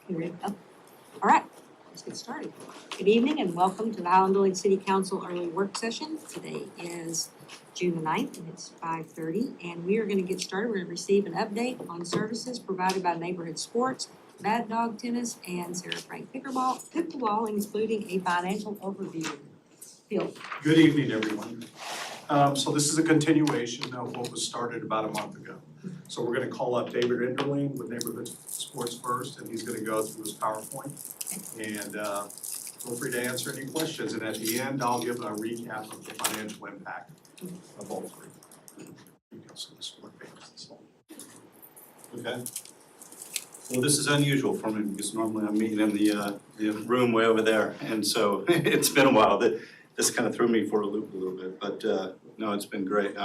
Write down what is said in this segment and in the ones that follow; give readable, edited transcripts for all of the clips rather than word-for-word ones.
You ready? Oh, all right, let's get started. Good evening and welcome to the Highland Village City Council early work session. Today is June the 9th and it's 5:30 and we are going to get started. We're going to receive an update on services provided by Neighborhood Sports, Bad Dog Tennis, and Sarah Frank Pickleball, including a financial overview. Phil. Good evening, everyone. So this is a continuation of what was started about a month ago. So we're going to call up David Enderling with Neighborhood Sports first, and he's going to go through his PowerPoint. And feel free to answer any questions. And at the end, I'll give a recap of the financial impact of all three. Okay. Well, this is unusual for me because normally I'm meeting in the room way over there, and so it's been a while. This kind of threw me for a loop a little bit, but no, it's been great.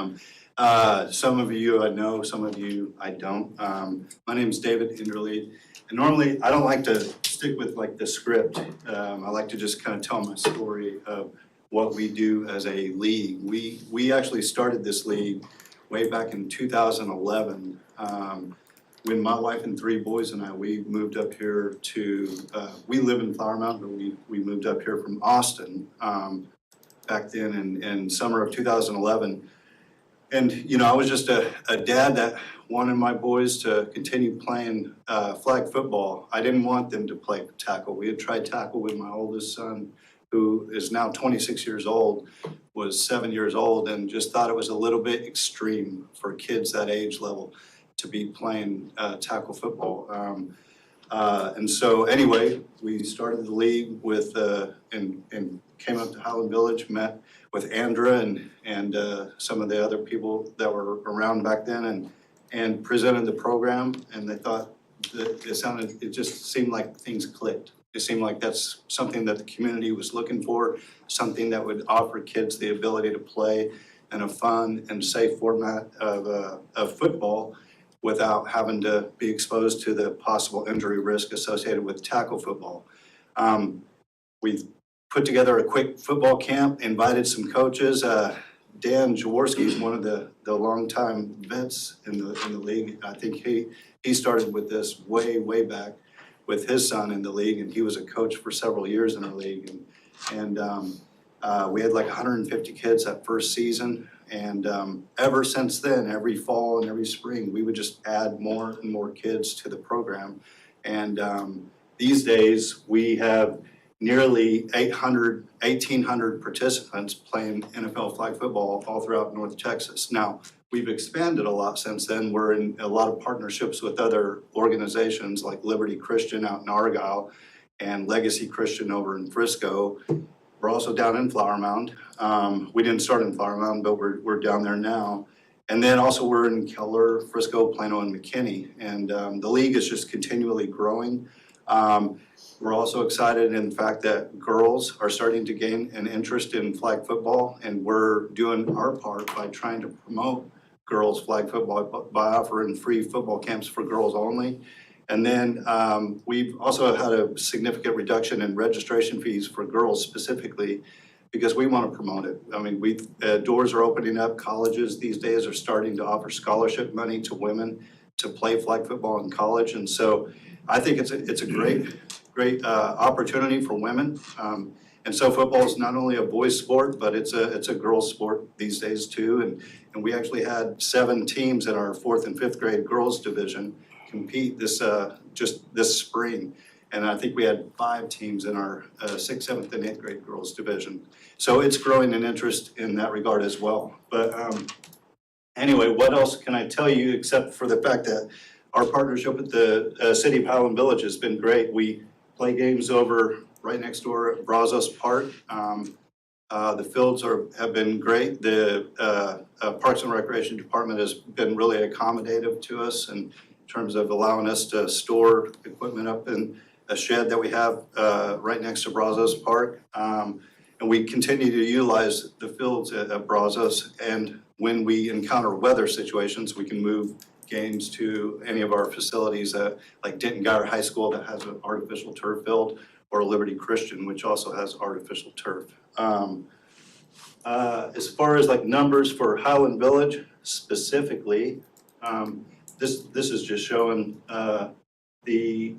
Some of you I know, some of you I don't. My name is David Enderlead, and normally I don't like to stick with like the script. I like to just kind of tell my story of what we do as a league. We actually started this league way back in 2011. When my wife and three boys and we moved up here to, we live in Flower Mound, but we moved up here from Austin back then in summer of 2011. And, you know, I was just a dad that wanted my boys to continue playing flag football. I didn't want them to play tackle. We had tried tackle with my oldest son, who is now 26 years old, was 7 years old, and just thought it was a little bit extreme for kids that age level to be playing tackle football. And so anyway, we started the league with, and came up to Highland Village, met with Andra and some of the other people that were around back then and presented the program, and they thought that it just seemed like things clicked. It seemed like that's something that the community was looking for, something that would offer kids the ability to play in a fun and safe format of football without having to be exposed to the possible injury risk associated with tackle football. We've put together a quick football camp, invited some coaches. Dan Jaworski is one of the longtime vets in the league. I think he started with this way back with his son in the league, and he was a coach for several years in our league. And we had like 150 kids that first season. And ever since then, every fall and every spring, we would just add more and more kids to the program. And these days, we have nearly 1,800 participants playing NFL flag football all throughout North Texas. Now, we've expanded a lot since then. We're in a lot of partnerships with other organizations like Liberty Christian out in Argyle and Legacy Christian over in Frisco. We're also down in Flower Mound. We didn't start in Flower Mound, but we're down there now. And then also we're in Keller, Frisco, Plano, and McKinney. And the league is just continually growing. We're also excited in the fact that girls are starting to gain an interest in flag football, and we're doing our part by trying to promote girls flag football by offering free football camps for girls only. And then we've also had a significant reduction in registration fees for girls specifically because we want to promote it. I mean, doors are opening up. Colleges these days are starting to offer scholarship money to women to play flag football in college. And so I think it's a great opportunity for women. And so football is not only a boys' sport, but it's a girls' sport these days too. And we actually had 7 teams in our 4th and 5th grade girls division compete just this spring. And I think we had 5 teams in our 6th, 7th, and 8th grade girls division. So it's growing in interest in that regard as well. But anyway, what else can I tell you except for the fact that our partnership with the city of Highland Village has been great. We play games over right next door at Brazos Park. The fields have been great. The Parks and Recreation Department has been really accommodative to us in terms of allowing us to store equipment up in a shed that we have right next to Brazos Park. And we continue to utilize the fields at Brazos. And when we encounter weather situations, we can move games to any of our facilities like Denton Geyer High School that has an artificial turf field, or Liberty Christian, which also has artificial turf. As far as like numbers for Highland Village specifically, this is just showing the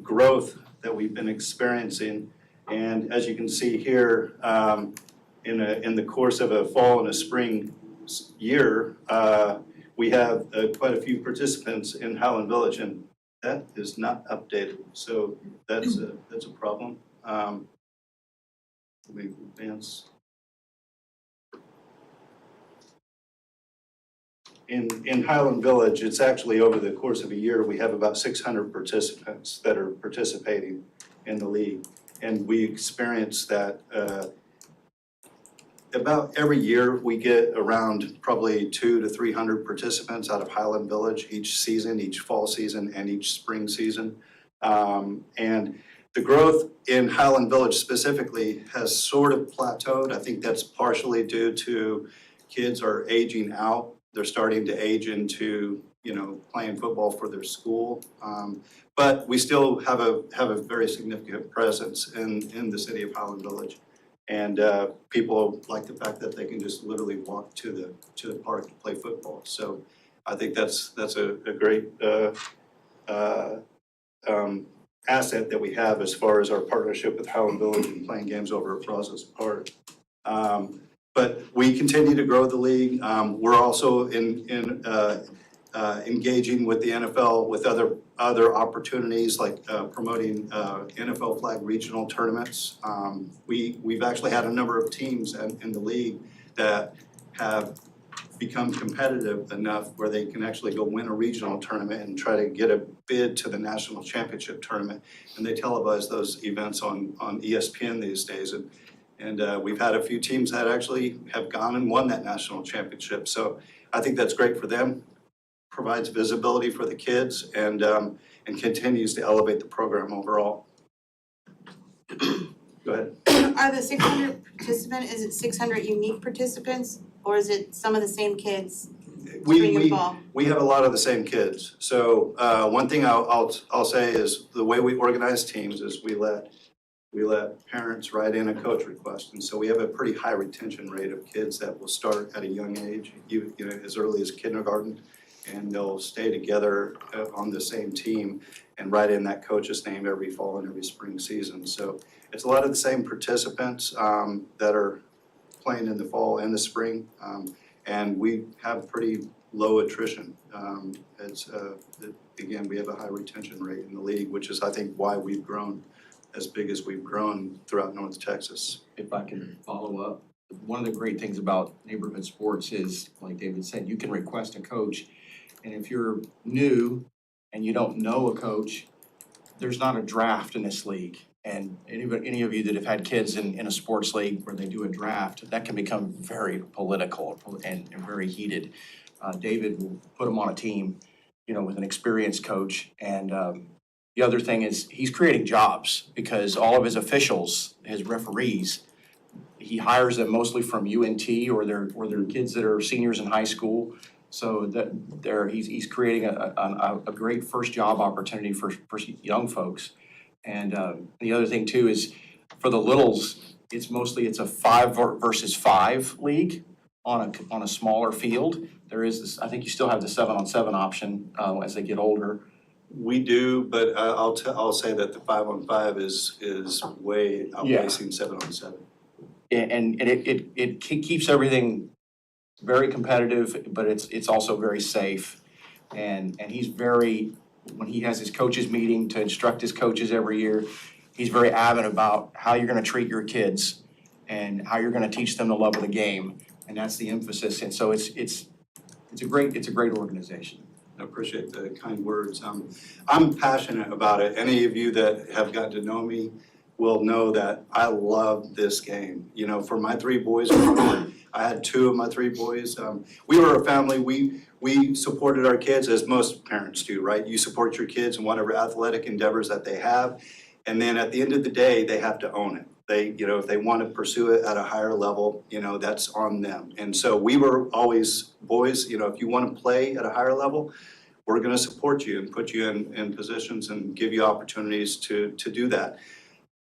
growth that we've been experiencing. And as you can see here, in the course of a fall and a spring year, we have quite a few participants in Highland Village, and that is not updated. So that's a problem. Let me advance. In Highland Village, it's actually over the course of a year, we have about 600 participants that are participating in the league. And we experience that about every year, we get around probably 200 to 300 participants out of Highland Village each season, each fall season and each spring season. And the growth in Highland Village specifically has sort of plateaued. I think that's partially due to kids are aging out. They're starting to age into, playing football for their school. But we still have a very significant presence in the city of Highland Village. And people like the fact that they can just literally walk to the park to play football. So I think that's a great asset that we have as far as our partnership with Highland Village and playing games over at Brazos Park. But we continue to grow the league. We're also engaging with the NFL with other opportunities like promoting NFL flag regional tournaments. We've actually had a number of teams in the league that have become competitive enough where they can actually go win a regional tournament and try to get a bid to the national championship tournament. And they televise those events on ESPN these days. And we've had a few teams that actually have gone and won that national championship. So I think that's great for them, provides visibility for the kids, and continues to elevate the program overall. Go ahead. Are the 600 participants, is it 600 unique participants, or is it some of the same kids spring and fall? We have a lot of the same kids. So one thing I'll say is the way we organize teams is we let parents write in a coach request, and so we have a pretty high retention rate of kids that will start at a young age, as early as kindergarten, and they'll stay together on the same team and write in that coach's name every fall and every spring season. So it's a lot of the same participants that are playing in the fall and the spring, and we have pretty low attrition. Again, we have a high retention rate in the league, which is, I think, why we've grown as big as we've grown throughout North Texas. If I can follow up, one of the great things about neighborhood sports is, like David said, you can request a coach. And if you're new and you don't know a coach, there's not a draft in this league. And any of you that have had kids in a sports league where they do a draft, that can become very political and very heated. David will put them on a team, with an experienced coach. And the other thing is he's creating jobs because all of his officials, his referees, he hires them mostly from UNT or they're kids that are seniors in high school. So that he's creating a great first job opportunity for young folks. And the other thing too is for the littles, it's a 5 versus 5 league on a smaller field. There is this, I think you still have the 7-on-7 option as they get older. We do, but I'll say that the 5-on-5 is way outpacing 7-on-7. And it keeps everything very competitive, but it's also very safe. And he's when he has his coaches meeting to instruct his coaches every year, he's very adamant about how you're gonna treat your kids and how you're gonna teach them the love of the game. And that's the emphasis. And so it's a great organization. I appreciate the kind words. I'm passionate about it. Any of you that have gotten to know me will know that I love this game. For my 3 boys, I had 2 of my 3 boys. We were a family. We supported our kids as most parents do, right? You support your kids in whatever athletic endeavors that they have. And then at the end of the day, they have to own it. If they want to pursue it at a higher level, that's on them. And so we were always, boys, if you want to play at a higher level, we're going to support you and put you in positions and give you opportunities to do that.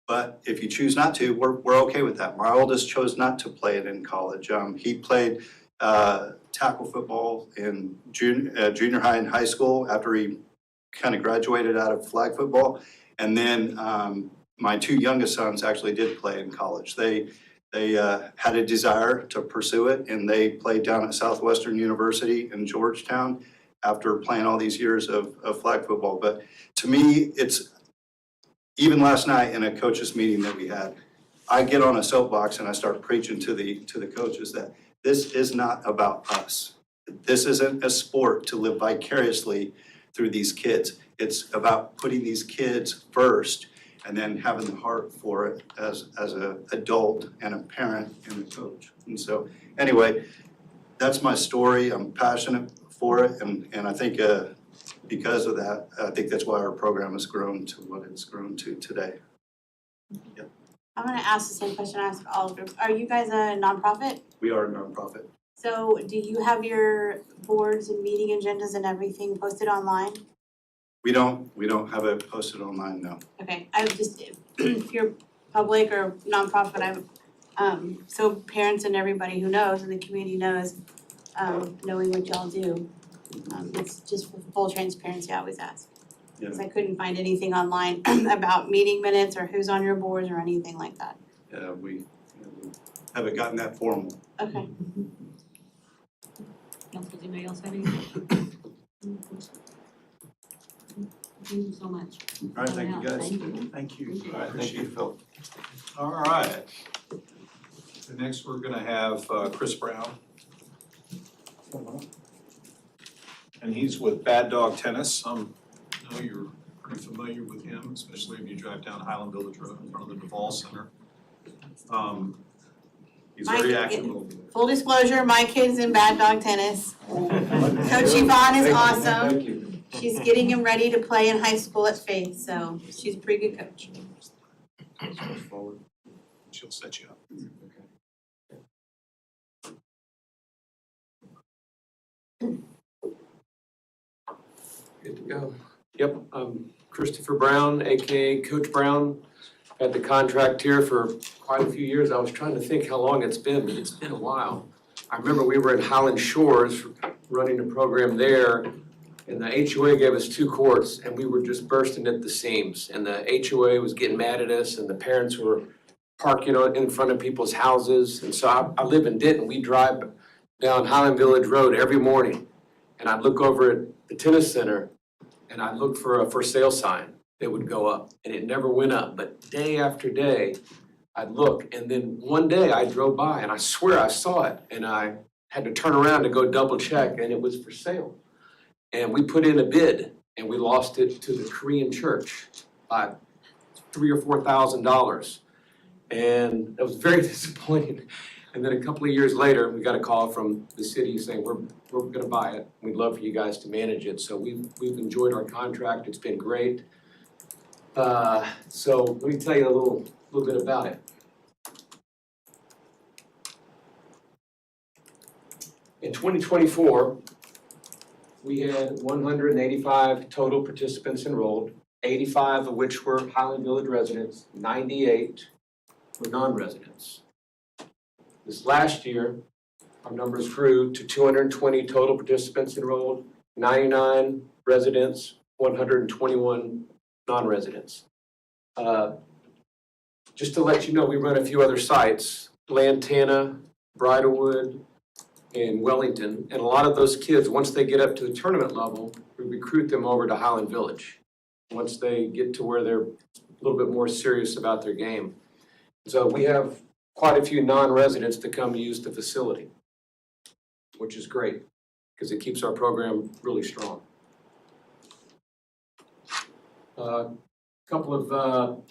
But if you choose not to, we're okay with that. My oldest chose not to play it in college. He played tackle football in junior high and high school after he kind of graduated out of flag football. And then my two youngest sons actually did play in college. They had a desire to pursue it, and they played down at Southwestern University in Georgetown after playing all these years of flag football. But to me, it's, even last night in a coaches meeting that we had, I get on a soapbox and I start preaching to the coaches that this is not about us. This isn't a sport to live vicariously through these kids. It's about putting these kids first and then having the heart for it as an adult and a parent and a coach. And so anyway, that's my story. I'm passionate for it, and I think because of that, I think that's why our program has grown to what it's grown to today. I'm gonna ask the same question I asked all groups. Are you guys a nonprofit? We are a nonprofit. So do you have your boards and meeting agendas and everything posted online? We don't have it posted online, no. Okay, I would just, if you're public or nonprofit, so parents and everybody who knows and the community knows, knowing what y'all do. It's just for full transparency, I always ask. Because I couldn't find anything online about meeting minutes or who's on your boards or anything like that. We haven't gotten that formal. Okay. Council, does anybody else have anything? Thank you so much. All right, thank you guys. Thank you. Thank you. Appreciate it. All right, thank you, Phil. All right. So next, we're gonna have Chris Brown. And he's with Bad Dog Tennis. I know you're pretty familiar with him, especially if you drive down Highland Village Road in front of the Duval Center. He's very active over there. Full disclosure, my kid's in Bad Dog Tennis. Coach Yvonne is awesome. Thank you. She's getting him ready to play in high school at Faith, so she's a pretty good coach. Forward. She'll set you up. Good to go. Yep, I'm Christopher Brown, AKA Coach Brown. Had the contract here for quite a few years. I was trying to think how long it's been, but it's been a while. I remember we were in Highland Shores running a program there, and the HOA gave us 2 courts, and we were just bursting at the seams. And the HOA was getting mad at us, and the parents were parking in front of people's houses. And so I live in Denton. We drive down Highland Village Road every morning, and I'd look over at the tennis center, and I'd look for a for sale sign that would go up, and it never went up. But day after day, I'd look, and then one day I drove by, and I swear I saw it, and I had to turn around to go double check, and it was for sale. And we put in a bid, and we lost it to the Korean church by $3,000 or $4,000. And that was very disappointing. And then a couple of years later, we got a call from the city saying, we're gonna buy it. We'd love for you guys to manage it. So we've enjoyed our contract. It's been great. So let me tell you a little bit about it. In 2024, we had 185 total participants enrolled, 85 of which were Highland Village residents, 98 were non-residents. This last year, our numbers grew to 220 total participants enrolled, 99 residents, 121 non-residents. Just to let you know, we run a few other sites, Lantana, Bridlewood, and Wellington. And a lot of those kids, once they get up to the tournament level, we recruit them over to Highland Village. Once they get to where they're a little bit more serious about their game. So we have quite a few non-residents that come use the facility, which is great because it keeps our program really strong. Couple of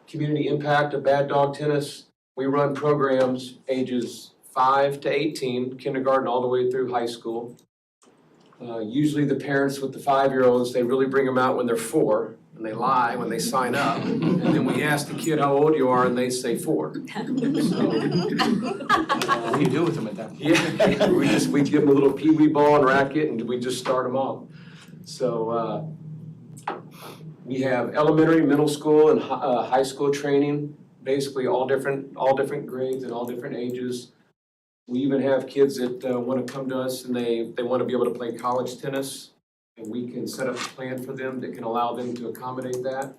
community impact of Bad Dog Tennis. We run programs ages 5 to 18, kindergarten all the way through high school. Usually the parents with the 5-year-olds, they really bring them out when they're 4, and they lie when they sign up. And then we ask the kid how old you are, and they say 4. What do you do with them at that point? Yeah, we give them a little pee-wee ball and racket, and we just start them off. So we have elementary, middle school, and high school training, basically all different grades and all different ages. We even have kids that want to come to us and they want to be able to play college tennis, and we can set up a plan for them that can allow them to accommodate that.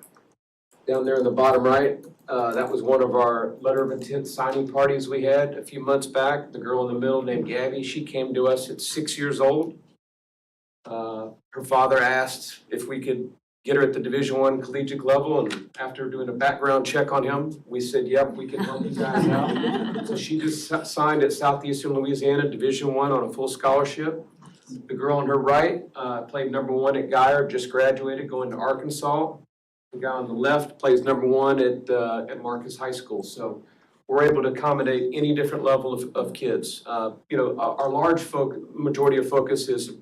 down there in the bottom right. That was one of our letter of intent signing parties we had a few months back. The girl in the middle named Gabby, she came to us at 6 years old. Her father asked if we could get her at the Division I collegiate level, and after doing a background check on him, we said, yep, we can help you guys out. So she just signed at Southeastern Louisiana Division I on a full scholarship. The girl on her right played number 1 at Geyer, just graduated, going to Arkansas. The guy on the left plays number 1 at Marcus High School. So we're able to accommodate any different level of kids. Our large majority of focus is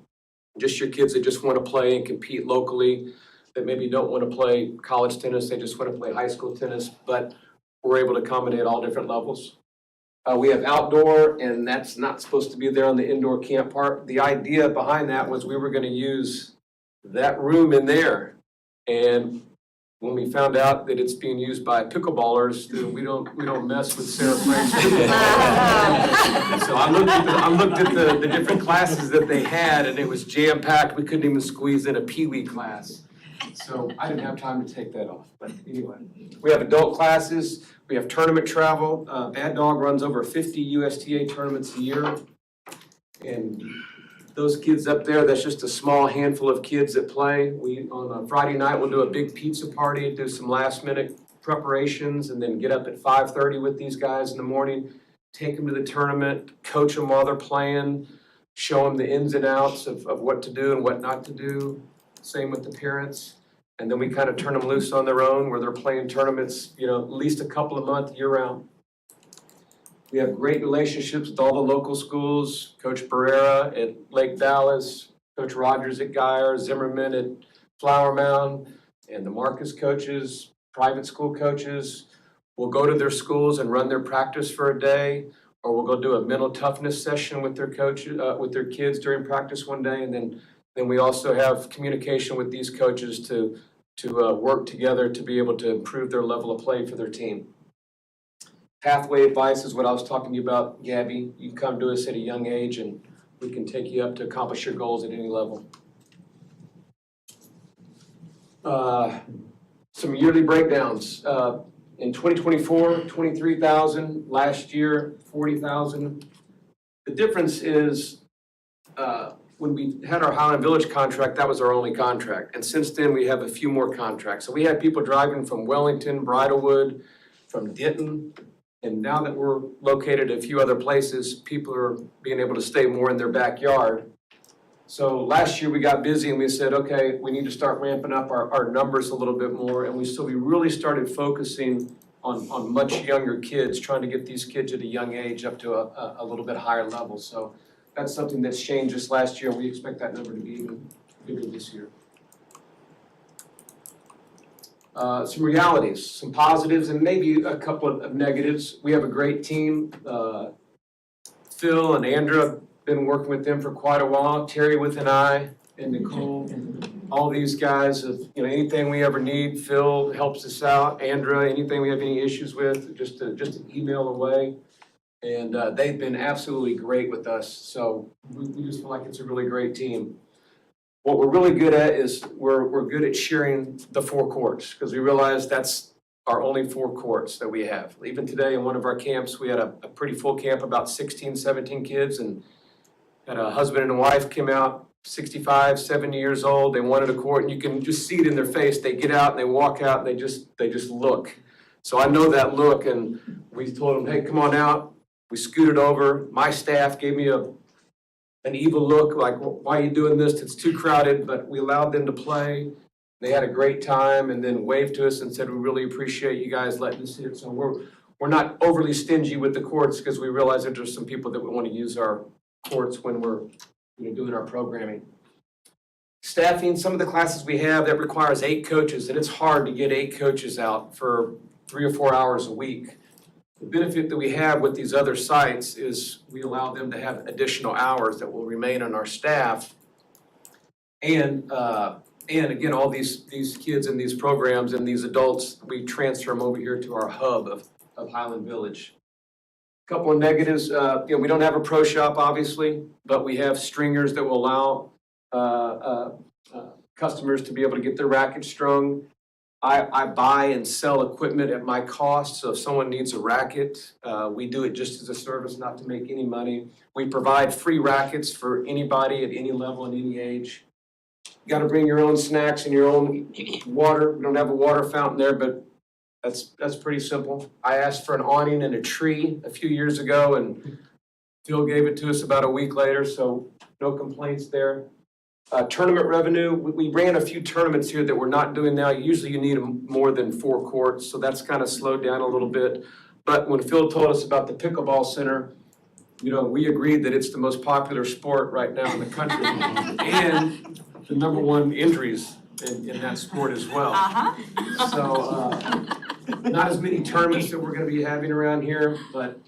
just your kids that just want to play and compete locally, that maybe don't want to play college tennis, they just want to play high school tennis, but we're able to accommodate all different levels. We have outdoor, and that's not supposed to be there on the indoor camp part. The idea behind that was we were going to use that room in there. And when we found out that it's being used by pickleballers, we don't mess with Sarah Frank's. So I looked at the different classes that they had, and it was jam-packed. We couldn't even squeeze in a peewee class. So I didn't have time to take that off, but anyway. We have adult classes, we have tournament travel. Bad Dog runs over 50 USTA tournaments a year. And those kids up there, that's just a small handful of kids that play. On a Friday night, we'll do a big pizza party, do some last minute preparations, and then get up at 5:30 with these guys in the morning, take them to the tournament, coach them while they're playing, show them the ins and outs of what to do and what not to do. Same with the parents. And then we kind of turn them loose on their own where they're playing tournaments, at least a couple of months year round. We have great relationships with all the local schools, Coach Barrera at Lake Dallas, Coach Rogers at Geyer, Zimmerman at Flower Mound, and the Marcus coaches, private school coaches. We'll go to their schools and run their practice for a day, or we'll go do a mental toughness session with their coaches, with their kids during practice one day, and then we also have communication with these coaches to work together to be able to improve their level of play for their team. Pathway advice is what I was talking to you about, Gabby. You come to us at a young age and we can take you up to accomplish your goals at any level. Some yearly breakdowns. In 2024, 23,000. Last year, 40,000. The difference is when we had our Highland Village contract, that was our only contract. And since then, we have a few more contracts. So we had people driving from Wellington, Bridlewood, from Denton. And now that we're located a few other places, people are being able to stay more in their backyard. So last year we got busy and we said, okay, we need to start ramping up our numbers a little bit more. And we really started focusing on much younger kids, trying to get these kids at a young age up to a little bit higher level. So that's something that's changed this last year. We expect that number to be even bigger this year. Some realities, some positives, and maybe a couple of negatives. We have a great team. Phil and Andrea have been working with them for quite a while. Terry with an I, and Nicole. All these guys, anything we ever need, Phil helps us out. Andrea, anything we have any issues with, just an email away. And they've been absolutely great with us. So we just feel like it's a really great team. What we're really good at is we're good at sharing the 4 courts because we realize that's our only 4 courts that we have. Even today in one of our camps, we had a pretty full camp, about 16, 17 kids, and had a husband and a wife came out, 65, 70 years old. They wanted a court, and you can just see it in their face. They get out and they walk out and they just look. So I know that look, and we told them, hey, come on out. We scooted over. My staff gave me an evil look, like, why are you doing this? It's too crowded, but we allowed them to play. They had a great time and then waved to us and said, we really appreciate you guys letting us in. So we're not overly stingy with the courts because we realize that there's some people that we want to use our courts when we're doing our programming. Staffing, some of the classes we have that requires 8 coaches, and it's hard to get 8 coaches out for 3 or 4 hours a week. The benefit that we have with these other sites is we allow them to have additional hours that will remain on our staff. And again, all these kids and these programs and these adults, we transfer them over here to our hub of Highland Village. A couple of negatives, we don't have a pro shop, obviously, but we have stringers that will allow customers to be able to get their racket strung. I buy and sell equipment at my cost, so if someone needs a racket, we do it just as a service, not to make any money. We provide free rackets for anybody at any level and any age. You gotta bring your own snacks and your own water. We don't have a water fountain there, but that's pretty simple. I asked for an awning and a tree a few years ago, and Phil gave it to us about a week later, so no complaints there. Tournament revenue, we ran a few tournaments here that we're not doing now. Usually you need more than 4 courts, so that's kind of slowed down a little bit. But when Phil told us about the pickleball center, you know, we agreed that it's the most popular sport right now in the country. And the number 1 injuries in that sport as well. So, not as many tournaments that we're gonna be having around here, but,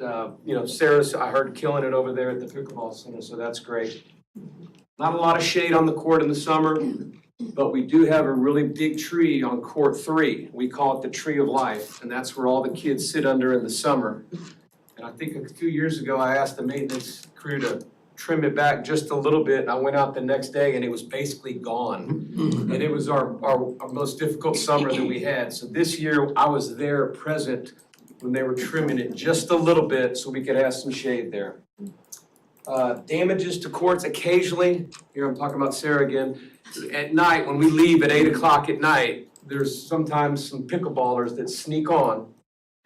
you know, Sarah's, I heard, killing it over there at the pickleball center, so that's great. Not a lot of shade on the court in the summer, but we do have a really big tree on court 3. We call it the Tree of Life, and that's where all the kids sit under in the summer. And I think a few years ago, I asked the maintenance crew to trim it back just a little bit, and I went out the next day and it was basically gone. And it was our most difficult summer that we had. So this year, I was there present when they were trimming it just a little bit so we could have some shade there. Damages to courts occasionally, here I'm talking about Sarah again, at night, when we leave at 8 o'clock at night, there's sometimes some pickleballers that sneak on.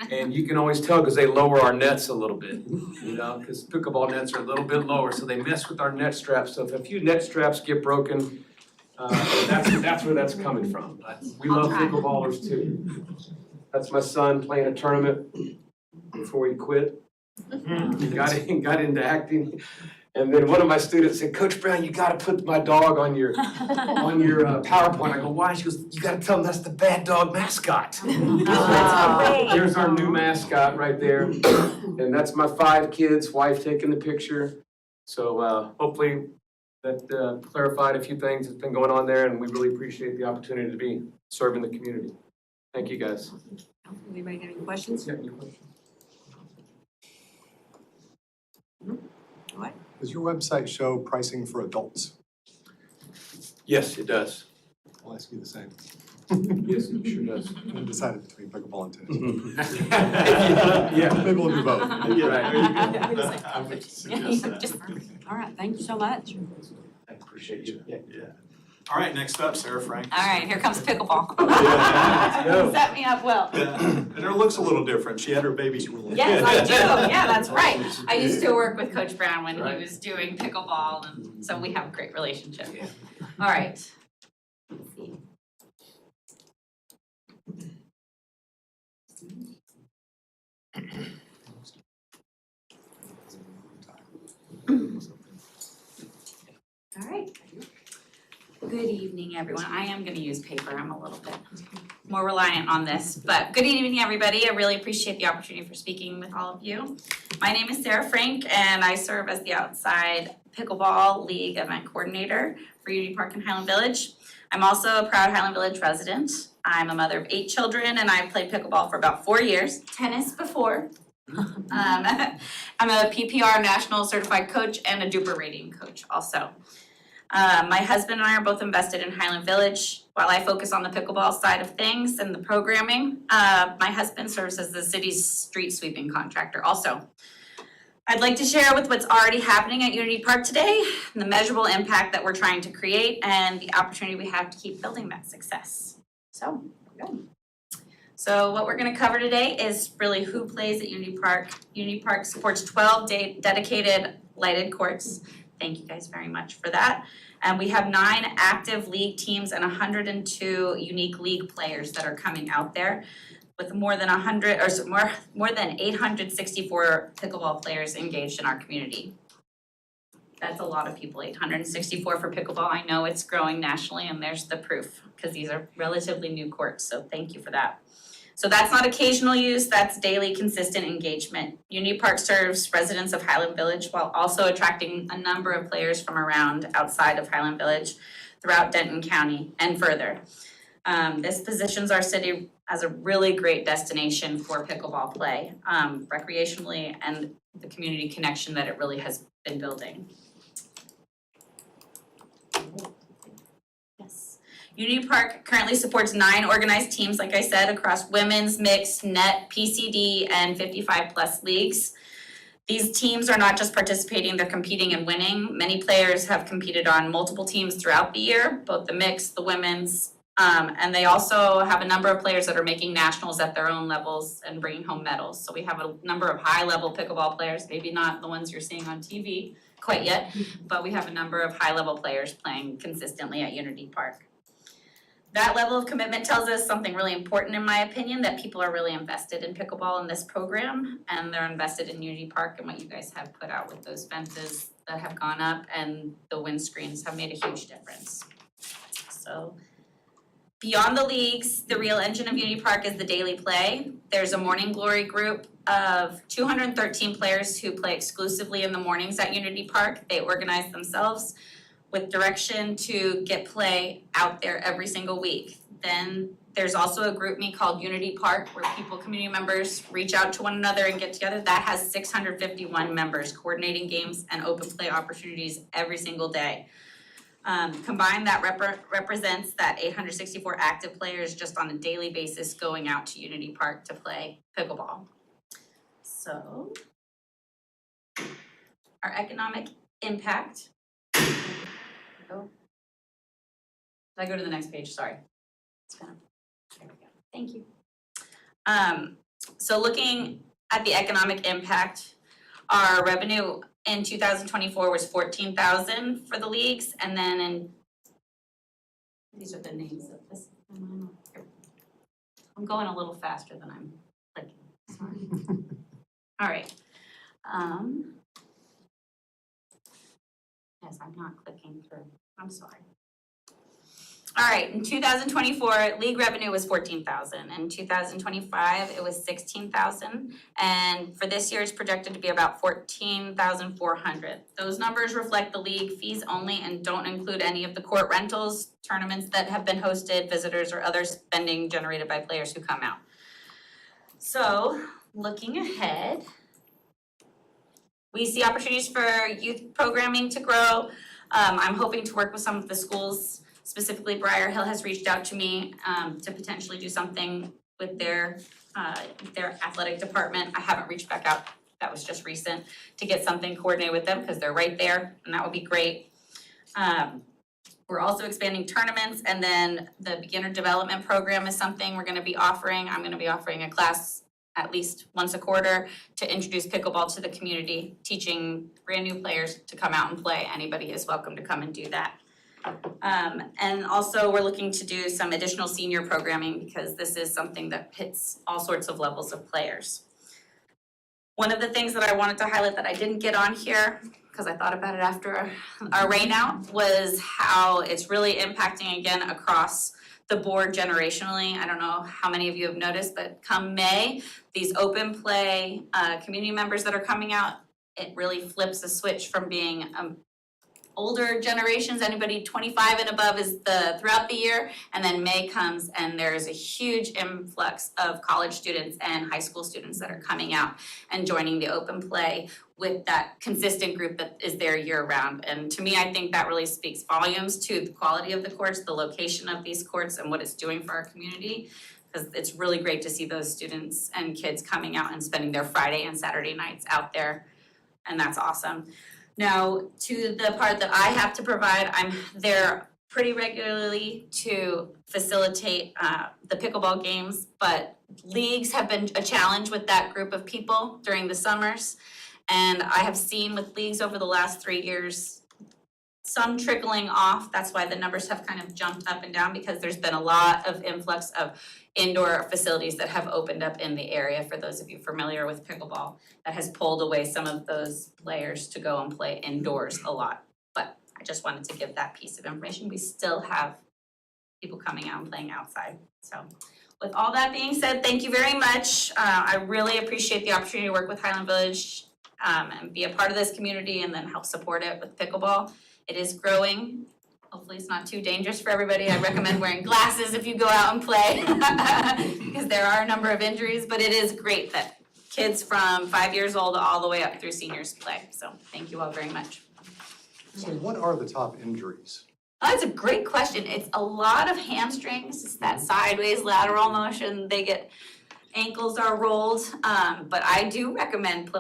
And you can always tell because they lower our nets a little bit, you know, because pickleball nets are a little bit lower, so they mess with our net straps. So if a few net straps get broken, that's where that's coming from. We love pickleballers too. That's my son playing a tournament before he quit. He got into acting, and then one of my students said, "Coach Brown, you gotta put my dog on your PowerPoint." I go, "Why?" She goes, "You gotta tell them that's the bad dog mascot." There's our new mascot right there, and that's my 5 kids, wife taking the picture. So hopefully that clarified a few things that's been going on there, and we really appreciate the opportunity to be serving the community. Thank you, guys. Anybody got any questions? Yeah, any questions? What? Does your website show pricing for adults? Yes, it does. I'll ask you the same. Yes, it sure does. I decided between pickleball and tennis. Yeah. Maybe we'll do both. I would suggest that. All right, thank you so much. I appreciate you. Yeah. All right, next up, Sarah Frank. All right, here comes pickleball. Go. Set me up well. And her looks a little different. She had her babies really. Yes, I do. Yeah, that's right. I used to work with Coach Brown when he was doing pickleball, and so we have a great relationship. All right. Let's see. All right. Good evening, everyone. I am going to use paper. I'm a little bit more reliant on this, but good evening, everybody. I really appreciate the opportunity for speaking with all of you. My name is Sarah Frank, and I serve as the outside pickleball league event coordinator for Unity Park in Highland Village. I'm also a proud Highland Village resident. I'm a mother of 8 children, and I've played pickleball for about 4 years, tennis before. I'm a PPR national certified coach and a Duper rating coach also. My husband and I are both invested in Highland Village. While I focus on the pickleball side of things and the programming, my husband serves as the city's street sweeping contractor also. I'd like to share with what's already happening at Unity Park today, the measurable impact that we're trying to create, and the opportunity we have to keep building that success. So, here we go. So what we're going to cover today is really who plays at Unity Park. Unity Park supports 12 dedicated lighted courts. Thank you guys very much for that. And we have 9 active league teams and 102 unique league players that are coming out there, with more than 864 pickleball players engaged in our community. That's a lot of people, 864 for pickleball. I know it's growing nationally, and there's the proof, because these are relatively new courts, so thank you for that. So that's not occasional use, that's daily consistent engagement. Unity Park serves residents of Highland Village while also attracting a number of players from around outside of Highland Village throughout Denton County and further. This positions our city as a really great destination for pickleball play, recreationally, and the community connection that it really has been building. Yes. Unity Park currently supports 9 organized teams, like I said, across women's, mixed, net, PCD, and 55+ leagues. These teams are not just participating, they're competing and winning. Many players have competed on multiple teams throughout the year, both the mixed, the women's, and they also have a number of players that are making nationals at their own levels and bringing home medals. So we have a number of high-level pickleball players, maybe not the ones you're seeing on TV quite yet, but we have a number of high-level players playing consistently at Unity Park. That level of commitment tells us something really important, in my opinion, that people are really invested in pickleball in this program, and they're invested in Unity Park and what you guys have put out with those fences that have gone up, and the windscreens have made a huge difference. So beyond the leagues, the real engine of Unity Park is the daily play. There's a Morning Glory group of 213 players who play exclusively in the mornings at Unity Park. They organize themselves with direction to get play out there every single week. Then there's also a group me called Unity Park where community members reach out to one another and get together. That has 651 members coordinating games and open play opportunities every single day. Combined, that represents that 864 active players just on a daily basis going out to Unity Park to play pickleball. So, our economic impact. Did I go to the next page? Sorry. There we go. Thank you. So looking at the economic impact, our revenue in 2024 was $14,000 for the leagues, and then these are the names of this. I'm going a little faster than I'm clicking. Sorry. All right. Yes, I'm not clicking through. I'm sorry. All right, in 2024, league revenue was $14,000. In 2025, it was $16,000. And for this year, it's projected to be about $14,400. Those numbers reflect the league fees only and don't include any of the court rentals, tournaments that have been hosted, visitors, or other spending generated by players who come out. So, looking ahead, we see opportunities for youth programming to grow. I'm hoping to work with some of the schools. Specifically, Briar Hill has reached out to me to potentially do something with their athletic department. I haven't reached back out, that was just recent, to get something coordinated with them because they're right there and that would be great. We're also expanding tournaments, and then the beginner development program is something we're gonna be offering. I'm gonna be offering a class at least once a quarter to introduce pickleball to the community, teaching brand new players to come out and play. Anybody is welcome to come and do that. And also we're looking to do some additional senior programming because this is something that hits all sorts of levels of players. One of the things that I wanted to highlight that I didn't get on here, because I thought about it after our rain out, was how it's really impacting again across the board generationally. I don't know how many of you have noticed, but come May, these open play community members that are coming out, it really flips a switch from being older generations, anybody 25 and above is throughout the year, and then May comes and there's a huge influx of college students and high school students that are coming out and joining the open play with that consistent group that is there year round. And to me, I think that really speaks volumes to the quality of the courts, the location of these courts, and what it's doing for our community. Because it's really great to see those students and kids coming out and spending their Friday and Saturday nights out there, and that's awesome. Now, to the part that I have to provide, I'm there pretty regularly to facilitate the pickleball games, but leagues have been a challenge with that group of people during the summers. And I have seen with leagues over the last 3 years, some trickling off. That's why the numbers have kind of jumped up and down, because there's been a lot of influx of indoor facilities that have opened up in the area, for those of you familiar with pickleball, that has pulled away some of those players to go and play indoors a lot. But I just wanted to give that piece of information. We still have people coming out and playing outside. So with all that being said, thank you very much. I really appreciate the opportunity to work with Highland Village and be a part of this community and then help support it with pickleball. It is growing. Hopefully it's not too dangerous for everybody. I recommend wearing glasses if you go out and play because there are a number of injuries, but it is great that kids from 5 years old all the way up through seniors play. So thank you all very much. So what are the top injuries Oh, that's a great question. It's a lot of hamstrings. It's that sideways lateral motion. Ankles are rolled. But I do recommend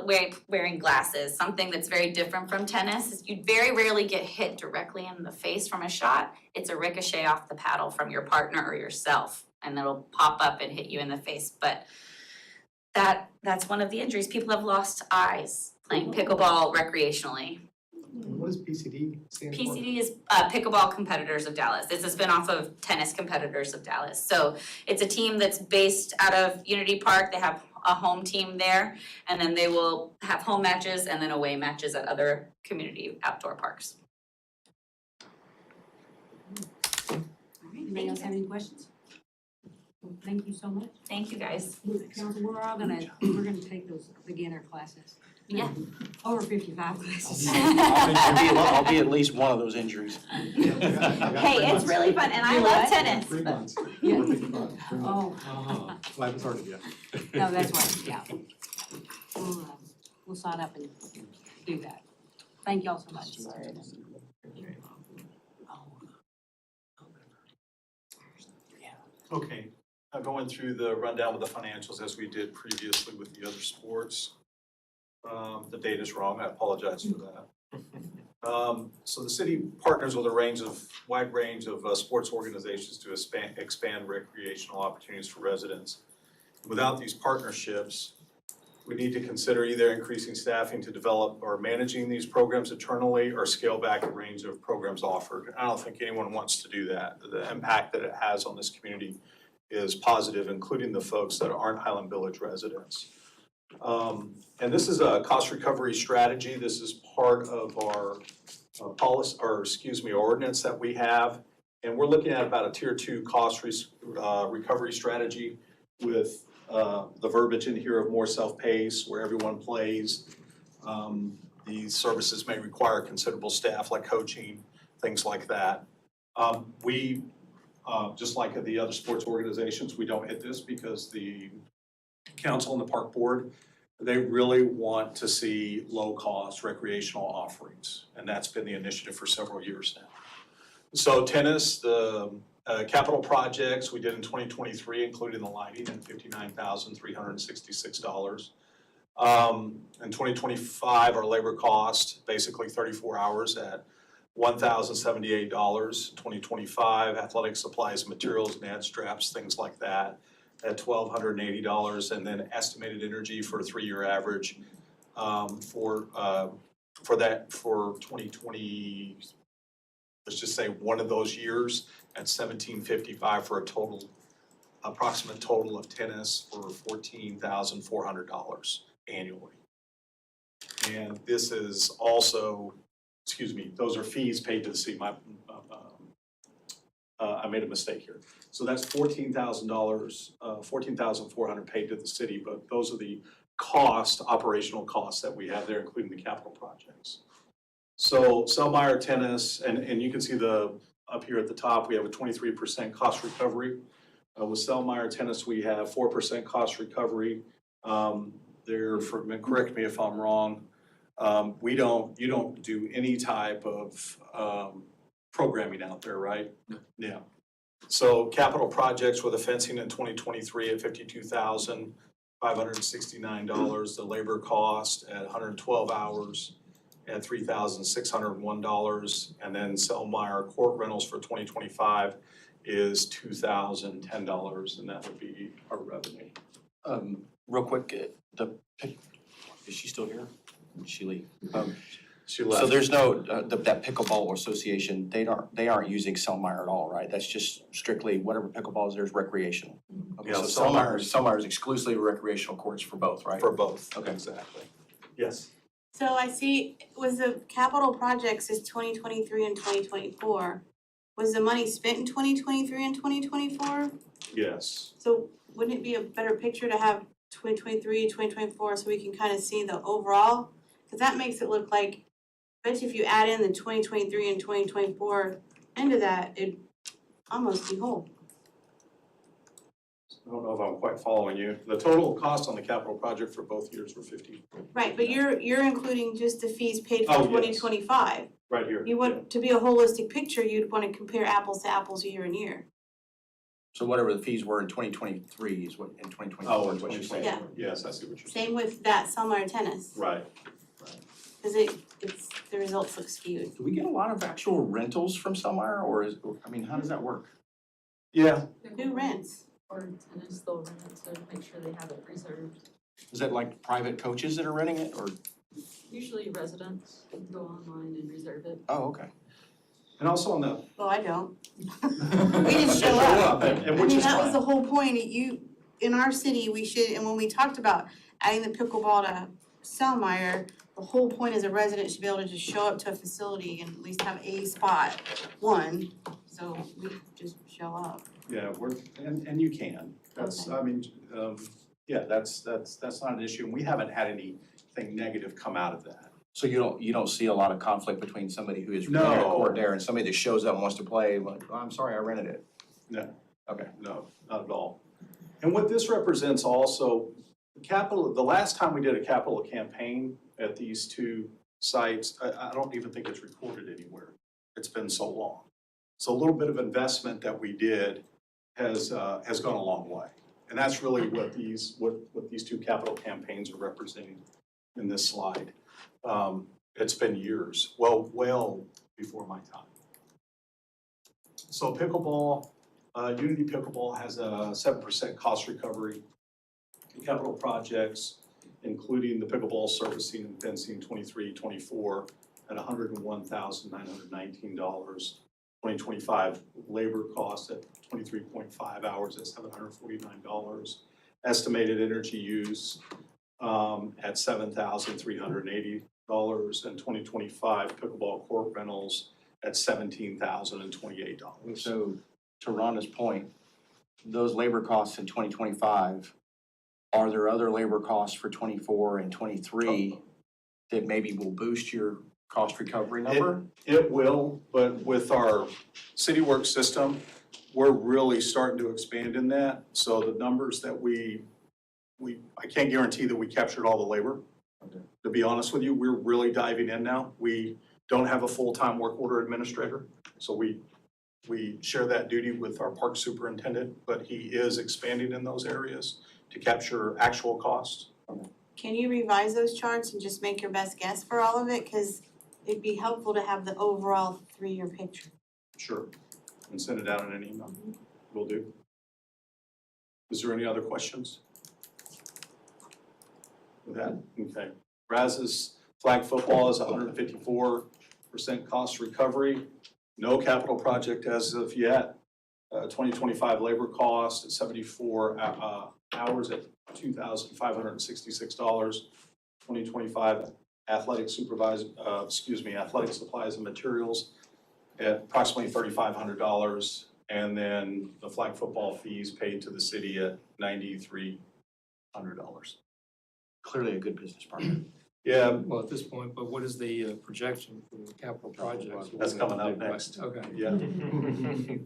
wearing glasses. Something that's very different from tennis is you very rarely get hit directly in the face from a shot. It's a ricochet off the paddle from your partner or yourself, and it'll pop up and hit you in the face. But that's one of the injuries. People have lost eyes playing pickleball recreationally. What does PCD stand for? PCD is Pickleball Competitors of Dallas. It's a spinoff of Tennis Competitors of Dallas. So it's a team that's based out of Unity Park. They have a home team there, and then they will have home matches and then away matches at other community outdoor parks. All right, Anybody else have any questions? Well, thank you so much. Thank you, guys. Council, we're gonna take those beginner classes. Yeah. Over 55 classes. I'll be at least one of those injuries. Hey, it's really fun, and I love tennis. 3 but- months. Yeah. Or 55. Oh, Well, I haven't started yet. no, that's right, yeah. We'll sign up and do that. Thank y'all so much. Okay, going through the rundown of the financials as we did previously with the other sports. The data's wrong, I apologize for that. So the city partners with a wide range of sports organizations to expand recreational opportunities for residents. Without these partnerships, we need to consider either increasing staffing to develop or managing these programs internally or scale back the range of programs offered. I don't think anyone wants to do that. The impact that it has on this community is positive, including the folks that aren't Highland Village residents. And this is a cost recovery strategy. This is part of our ordinance that we have. And we're looking at about a tier 2 cost recovery strategy with the verbiage in here of more self-pays where everyone plays. These services may require considerable staff like coaching, things like that. We, just like the other sports organizations, we don't hit this because the council and the park board, they really want to see low-cost recreational offerings. And that's been the initiative for several years now. So tennis, the capital projects we did in 2023, including the lighting, at $59,366. In 2025, our labor cost, basically 34 hours at $1,078. 2025, athletic supplies, materials, nets, straps, things like that, at $1,280, and then estimated energy for a 3-year average for 2020. Let's just say one of those years at $1,755 for a approximate total of tennis for $14,400 annually. And this is also, those are fees paid to the city. I made a mistake here. So that's $14,000, $14,400 paid to the city, but those are the operational costs that we have there, including the capital projects. So Selmeyer Tennis, and you can see up here at the top, we have a 23% cost recovery. With Selmeyer Tennis, we have 4% cost recovery. Correct me if I'm wrong, you don't do any type of programming out there, right? Yeah. So capital projects with the fencing in 2023 at $52,569, the labor cost at 112 hours at $3,601, and then Selmeyer court rentals for 2025 is $2,010, and that would be our revenue. Real quick, is she still here? Did she leave? She left. So there's no, that pickleball association, they aren't using Selmeyer at all, right? That's just strictly whatever pickleball is, there's recreational. Okay, Yeah, so Selmeyer is exclusively recreational courts for both, right? For both, Okay. exactly. Yes. So I see, was the capital projects is 2023 and 2024. Was the money spent in 2023 and 2024? Yes. So wouldn't it be a better picture to have 2023, 2024 so we can kind of see the overall? Because that makes it look like, I bet you if you add in the 2023 and 2024 into that, it'd almost be whole. I don't know if I'm quite following you. The total cost on the capital project for both years were $50. Right, but you're including just the fees paid Oh, for yes. 2025. Right here. You want, to be a holistic picture, you'd wanna compare apples to apples year and year. So whatever the fees were in 2023 is what, in 2024 Oh, is what you're saying? Yeah. Yes, I see what you're saying. Same with that summer tennis, Right. cause it's, the results look skewed. Do we get a lot of actual rentals from somewhere, or is, I mean, how does that work? Yeah, Who rents? Or tennis, they'll rent it to make sure they have it reserved. Is that like private coaches that are renting it, or, Usually residents go online and reserve it. oh, okay. and also on the. Well, I don't. We just show up. And I which mean, is that was fine. the whole point, in our city, we should, and when we talked about adding the pickleball to Selmeyer, the whole point is a resident should be able to just show up to a facility and at least have a spot, so we just show up. Yeah, and you can, that's, I mean, yeah, that's not an issue, and we haven't had anything negative come out of that. So you don't see a lot of conflict between somebody who is renting a No. court there and somebody that shows up and wants to play, like, oh, I'm sorry, I rented it? No. Okay. No, not at all. And what this represents also, the last time we did a capital campaign at these two sites, I don't even think it's recorded anywhere. It's been so long. So a little bit of investment that we did has gone a long way. And that's really what these two capital campaigns are representing in this slide. It's been years, well before my time. So pickleball, Unity Pickleball has a 7% cost recovery in capital projects, including the pickleball servicing and fencing 23-24 at $101,919. 2025 labor costs at 23.5 hours at $749. Estimated energy use at $7,380. And 2025 pickleball court rentals at $17,028. So to Rhonda's point, those labor costs in 2025, are there other labor costs for 24 and 23 that maybe will boost your cost recovery number? It will, but with our CityWorks system, we're really starting to expand in that. So the numbers that I can't guarantee that we captured all the labor. Okay. To be honest with you, we're really diving in now. We don't have a full-time work order administrator, so we share that duty with our park superintendent, but he is expanding in those areas to capture actual costs. Can you revise those charts and just make your best guess for all of it? Cause it'd be helpful to have the overall 3-year picture. Sure, and send it out in an email. Will do. Is there any other questions? With that, okay. Brazos flag football is 154% cost recovery. No capital project as of yet. 2025 labor cost at 74 hours at $2,566. 2025 athletic supplies and materials at approximately $3,500. And then the flag football fees paid to the city at $9,300. Clearly a good business partner. Yeah, Well, at this point, but what is the projection for the capital projects? That's coming up next. Okay. yeah.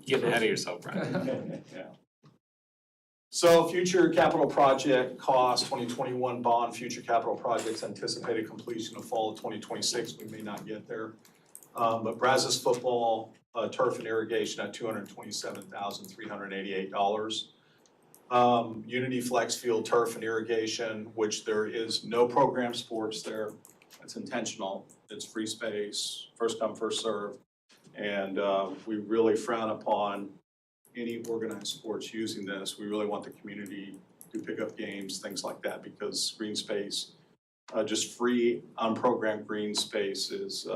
Getting ahead of yourself, Brian. Yeah. So future capital project cost, 2021 bond, future capital projects anticipated completion of fall of 2026, we may not get there. But Brazos football, turf and irrigation at $227,388. Unity Flex Field turf and irrigation, which there is no program sports there. It's intentional, it's free space, first come, first serve. And we really frown upon any organized sports using this. We really want the community to pick up games, things like that, because green space, just free unprogrammed green space is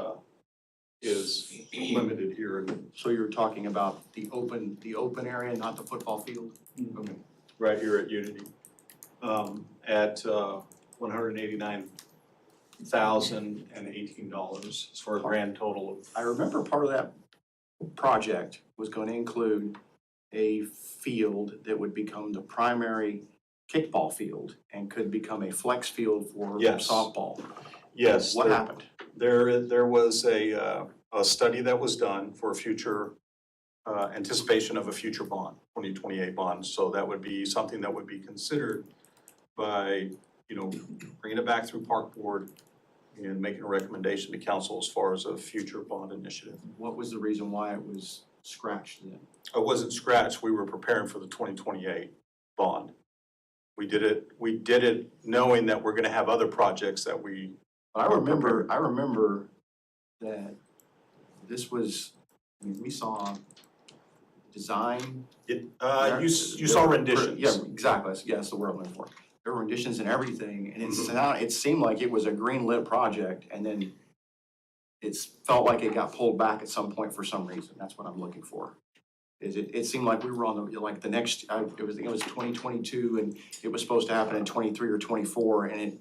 limited here. So you're talking about the open area, not the football field? Okay. Right here at Unity, at $189,018 for a grand total of. I remember part of that project was going to include a field that would become the primary kickball field and could become a flex field for Yes. softball. Yes. What happened? There was a study that was done for a future, anticipation of a future bond, 2028 bond. So that would be something that would be considered by, bringing it back through Park Board and making a recommendation to council as far as a future bond initiative. What was the reason why it was scratched then? It wasn't scratched, we were preparing for the 2028 bond. We did it knowing that we're gonna have other projects that we, But I remember that this was, I mean, we saw design. you saw renditions. Yeah, exactly, yeah, that's the word I'm looking for. There were renditions and everything, and it seemed like it was a green lit project, and then it felt like it got pulled back at some point for some reason. That's what I'm looking for. It seemed like we were on the, like the next, it was 2022, and it was supposed to happen in 23 or 24, and it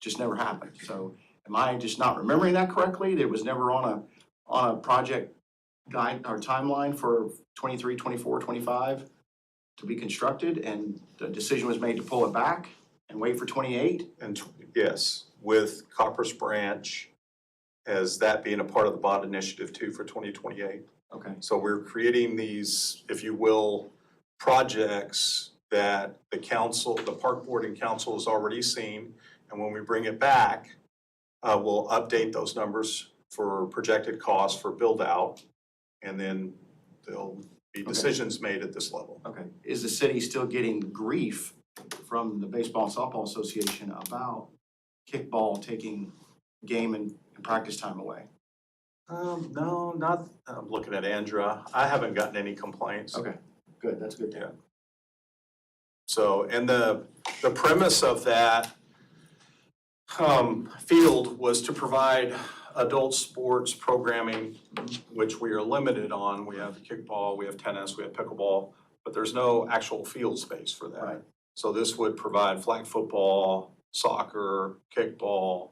just never happened. So am I just not remembering that correctly? It was never on a project guide or timeline for 23, 24, 25 to be constructed, and the decision was made to pull it back and wait for 28? And yes, with Copper's Branch as that being a part of the bond initiative too for 2028. Okay. So we're creating these, if you will, projects that the council, the park board and council has already seen. And when we bring it back, we'll update those numbers for projected costs for build out. And then there'll be decisions made at this level. Okay. Is the city still getting grief from the Baseball and Softball Association about kickball taking game and practice time away? No, not, I'm looking at Andra. I haven't gotten any complaints. Okay, good, that's good. Yeah. So, and the premise of that field was to provide adult sports programming, which we are limited on. We have kickball, we have tennis, we have pickleball, but there's no actual field space for that. Right. So this would provide flag football, soccer, kickball,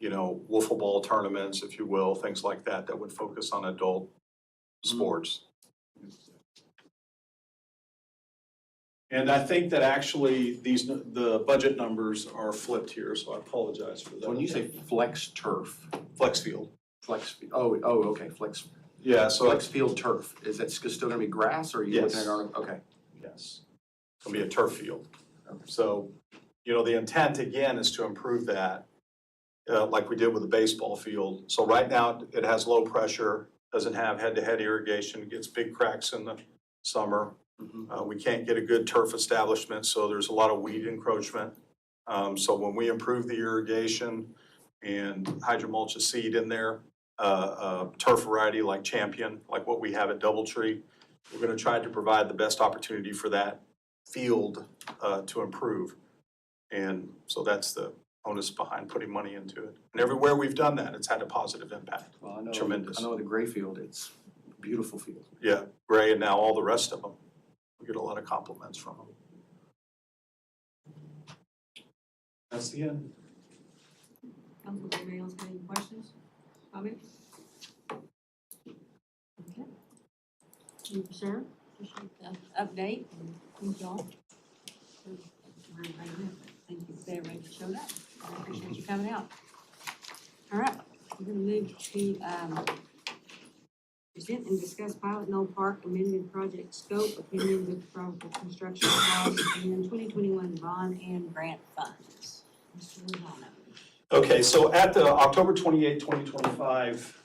wiffle ball tournaments, if you will, things like that, that would focus on adult sports. And I think that actually the budget numbers are flipped here, so I apologize for that. When you say flex turf, Flex field. okay, flex Yeah, so, field turf, is that still gonna be grass, or are you looking at our, okay, yes, it's gonna be a turf field. Okay. So, the intent again is to improve that, like we did with the baseball field. So right now, it has low pressure, doesn't have head-to-head irrigation, gets big cracks in the summer. We can't get a good turf establishment, so there's a lot of weed encroachment. So when we improve the irrigation and hydromulch a seed in there, turf variety like Champion, like what we have at Doubletree, we're gonna try to provide the best opportunity for that field to improve. And so that's the onus behind putting money into it. And everywhere we've done that, it's had a positive impact. well, I know. Tremendous. I know the gray field, it's a beautiful field. Yeah, Gray and now all the rest of them. We get a lot of compliments from them. That's the end. Council, anybody else have any questions, comments? Okay. Thank you, sir. Appreciate the update, and thank y'all. Thank you for everybody who showed up. I appreciate you coming out. All right, we're gonna move to, present and discuss Pilot Knoll Park amended project scope, opinions of probable construction costs, and 2021 bond and grant funds. Mr. Lozano. Okay, so at the October 28, 2025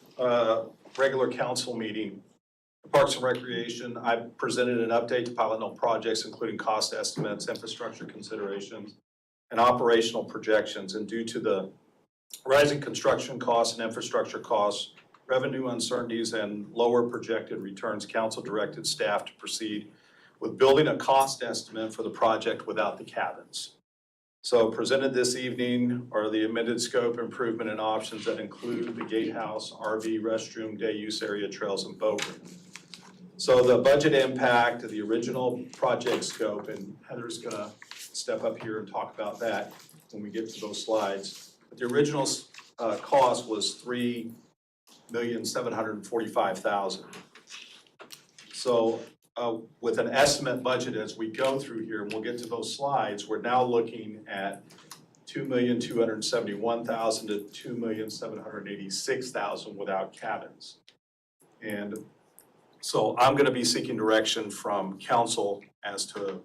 regular council meeting, Parks and Recreation, I presented an update to Pilot Knoll projects, including cost estimates, infrastructure considerations, and operational projections. And due to the rising construction costs and infrastructure costs, revenue uncertainties, and lower projected returns, council directed staff to proceed with building a cost estimate for the project without the cabins. So presented this evening are the amended scope improvement and options that include the gatehouse, RV, restroom, day use area, trails, and boat ramp. So the budget impact of the original project scope, and Heather's gonna step up here and talk about that when we get to those slides. But the original cost was $3,745,000. So with an estimate budget as we go through here, and we'll get to those slides, we're now looking at $2,271,000 to $2,786,000 without cabins. And so I'm gonna be seeking direction from council as to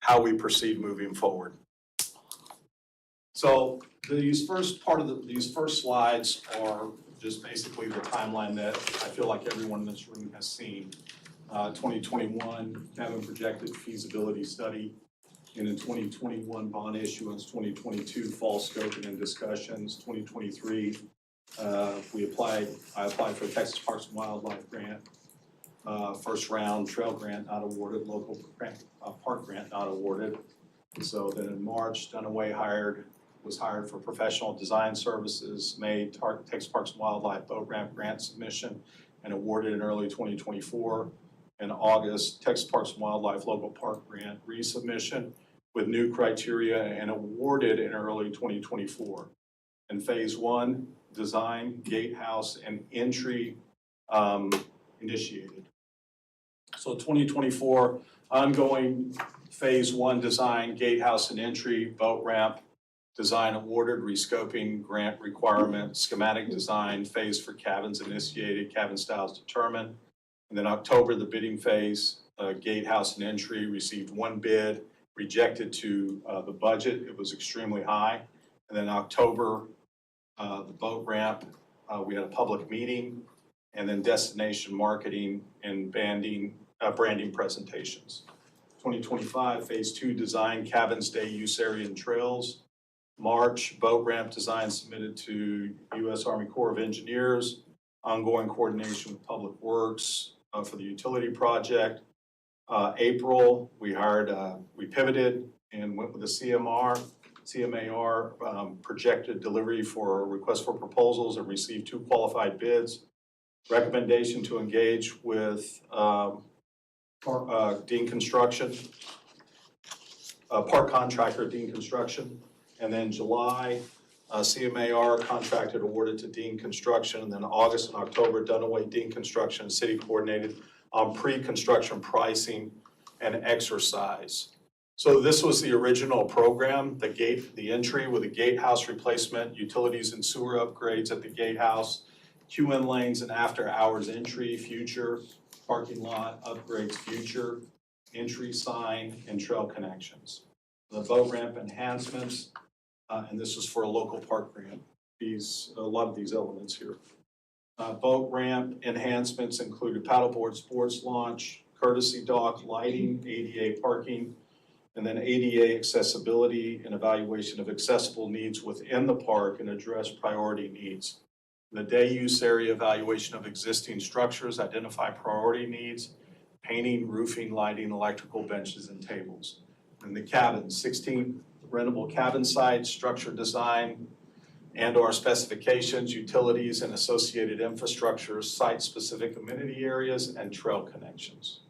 how we proceed moving forward. So these first slides are just basically the timeline that I feel like everyone in this room has seen. 2021 Kevin projected feasibility study, and in 2021 bond issuance, 2022 fall scoping and discussions, 2023 I applied for Texas Parks and Wildlife grant. First round trail grant not awarded, local grant, park grant not awarded. So then in March, Dunaway was hired for professional design services, made Texas Parks and Wildlife boat ramp grant submission and awarded in early 2024. In August, Texas Parks and Wildlife local park grant resubmission with new criteria and awarded in early 2024. In phase one, design, gatehouse, and entry initiated. So 2024, ongoing phase one, design, gatehouse and entry, boat ramp, design awarded, rescoping, grant requirement, schematic design, phase for cabins initiated, cabin styles determined. And then October, the bidding phase, gatehouse and entry, received one bid, rejected to the budget. It was extremely high. And then October, the boat ramp, we had a public meeting, and then destination marketing and branding presentations. 2025, phase two, design, cabin stay, use area and trails. March, boat ramp design submitted to U.S. Army Corps of Engineers, ongoing coordination with Public Works for the utility project. April, we pivoted and went with the CMAR projected delivery for request for proposals and received 2 qualified bids. Recommendation to engage with Dean Construction, park contractor Dean Construction. And then July, CMAR contracted awarded to Dean Construction. And then August and October, Dunaway, Dean Construction, City coordinated on pre-construction pricing and exercise. So this was the original program, the entry with a gatehouse replacement, utilities and sewer upgrades at the gatehouse, QN lanes and after hours entry, future, parking lot upgrades, future, entry sign, and trail connections. The boat ramp enhancements, and this is for a local park grant, a lot of these elements here. Boat ramp enhancements included paddleboard sports launch, courtesy dock, lighting, ADA parking, and then ADA accessibility and evaluation of accessible needs within the park and address priority needs. The day use area evaluation of existing structures, identify priority needs, painting, roofing, lighting, electrical benches and tables. And the cabins, 16 rentable cabin sites, structure design and/or specifications, utilities and associated infrastructure, site-specific amenity areas, and trail connections.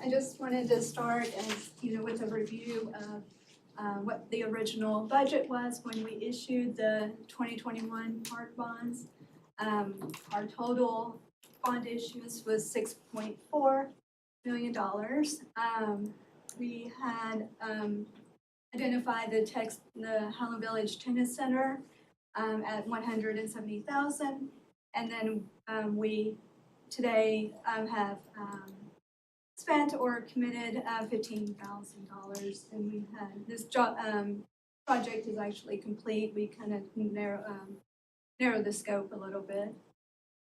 I just wanted to start with a review of what the original budget was when we issued the 2021 park bonds. Our total bond issuance was $6.4 million. We had identified the Highland Village Tennis Center at $170,000, and then we today have spent or committed $15,000, and we had this project is actually complete. We kind of narrow the scope a little bit.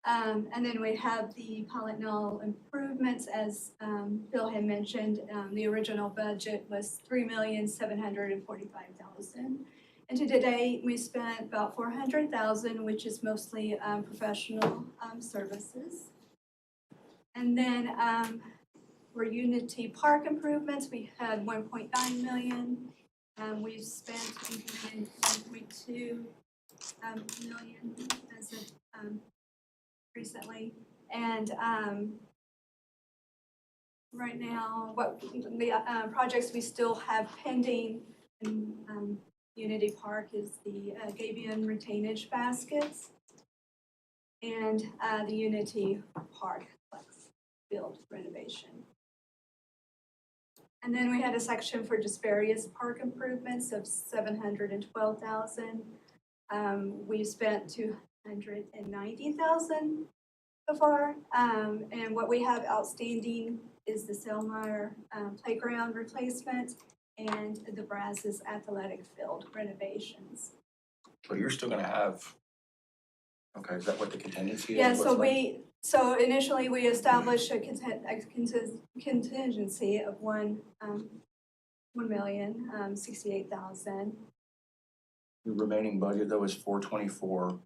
And then we have the Pilot Knoll improvements, as Bill had mentioned. The original budget was $3,745,000. And to date, we spent about $400,000, which is mostly professional services. And then for Unity Park improvements, we had $1.9 million. We've spent $1.2 million as of recently. And right now, what the projects we still have pending in Unity Park is the Gabion retainage baskets and the Unity Park Flex build renovation. And then we had a section for just various park improvements of $712,000. We spent $290,000 so far. And what we have outstanding is the Selmeyer playground replacement and the Brazos athletic field renovations. So you're still gonna have, okay, is that what the contingency is? Yeah, What's so like- so initially we established a contingency of 1,068,000. The remaining budget though is 424.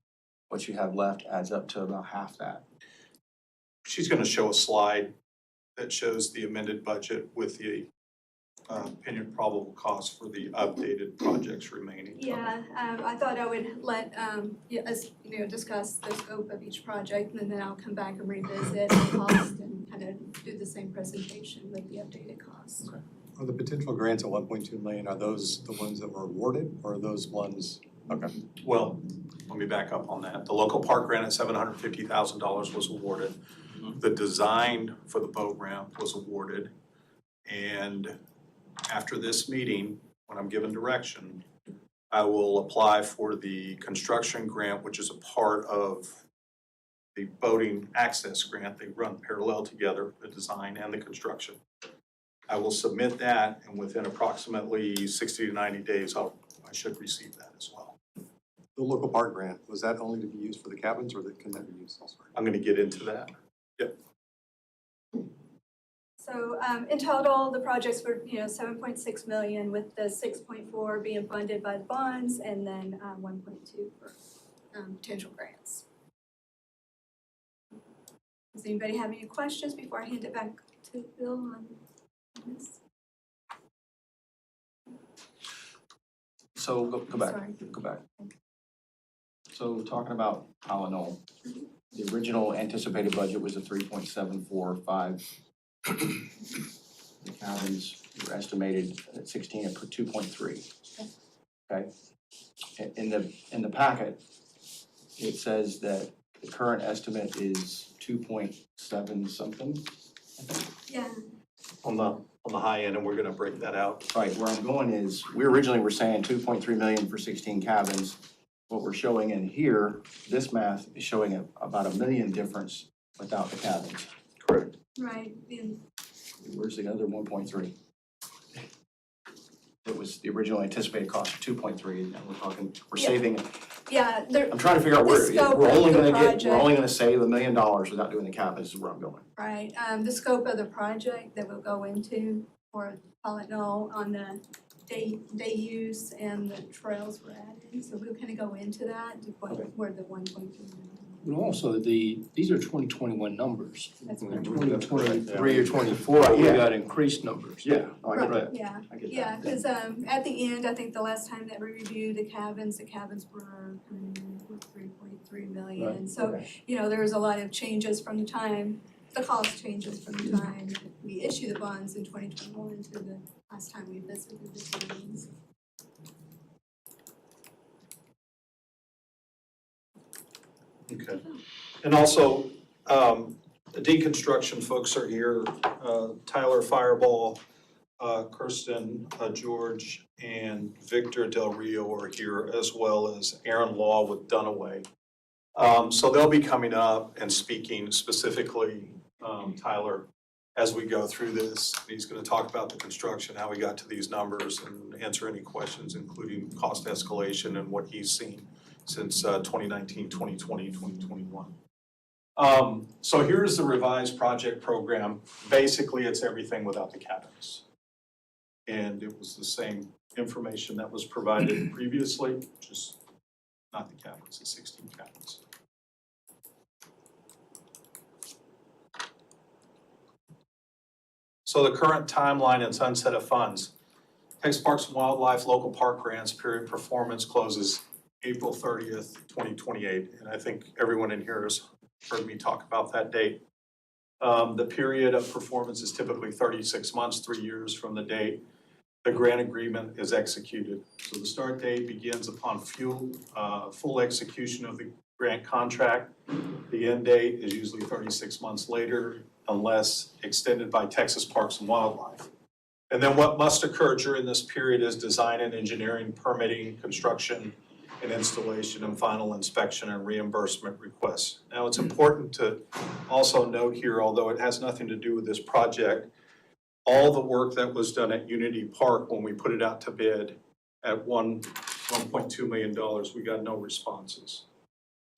What you have left adds up to about half that. She's gonna show a slide that shows the amended budget with the opinion probable cost for the updated projects remaining. Yeah, I thought I would let us, discuss the scope of each project, and then I'll come back and revisit the cost and kind of do the same presentation with the updated costs. Okay. Are the potential grants at 1.2 million, are those the ones that were awarded, or are those ones? Okay. Well, let me back up on that. The local park grant at $750,000 was awarded. The design for the boat ramp was awarded. And after this meeting, when I'm given direction, I will apply for the construction grant, which is a part of the boating access grant. They run parallel together, the design and the construction. I will submit that, and within approximately 60 to 90 days, I should receive that as well. The local park grant, was that only to be used for the cabins, or can that be used elsewhere? I'm gonna get into that. So in total, the projects were, 7.6 million, with the 6.4 being funded by the bonds, and then 1.2 for potential grants. Does anybody have any questions before I hand it back to Bill on this? So go back, Sorry. go back. So talking about Highland, the original anticipated budget was a 3.745. The cabins were estimated at 16 at 2.3. Okay. In the packet, it says that the current estimate is 2.7 something. Yeah, On the high end, and we're gonna break that out. Right, where I'm going is, we originally were saying 2.3 million for 16 cabins. What we're showing in here, this math is showing about $1 million difference without the cabins. Correct. right, and Where's the other 1.3? It was the original anticipated cost of 2.3, and now we're Yeah. saving. yeah, I'm trying to figure out The where, scope we're of only the gonna project. we're only gonna save $1 million without doing the cabins is where I'm going. right, the scope of the project that we'll go into for Highland on the day use and the trails we're adding, so we'll kind of go into that, to where the 1.2 million. But also, these are 2021 numbers. That's In right. 2023 or 24, we Yeah. got increased numbers. Yeah, I get Right, that, yeah, I get that. yeah, because at the end, I think the last time that we reviewed the cabins were coming in with 3.3 million. Right, So, okay. there was a lot of changes from the time, the cost changes from the time that we issued the bonds in 2021 to the last time we visited the cabins. Okay. And also, the deconstruction folks are here, Tyler Fireball, Kirsten, George, and Victor Del Rio are here, as well as Aaron Law with Dunaway. So they'll be coming up and speaking specifically, Tyler, as we go through this. He's gonna talk about the construction, how we got to these numbers, and answer any questions, including cost escalation and what he's seen since 2019, 2020, 2021. So here's the revised project program. Basically, it's everything without the cabins. And it was the same information that was provided previously, just not the cabins, the 16 cabins. So the current timeline and sunset of funds. Texas Parks and Wildlife Local Park Grants period performance closes April 30th, 2028. And I think everyone in here has heard me talk about that date. The period of performance is typically 36 months, 3 years from the date the grant agreement is executed. So the start date begins upon full execution of the grant contract. The end date is usually 36 months later, unless extended by Texas Parks and Wildlife. And then what must occur during this period is design and engineering, permitting, construction, and installation and final inspection and reimbursement requests. Now, it's important to also note here, although it has nothing to do with this project, all the work that was done at Unity Park when we put it out to bid at $1.2 million, we got no responses.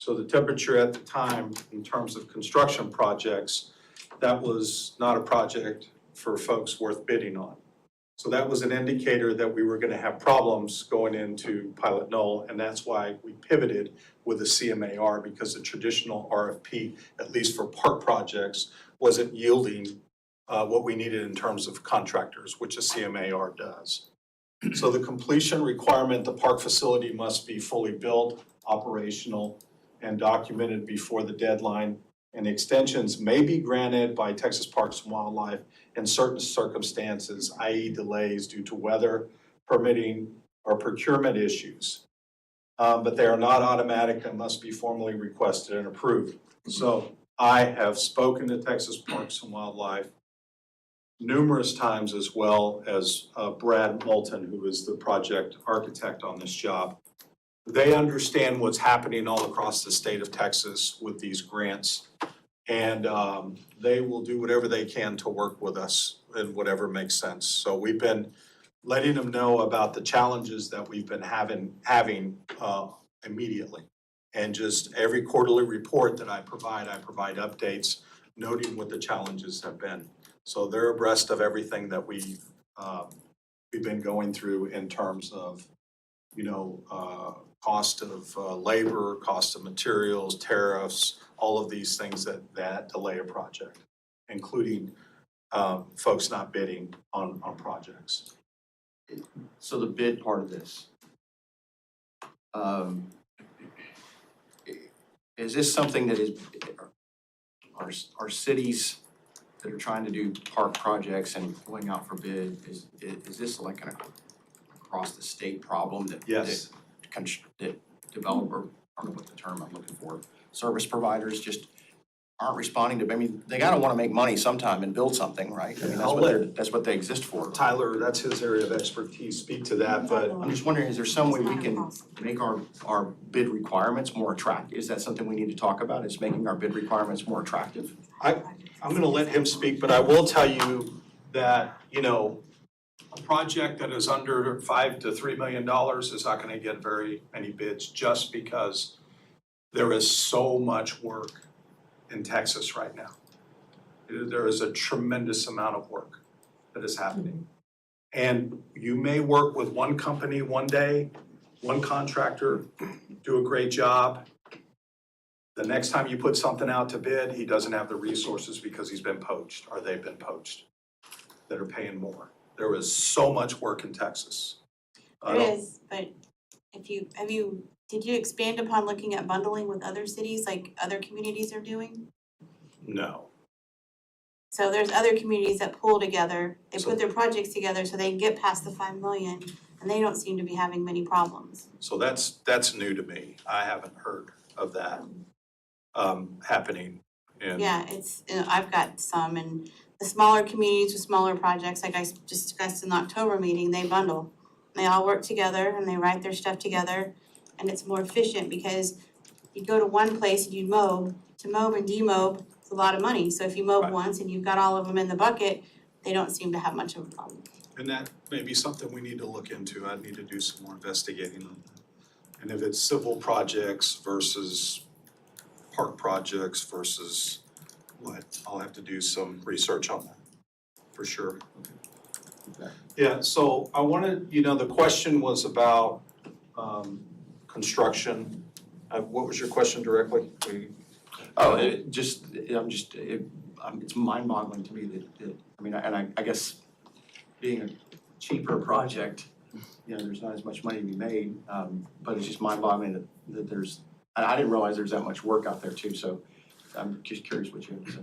So the temperature at the time, in terms of construction projects, that was not a project for folks worth bidding on. So that was an indicator that we were gonna have problems going into Pilot Knoll, and that's why we pivoted with the CMAR, because the traditional RFP, at least for park projects, wasn't yielding what we needed in terms of contractors, which a CMAR does. So the completion requirement, the park facility must be fully built, operational, and documented before the deadline. And extensions may be granted by Texas Parks and Wildlife in certain circumstances, i.e. delays due to weather, permitting, or procurement issues. But they are not automatic and must be formally requested and approved. So I have spoken to Texas Parks and Wildlife numerous times, as well as Brad Moulton, who is the project architect on this job. They understand what's happening all across the state of Texas with these grants. And they will do whatever they can to work with us in whatever makes sense. So we've been letting them know about the challenges that we've been having immediately. And just every quarterly report that I provide updates noting what the challenges have been. So they're abreast of everything that we've been going through in terms of, cost of labor, cost of materials, tariffs, all of these things that delay a project, including folks not bidding on projects. So the bid part of this, is this something that is, are cities that are trying to do park projects and going out for bid, is this like an across the state problem that? Yes. That developer, I don't know what the term I'm looking for, service providers just aren't responding to, I mean, they gotta wanna make money sometime and build something, right? I mean, that's what they exist for. Tyler, that's his area of expertise, speak to that, but I'm just wondering, is there some way we can make our bid requirements more attractive? Is that something we need to talk about, is making our bid requirements more attractive? I'm gonna let him speak, but I will tell you that, a project that is under $5 to $3 million is not gonna get very many bids, just because there is so much work in Texas right now. There is a tremendous amount of work that is happening. And you may work with one company one day, one contractor, do a great job. The next time you put something out to bid, he doesn't have the resources because he's been poached, or they've been poached, that are paying more. There is so much work in Texas. There is, but did you expand upon looking at bundling with other cities like other communities are doing? No. So there's other communities that pull together, they put their projects together so they can get past the 5 million, and they don't seem to be having many problems. So that's new to me. I haven't heard of that happening. And Yeah, I've got some, and the smaller communities with smaller projects, like I just discussed in the October meeting, they bundle. They all work together and they write their stuff together, and it's more efficient because you go to one place and you mow, to mow and demow, it's a lot of money. So if you mow Right. once and you've got all of them in the bucket, they don't seem to have much of a problem. And that may be something we need to look into. I need to do some more investigating on that. And if it's civil projects versus park projects versus what, I'll have to do some research on that, for sure. Okay. Yeah, so I wanted, the question was about construction. What was your question directly? Oh, it's mind-boggling to me that, I guess being a cheaper project, there's not as much money to be made, but it's just mind-boggling that there's, and I didn't realize there's that much work out there too, so I'm just curious what you have to say.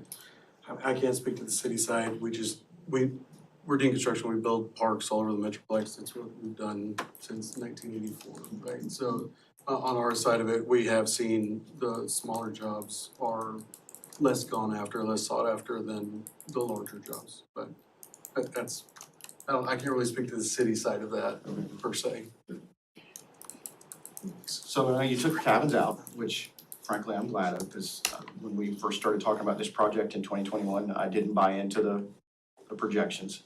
I can't speak to the city side, we're doing construction, we build parks all over the Metroplex, that's what we've done since 1984, right? So on our side of it, we have seen the smaller jobs are less gone after, less sought after than the larger jobs, but I can't really speak to the city side of that per se. So you took cabins out, which frankly I'm glad of, because when we first started talking about this project in 2021, I didn't buy into the projections.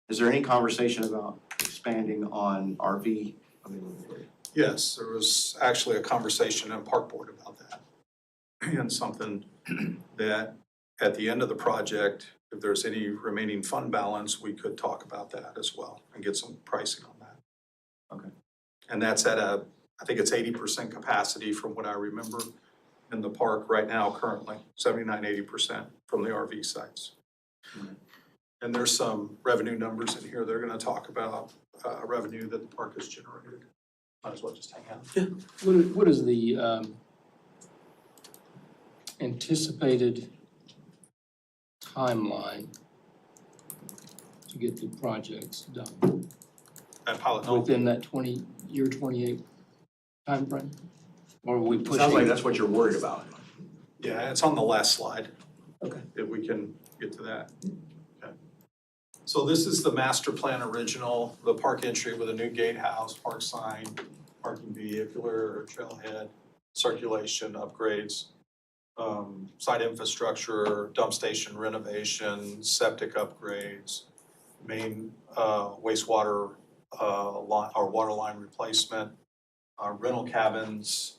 Is there any conversation about expanding on RV availability? Yes, there was actually a conversation in Park Board about that. And something that at the end of the project, if there's any remaining fund balance, we could talk about that as well and get some pricing on that. Okay. And that's at I think it's 80% capacity from what I remember in the park right now currently, 79-80% from the RV sites. Mhm. And there's some revenue numbers in here, they're gonna talk about revenue that the park has generated. Might as well just hang out. What is the anticipated timeline to get the projects done At Pilot Knoll. within that 28 timeframe? Or are we pushing? Sounds like that's what you're worried about. Yeah, it's on the last slide. Okay. If we can get to that. Okay. So this is the master plan original, the park entry with a new gatehouse, park sign, parking vehicular, trailhead, circulation upgrades, site infrastructure, dump station renovation, septic upgrades, main wastewater line, or water line replacement, rental cabins,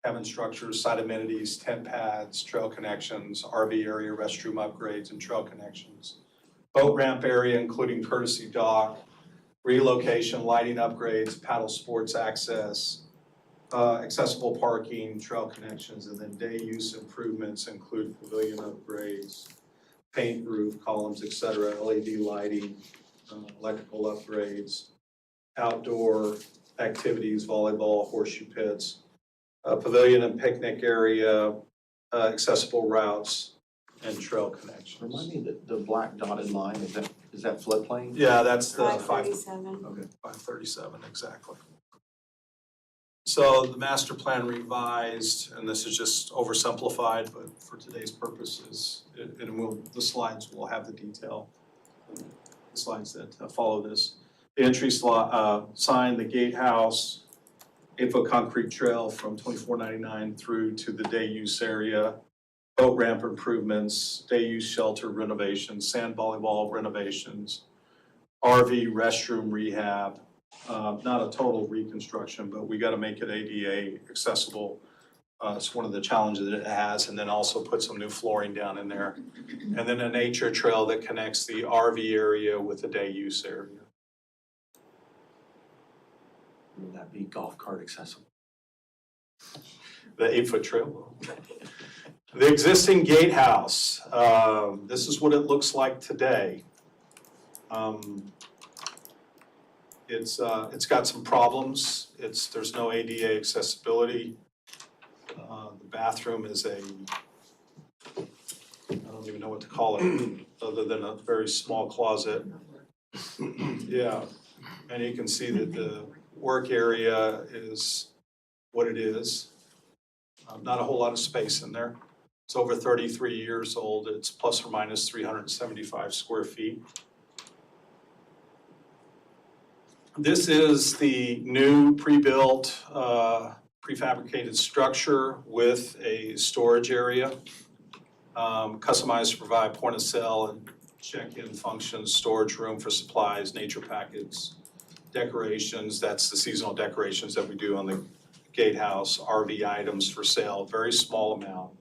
cabin structures, site amenities, tent pads, trail connections, RV area, restroom upgrades and trail connections, boat ramp area including courtesy dock, relocation, lighting upgrades, paddle sports access, accessible parking, trail connections, and then day use improvements include pavilion upgrades, paint, roof, columns, et cetera, LED lighting, electrical upgrades, outdoor activities, volleyball, horseshoe pits, pavilion and picnic area, accessible routes, and trail connections. Remind me, the black dotted line, is that floodplain? Yeah, that's the 537. Okay. 537, exactly. So the master plan revised, and this is just oversimplified, but for today's purposes, the slides will have the detail. The slides that follow this. The entry sign, the gatehouse, 8-foot concrete trail from 2499 through to the day use area, boat ramp improvements, day use shelter renovations, sand volleyball renovations, RV restroom rehab, not a total reconstruction, but we gotta make it ADA accessible. It's one of the challenges that it has, and then also put some new flooring down in there. And then a nature trail that connects the RV area with the day use area. Will that be golf cart accessible? The 8-foot trail. The existing gatehouse, this is what it looks like today. It's got some problems. There's no ADA accessibility. The bathroom is I don't even know what to call it, other than a very small closet. Yeah, and you can see that the work area is what it is. Not a whole lot of space in there. It's over 33 years old. It's plus or minus 375 square feet. This is the new pre-built, prefabricated structure with a storage area, customized to provide point of sale and check-in functions, storage room for supplies, nature packets, decorations. That's the seasonal decorations that we do on the gatehouse, RV items for sale, very small amount,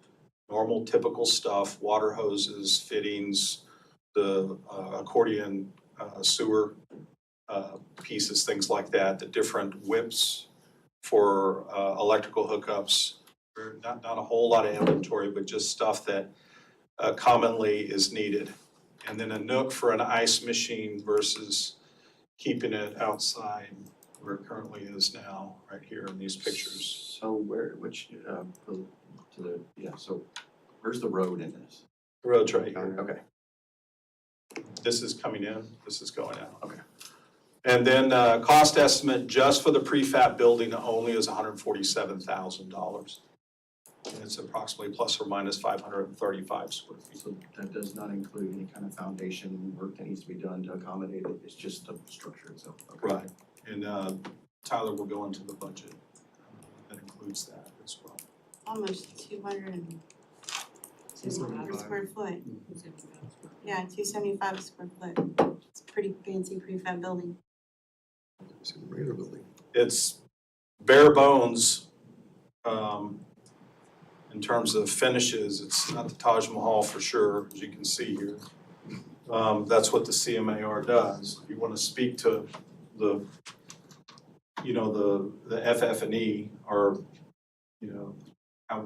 normal typical stuff, water hoses, fittings, the accordion sewer pieces, things like that, the different whips for electrical hookups. Not a whole lot of inventory, but just stuff that commonly is needed. And then a nook for an ice machine versus keeping it outside where it currently is now, right here in these pictures. So so where's the road in this? The road's right here. Okay. This is coming in, this is going out. Okay. And then cost estimate just for the prefab building only is $147,000. And it's approximately plus or minus 535 square feet. So that does not include any kind of foundation work that needs to be done to accommodate it, it's just the structure itself. Okay. Right, and Tyler will go into the budget. That includes that as well. Almost 200 per square foot. Yeah, 275 square foot. It's a pretty fancy prefab building. It's a regular building. It's bare bones, in terms of finishes. It's not the Taj Mahal for sure, as you can see here. That's what the CMAR does. If you want to speak to the, the FF&E, or, how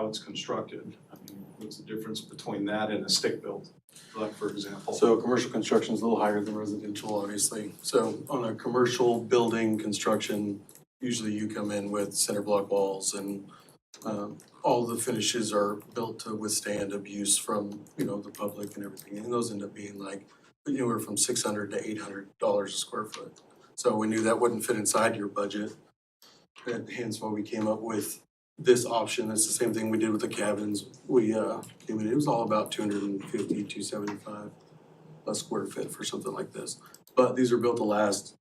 it's constructed. I mean, what's the difference between that and a stick built, like, for example? So commercial construction is a little higher than residential, obviously. So on a commercial building construction, usually you come in with cinder block walls and all the finishes are built to withstand abuse from, the public and everything. And those end up being like anywhere from $600 to $800 a square foot. So we knew that wouldn't fit inside your budget. And hence why we came up with this option. It's the same thing we did with the cabins. We came in, it was all about 250, 275 a square foot for something like this. But these are built to last.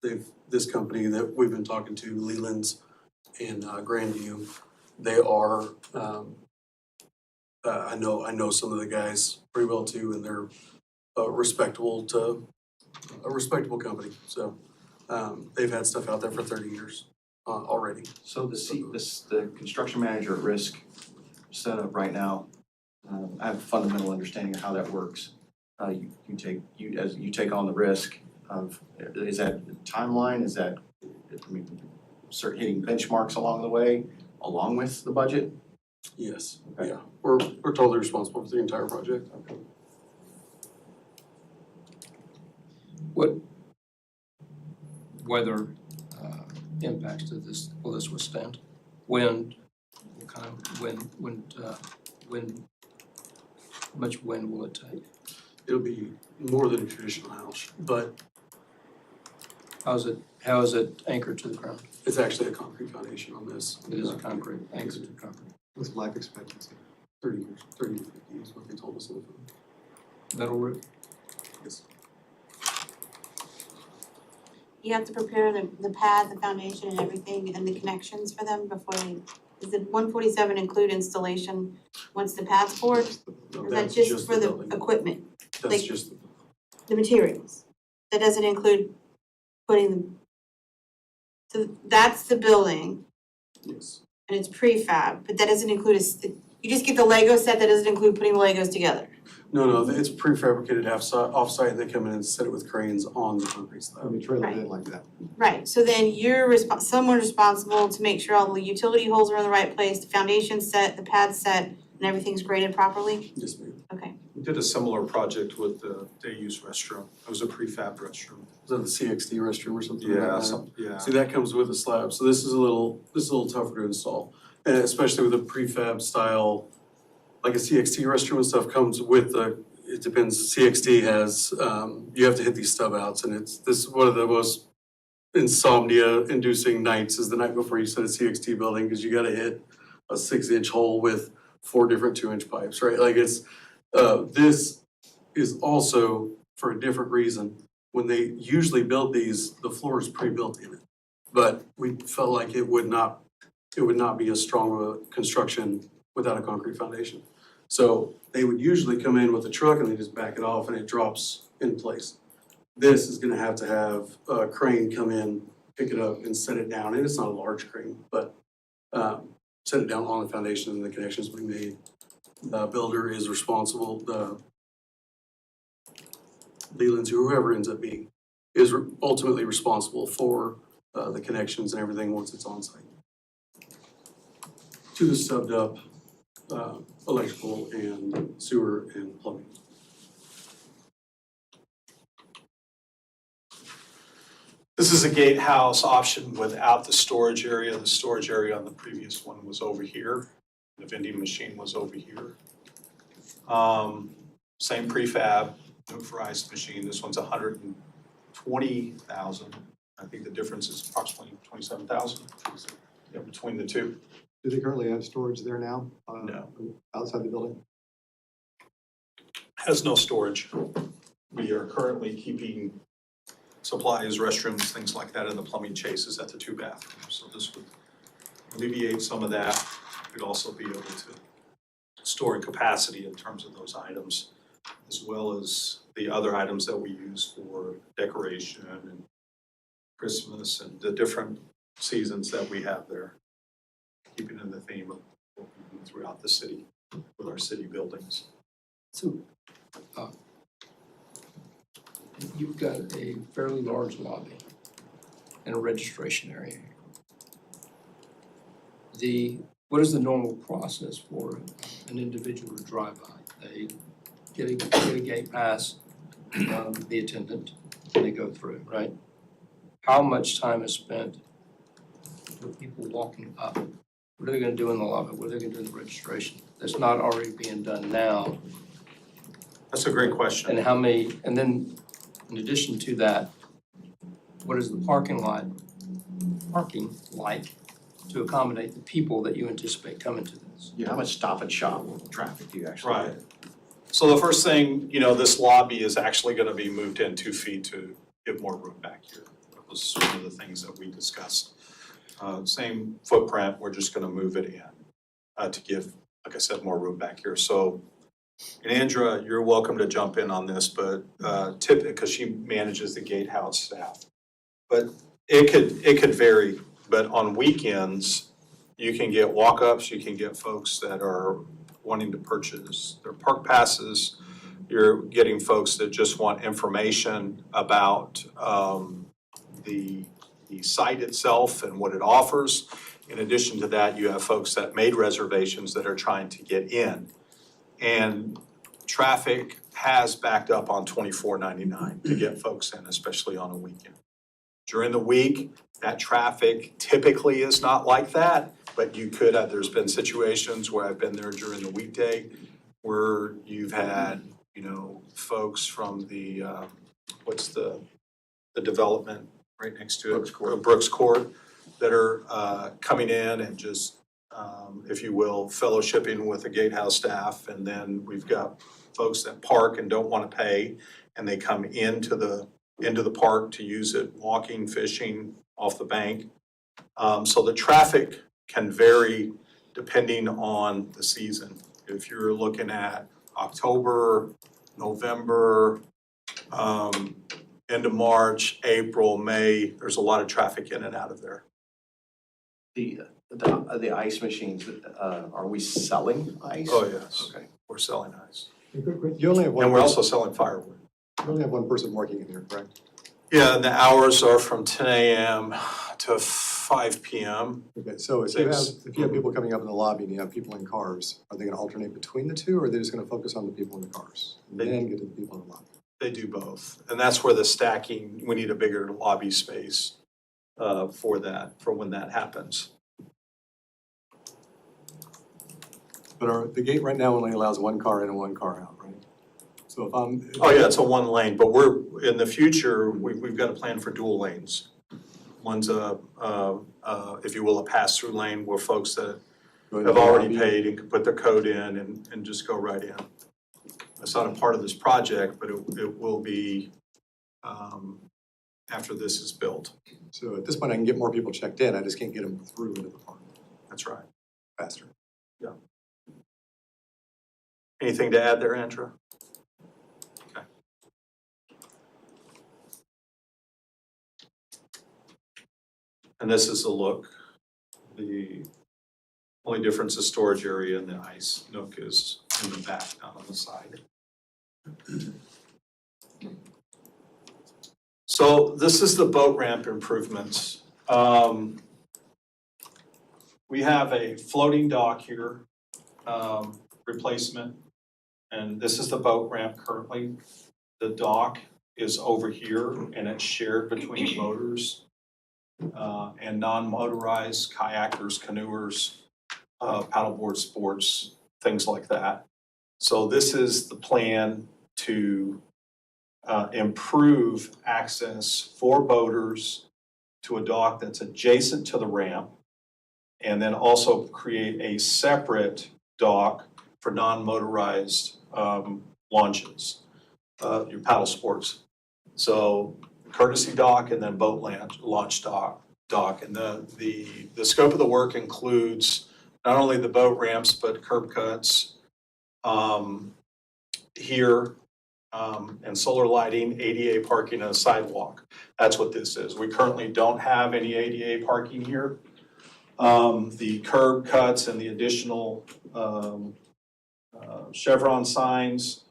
This company that we've been talking to, Leland's in Grandview, they are, I know some of the guys pretty well too, and they're a respectable company. So they've had stuff out there for 30 years already. So the construction manager at risk setup right now, I have a fundamental understanding of how that works. You take on the risk of, is that timeline, is that, start hitting benchmarks along the way, along with the budget? Yes, Okay. yeah. We're totally responsible for the entire project. What weather impacts will this withstand? Wind, what kind of wind, how much wind will it take? It'll be more than a traditional house, but How is it anchored to the ground? it's actually a concrete foundation on this. It is a concrete, anchored to concrete. What's life expectancy? 30 years, 30 to 50 is what they told us on the phone. Metal roof? Yes. You have to prepare the pad, the foundation and everything and the connections for them before does the 147 include installation once the pad's poured? No, Or is that that's just for the building. equipment, That's like- just, the materials? That doesn't include putting them, so that's the building yes. and it's prefab, but that doesn't include you just get the Lego set, that doesn't include putting the Legos together? No, it's prefabricated off-site. They come in and set it with cranes on the concrete slab. We trailer Right. it like that. Right, so then you're someone responsible to make sure all the utility holes are in the right place, the foundation's set, the pad's set, and everything's graded properly? Yes, ma'am. Okay. We did a similar project with the day-use restroom. It was a prefab restroom. Is that the CXD restroom or something like that? Yeah. See, that comes with a slab, so this is a little tougher to install. And especially with a prefab style, like a CXT restroom and stuff comes with it depends, CXT has, you have to hit these stub outs, and this is one of the most insomnia inducing nights is the night before you set a CXT building, because you gotta hit a 6-inch hole with 4 different 2-inch pipes, right? Like this is also for a different reason. When they usually build these, the floor is pre-built in it. But we felt like it would not be as strong of a construction without a concrete foundation. So they would usually come in with a truck and they just back it off and it drops in place. This is gonna have to have a crane come in, pick it up and set it down. And it's not a large crane, but set it down on the foundation and the connections we made. The builder is responsible, Leland's, whoever ends up being, is ultimately responsible for the connections and everything once it's on site. To the subbed up electrical and sewer and plumbing. This is a gatehouse option without the storage area. The storage area on the previous one was over here. The vending machine was over here. Same prefab, nuclearized machine. This one's 120,000. I think the difference is approximately 27,000 between the two. Do they currently have storage there now? No. Outside the building? Has no storage. We are currently keeping supplies, restrooms, things like that, and the plumbing chases at the 2 bathrooms. So this would alleviate some of that. We'd also be able to store capacity in terms of those items, as well as the other items that we use for decoration and Christmas and the different seasons that we have there, keeping in the theme of what we do throughout the city with our city buildings. So, you've got a fairly large lobby and a registration area. What is the normal process for an individual to drive by? They get a gate pass, the attendant, and they go through, right? How much time is spent with people walking up? What are they gonna do in the lobby? What are they gonna do in the registration? That's not already being done now. That's a great question. And how many, and then in addition to that, what is the parking like to accommodate the people that you anticipate coming to this? Yeah, how much stop and shop traffic do you actually Right. get? So the first thing, this lobby is actually gonna be moved in 2 feet to give more room back here. That was one of the things that we discussed. Same footprint, we're just gonna move it in to give, like I said, more room back here. So, and Andrea, you're welcome to jump in on this, but typically, because she manages the gatehouse staff. But it could vary, but on weekends, you can get walk-ups, you can get folks that are wanting to purchase their park passes. You're getting folks that just want information about the site itself and what it offers. In addition to that, you have folks that made reservations that are trying to get in. And traffic has backed up on 24.99 to get folks in, especially on a weekend. During the week, that traffic typically is not like that, but you could have, there's been situations where I've been there during the weekday where you've had, folks from the, what's the development right next to it? Brooks Court. Brooks Court, that are coming in and just, if you will, fellowshipping with the gatehouse staff. And then we've got folks that park and don't want to pay, and they come into the park to use it, walking, fishing off the bank. So the traffic can vary depending on the season. If you're looking at October, November, end of March, April, May, there's a lot of traffic in and out of there. The ice machines, are we selling ice? Oh, yes. Okay. We're selling ice. You only have one. And we're also selling firewood. You only have one person working in here, correct? Yeah, and the hours are from 10 a.m. to 5 p.m. Okay, so if you have people coming up in the lobby and you have people in cars, are they gonna alternate between the two, or are they just gonna focus on the people in the cars? And then get to the people in the lobby? They do both. And that's where the stacking, we need a bigger lobby space for when that happens. But the gate right now only allows one car in and one car out, right? So if I'm. Oh, yeah, it's a 1 lane, but in the future, we've got a plan for dual lanes. One's if you will, a pass-through lane where folks that have already paid and can put their code in and just go right in. It's not a part of this project, but it will be after this is built. So at this point, I can get more people checked in, I just can't get them through into the park That's right. faster. Anything to add there, Andrea? Okay. And this is a look. The only difference is storage area and the ice nook is in the back, not on the side. So this is the boat ramp improvements. We have a floating dock here, replacement. And this is the boat ramp currently. The dock is over here and it's shared between boaters and non-motorized kayakers, canoers, paddleboard sports, things like that. So this is the plan to improve access for boaters to a dock that's adjacent to the ramp, and then also create a separate dock for non-motorized launches, your paddle sports. So courtesy dock and then boat launch dock. And the scope of the work includes not only the boat ramps, but curb cuts here, and solar lighting, ADA parking, and a sidewalk. That's what this is. We currently don't have any ADA parking here. The curb cuts and the additional chevron signs.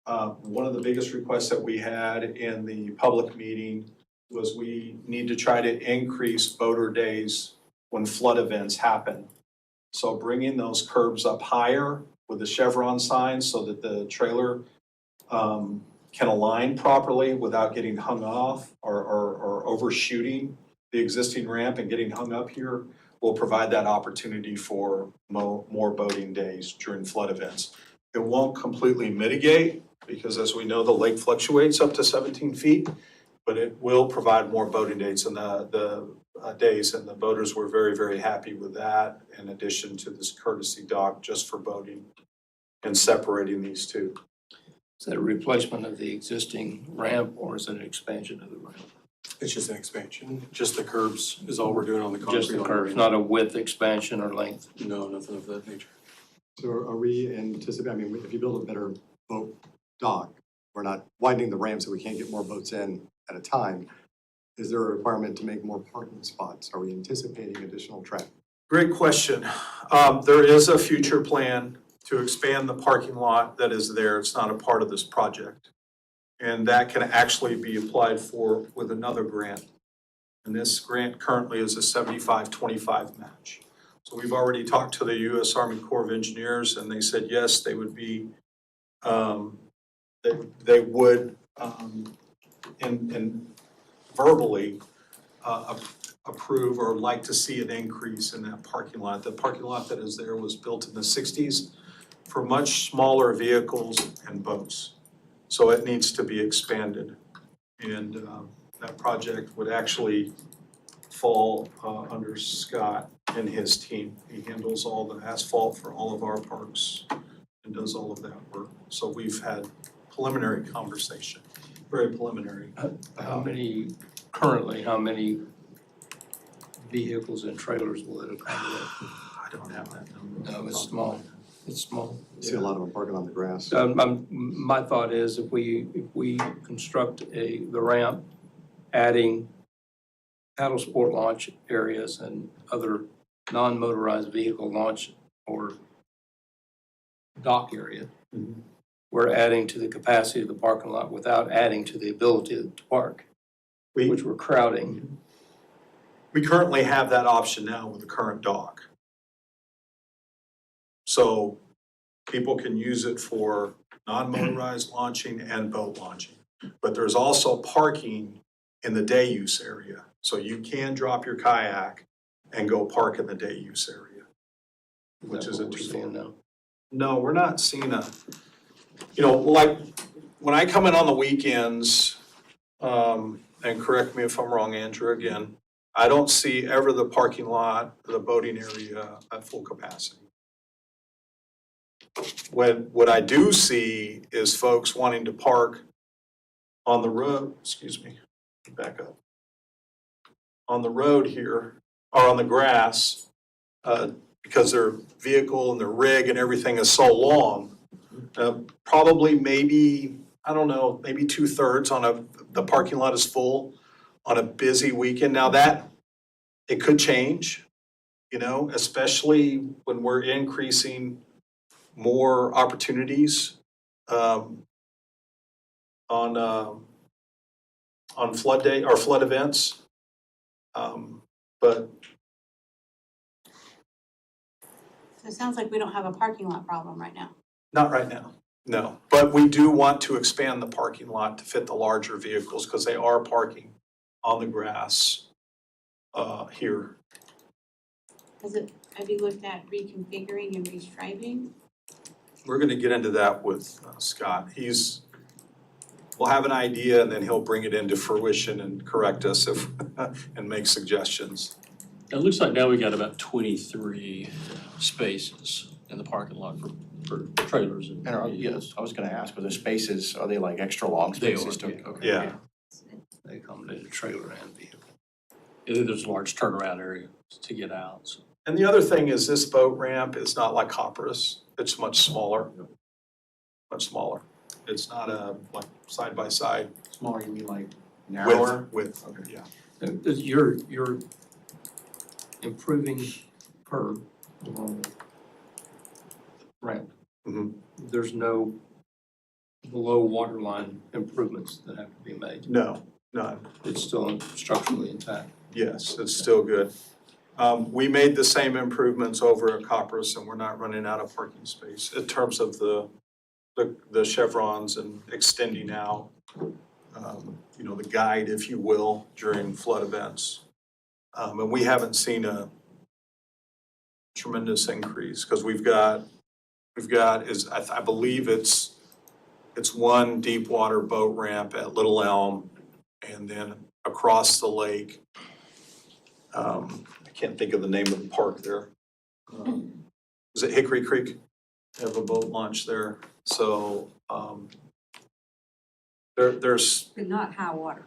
One of the biggest requests that we had in the public meeting was we need to try to increase boater days when flood events happen. So bringing those curbs up higher with the chevron signs so that the trailer can align properly without getting hung off or overshooting the existing ramp and getting hung up here will provide that opportunity for more boating days during flood events. It won't completely mitigate because as we know, the lake fluctuates up to 17 feet, but it will provide more boating days and the days, and the boaters were very, very happy with that in addition to this courtesy dock just for boating and separating these two. Is that a replacement of the existing ramp or is it an expansion of the ramp? It's just an expansion, just the curbs is all we're doing on the concrete. Just the on curves, marina. not a width expansion or length? No, nothing of that nature. So are we anticipating, I mean, if you build a better boat dock, we're not widening the ramp so we can't get more boats in at a time. Is there a requirement to make more parking spots? Are we anticipating additional traffic? Great question. There is a future plan to expand the parking lot that is there. It's not a part of this project. And that can actually be applied for with another grant. And this grant currently is a 75-25 match. So we've already talked to the U.S. Army Corps of Engineers and they said, yes, they would be, they would, and verbally approve or like to see an increase in that parking lot. The parking lot that is there was built in the 60s for much smaller vehicles and boats. So it needs to be expanded. And that project would actually fall under Scott and his team. He handles all the asphalt for all of our parks and does all of that work. So we've had preliminary conversation, very preliminary. How many vehicles and trailers will it accommodate? I don't have that number. No, it's small, it's small. I see a lot of them parking on the grass. My thought is if we construct the ramp, adding paddle sport launch areas and other non-motorized vehicle launch or dock area, we're adding to the capacity of the parking lot without adding to the ability to park, which we're crowding. We currently have that option now with the current dock. So people can use it for non-motorized launching and boat launching. But there's also parking in the day use area. So you can drop your kayak and go park in the day use area, which is a two-for-one. No, we're not seeing like, when I come in on the weekends, and correct me if I'm wrong, Andrew, again, I don't see ever the parking lot, the boating area at full capacity. What I do see is folks wanting to park on the road, back up. On the road here, or on the grass, because their vehicle and their rig and everything is so long. Probably maybe, I don't know, maybe 2/3 the parking lot is full on a busy weekend. Now that, it could change, especially when we're increasing more opportunities on flood day or flood events. But So it sounds like we don't have a parking lot problem right now. not right now, no. But we do want to expand the parking lot to fit the larger vehicles because they are parking on the grass here. Have you looked at reconfiguring and restriping? We're gonna get into that with Scott. We'll have an idea and then he'll bring it into fruition and correct us and make suggestions. It looks like now we got about 23 spaces in the parking lot for trailers and. Yes, I was gonna ask, are the spaces, are they like extra long They spaces are, to? yeah. Okay. Yeah. They accommodate a trailer and vehicle. There's a large turnaround area to get out, so. And the other thing is this boat ramp is not like Copper's, it's much smaller. Much smaller. It's not a, like, side by side Smaller, you mean like narrower? width, Okay. yeah. You're improving per ramp. Mhm. There's no below waterline improvements that have to be made. No, none. It's still structurally intact. Yes, it's still good. We made the same improvements over at Copper's and we're not running out of parking space in terms of the chevrons and extending out, you know, the guide, if you will, during flood events. And we haven't seen a tremendous increase because we've got I believe it's one deep water boat ramp at Little Elm and then across the lake. I can't think of the name of the park there. Is it Hickory Creek? They have a boat launch there. So, there's, But not high water.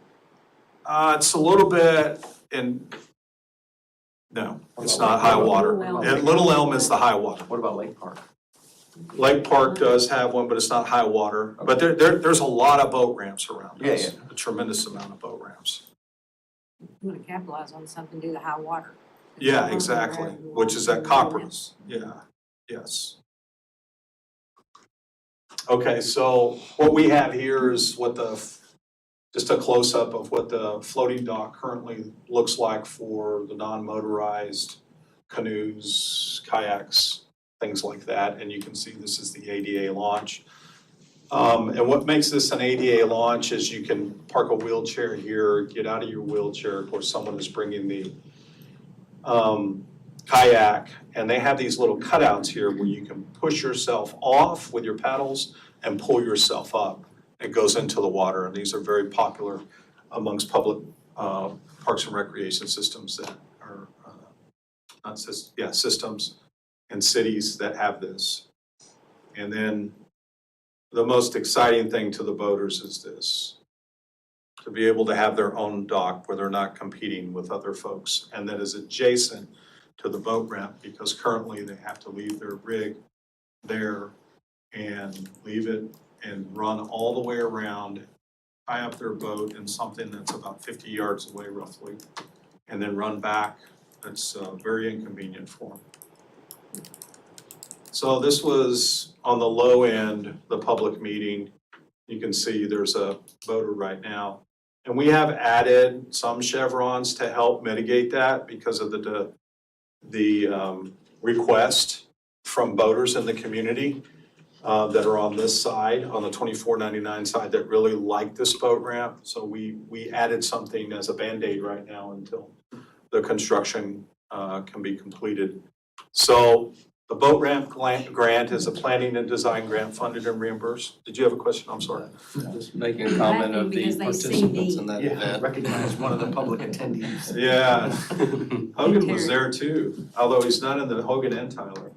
it's a little bit no, it's not high water. Little Elm. At Little Elm is the high water. What about Lake Park? Lake Park does have one, but it's not high water. But there's a lot of boat ramps around us. Yeah, A tremendous amount of boat ramps. You wanna capitalize on something, do the high water. Yeah, exactly, which is at Copper's, yeah, yes. Okay, so what we have here is just a close-up of what the floating dock currently looks like for the non-motorized canoes, kayaks, things like that, and you can see this is the ADA launch. And what makes this an ADA launch is you can park a wheelchair here, get out of your wheelchair, of course, someone is bringing the kayak, and they have these little cutouts here where you can push yourself off with your paddles and pull yourself up. It goes into the water, and these are very popular amongst public parks and recreation systems that are, systems and cities that have this. And then the most exciting thing to the boaters is this, to be able to have their own dock where they're not competing with other folks, and that is adjacent to the boat ramp, because currently they have to leave their rig there and leave it and run all the way around, tie up their boat in something that's about 50 yards away roughly, and then run back. That's very inconvenient for them. So this was on the low end, the public meeting. You can see there's a boater right now. And we have added some chevrons to help mitigate that because of the request from boaters in the community that are on this side, on the 2499 side, that really like this boat ramp. So we added something as a Band-Aid right now until the construction can be completed. So the boat ramp grant is a planning and design grant funded and reimbursed. Did you have a question? I'm sorry. Just making a comment of the Because they see participants me. in that Yeah, event. recognize one of the public attendees. Yeah, Hogan was there too, although he's not in the Hogan and Tyler.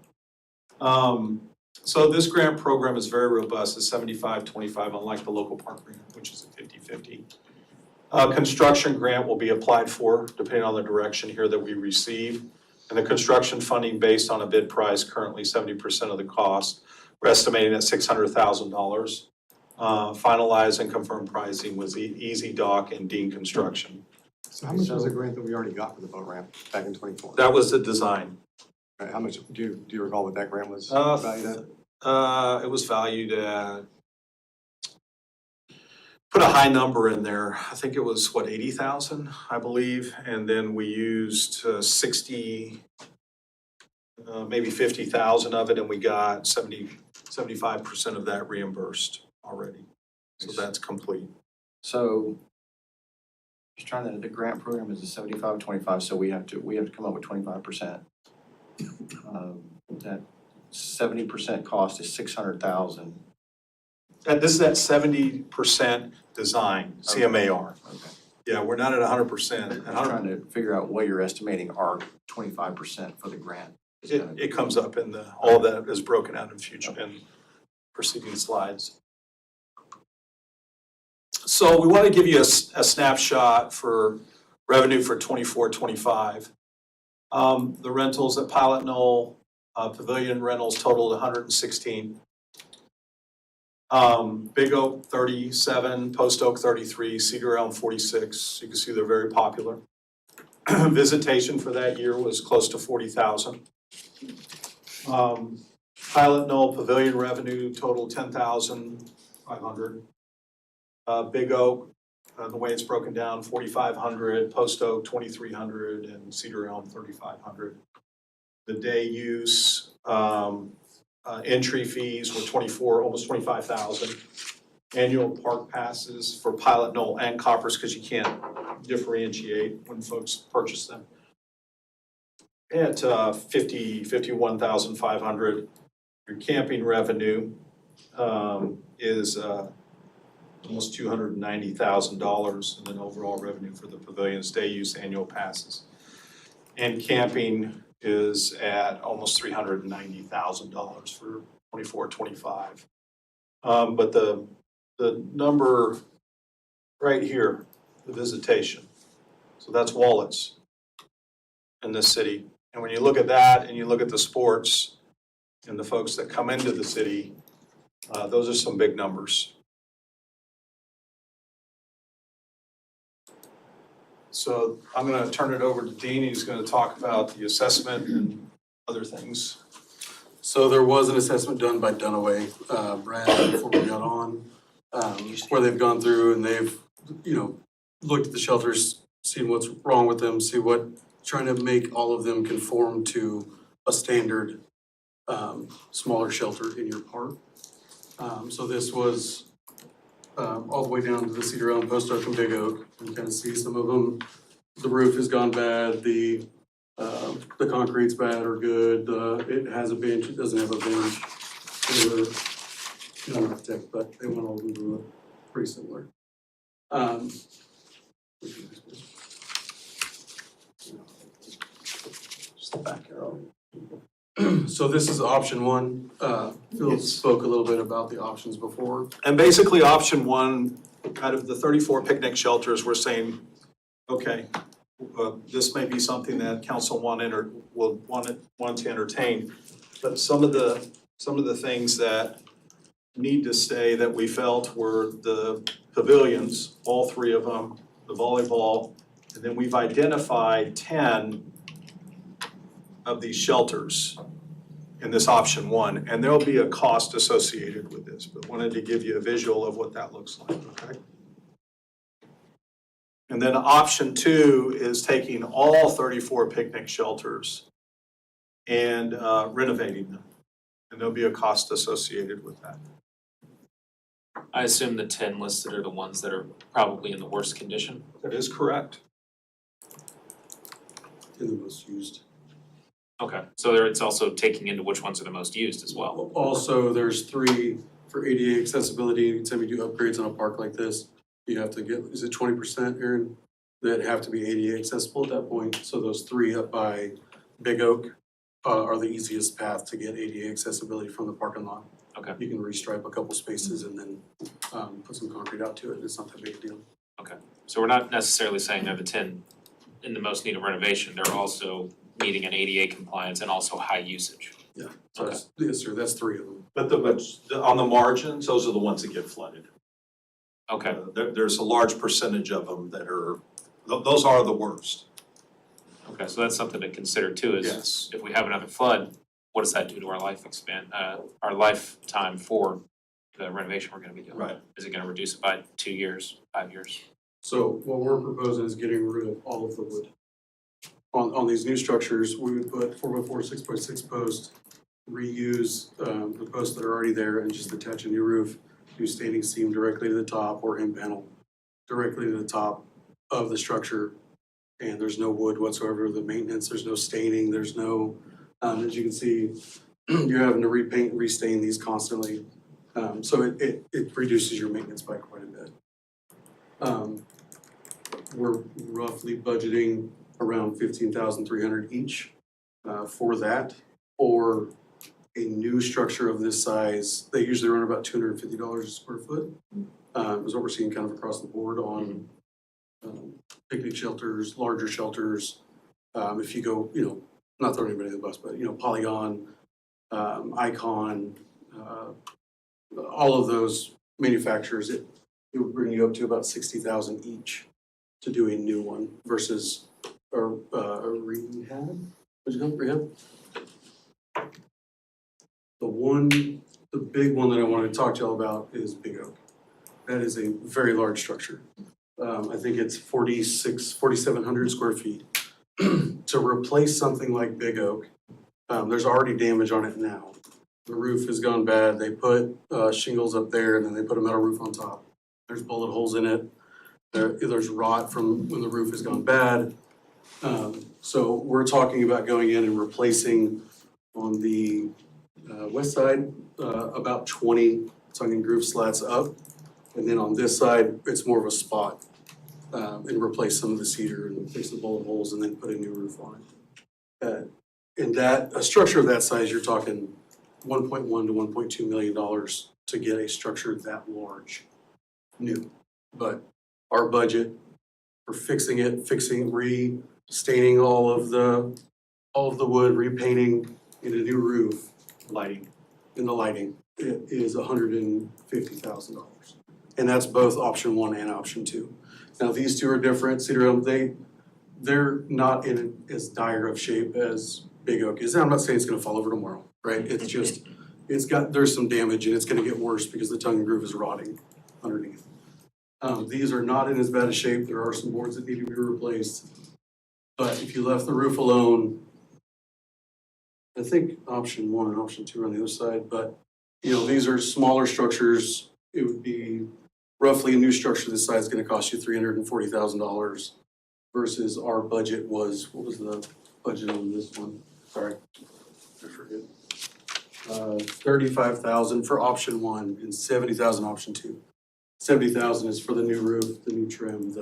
So this grant program is very robust, it's 75-25, unlike the local park grant, which is a 50-50. Construction grant will be applied for, depending on the direction here that we receive. And the construction funding based on a bid price, currently 70% of the cost. We're estimating at $600,000. Finalized and confirmed pricing was Easy Dock and Dean Construction. So how much was the grant that we already got for the boat ramp back in '24? That was the design. How much, do you recall what that grant was Uh, valued at? It was valued at, put a high number in there. I think it was, 80,000, I believe. And then we used 60, maybe 50,000 of it, and we got 75% of that reimbursed already. So that's complete. So, just trying to, the grant program is a 75-25, so we have to come up with 25%. That 70% cost is 600,000. And this is at 70% design, CMAR. Okay. Yeah, we're not at 100%. I'm trying to figure out what you're estimating our 25% for the grant. It comes up in all that is broken out in future and preceding slides. So we want to give you a snapshot for revenue for 24-25. The rentals at Pilot Knoll, Pavilion rentals totaled 116. Big Oak 37, Post Oak 33, Cedar Elm 46. You can see they're very popular. Visitation for that year was close to 40,000. Pilot Knoll Pavilion revenue totaled 10,500. Big Oak, the way it's broken down, 4,500, Post Oak 2,300, and Cedar Elm 3,500. The day use entry fees were almost 25,000. Annual park passes for Pilot Knoll and Coppers, because you can't differentiate when folks purchase them, at 51,500. Your camping revenue is almost $290,000, and then overall revenue for the pavilions, day use, annual passes. And camping is at almost $390,000 for 24-25. But the number right here, the visitation, so that's wallets in this city. And when you look at that and you look at the sports and the folks that come into the city, those are some big numbers. So I'm going to turn it over to Dean. He's going to talk about the assessment and other things. So there was an assessment done by Dunaway, Brad, before we got on, where they've gone through and they've, looked at the shelters, seen what's wrong with them, trying to make all of them conform to a standard, smaller shelter in your park. So this was, all the way down to the Cedar Elm, Post Oak, and Big Oak. You kind of see some of them, the roof has gone bad, the concrete's bad or good, it has a bench, it doesn't have a bench. They were, not an architect, but they went all over it, pretty similar. Just the back arrow. So this is option one. Phil spoke a little bit about the options before. And basically, option one, out of the 34 picnic shelters, we're saying, okay, this may be something that council want to entertain. But some of the things that need to stay that we felt were the pavilions, all three of them, the volleyball, and then we've identified 10 of these shelters in this option one, and there'll be a cost associated with this, but wanted to give you a visual of what that looks like, okay? And then option two is taking all 34 picnic shelters and renovating them, and there'll be a cost associated with that. I assume the 10 listed are the ones that are probably in the worst condition. That is correct. And the most used. Okay, so there it's also taking into which ones are the most used as well. Also, there's 3 for ADA accessibility. Anytime you do upgrades on a park like this, you have to get, is it 20%, Aaron? That have to be ADA accessible at that point. So those 3 up by Big Oak are the easiest path to get ADA accessibility from the parking lot. Okay. You can restripe a couple spaces and then put some concrete out to it. It's not that big a deal. Okay, so we're not necessarily saying they're the 10 in the most need of renovation. They're also meeting an ADA compliance and also high usage. Yeah, so that's, yes, sir, that's 3 of them. But on the margins, those are the ones that get flooded. Okay, There's a large percentage of them that are, those are the worst. okay, so that's something to consider too, is Yes. if we have another flood, what does that do to our our lifetime for the renovation we're gonna be doing? Right. Is it gonna reduce it by 2 years, 5 years? So what we're proposing is getting rid of all of the wood. On these new structures, we would put 4x4, 6x6 posts, reuse the posts that are already there and just attach a new roof, do standing seam directly to the top or end panel directly to the top of the structure. And there's no wood whatsoever, the maintenance, there's no staining, there's no, as you can see, you're having to repaint and restain these constantly. So it reduces your maintenance by quite a bit. We're roughly budgeting around 15,300 each for that, or a new structure of this size. They usually run about $250 a square foot. is what we're seeing kind of across the board on picnic shelters, larger shelters. If you go, not throwing anybody under the bus, but Polygon, Icon, all of those manufacturers, it would bring you up to about 60,000 each to do a new one versus a rehab. What's it called, rehab? The big one that I wanted to talk to y'all about is Big Oak. That is a very large structure. I think it's 4,700 square feet. To replace something like Big Oak, there's already damage on it now. The roof has gone bad. They put shingles up there and then they put a metal roof on top. There's bullet holes in it. There's rot from when the roof has gone bad. So we're talking about going in and replacing on the west side, about 20 tongue and groove slats up. And then on this side, it's more of a spot, and replace some of the cedar and fix the bullet holes and then put a new roof on it. And a structure of that size, you're talking $1.1 to $1.2 million to get a structure that large, new. But our budget for fixing it, restaining all of the wood, repainting in a new roof, lighting, in the lighting, it is $150,000. And that's both option 1 and option 2. Now, these two are different. Cedar Elm, they're not in as dire of shape as Big Oak is. And I'm not saying it's gonna fall over tomorrow, right? It's just, there's some damage and it's gonna get worse because the tongue and groove is rotting underneath. These are not in as bad a shape. There are some boards that need to be replaced. But if you left the roof alone, I think option 1 and option 2 are on the other side, but these are smaller structures. It would be roughly a new structure this size is gonna cost you $340,000 versus our budget was, what was the budget on this one? Sorry, I forget. 35,000 for option 1 and 70,000 option 2. 70,000 is for the new roof, the new trim,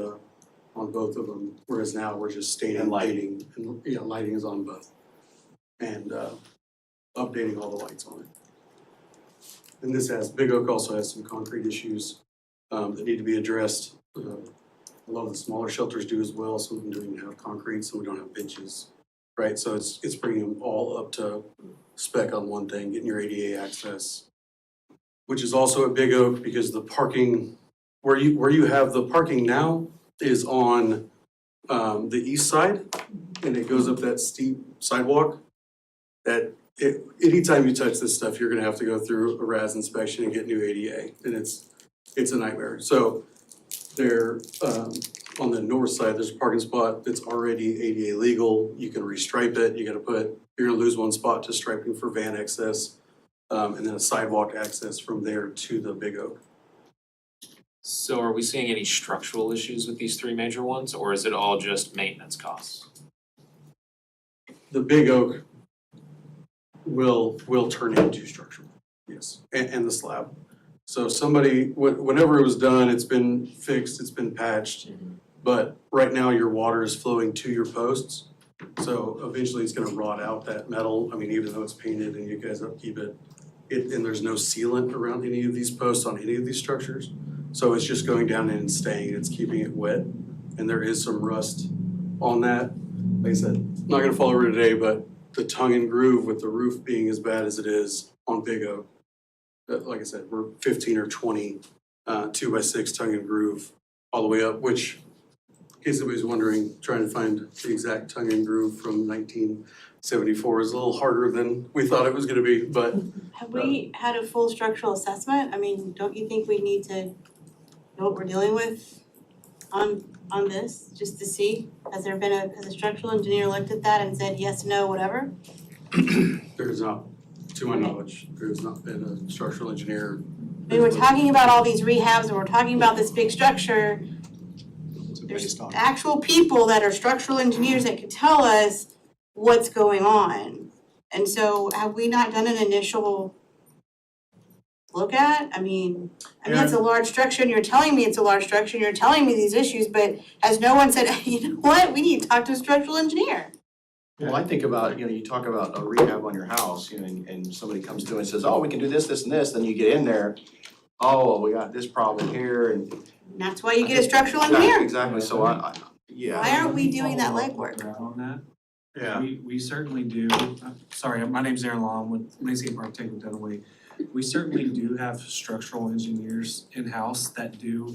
on both of them, whereas now we're just staining and lighting, and lighting is on both. And updating all the lights on it. And Big Oak also has some concrete issues that need to be addressed. A lot of the smaller shelters do as well. Some of them don't even have concrete, some we don't have benches, right? So it's bringing them all up to spec on one thing, getting your ADA access, which is also at Big Oak because the parking, where you have the parking now is on the east side, and it goes up that steep sidewalk. Anytime you touch this stuff, you're gonna have to go through a RAS inspection and get new ADA, and it's a nightmare. So there, on the north side, there's a parking spot that's already ADA legal. You can restripe it. You're gonna lose one spot to striping for van access, and then a sidewalk access from there to the Big Oak. So are we seeing any structural issues with these 3 major ones, or is it all just maintenance costs? The Big Oak will turn into structural, yes, and the slab. So whenever it was done, it's been fixed, it's been patched, but right now your water is flowing to your posts. So eventually it's gonna rot out that metal, even though it's painted and you guys upkeep it, and there's no sealant around any of these posts on any of these structures. So it's just going down and staying, it's keeping it wet, and there is some rust on that. Like I said, not gonna fall over today, but the tongue and groove with the roof being as bad as it is on Big Oak, like I said, we're 15 or 20 2x6 tongue and groove all the way up, which, in case anybody's wondering, trying to find the exact tongue and groove from 1974 is a little harder than we thought it was gonna be, but Have we had a full structural assessment? Don't you think we need to know what we're dealing with on this, just to see? Has a structural engineer looked at that and said yes, no, whatever? there is not, to my knowledge, there has not been a structural engineer. We're talking about all these rehabs and we're talking about this big structure. There's actual people that are structural engineers that could tell us what's going on. And so have we not done an initial look at? It's a large structure and you're telling me it's a large structure and you're telling me these issues, but has no one said, you know what, we need to talk to a structural engineer? Well, I think about, you talk about a rehab on your house, and somebody comes through and says, oh, we can do this, this, and this, then you get in there, oh, we got this problem here and. And that's why you get a structural engineer. Exactly, so yeah. Why aren't we doing that Follow up legwork? with Brad on that. Yeah. We certainly do, sorry, my name's Aaron Law, I'm with Landscape Architect with Dunaway. We certainly do have structural engineers in-house that do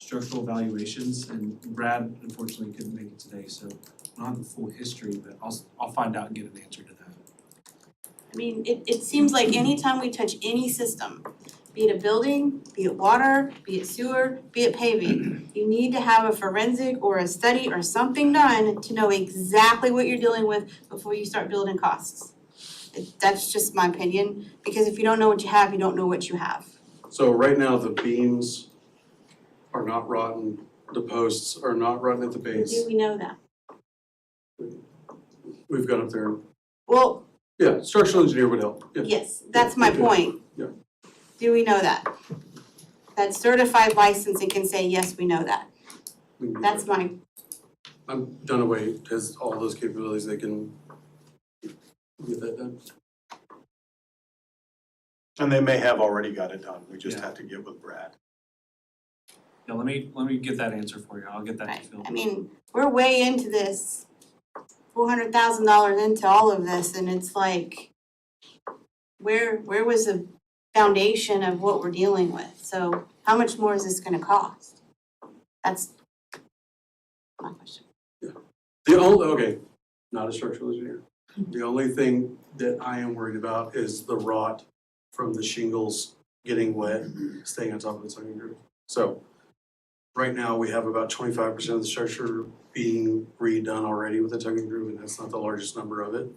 structural evaluations, and Brad unfortunately couldn't make it today, so I don't have the full history, but I'll find out and get an answer to that. I mean, it seems like anytime we touch any system, be it a building, be it water, be it sewer, be it paving, you need to have a forensic or a study or something done to know exactly what you're dealing with before you start building costs. That's just my opinion, because if you don't know what you have, you don't know what you have. So right now, the beams are not rotten, the posts are not rotten at the Do base. we know that? We've gone up there, Well, yeah, structural engineer would help, yeah. yes, that's my Okay. point. Yeah. Do we know that? That certified licensing can say, yes, we know that. We can do That's that. my, Dunaway has all those capabilities, they can get that done. And they may have already got it done, we just Yeah. have to get with Brad. Yeah, let me get that answer for you, I'll get that right, to Phil. I mean, we're way into this, $400,000 into all of this, and it's like, where was the foundation of what we're dealing with? So how much more is this gonna cost? That's my question. The only, okay, not a structural engineer. The only thing that I am worried about is the rot from the shingles getting wet, staying on top of the tongue and groove. So right now, we have about 25% of the structure being redone already with the tongue and groove, and that's not the largest number of it.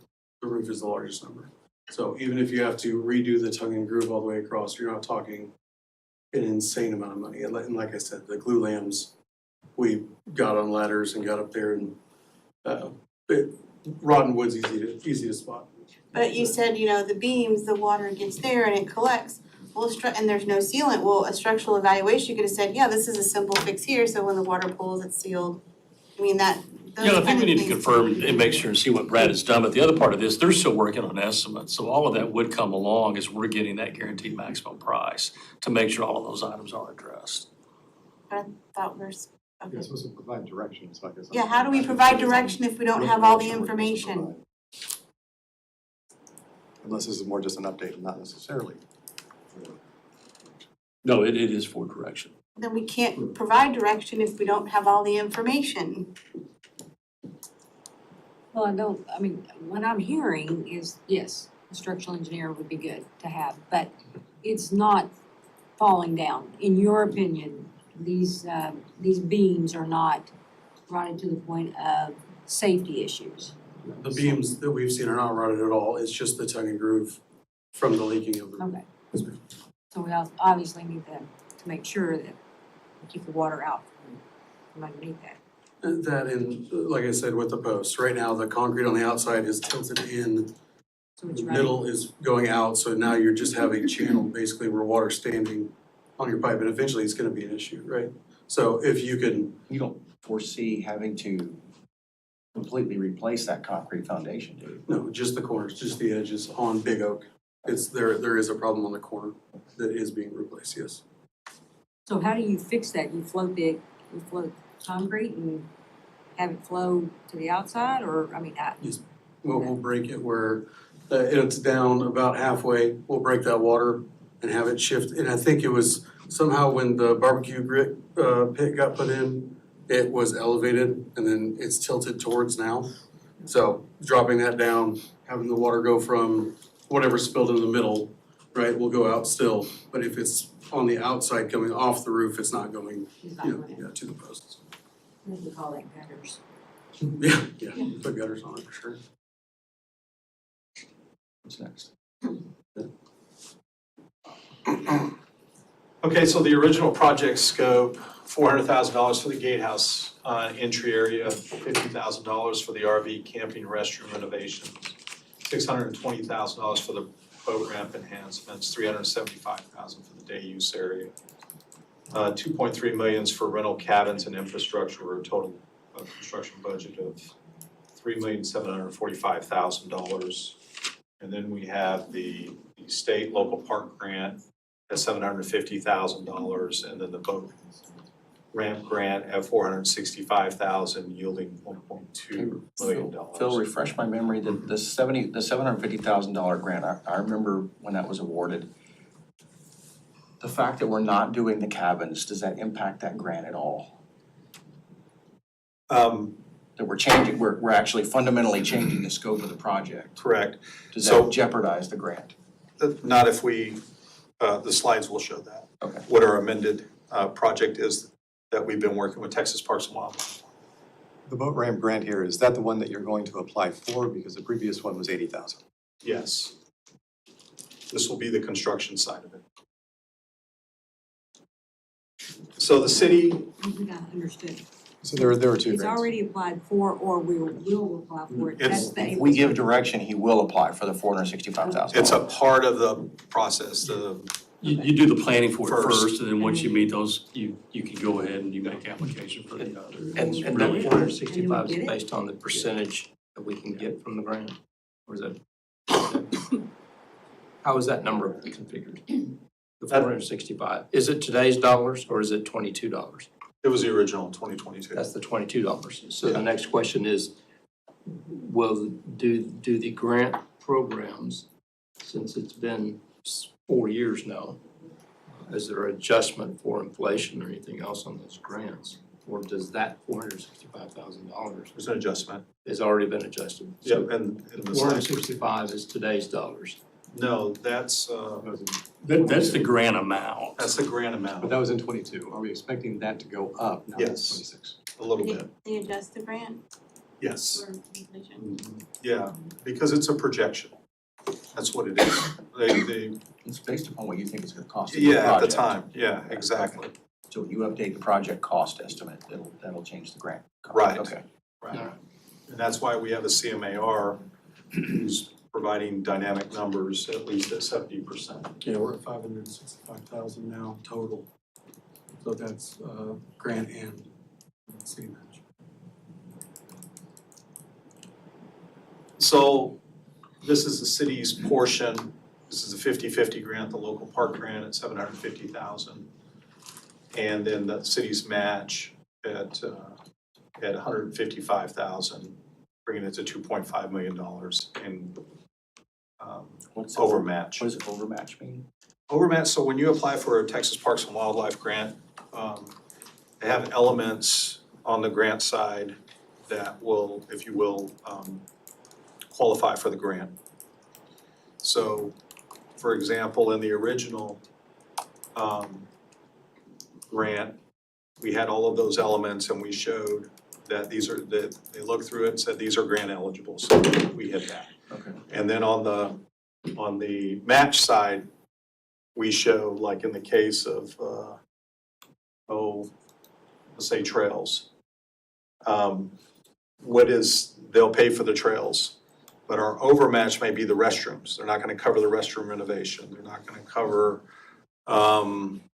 The roof is the largest number. So even if you have to redo the tongue and groove all the way across, you're not talking an insane amount of money. And like I said, the glue lambs, we got on ladders and got up there and rotten wood's easy to spot. But you said, you know, the beams, the water gets there and it collects. Well, and there's no sealant. Well, a structural evaluation could have said, yeah, this is a simple fix here, so when the water pulls, it's sealed. I mean, those Yeah, I kind think of we need to things confirm and make sure and see what Brad has done, but the other part of this, they're still working on estimates, so all of that would come along as we're getting that guaranteed maximum price to make sure all of those items are addressed. thought we're, You're okay. supposed to provide direction, so I guess. Yeah, how do we provide direction if we don't have all the information? Unless this is more just an update and not necessarily. No, it is for direction. Then we can't provide direction if we don't have all the information. Well, I mean, what I'm hearing is, yes, a structural engineer would be good to have, but it's not falling down. In your opinion, these beams are not rotted to the point of safety issues. The beams that we've seen are not rotted at all. It's just the tongue and groove from the leaking of the roof. Okay. So we obviously need to make sure that we keep the water out from underneath that. That and, like I said, with the posts, right now, the concrete on the outside is tilted in. So it's The running. middle is going out, so now you're just having a channel basically where water's standing on your pipe, and eventually it's gonna be an issue, right? So if you can, You don't foresee having to completely replace that concrete foundation, do you? no, just the corners, just the edges on Big Oak. There is a problem on the corner that is being replaced, yes. So how do you fix that? You float concrete and have it flow to the outside, or, I mean, We'll break it where it's down about halfway, we'll break that water and have it shift. And I think it was somehow when the barbecue grit pit got put in, it was elevated and then it's tilted towards now. So dropping that down, having the water go from whatever spilled in the middle, right, will go out still. But if it's on the outside coming off the roof, it's not going, it's not running. yeah, to the posts. We call that gutters. Yeah, put gutters on it for sure. What's next? Okay, so the original project scope, $400,000 for the gatehouse entry area, $50,000 for the RV camping restroom renovations, $620,000 for the boat ramp enhancements, $375,000 for the day use area. 2.3 million for rental cabins and infrastructure, a total construction budget of $3,745,000. And then we have the state local park grant at $750,000, and then the boat ramp grant at $465,000 yielding $1.2 million. Phil, refresh my memory, the $750,000 grant, I remember when that was awarded. The fact that we're not doing the cabins, does that impact that grant at all? That we're changing, we're actually fundamentally changing the scope of the project. Correct. Does So- that jeopardize the grant? Not if we, the slides will show that. Okay. What our amended project is that we've been working with Texas Parks and Wildlife. The boat ramp grant here, is that the one that you're going to apply for? Because the previous one was 80,000. Yes. This will be the construction side of it. So the city, We got understood. So there were two It's grants. already applied for, or will apply for it. It's- That's the If we give direction, he will apply for the $465,000. it's a part of the process, the, You do the planning for it First. first, and then once you meet those, you can go ahead and you make application for the other. And It's that really- 465 Get is it? based on the percentage that we can get from the grant? Or is that? How is that number configured? The 465, is it today's dollars or is it $22? it was the original 2022. That's the $22. So Yeah. the next question is, do the grant programs, since it's been 4 years now, is there adjustment for inflation or anything else on those grants? Or does that $465,000 There's an adjustment. has already been adjusted? Yep, and The the slides. 465 is today's dollars. No, that's That's the grant amount. the grant But amount, that was in 22. Are we expecting that to go up now in Yes. 26? a little bit, They adjust the grant yes. for inflation. Yeah, because it's a projection. That's what it is. They, It's based upon what you think it's gonna cost to do the yeah, at the project. time, yeah, exactly. So when you update the project cost estimate, that'll change the grant. cost. Right. Okay. Right. And that's why we have a CMAR who's providing dynamic numbers at least at 70%. Yeah, we're at 565,000 now total. So that's grant and city match. So this is the city's portion. This is a 50-50 grant, the local park grant at 750,000. And then the city's match at 155,000, bringing it to $2.5 million in What's overmatch. What does overmatch mean? Overmatch, so when you apply for a Texas Parks and Wildlife grant, they have elements on the grant side that will, if you will, qualify for the grant. So, for example, in the original grant, we had all of those elements and we showed that that they looked through it and said, these are grant eligible, so we hit that. Okay. And then on the match side, we show, like in the case of, let's say trails. They'll pay for the trails, but our overmatch may be the restrooms. They're not gonna cover the restroom renovation. They're not gonna cover,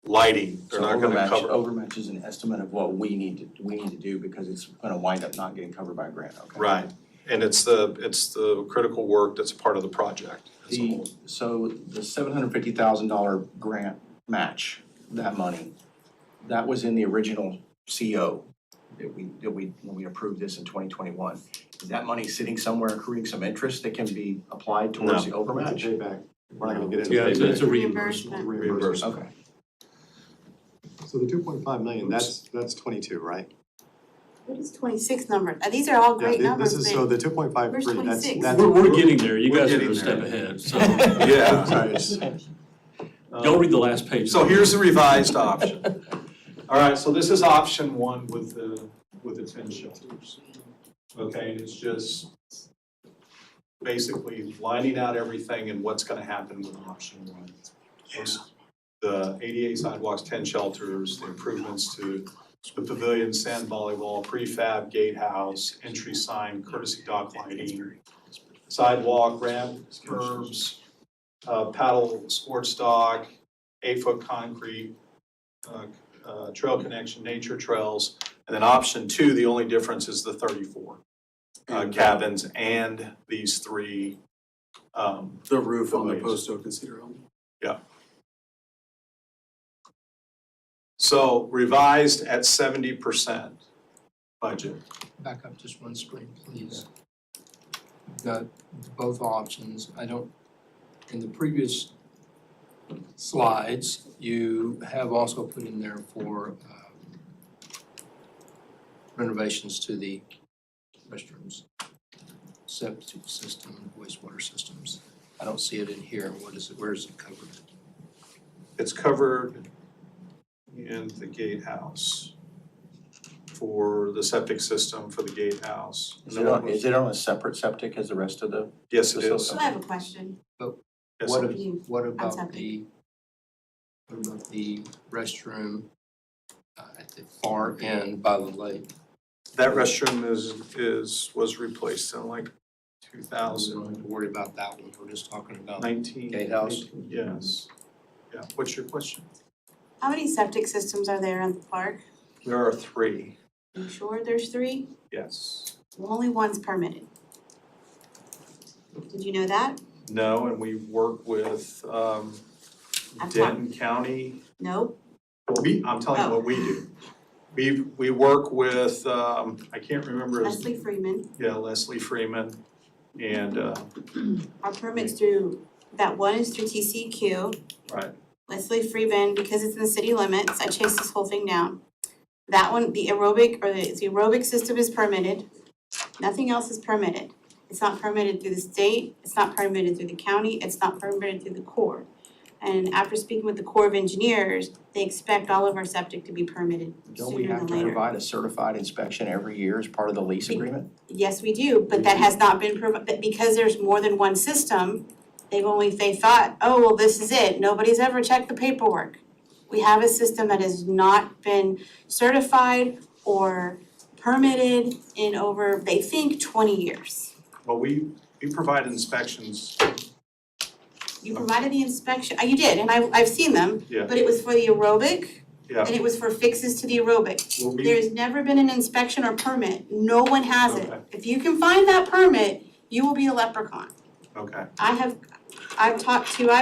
lighting. They're So not gonna cover. overmatch is an estimate of what we need to do because it's gonna wind up not getting covered by a grant, okay? Right, and it's the critical work that's a part of the project as a whole. So the $750,000 grant match, that money, that was in the original CO that when we approved this in 2021. Is that money sitting somewhere accruing some interest that can be applied towards the It's overmatch? a payback. We're not gonna get into Yeah, it. it's a reimbursement. Reimbursement. Okay. So the 2.5 million, that's 22, right? What is 26 numbers? These are all great Yeah, numbers, this is, but so the 2.5, Where's 26? that's. We're getting there, you We're guys are getting a step there. ahead, so Yeah. Sorry, it's- don't read the last page. So here's the revised option. All right, so this is option one with the 10 shelters. Okay, and it's just basically lining out everything and what's gonna happen with option one. The 88 sidewalks, 10 shelters, the improvements to the pavilion, sand volleyball, prefab gatehouse, entry sign, courtesy dock lighting, sidewalk, ramp, curbs, paddle sports dock, 8-foot concrete, trail connection, nature trails. And then option two, the only difference is the 34 cabins and these three. The roof on the Pavilions. post oak and cedar elm. Yeah. So revised at 70% budget. Back up just one screen, please. You've got both options. In the previous slides, you have also put in there for renovations to the restrooms, septic system, wastewater systems. I don't see it in here. Where is it covered? It's covered in the gatehouse for the septic system for the gatehouse. Is it on a separate septic as the rest of the? Yes, it is. So I have a question. Yes, What it ab- is. what about septic. the restroom at the far end by the lake? That restroom was replaced in like We don't have to worry about that one. We're just talking about 2019. gatehouse. Yes. Yeah, what's your question? How many septic systems are there in the park? There are 3, You sure there's 3? yes. Well, only one's permitted. Did you know that? No, and we work with I've Denton County. Nope. I'm telling you what we do. We work with, I can't remember his, Leslie Freeman. yeah, Leslie Freeman. And, Our permits through, that one is through TCEQ. right, Leslie Freeman, because it's in the city limits, I chased this whole thing down. That one, the aerobic system is permitted. Nothing else is permitted. It's not permitted through the state, it's not permitted through the county, it's not permitted through the Corps. And after speaking with the Corps of Engineers, they expect all of our septic to be permitted Don't we sooner have than to later. provide a certified inspection every year as part of the lease agreement? Yes, we do, but that has not been because there's more than one system, they thought, oh, well, this is it, nobody's ever checked the paperwork. We have a system that has not been certified or permitted in over, they think, 20 years. well, we provide inspections, You provided the inspection, you did, and I've seen them, yeah, but it was for the aerobic, yeah. and it was for fixes to the aerobic. Well, we- There's never been an inspection or permit, no one has it. Okay. If you can find that permit, you will be a leprechaun. Okay, I've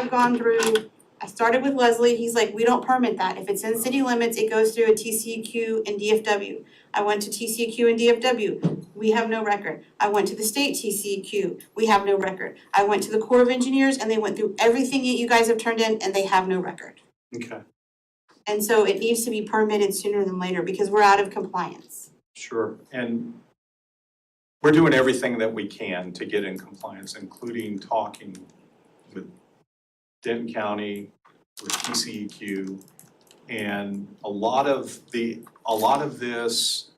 gone through, I started with Leslie, he's like, we don't permit that. If it's in city limits, it goes through a TCEQ and DFW. I went to TCEQ and DFW, we have no record. I went to the state TCEQ, we have no record. I went to the Corps of Engineers and they went through everything that you guys have turned in and they have no record. okay, And so it needs to be permitted sooner than later because we're out of compliance. sure. And we're doing everything that we can to get in compliance, including talking with Denton County, with TCEQ. And a lot of this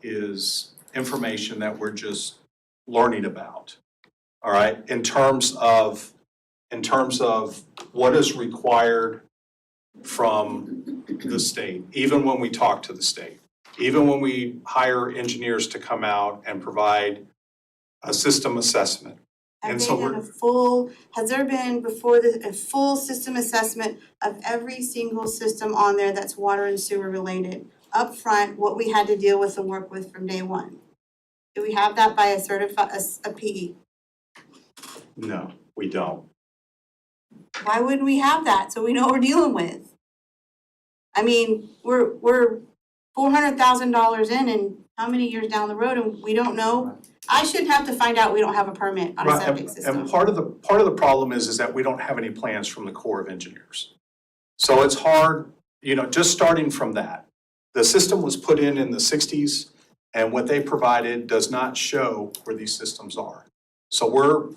is information that we're just learning about. All right, in terms of what is required from the state, even when we talk to the state, even when we hire engineers to come out and provide a system assessment. Have And they so done has there been before a full system assessment of every single system on there that's water and sewer related? Upfront, what we had to deal with and work with from day one? Do we have that by a PE? No, we don't. Why wouldn't we have that, so we know what we're dealing with? I mean, we're $400,000 in and how many years down the road and we don't know? I shouldn't have to find out we don't have a permit on a Right, septic and system. part of the problem is that we don't have any plans from the Corps of Engineers. So it's hard, just starting from that. The system was put in the 60s, and what they provided does not show where these systems are. So we're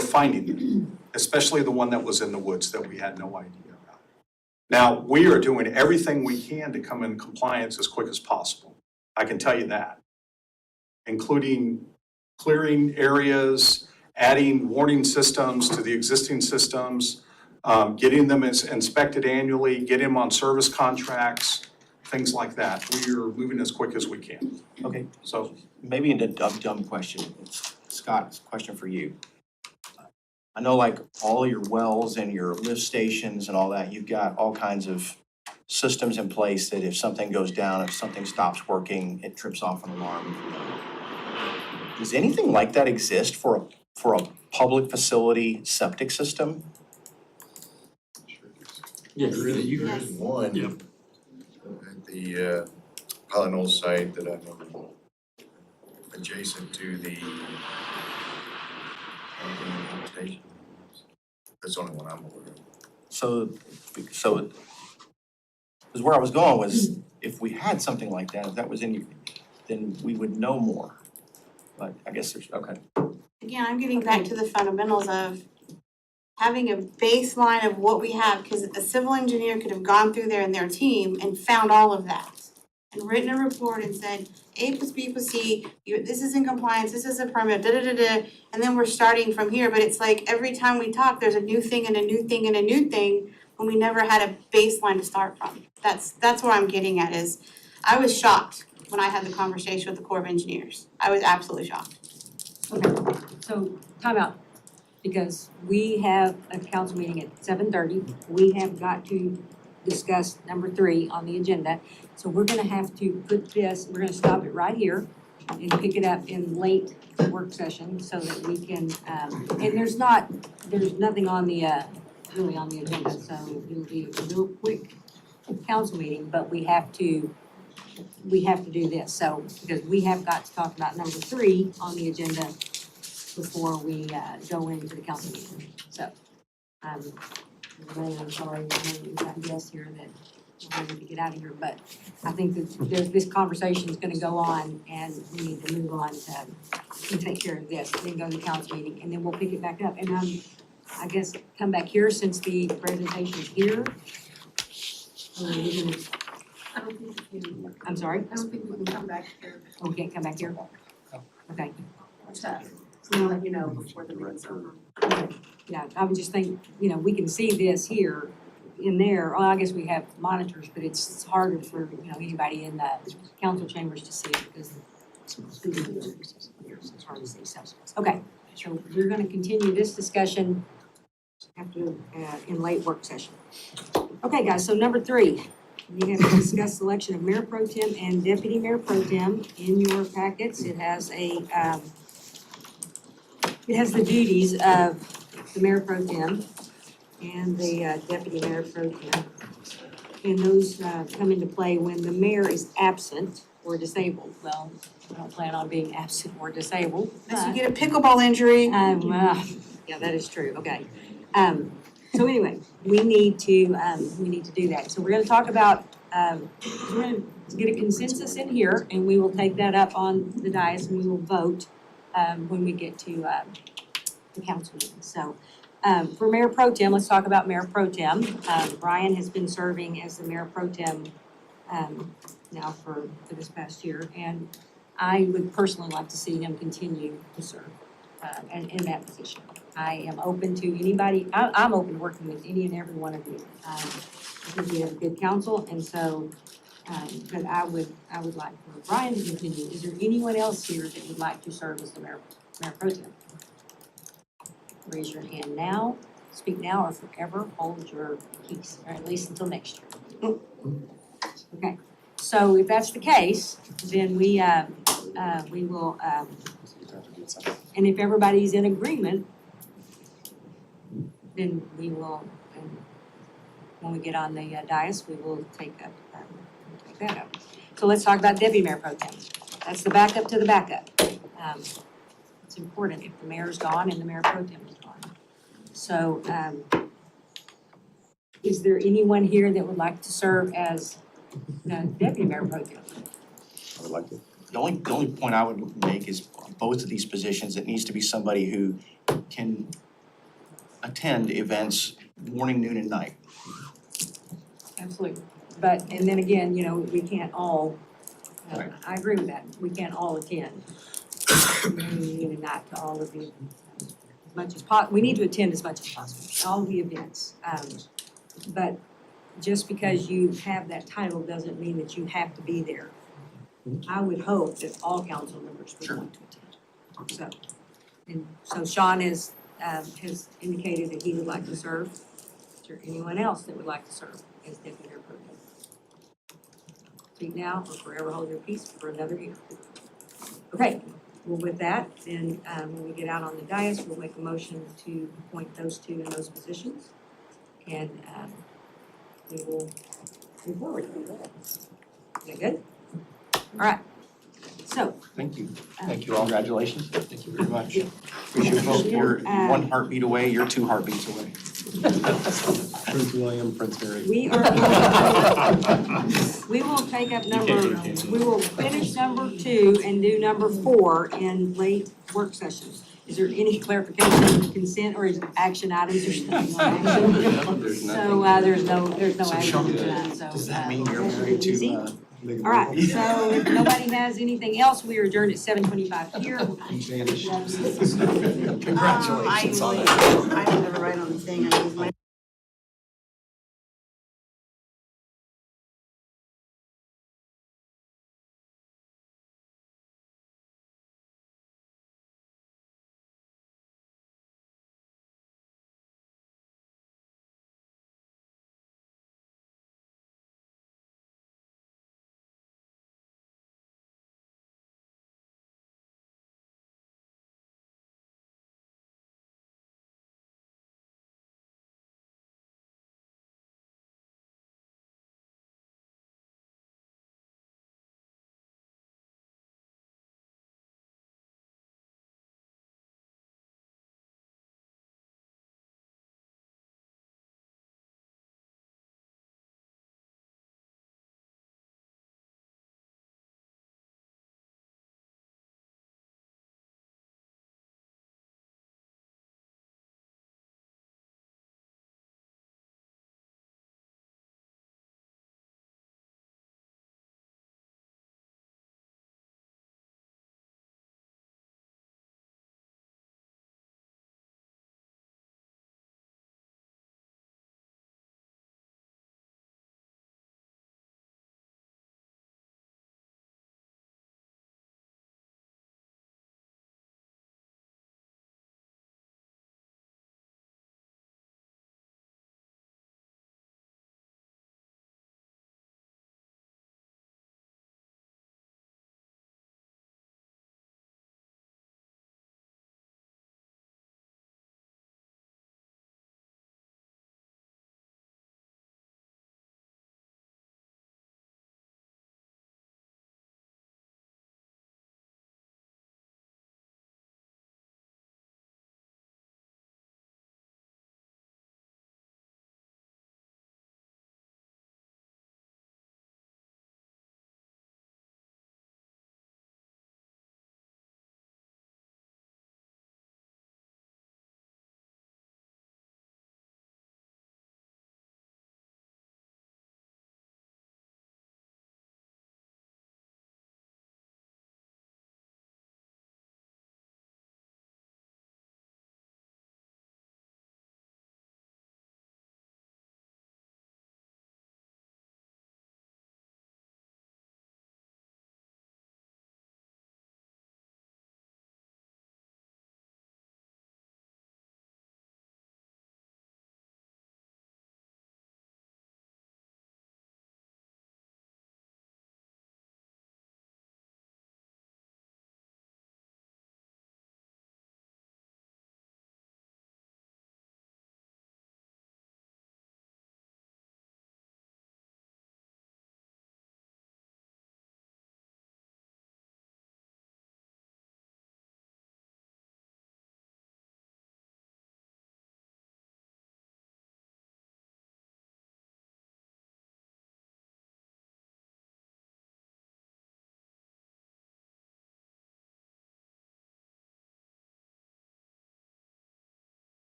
finding them, especially the one that was in the woods that we had no idea about. Now, we are doing everything we can to come in compliance as quick as possible. I can tell you that, including clearing areas, adding warning systems to the existing systems, getting them inspected annually, getting them on service contracts, things like that. We are moving as quick as we can. Okay, So, maybe a dumb question. Scott, question for you. I know like all your wells and your lift stations and all that, you've got all kinds of systems in place that if something goes down, if something stops working, it trips off an alarm. Does anything like that exist for a public facility septic system? Yeah, Yes. really, you Yes. One Yep. at the Highland Old site that I know adjacent to the station. That's the only one I'm aware of. So, because where I was going was, if we had something like that, if that was in, then we would know more. But I guess there's, okay. Again, I'm getting back to the fundamentals of having a baseline of what we have, because a civil engineer could have gone through there and their team and found all of that. And written a report and said, A plus B plus C, this is in compliance, this is a permit, and then we're starting from here, but it's like every time we talk, there's a new thing and a new thing and a new thing, when we never had a baseline to start from. That's what I'm getting at is, I was shocked when I had the conversation with the Corps of Engineers. I was absolutely shocked. Okay, so time out, because we have a council meeting at 7:30. We have got to discuss number 3 on the agenda. So we're gonna have to put this, we're gonna stop it right here and pick it up in late work session so that we can, and there's nothing on the, really on the agenda, so it'll be a real quick council meeting, but we have to do this, so, because we have got to talk about number 3 on the agenda before we go into the council meeting. So, everybody, I'm sorry, we've got guests here that we're ready to get out of here, but I think that this conversation is gonna go on and we need to move on to take care of this, then go to the council meeting, and then we'll pick it back up. And I guess come back here since the presentation is here. Or are we gonna- I don't think we can, I'm sorry, I don't think we can come back here. oh, we can't come back here? Okay. We'll let you know before the meeting's over. Yeah, I would just think, we can see this here, in there, well, I guess we have monitors, but it's harder for, anybody in the council chambers to see it because it's hard to see, so. Okay, so we're gonna continue this discussion after, in late work session. Okay, guys, so number 3, we have to discuss selection of mayor pro tem and deputy mayor pro tem. In your packets, it has the duties of the mayor pro tem and the deputy mayor pro tem. And those come into play when the mayor is absent or disabled. Well, I don't plan on being absent or disabled. Unless you get a pickleball injury. Yeah, that is true, okay. So anyway, we need to do that. So we're gonna talk about, we're gonna get a consensus in here and we will take that up on the dais and we will vote when we get to the council meeting. So for Mayor Pro Tem, let's talk about Mayor Pro Tem. Brian has been serving as the Mayor Pro Tem now for this past year, and I would personally like to see him continue to serve in that position. I am open to anybody, I'm open to working with any and every one of you. I think we have a good council, and so, but I would like for Brian to continue. Is there anyone else here that would like to serve as the Mayor Pro Tem? Raise your hand now, speak now, or forever hold your peace, or at least until next year. Okay, so if that's the case, then we will, and if everybody's in agreement, then we will, when we get on the dais, we will take that up. So let's talk about deputy mayor pro tem. That's the backup to the backup. It's important if the mayor's gone and the mayor pro tem is gone. So, is there anyone here that would like to serve as deputy mayor pro tem? I would like to. The only point I would make is both of these positions, it needs to be somebody who can attend events morning, noon, and night. Absolutely. But, and then again, we can't all, Right. I agree with that. We can't all attend. Maybe not to all of the, as much as we need to attend as much as possible, all the events. But just because you have that title doesn't mean that you have to be there. I would hope that all council members would want to attend. So Sean has indicated that he would like to serve. Is there anyone else that would like to serve as deputy mayor pro tem? Speak now or forever hold your peace for another year. Okay, well with that, then when we get out on the dais, we'll make a motion to appoint those two in those positions. And we will move forward. Is that good? All right. So, Thank you. Thank you all. Congratulations. Thank you very much. Appreciate you both. You're one heartbeat away, you're two heartbeats away. Prince William, Prince Harry. we are, we will take up we will finish number 2 and do number 4 in late work sessions. Is there any clarification on the consent or is it action items or something like that? There's So, there's no action tonight, so. Does that mean you're married easy. to, All right, so if nobody has anything else, we are adjourned at 7:25 here. Congratulations on that. I don't have it right on the thing, I use my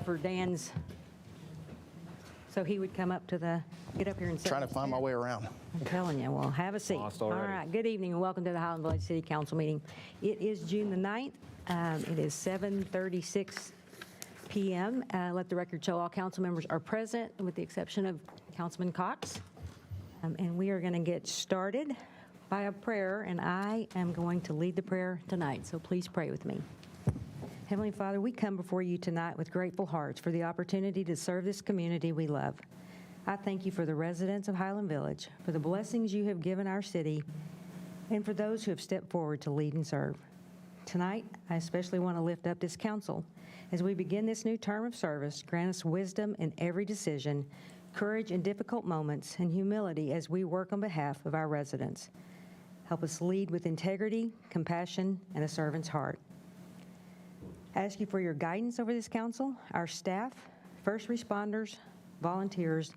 For Dan's, so he would come up to get up here and sit. Trying to find my way around. I'm telling you, well, have a seat. Lost already. All right, good evening and welcome to the Highland Village City Council meeting. It is June the 9th. It is 7:36 p.m. Let the record show all council members are present with the exception of Councilman Cox. And we are going to get started by a prayer, and I am going to lead the prayer tonight, so please pray with me. Heavenly Father, we come before you tonight with grateful hearts for the opportunity to serve this community we love. I thank you for the residents of Highland Village, for the blessings you have given our city, and for those who have stepped forward to lead and serve. Tonight, I especially want to lift up this council. As we begin this new term of service, grant us wisdom in every decision, courage in difficult moments, and humility as we work on behalf of our residents. Help us lead with integrity, compassion, and a servant's heart. I ask you for your guidance over this council, our staff, first responders, volunteers,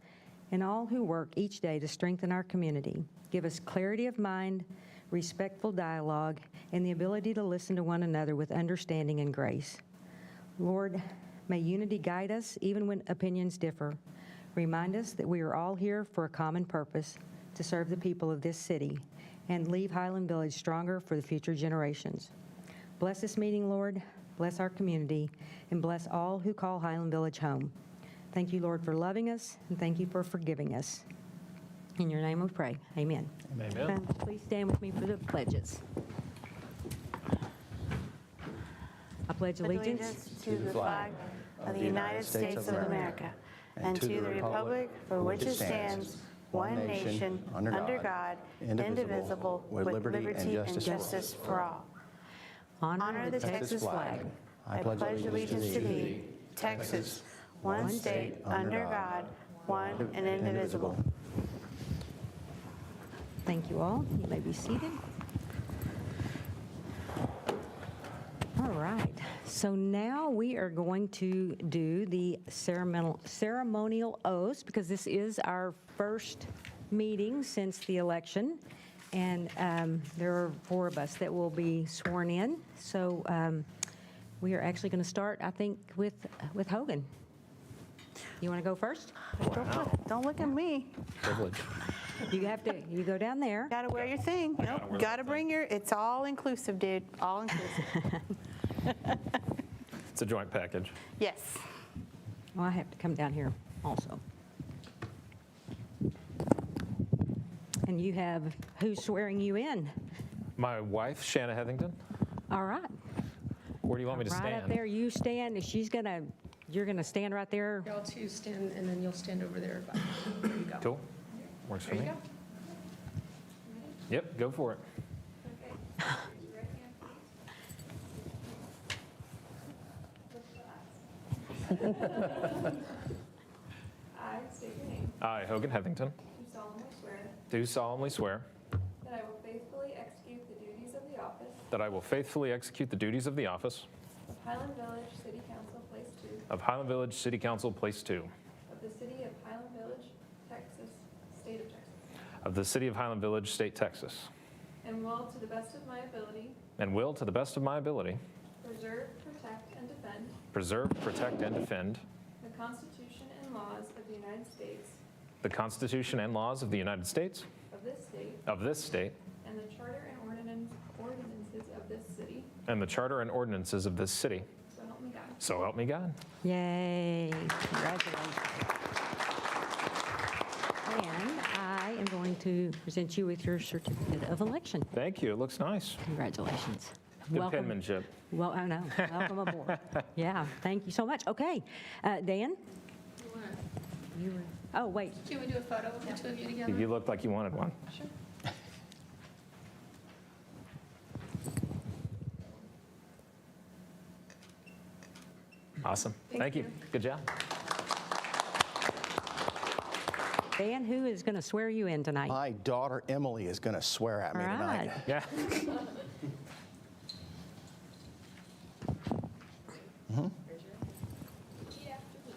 and all who work each day to strengthen our community. Give us clarity of mind, respectful dialogue, and the ability to listen to one another with understanding and grace. Lord, may unity guide us even when opinions differ. Remind us that we are all here for a common purpose, to serve the people of this city and leave Highland Village stronger for the future generations. Bless this meeting, Lord. Bless our community, and bless all who call Highland Village home. Thank you, Lord, for loving us, and thank you for forgiving us. In your name we pray. Amen. Amen. And please stand with me for the pledges. I pledge allegiance to the flag of the United States of America and to the republic for which it stands, one nation, under God, indivisible, with liberty and justice for all. Honor the Texas flag. I pledge allegiance to thee, Texas, one state, under God, one and indivisible. Thank you all. You may be seated. All right. So now we are going to do the ceremonial oaths, because this is our first meeting since the election. And there are 4 of us that will be sworn in. So we are actually going to start, I think, with Hogan. You want to go first? Don't look at me. Privilege. You go down there. Gotta wear your thing. Nope, gotta bring it's all inclusive, dude, all inclusive. It's a joint package. Yes. Well, I have to come down here also. And you have, who's swearing you in? My wife, Shanna Heathington. All right. Where do you want me to stand? Right up there, you stand, you're gonna stand right there. Y'all two stand, and then you'll stand over there. There you go. Cool. Works for There me. you go. Yep, go for it. I state your name. I, Hogan Heathington, Do solemnly swear do solemnly swear that I will faithfully execute the duties of the office that I will faithfully execute the duties of the office of Highland Village City Council Place 2 of Highland Village City Council, Place 2, of the City of Highland Village, Texas, State of Texas, of the City of Highland Village, State, Texas, and will, to the best of my ability, and will, to the best of my ability, preserve, protect, and defend preserve, protect, and defend the Constitution and laws of the United States, the Constitution and laws of the United States, of this state, and the Charter and ordinances of this city, and the Charter and ordinances of this city. so help me God. So help me God. Yay, congratulations. And I am going to present you with your certificate of election. Thank you, it looks nice. Congratulations. Good Welcome. penmanship. Well, I know, welcome aboard. Yeah, thank you so much. Okay, Dan? Oh, wait. Can we do a photo of the two of you together? You looked like you wanted one. Sure. Awesome. Thank you. Good job. Dan, who is going to swear you in tonight? My daughter Emily is going to swear at me All right. tonight. Yeah. Repeat after me.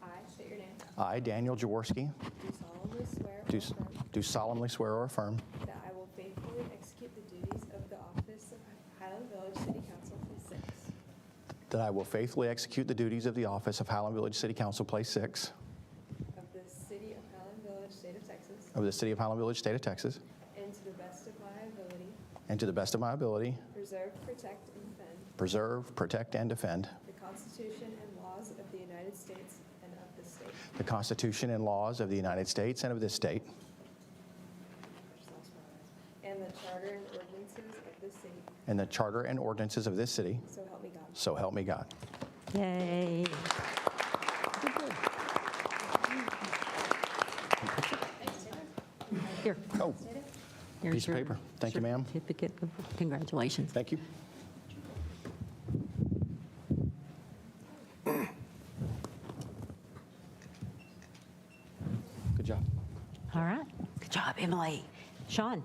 I state your name. I, Daniel Jaworski, Do solemnly swear or affirm do solemnly swear or affirm that I will faithfully execute the duties of the office of Highland Village City Council Place 6 that I will faithfully execute the duties of the office of Highland Village City Council, Place 6 of the City of Highland Village, State of Texas, of the City of Highland Village, State of Texas, and to the best of my ability, and to the best of my ability, preserve, protect, and defend preserve, protect, and defend the Constitution and laws of the United States and of this state. the Constitution and laws of the United States and of this state, And the charter and ordinances of this city, and the charter and ordinances of this city, so help me God. so help me God. Yay. Here. Oh, Here's piece of your paper. Thank you, ma'am. Certificate of congratulations. Thank you. Good job. All right. Good job, Emily. Sean?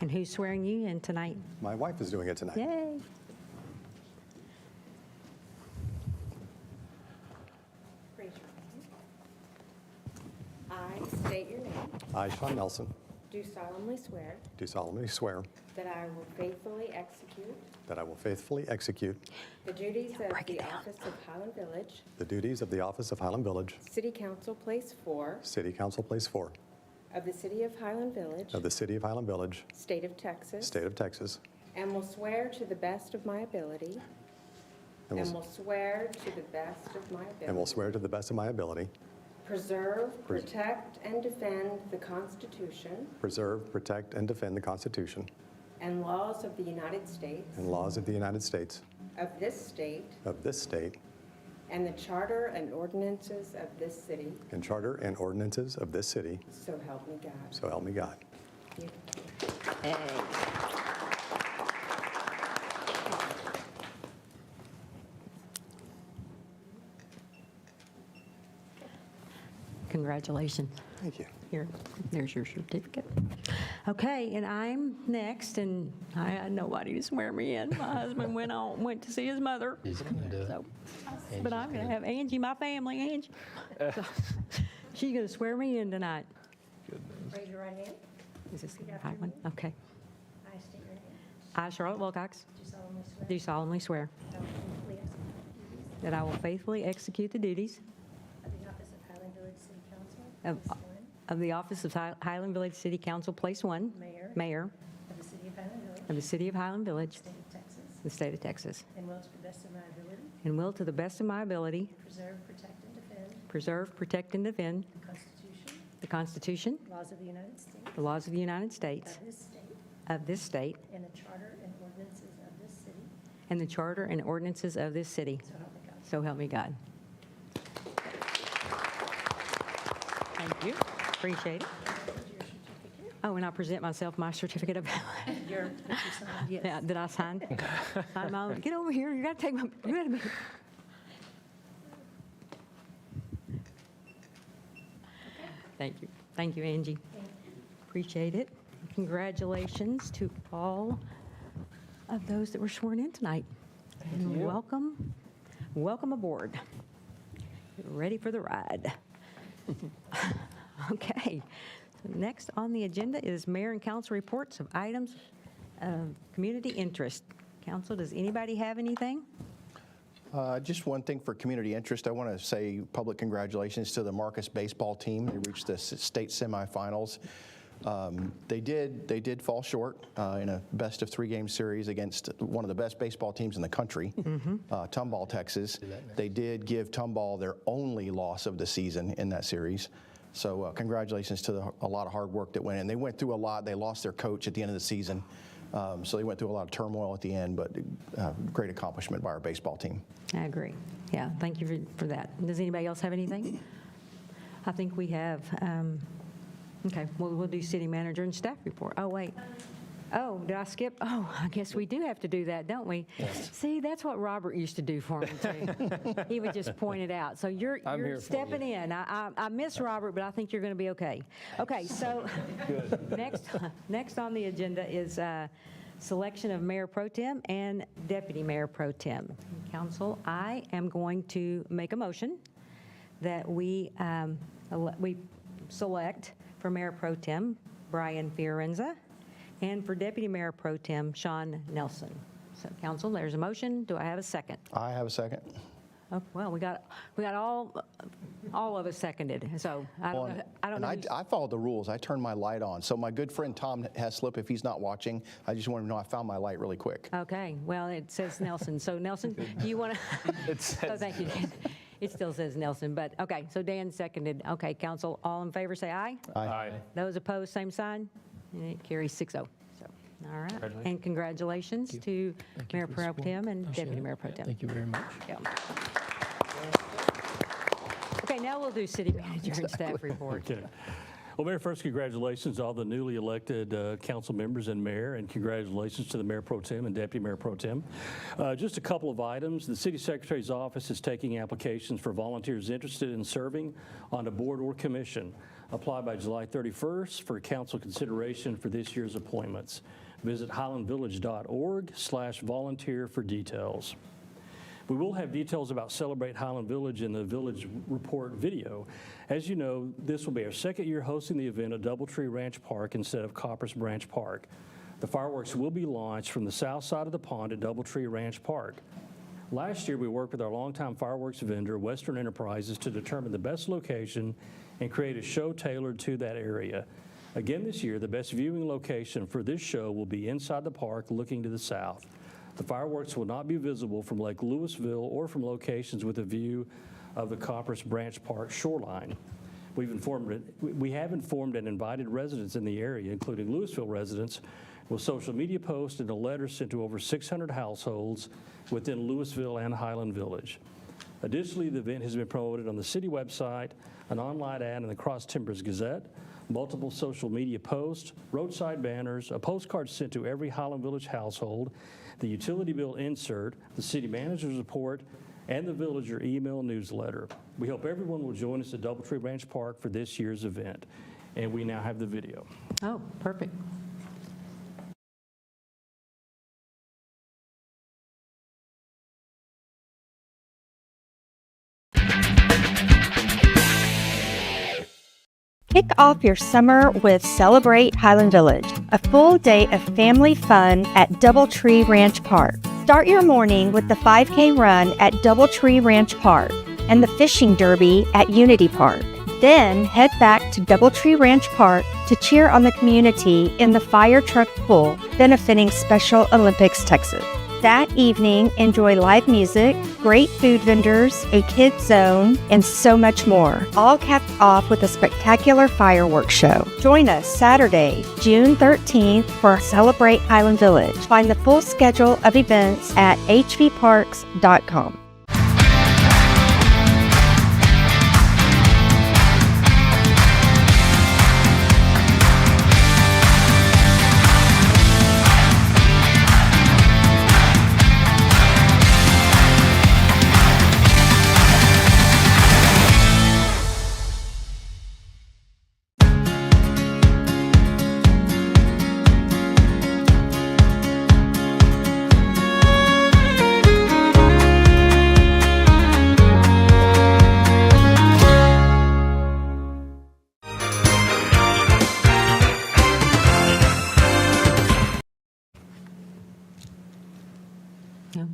And who's swearing you in tonight? My wife is doing it tonight. Yay. Raise your hand. I state your name. I, Sean Nelson, Do solemnly swear do solemnly swear that I will faithfully execute that I will faithfully execute the duties of break it the down. office of Highland Village, the duties of the office of Highland Village, City Council Place 4 City Council Place 4 of the City of Highland Village, of the City of Highland Village, State of Texas, State of Texas, and will swear to the best of my ability, and and will will swear to the best of my ability, swear to the best of my ability, preserve, protect, and defend the Constitution preserve, protect, and defend the Constitution and laws of the United States, and laws of the United States, of this state, and the charter and ordinances of this city, and charter and ordinances of this city, so help me God. so help me God. Congratulations. Thank you. Here, there's your certificate. Okay, and I'm next, and I had nobody to swear me in. My husband went to see his mother. He's gonna do it. So, but I'm gonna have Angie, my family, Angie. So, she's gonna swear me in tonight. Raise your right hand. Is this the right one? Okay. I state your name. I, Charlotte Wilcox, Do solemnly swear do solemnly swear that I will faithfully execute the duties that I will faithfully execute the duties of the office of Highland Village City Council, of, Place 1, of the office of Highland Village City Council, Place 1, Mayor Mayor of the City of Highland Village, of the City of Highland Village, State of Texas, the state of Texas, and will to the best of my ability and will to the best of my ability preserve, protect, and defend preserve, protect, and defend the Constitution, the Constitution, laws of the United States, the laws of the United States, of this state, of this state, and the charter and ordinances of this city, and the charter and ordinances of this city. so help me God. So help me God. Thank you. Appreciate it. Oh, and I present myself my certificate of, Your, that you signed, yes. yeah, did I sign? Sign my own. Get over here. You gotta take my, you gotta be. Thank you. Thank you, Angie. Appreciate it. Congratulations to all of those that were sworn in tonight. And welcome, welcome aboard. Get ready for the ride. Okay. So next on the agenda is mayor and council reports of items of community interest. Council, does anybody have anything? Just one thing for community interest, I want to say public congratulations to the Marcus baseball team. They reached the state semifinals. They did fall short in a best of 3 game series against one of the best baseball teams in the country, Tomball, Texas. They did give Tomball their only loss of the season in that series. So congratulations to a lot of hard work that went in. They went through a lot. They lost their coach at the end of the season. So they went through a lot of turmoil at the end, but great accomplishment by our baseball team. I agree. Yeah, thank you for that. Does anybody else have anything? I think we have, okay, we'll do city manager and staff report. Oh, wait. Oh, did I skip? Oh, I guess we do have to do that, don't we? Yes. See, that's what Robert used to do for me, too. He would just point it out. So I'm you're here for stepping you. in. I miss Robert, but I think you're going to be okay. Okay, so next on the agenda is selection of mayor pro tem and deputy mayor pro tem. Council, I am going to make a motion that we select for Mayor Pro Tem Brian Fiorenza and for Deputy Mayor Pro Tem Sean Nelson. So council, there's a motion. Do I have a second? I have a second. Oh, well, we got all of us seconded, so I don't know. And I followed the rules. I turned my light on. So my good friend Tom Heslip, if he's not watching, I just want to know I found my light really quick. Okay, well, it says Nelson. So Nelson, do you want to? Oh, thank you, Dan. It still says Nelson, but okay, so Dan seconded. Okay, council, all in favor, say aye. Aye. Those opposed, same sign. And it carries 6-0. So, all right. And congratulations to Mayor Pro Tem and Deputy Mayor Pro Tem. Thank you very much. Yeah. Okay, now we'll do city manager and staff report. Okay. Well, Mayor, first, congratulations to all the newly elected council members and mayor, and congratulations to the Mayor Pro Tem and Deputy Mayor Pro Tem. Just a couple of items. The City Secretary's office is taking applications for volunteers interested in serving on a board or commission. Apply by July 31st for council consideration for this year's appointments. Visit highlandvillage.org/volunteer for details. We will have details about Celebrate Highland Village in the Village Report video. As you know, this will be our second year hosting the event at Doubletree Ranch Park instead of Coppers Branch Park. The fireworks will be launched from the south side of the pond at Doubletree Ranch Park. Last year, we worked with our longtime fireworks vendor, Western Enterprises, to determine the best location and create a show tailored to that area. Again this year, the best viewing location for this show will be inside the park looking to the south. The fireworks will not be visible from Lake Louisville or from locations with a view of the Coppers Branch Park shoreline. We have informed and invited residents in the area, including Louisville residents, with social media posts and a letter sent to over 600 households within Louisville and Highland Village. Additionally, the event has been promoted on the city website, an online ad in the Cross Timbers Gazette, multiple social media posts, roadside banners, a postcard sent to every Highland Village household, the utility bill insert, the city manager's report, and the Villager email newsletter. We hope everyone will join us at Doubletree Ranch Park for this year's event. And we now have the video. Oh, perfect. Kick off your summer with Celebrate Highland Village, a full day of family fun at Doubletree Ranch Park. Start your morning with the 5K run at Doubletree Ranch Park and the fishing derby at Unity Park. Then head back to Doubletree Ranch Park to cheer on the community in the fire truck pool benefiting Special Olympics Texas. That evening, enjoy live music, great food vendors, a kids zone, and so much more. All capped off with a spectacular fireworks show. Join us Saturday, June 13th for Celebrate Highland Village. Find the full schedule of events at hvparks.com.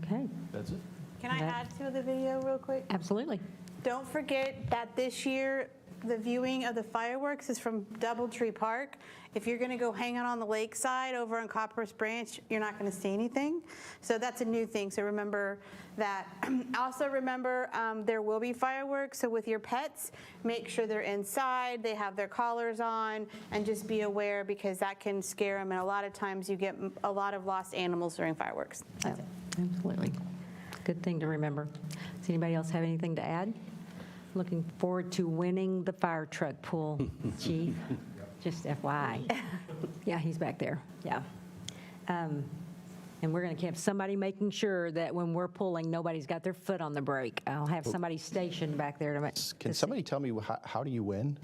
Okay, That's it. Can I add to the video real quick? absolutely. Don't forget that this year, the viewing of the fireworks is from Doubletree Park. If you're gonna go hang out on the lakeside over on Coppers Branch, you're not gonna see anything. So that's a new thing, so remember that. Also remember, there will be fireworks, so with your pets, make sure they're inside, they have their collars on, and just be aware because that can scare them, and a lot of times you get a lot of lost animals during fireworks. That's it. Absolutely. Good thing to remember. Does anybody else have anything to add? Looking forward to winning the fire truck pool, Chief. Just FYI. Yeah, he's back there. Yeah. And we're going to have somebody making sure that when we're pulling, nobody's got their foot on the brake. I'll have somebody stationed back there to make. Can somebody tell me how do you win?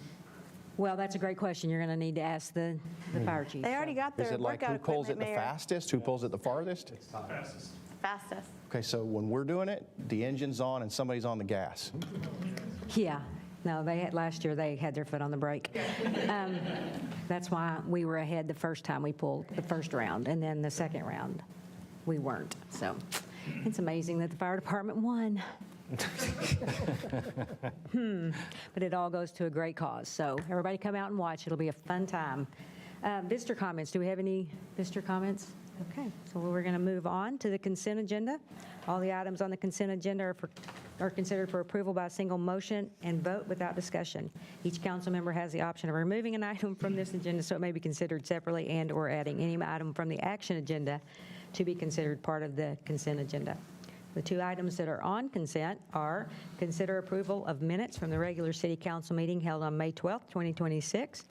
Well, that's a great question. You're going to need to ask the fire chief. They already got Is their it like workout who pulls it equipment, the Mayor. fastest, who pulls it the farthest? Fastest. Okay, so when we're doing it, the engine's on and somebody's on the gas. Yeah. No, last year they had their foot on the brake. That's why we were ahead the first time we pulled the first round, and then the second round, we weren't. So it's amazing that the fire department won. But it all goes to a great cause. So everybody come out and watch. It'll be a fun time. Visitor comments. Do we have any visitor comments? Okay, so we're going to move on to the consent agenda. All the items on the consent agenda are considered for approval by a single motion and vote without discussion. Each council member has the option of removing an item from this agenda, so it may be considered separately, and/or adding any item from the action agenda to be considered part of the consent agenda. The two items that are on consent are consider approval of minutes from the regular city council meeting held on May 12th, 2026,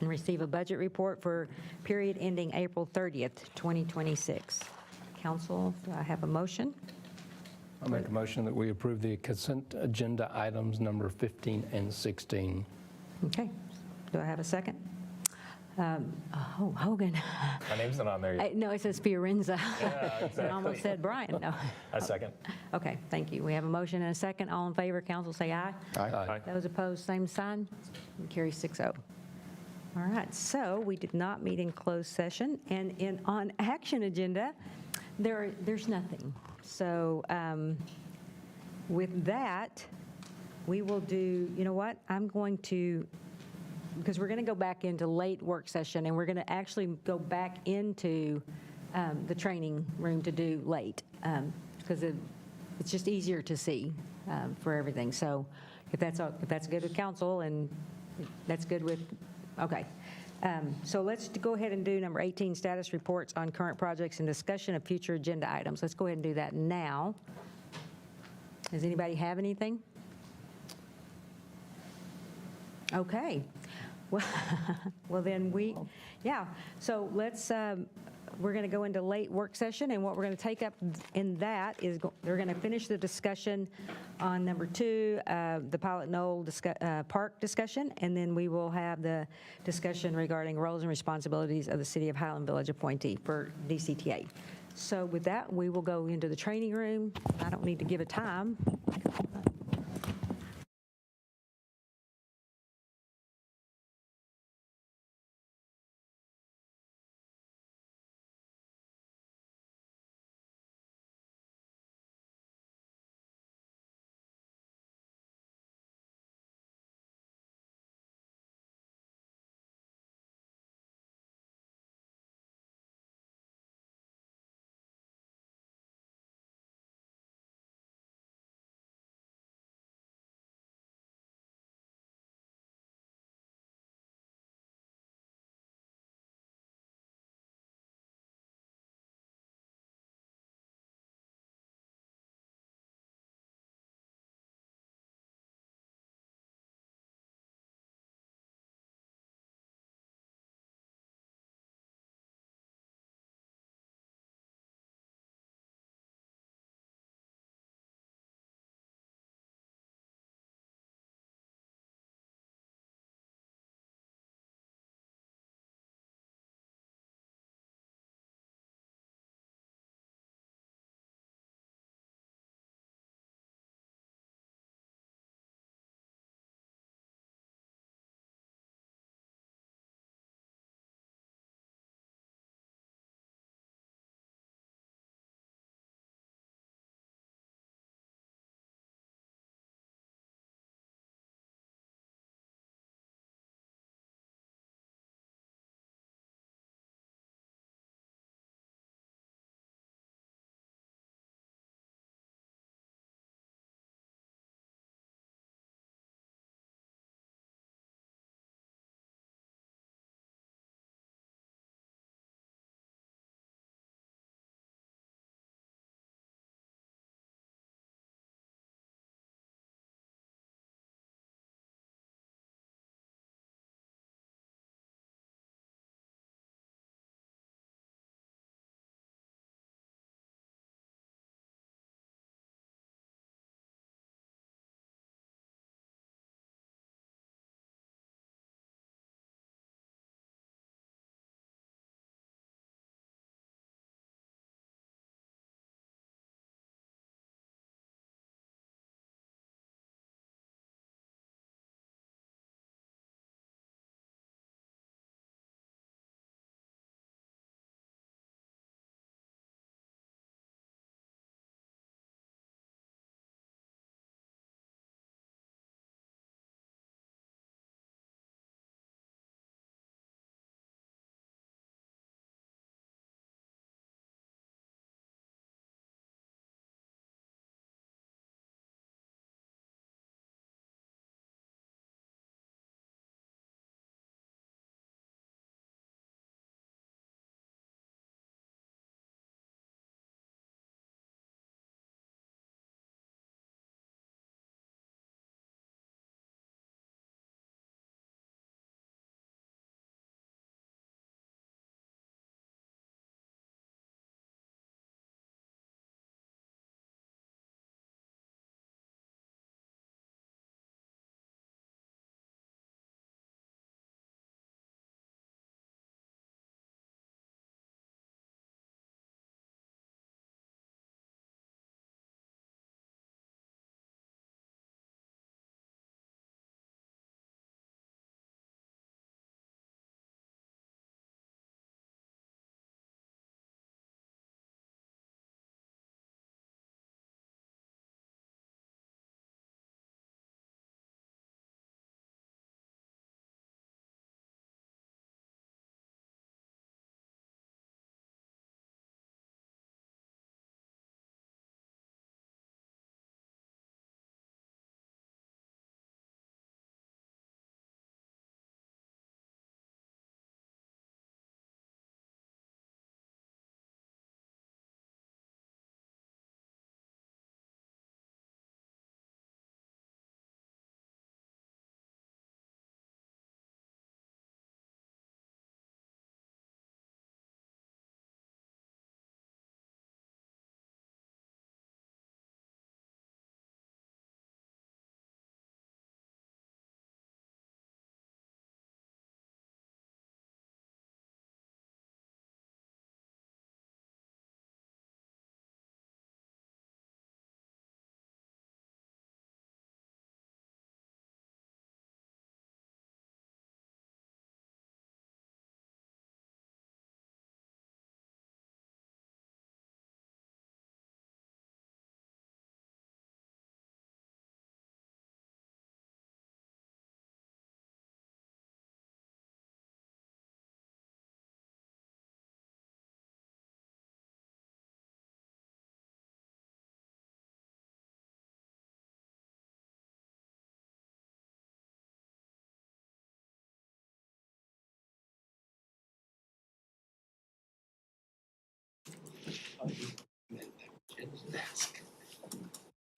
and receive a budget report for period ending April 30th, 2026. Council, do I have a motion? I'll make a motion that we approve the consent agenda items number 15 and 16. Okay. Do I have a second? Hogan. My name's not on there yet. No, it says Fiorenza. Yeah, exactly. I almost said Brian. No. I second. Okay, thank you. We have a motion and a second. All in favor, council, say aye. Aye. Those opposed, same sign. Carry 6-0. All right, so we did not meet in closed session, and on action agenda, there's nothing. So with that, we will do, you know what? I'm going to, because we're going to go back into late work session, and we're going to actually go back into the training room to do late, because it's just easier to see for everything. So if that's good with council, and that's good with, okay. So let's go ahead and do number 18, status reports on current projects and discussion of future agenda items. Let's go ahead and do that now. Does anybody have anything? Okay. Well, then so let's, we're going to go into late work session, and what we're going to take up in that is we're going to finish the discussion on number 2, the Pilot Knoll Park discussion, and then we will have the discussion regarding roles and responsibilities of the City of Highland Village appointee for DCTA. So with that, we will go into the training room. I don't need to give a time.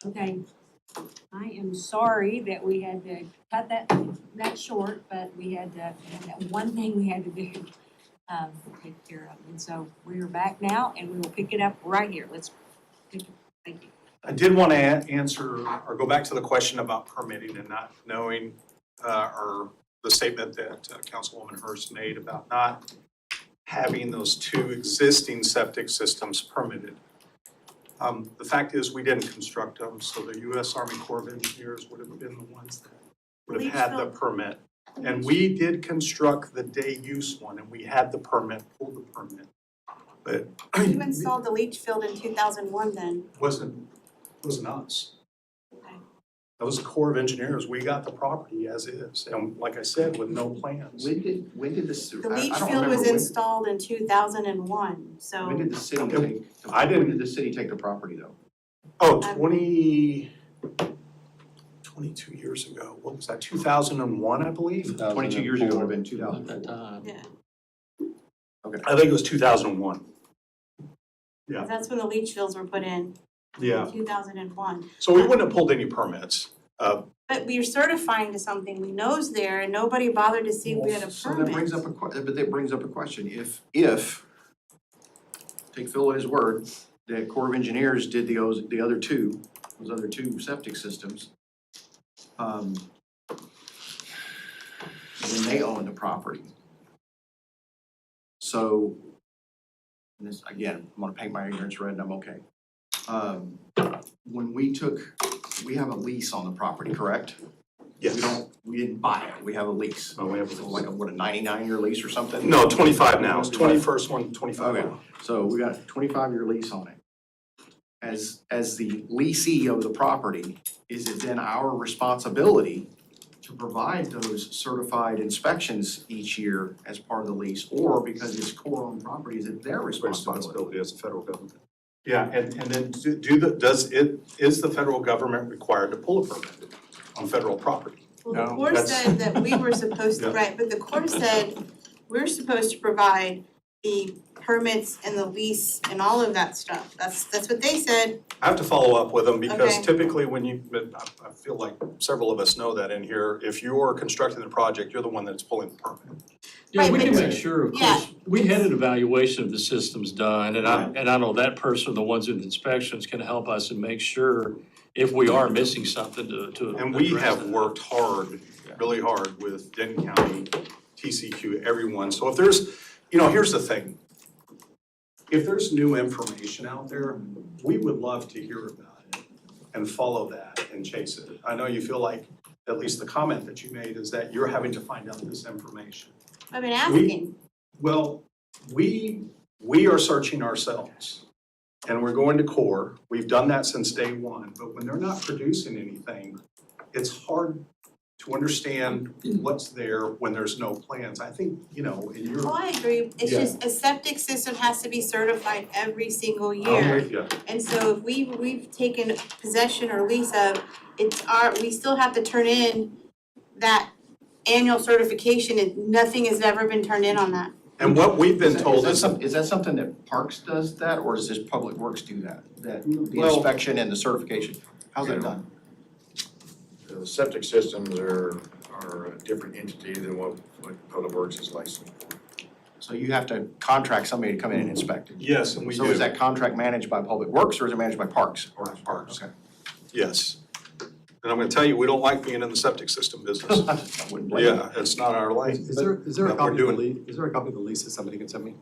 Okay, I am sorry that we had to cut that short, but we had that one thing we had to do, take care of. And so we are back now and we will pick it up right here. Let's pick it, thank you. I did want to answer or go back to the question about permitting and not knowing, or the statement that Councilwoman Hurst made about not having those two existing septic systems permitted. The fact is, we didn't construct them, so the U.S. Army Corps of Engineers would have been the ones that would have had the permit. And we did construct the day use one, and we had the permit, pulled the permit. But You installed the leach field in 2001 then? wasn't us. Okay. That was the Corps of Engineers. We got the property as is, and like I said, with no plans. When did this? The leach field was installed in 2001, so. When did the city take, I didn't- when did the city take the property though? Oh, 22 years ago. What was that, 2001, I believe? 22 years ago would have been 2000. At that time. Yeah, I think it was 2001. Yeah. that's when the leach fields were put in. Yeah. 2001. So we wouldn't have pulled any permits. But we're certifying to something we know's there and nobody bothered to see if we had a So that brings permit. up but that brings up a question. If, take Phil at his word, the Corps of Engineers did those other two septic systems, then they own the property. So, and this, again, I'm gonna paint my ignorance red and I'm okay. When we have a lease on the property, correct? Yes. We didn't buy it, we have a lease. Oh, we have a So lease. like a 99-year lease or something? No, 25 now. It's 21st one, 25 Okay, now. so we got a 25-year lease on it. As the leasee of the property, is it then our responsibility to provide those certified inspections each year as part of the lease? Or because it's core-owned property, is it their responsibility? As the federal government. Yeah, and then is the federal government required to pull a permit on federal property? Well, the No, Corps that's- said that we were supposed to, Yeah. right, but the Corps said we're supposed to provide the permits and the lease and all of that stuff. That's what they said. I have to follow up with them because Okay. typically when I feel like several of us know that in here, if you're constructing the project, you're the one that's pulling the permit. Yeah, Right, we can but- make sure, of Yeah. course, we had an evaluation of the systems done, and I know that person, the ones with inspections, can help us and make sure if we are missing something to And we address have that. worked hard, really hard with Denton County, TCQ, everyone. So if there's, here's the thing. If there's new information out there, we would love to hear about it and follow that and chase it. I know you feel like, at least the comment that you made is that you're having to find out this information. I've been asking. Well, we are searching ourselves. And we're going to core. We've done that since day one, but when they're not producing anything, it's hard to understand what's there when there's no plans. I think, in your. Oh, I agree. It's Yeah. just a septic system has to be certified every single I'm year. with you. And so if we've taken possession or lease of, we still have to turn in that annual certification and nothing has ever been turned in on that. And what we've been told is. Is that something that Parks does that, or does this Public Works do that? That the Well- inspection and the certification? How's that done? The septic systems are a different entity than what Public Works is licensed for. So you have to contract somebody to come in and inspect it? Yes, and we do. So is that contract managed by Public Works or is it managed by Parks? Parks. Okay. Yes. And I'm gonna tell you, we don't like being in the septic system business. I wouldn't blame you. Yeah, it's not our lane. Is there a But we're copy of the doing- lease, is there a copy of the lease that somebody can send me?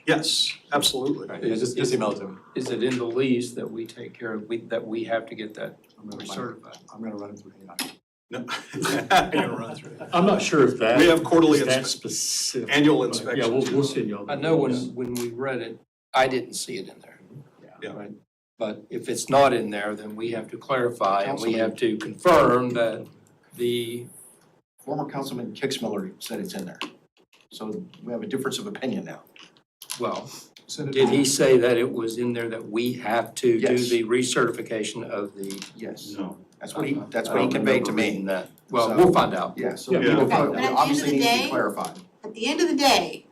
Yes, absolutely. Yeah, just email it to me. Is it in the lease that we take care of, that we have to get that recertified? I'm gonna run it through AI. No. You're gonna run through that. I'm not sure if that. We have quarterly is that inspe- specific. annual but inspections. Yeah, we'll send y'all. I know when we read it, I didn't see it in there. Yeah. Right? But if it's not in there, then we have to clarify and we have to confirm that the, Former Councilman Kicksmiller said it's in there. So we have a difference of opinion now. well, did he say that it was in there that we have to do Yes. the recertification of the? Yes. No. That's what he I conveyed to don't remember me. reading that. Well, So- we'll find out. Yeah, so Yeah. people Okay, probably, but at the end of obviously the needs to day- be clarified. At the end of the day,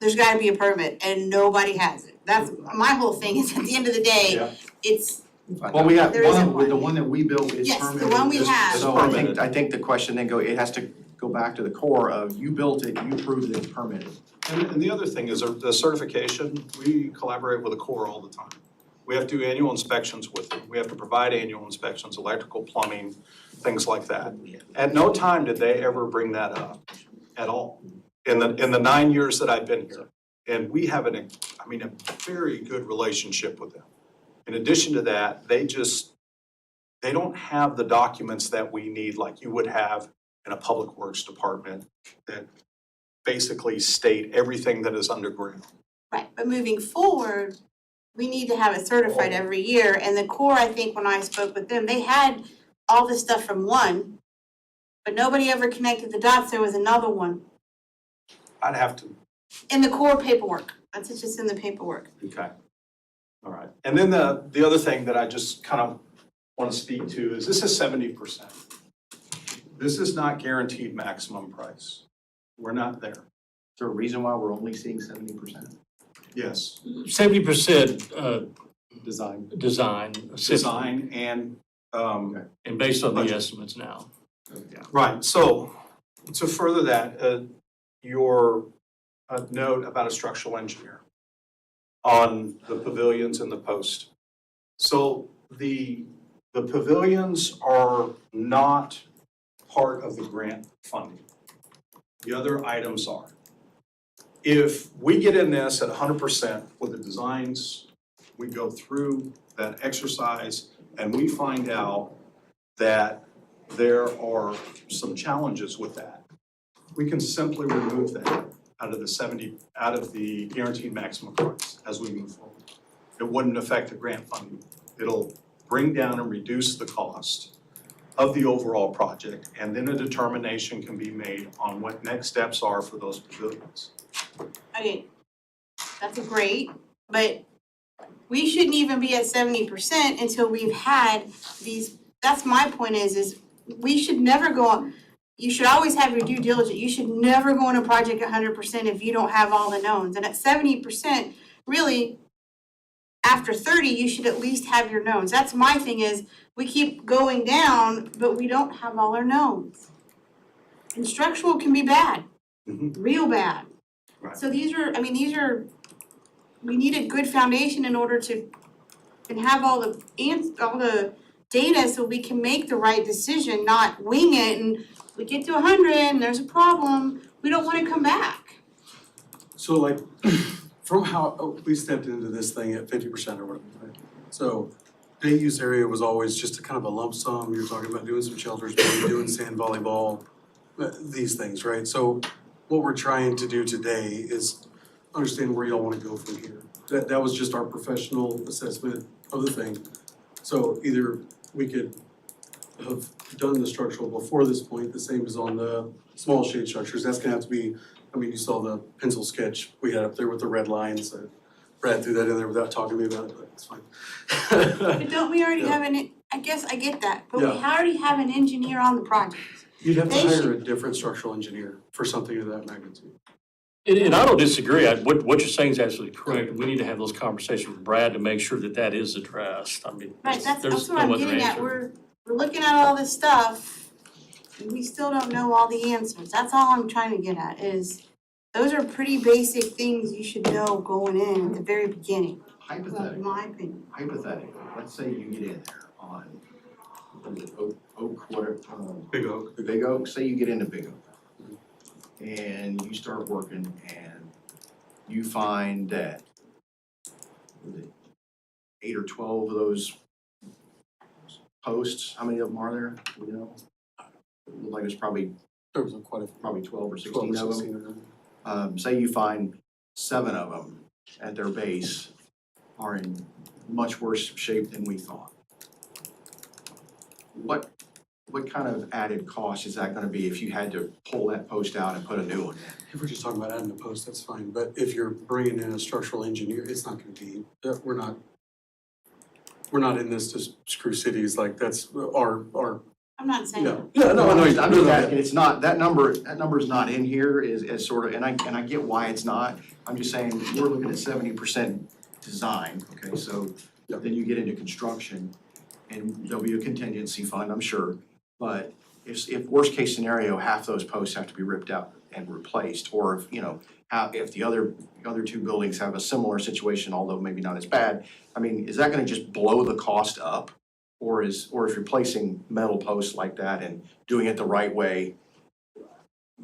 there's gotta be a permit and nobody has it. that's, my whole thing is at the end of the day, Yeah. it's, Well, we got There isn't one, with the one. one that we built is Yes, the permitted. one we This- have. So I think the question then it has to go back to the core of you built it, you proved that it's permitted. And the other thing is the certification, we collaborate with the Corps all the time. We have to do annual inspections with them. We have to provide annual inspections, electrical, plumbing, things like that. At no time did they ever bring that up at all in the 9 years that I've been here. And we have a very good relationship with them. In addition to that, they don't have the documents that we need like you would have in a public works department that basically state everything that is underground. right, but moving forward, we need to have it certified every year, and the Corps, I think, when I spoke with them, they had all this stuff from one, but nobody ever connected the dots, there was another one I'd have to, in the Corps paperwork, that's just in the paperwork. okay. All right. And then the other thing that I just kind of want to speak to is this is 70%. This is not guaranteed maximum price. We're not there. Is there a reason why we're only seeing 70%? Yes. 70% Design. design. Design and, And based on the estimates now. right. So to further that, your note about a structural engineer on the pavilions and the post. So the pavilions are not part of the grant funding. The other items are. If we get in this at 100% with the designs, we go through that exercise and we find out that there are some challenges with that, we can simply remove that out of the guaranteed maximum price as we move forward. It wouldn't affect the grant funding. It'll bring down and reduce the cost of the overall project, and then a determination can be made on what next steps are for those pavilions. Okay, that's great, but we shouldn't even be at 70% until we've had these, that's my point is we should never go on, you should always have your due diligence, you should never go on a project 100% if you don't have all the knowns, and at 70%, really, after 30, you should at least have your knowns. That's my thing is, we keep going down, but we don't have all our knowns. And structural can be bad, real bad. Right. So these are, we need a good foundation in order to, and have all the data so we can make the right decision, not wing it and we get to 100 and there's a problem, we don't wanna come back. So like, from how, we stepped into this thing at 50% or whatever, right? So day use area was always just a kind of a lump sum, you're talking about doing some shelters, maybe doing sand volleyball, these things, right? So what we're trying to do today is understand where y'all wanna go from here. That was just our professional assessment of the thing. So either we could have done the structural before this point, the same as on the small shade structures, that's gonna have to be, I mean, you saw the pencil sketch we had up there with the red lines. Brad threw that in there without talking to me about it, but it's fine. But don't we already have I guess I get that, but we already have an engineer on the project. You'd have to They hire should- a different structural engineer for something of that magnitude. And I don't disagree. What you're saying is absolutely correct. We need to have those conversations with Brad to make sure that is addressed. I mean, Right, that's there's what no I'm other getting at, answer. we're looking at all this stuff, and we still don't know all the answers, that's all I'm trying to get at, is those are pretty basic things you should know going in at the very beginning, in my opinion. Hypothetically, let's say you get in there on, what is it, Oak, whatever, Big Oak. Big Oak, say you get into Big Oak. And you start working and you find that, was it 8 or 12 of those posts, how many of them are there, you know? It looked like there's probably, There was probably 12 or 16 12 or of 16 them. of them. Say you find 7 of them at their base are in much worse shape than we thought. What kind of added cost is that gonna be if you had to pull that post out and put a new one in? If we're just talking about adding a post, that's fine, but if you're bringing in a structural engineer, it's not gonna be, we're not in this to screw cities, like that's our, I'm not saying. No, I'm just asking, it's not, that number's not in here is sort of, and I get why it's not. I'm just saying, we're looking at 70% design, okay, so then you get into construction and there'll be a contingency fund, I'm sure. But if worst case scenario, half those posts have to be ripped out and replaced, or if, if the other two buildings have a similar situation, although maybe not as bad, I mean, is that gonna just blow the cost up? Or is replacing metal posts like that and doing it the right way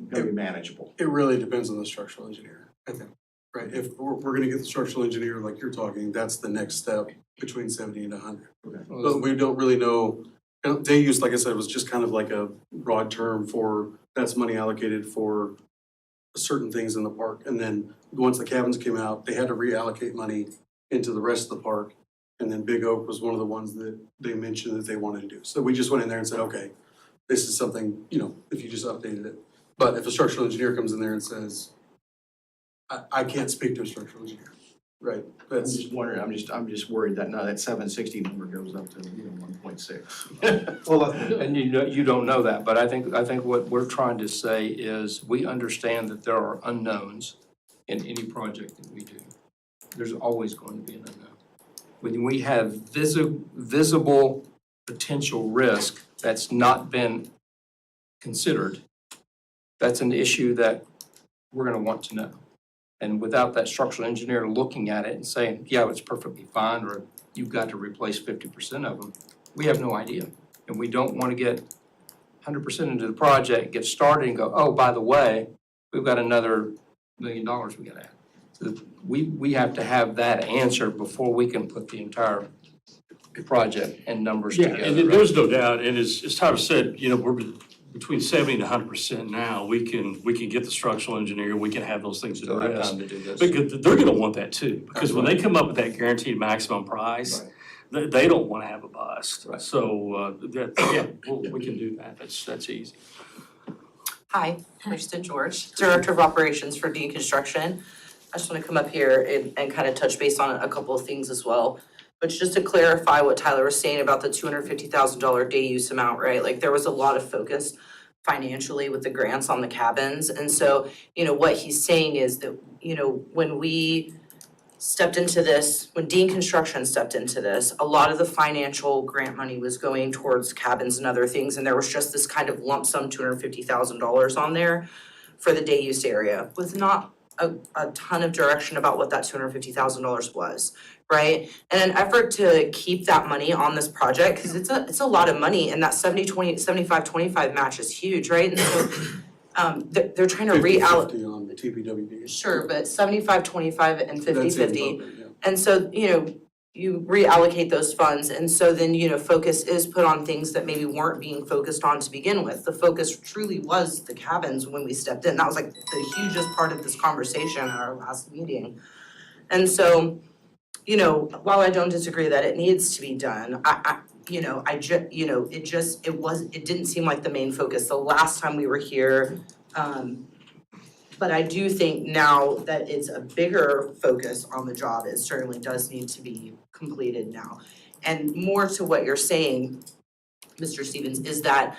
gonna be manageable? It really depends on the structural engineer, I think, right? If we're gonna get the structural engineer like you're talking, that's the next step between 70 and 100. Okay. But we don't really know, day use, like I said, was just kind of like a broad term for, that's money allocated for certain things in the park. And then once the cabins came out, they had to reallocate money into the rest of the park. And then Big Oak was one of the ones that they mentioned that they wanted to do. So we just went in there and said, okay, this is something, if you just updated it. But if a structural engineer comes in there and says, I can't speak to a structural engineer, right? I'm just wondering, I'm just worried that now that 760 number goes up to 1.6. And you don't know that, but I think what we're trying to say is we understand that there are unknowns in any project that we do. There's always going to be an unknown. When we have visible potential risk that's not been considered, that's an issue that we're gonna want to know. And without that structural engineer looking at it and saying, yeah, it's perfectly fine, or you've got to replace 50% of them, we have no idea. And we don't want to get 100% into the project, get started and go, oh, by the way, we've got another $1 million we gotta add. So we have to have that answer before we can put the entire project and numbers together. Yeah, and there's no doubt, and as Tyler said, we're between 70 and 100% now. We can get the structural engineer, we can have those things So I have addressed. time to do this. Because they're gonna want that too, because when they come up with that guaranteed maximum price, they don't wanna have a bust. Right. So, we can do that, that's easy. Hi, Kristen George, Director of Operations for Dean Construction. I just want to come up here and kind of touch base on a couple of things as well. But just to clarify what Tyler was saying about the $250,000 day use amount, right? Like there was a lot of focus financially with the grants on the cabins. And so, what he's saying is that, when we stepped into this, when Dean Construction stepped into this, a lot of the financial grant money was going towards cabins and other things. And there was just this kind of lump sum $250,000 on there for the day use area with not a ton of direction about what that $250,000 was, right? And an effort to keep that money on this project, because it's a lot of money, and that 70-20, 75-25 match is huge, right? And so they're trying to 50-50 on the TPWD. Sure, but 75-25 and 50-50. That's in both, yeah. And so, you reallocate those funds, and so then, focus is put on things that maybe weren't being focused on to begin with. The focus truly was the cabins when we stepped in. That was like the hugest part of this conversation at our last meeting. And so, while I don't disagree that it needs to be done, it didn't seem like the main focus the last time we were here. But I do think now that it's a bigger focus on the job, it certainly does need to be completed now. And more to what you're saying, Mr. Stevens, is that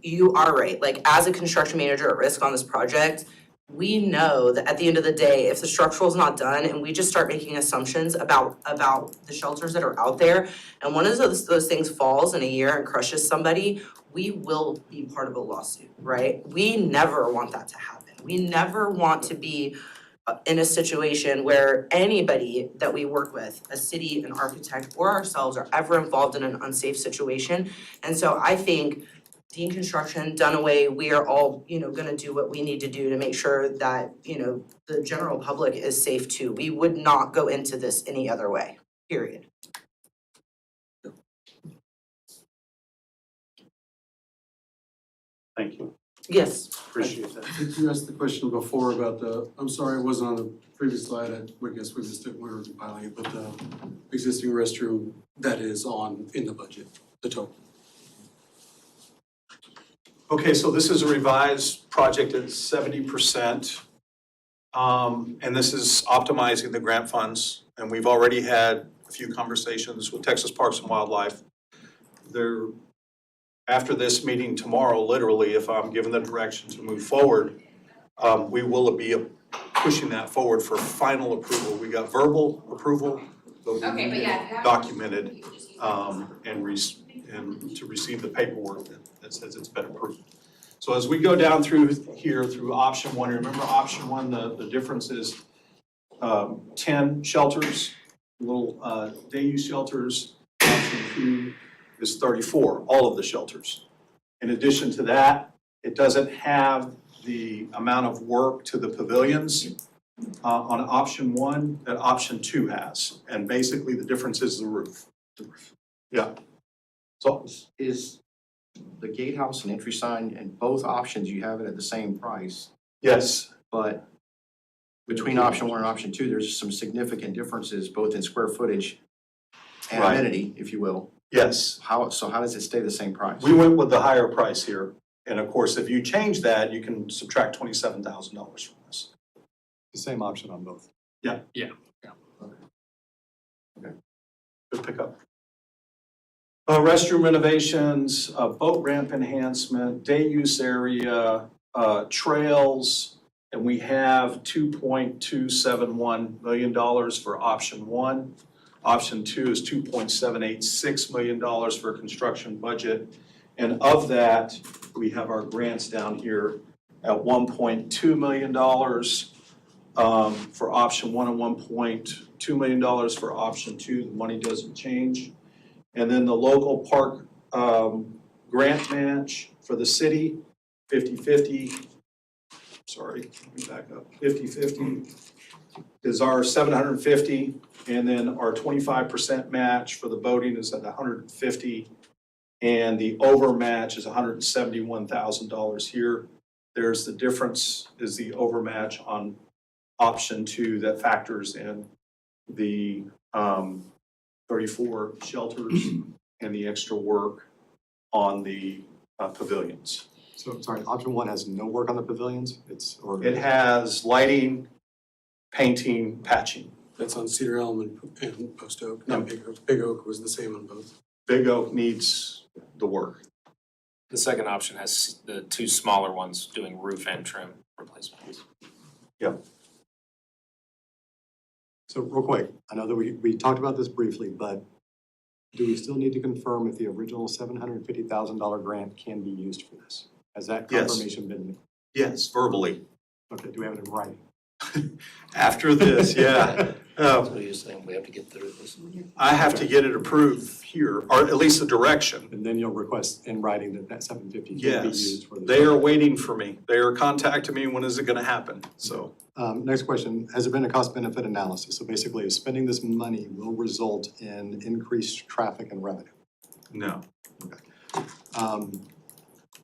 you are right. Like as a construction manager at risk on this project, we know that at the end of the day, if the structural is not done and we just start making assumptions about the shelters that are out there, and one of those things falls in a year and crushes somebody, we will be part of a lawsuit, right? We never want that to happen. We never want to be in a situation where anybody that we work with, a city, an architect, or ourselves are ever involved in an unsafe situation. And so I think Dean Construction, Dunaway, we are all, gonna do what we need to do to make sure that, the general public is safe too. We would not go into this any other way, period. Thank you. Yes. Appreciate that. Did you ask the question before about I'm sorry, it wasn't on the previous slide, I guess we just didn't, we were compiling it, but the existing restroom that is in the budget, the total. Okay, so this is a revised project at 70%. And this is optimizing the grant funds. And we've already had a few conversations with Texas Parks and Wildlife. After this meeting tomorrow, literally, if I'm given the direction to move forward, we will be pushing that forward for final approval. We got verbal approval, but we Okay, but need yeah, it if you have- documented, and to receive the paperwork that says it's been approved. So as we go down through here, through option one, remember option one, the difference is 10 shelters, little day use shelters. Option two is 34, all of the shelters. In addition to that, it doesn't have the amount of work to the pavilions on option one that option two has. And basically the difference is the roof. Yeah. So Is the gatehouse and entry sign and both options, you have it at the same price, yes, but between option one and option two, there's some significant differences both in square footage and Right. amenity, if you will. yes. How does it stay the same price? We went with the higher price here. And of course, if you change that, you can subtract $27,000 from this. The same option on both. Yeah. Yeah. Good pickup. Restroom renovations, boat ramp enhancement, day use area, trails, and we have $2.271 million for option one. Option two is $2.786 million for construction budget. And of that, we have our grants down here at $1.2 million for option one and $1.2 million for option two. The money doesn't change. And then the local park grant match for the city, 50-50. Sorry, let me back up. 50-50 is our $750, and then our 25% match for the boating is at $150, and the overmatch is $171,000 here. There's the difference is the overmatch on option two that factors in the 34 shelters and the extra work on the pavilions. So, sorry, option one has no work on the pavilions? It has lighting, painting, patching. That's on Cedar Elm and Post Oak, No. not Big Oak. Big Oak was the same on both. Big Oak needs the work. The second option has the two smaller ones doing roof and trim replacements. Yep. So real quick, I know that we talked about this briefly, but do we still need to confirm if the original $750,000 grant can be used for this? Has that Yes. confirmation been made? Yes, verbally. Okay, do we have it in writing? After this, yeah. So you're saying we have to get through this? I have to get it approved here, or at least the direction. And then you'll request in writing that that $750 can be Yes, used for this? they are waiting for me. They are contacting me, when is it gonna happen? So, Next question, has there been a cost benefit analysis? So basically, is spending this money will result in increased traffic and revenue? no.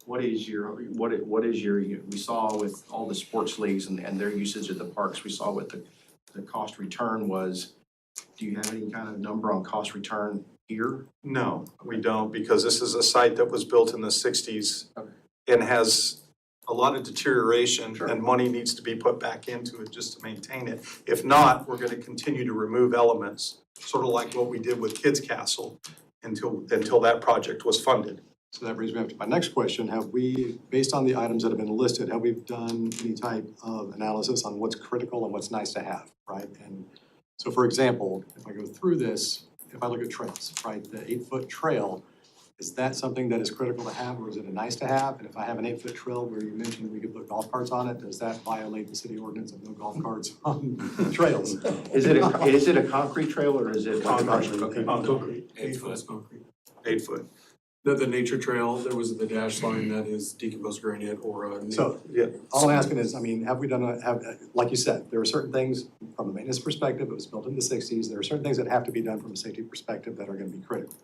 What is your, we saw with all the sports leagues and their usage of the parks, we saw what the cost return was. Do you have any kind of number on cost return here? No, we don't, because this is a site that was built in the 60s and has a lot of deterioration, and money needs to be put back into it just to maintain it. If not, we're gonna continue to remove elements, sort of like what we did with Kids Castle until that project was funded. So that brings me up to my next question. Have we, based on the items that have been listed, have we done any type of analysis on what's critical and what's nice to have, right? And so for example, if I go through this, if I look at trails, right, the 8-foot trail, is that something that is critical to have, or is it a nice to have? And if I have an 8-foot trail where you mentioned we could put golf carts on it, does that violate the city ordinance of no golf carts on trails? Is it a concrete trail or is it like Concrete. 8 foot concrete. 8 foot. The nature trail, there was the dash line that is decomposed granite or So, yeah, all I'm asking is, I mean, have we done, like you said, there are certain things from a maintenance perspective, it was built in the 60s, there are certain things that have to be done from a safety perspective that are gonna be critical.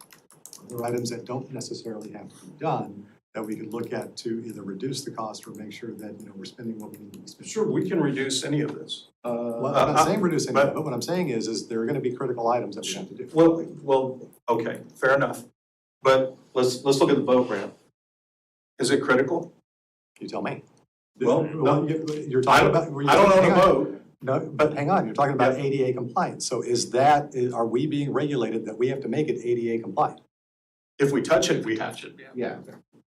There are items that don't necessarily have to be done, that we could look at to either reduce the cost or make sure that, you know, we're spending what we need to be spending. Sure, we can reduce any of this. Well, I'm not saying reduce any of it, what I'm saying is there are gonna be critical items that we have to do. Well, okay, fair enough. But let's look at the boat ramp. Is it critical? You tell me. Well, no, You're talking about. I don't own a boat. No, but hang on, you're talking about ADA compliance, so are we being regulated that we have to make it ADA compliant? If we touch it, we have to. Yeah.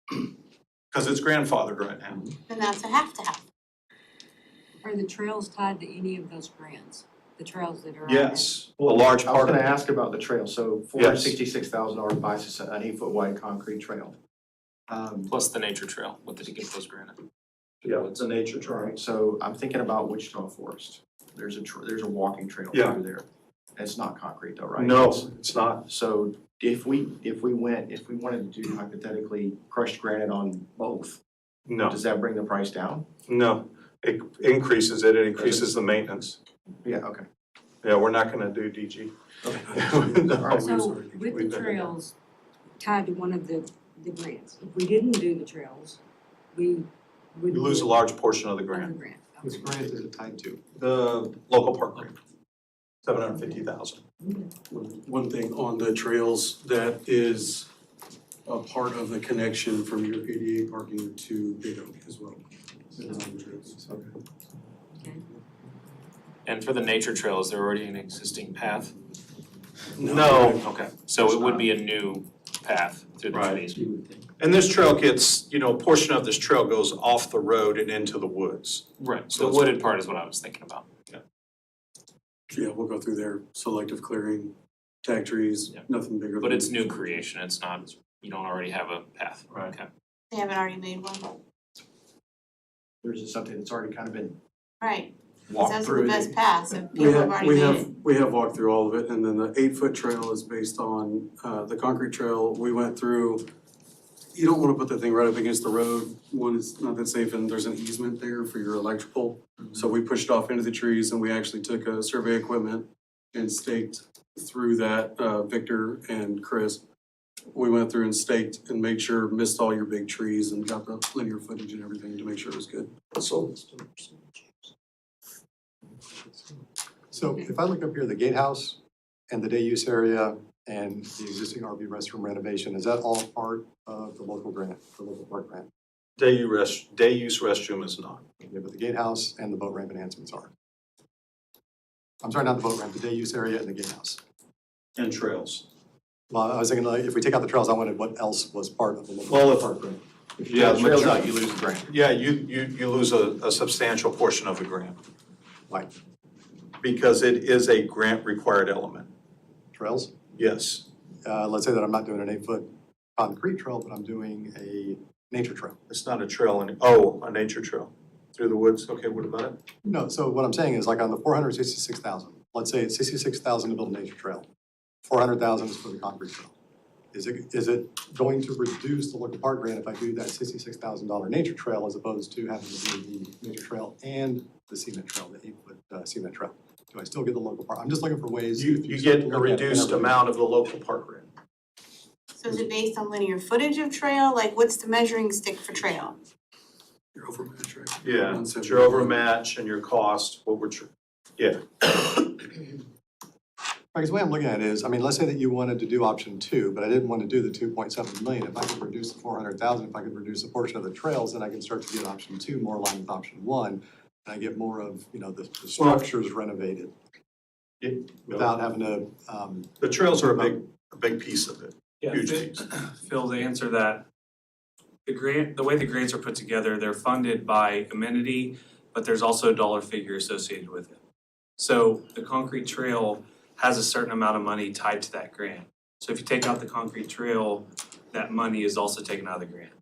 Because it's grandfathered right now. Then that's a have to have. Are the trails tied to any of those grants? The trails that are out Yes, a large I was part of gonna it. ask about the trail, so $466,000 buys us an 8-foot wide concrete trail. Plus the nature trail with the Decomposed granite. Yeah, it's a nature trail. Alright, so I'm thinking about Wichita Forest. There's a walking trail Yeah. through there. It's not concrete though, right? No, it's not. So if we wanted to do hypothetically crushed granite on both, No, does that bring the price down? no. It increases it, it increases the maintenance. Yeah, okay. Yeah, we're not gonna do DG. No. So with the trails tied to one of the grants, if we didn't do the trails, we would. We lose a large portion of the Of the grant. grant. Which grant is it tied to? The local park grant, 750,000. One thing on the trails, that is a part of the connection from your ADA parking to Big Oak as well. And for the nature trail, is there already an existing path? No. Okay, so it would be a new path through the Right. trees. And this trail gets, a portion of this trail goes off the road and into the woods. Right, So the it's- wooded part is what I was thinking about. Yeah, we'll go through there, selective clearing, tag trees, Yeah. nothing bigger than. But it's new creation, it's not, you don't already have a path. Right. Okay. They haven't already made one. There's just something that's already kind of been Right, walked those are through. the best paths, if We people have have, already we made have, it. we have walked through all of it, and then the 8-foot trail is based on, the concrete trail, we went through. You don't wanna put the thing right up against the road, one, it's not that safe, and there's an easement there for your electrical. So we pushed off into the trees, and we actually took a survey equipment and staked through that, Victor and Chris. We went through and staked and made sure, missed all your big trees and got the linear footage and everything to make sure it was good. So if I look up here, the gatehouse and the day use area and the existing RV restroom renovation, is that all part of the local grant, the local park grant? Day use restroom is not. Yeah, but the gatehouse and the boat ramp enhancements are. I'm sorry, not the boat ramp, the day use area and the gatehouse. And trails. Well, I was thinking, like, if we take out the trails, I wanted what else was part of the local Well, if- park grant. If you take the trails out, you lose the grant. Yeah, you lose a substantial portion of the grant. Why? Because it is a grant required element. Trails? Yes. Let's say that I'm not doing an 8-foot concrete trail, but I'm doing a nature trail. It's not a trail, a nature trail through the woods. Okay, what about it? No, so what I'm saying is like on the 466,000, let's say it's 66,000 to build a nature trail. 400,000 is for the concrete trail. Is it going to reduce the local park grant if I do that $66,000 nature trail as opposed to having to do the nature trail and the cement trail, the 8-foot cement trail? Do I still get the local park? I'm just looking for ways. You if get start to a look at it, reduced then I really- amount of the local park grant. So is it based on linear footage of trail? Like, what's the measuring stick for trail? Your overmatch, right? Yeah, it's your overmatch and your cost, yeah. Because the way I'm looking at it is, I mean, let's say that you wanted to do option 2, but I didn't want to do the 2.7 million. If I could reduce the 400,000, if I could reduce a portion of the trails, then I can start to get option 2 more aligned with option 1. And I get more of, the structures renovated without having to, The trails are a big piece of it, Yeah, huge piece. Phil, to answer that, the way the grants are put together, they're funded by amenity, but there's also a dollar figure associated with it. So the concrete trail has a certain amount of money tied to that grant. So if you take out the concrete trail, that money is also taken out of the grant.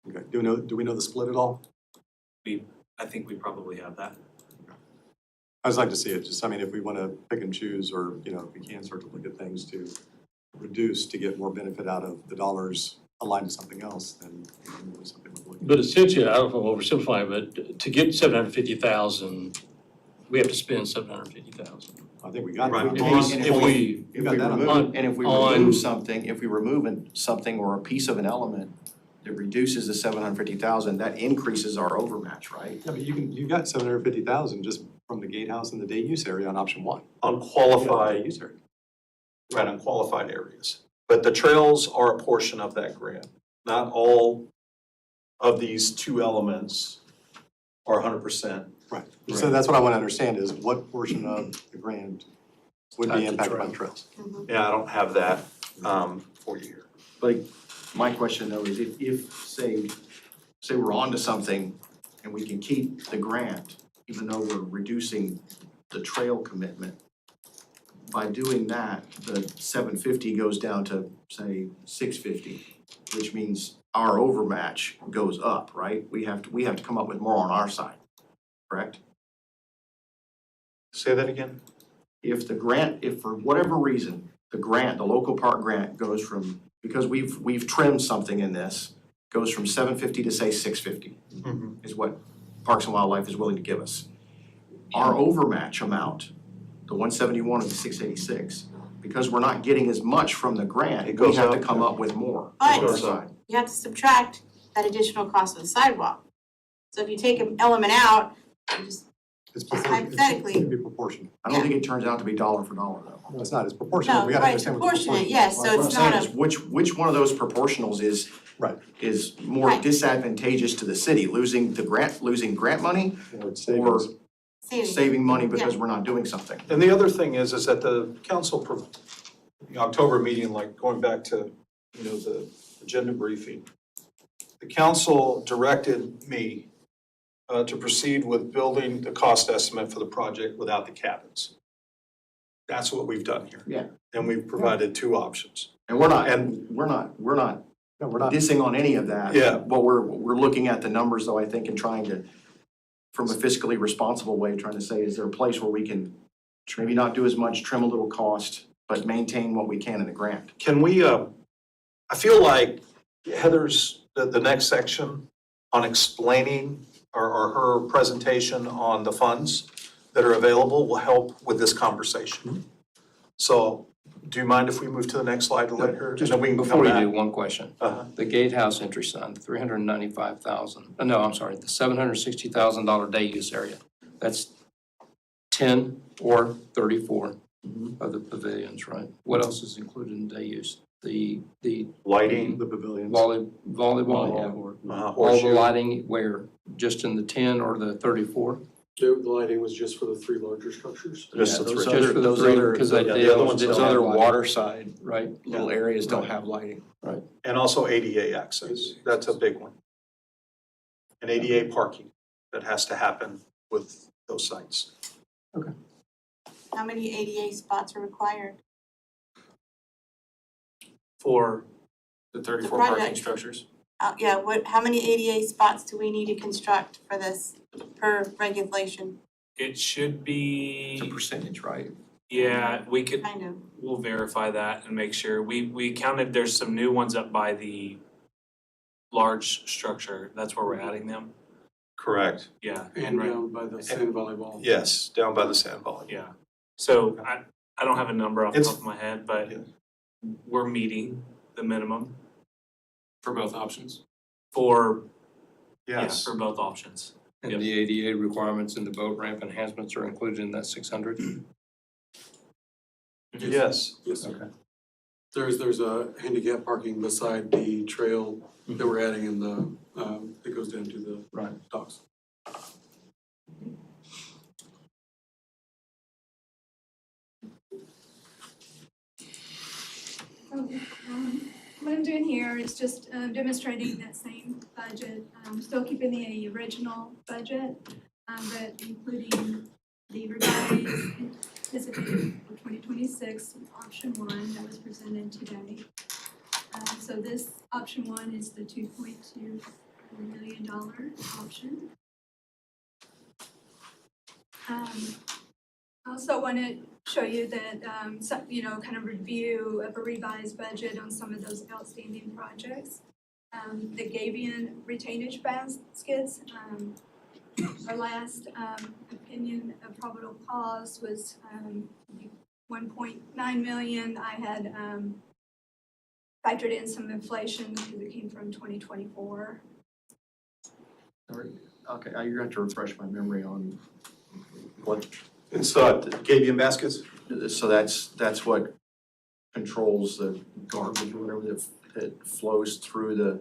okay, do we know the split at all? I think we probably have that. I just like to see it, just, I mean, if we want to pick and choose, or, if we can start to look at things to reduce to get more benefit out of the dollars aligned to something else, then it's something we're looking at. But essentially, I don't know if I'm oversimplifying, but to get 750,000, we have to spend 750,000. I think we got Right. it. If we, You got that on If we remove something or a piece of an element that reduces the 750,000, that increases our overmatch, right? Yeah, but you got 750,000 just from the gatehouse and the day use area on option 1. Unqualified, Use area. right, unqualified areas. But the trails are a portion of that grant. Not all of these 2 elements are 100%. Right. So that's what I want to understand is what portion of the grant would be impacted by the trails? Yeah, I don't have that for you here. But my question though is if say we're onto something and we can keep the grant, even though we're reducing the trail commitment. By doing that, the $750 goes down to, say, $650, which means our overmatch goes up, right? We have to come up with more on our side, correct? Say that again? If for whatever reason, the local park grant goes from, because we've trimmed something in this, goes from $750 to say $650, is what Parks and Wildlife is willing to give us. Our overmatch amount, the 171 and the 686, because we're not getting as much from the grant, we have to come up with more on our But side. you have to subtract that additional cost of the sidewalk. So if you take an element out, you just hypothetically. It can be proportional. I don't think it turns out to be dollar for dollar though. No, it's not, it's proportional. No, We gotta right, it's understand what the proportionate, proportion yes, so What it's I'm not saying is which one of those proportionals is more Right. disadvantageous to the city, losing grant money or it's or savings. saving money because we're not doing something? And the other thing is that the council, the October meeting, like going back to, the agenda briefing, the council directed me to proceed with building the cost estimate for the project without the cabins. That's what we've done here. Yeah. And we've provided two options. And we're not No, we're not. dissing on any of that. Yeah. But we're looking at the numbers though, I think, and trying to, from a fiscally responsible way, trying to say, is there a place where we can maybe not do as much, trim a little cost, but maintain what we can in the grant? Can we, I feel like Heather's, the next section on explaining or her presentation on the funds that are available will help with this conversation. So do you mind if we move to the next slide and let her, and Just then we can come before you back? do, one question. The gatehouse entry sign, the $395,000, no, I'm sorry, the $760,000 day use area. That's 10 or 34 of the pavilions, right? What else is included in day use? The Lighting, The pavilions. volleyball, all the lighting where, just in the 10 or the 34? The lighting was just for the three larger structures. Just the three. Just for the Those three, other- because yeah, they the other ones didn't those have other lighting. water side Right. little areas don't have lighting. and also ADA access, that's a big one. And ADA parking that has to happen with those sites. How many ADA spots are required? For the 34 project. parking structures. How many ADA spots do we need to construct for this per regulation? It should be. It's a percentage, right? Yeah, we could, Kind of. we'll verify that and make sure. We counted, there's some new ones up by the large structure. That's where we're adding them. Correct. Yeah. And down by the sand volleyball. Yes, down by the sand volleyball. Yeah. So I don't have a number off the It's- top of my head, but Yeah. we're meeting the minimum For both options. for, Yes. for both options. And the ADA requirements and the boat ramp enhancements are included in that 600? Yes. Yes, sir. There's a handicap parking beside the trail that we're adding in the, that goes down to the docks. What I'm doing here is just demonstrating that same budget, still keeping the original budget, but including the revised anticipated for 2026 option one that was presented today. So this option one is the $2.2 million option. I also want to show you that, kind of review of a revised budget on some of those outstanding projects. The Gavian retainage baskets, our last opinion of probable cause was 1.9 million. I had factored in some inflation because it came from 2024. Okay, you're gonna have to refresh my memory on what. It's Gabion baskets? So that's what controls the garbage or whatever that flows through the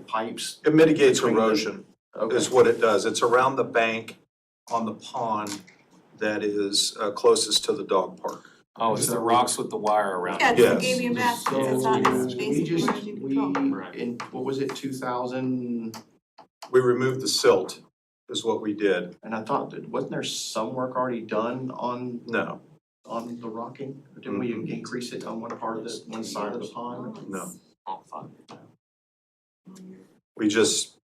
pipes? It mitigates between the- erosion, Okay. is what it does. It's around the bank on the pond that is closest to the dog park. Oh, it's the rocks with the wire around Yeah, it. it's the Gabion baskets, So it's not, it's we basically just, erosion control. in, what was it, 2000, We removed the silt is what we did. And I thought, that wasn't there some work already done on No, the rocking? Or didn't we increase it on one part of the, one side of the pond? no. We just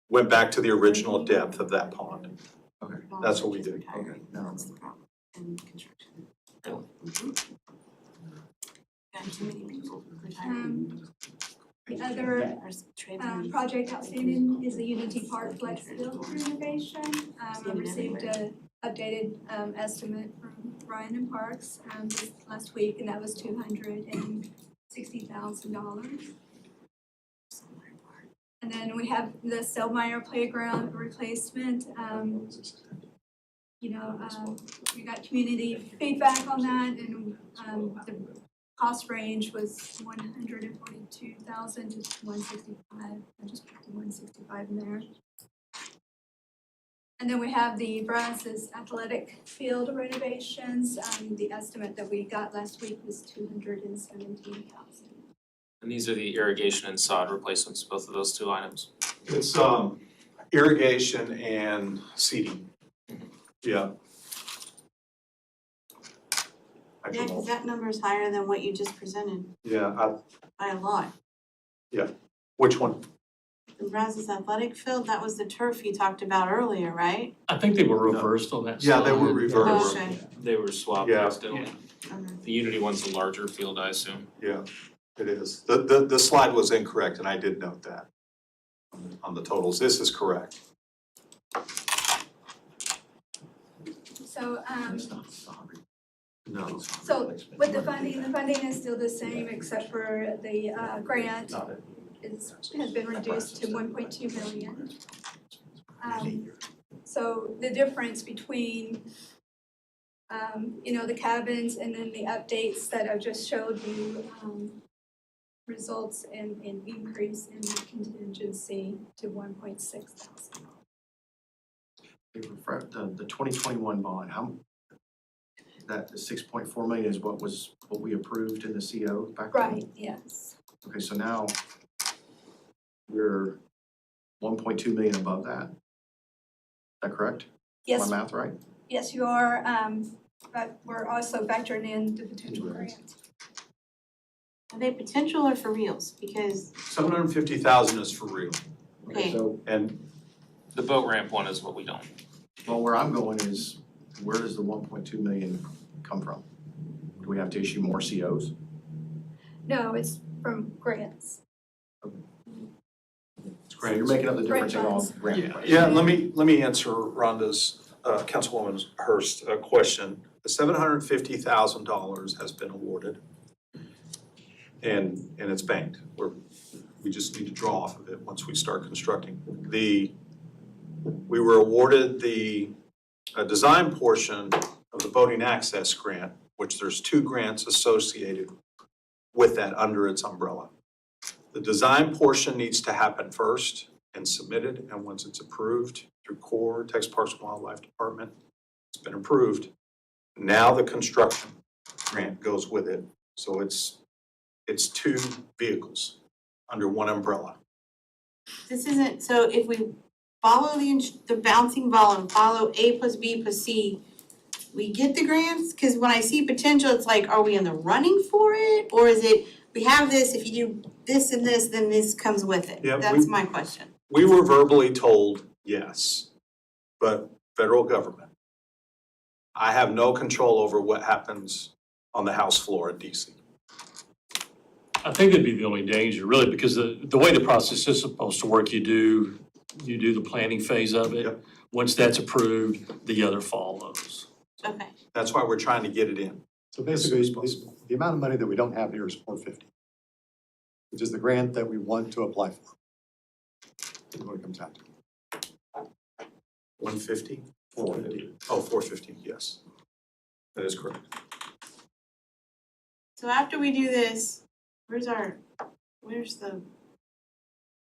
went back to the original depth of that pond. Okay. That's what we did. Okay, no. In construction. Got too many people retiring. The other Or trading. project outstanding is the Unity Park Flex Field renovation. I received a updated estimate from Ryan and Parks this last week, and that was $260,000. And then we have the Selmeyer Playground replacement. We got community feedback on that, and the cost range was $142,000 to $165,000. I just put the $165,000 in there. And then we have the Brazos Athletic Field renovations. The estimate that we got last week was $217,000. And these are the irrigation and sod replacements, both of those two items. It's irrigation and seeding. Yeah. Yeah, because that number is higher than what you just presented Yeah, by a lot. which one? The Brazos Athletic Field, that was the turf you talked about earlier, right? I think they were reversed on that. Yeah, they were slide. reversed. Okay. They were swapped Yeah. accidentally. The Unity one's a larger field, I assume. Yeah, it is. The slide was incorrect, and I did note that on the totals. This is correct. So, No. so with the funding is still the same except for the grant has been reduced to 1.2 million. So the difference between, the cabins and then the updates that I just showed you, results in an increase in the contingency to 1.6 thousand. The 2021 bond, that the 6.4 million is what we approved in the CO back then? Right, yes. Okay, so now we're 1.2 million above that. Is that correct? Yes, My math right? yes, you are, but we're also factoring in the potential grant. Are they potential or for reals? Because, 750,000 is for real. okay, So, And The boat ramp one is what we don't. well, where I'm going is, where does the 1.2 million come from? Do we have to issue more COs? No, it's from grants. it's So great. you're making up the difference in all funds. grant Yeah, prices? yeah, let me answer Rhonda's, Councilwoman Hurst, question. The $750,000 has been awarded. And it's banked. We just need to draw off of it once we start constructing. We were awarded the design portion of the boating access grant, which there's 2 grants associated with that under its umbrella. The design portion needs to happen first and submitted, and once it's approved through CORE, Texas Parks and Wildlife Department, it's been approved. Now the construction grant goes with it, so it's 2 vehicles under one umbrella. this isn't, so if we follow the bouncing ball and follow A plus B plus C, we get the grants? Because when I see potential, it's like, are we in the running for it? Or is it, we have this, if you do this and this, then this comes with it? Yeah, That's my question. We were verbally told yes, but federal government. I have no control over what happens on the House floor in DC. I think that'd be the only danger, really, because the way the process is supposed to work, you do the planning phase of it. Yep. Once that's approved, the other follows. Okay. That's why we're trying to get it in. So basically, the amount of money that we don't have here is 450, which is the grant that we want to apply for. Is what it comes out to. 150? 450. Oh, 450, yes. That is correct. So after we do this,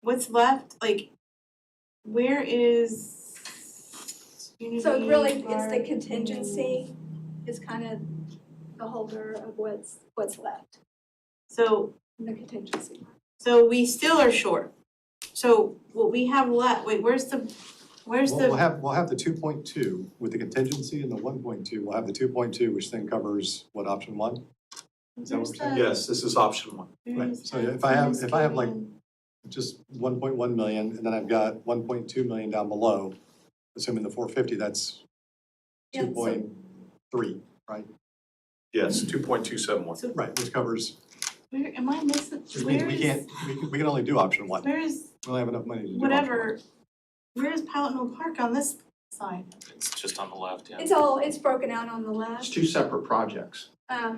what's left? Like, where is Unity So really, it's the Park? contingency is kind of the holder of what's left So, in the contingency. so we still are short. So what we have left, wait, where's the, We'll have the 2.2 with the contingency and the 1.2, we'll have the 2.2, which then covers what, option 1? Is that what we're saying? Yes, this is option 1. Right, so if I have like just 1.1 million, and then I've got 1.2 million down below, assuming the 450, that's 2.3, right? Yes, 2.271. Right, which covers, Where, am I missing, which means we can only do option 1. where is, We only have enough money to do option 1. whatever, where is Pilot Knoll Park on this side? It's just on the left, yeah. It's broken out on the It's left. two separate projects.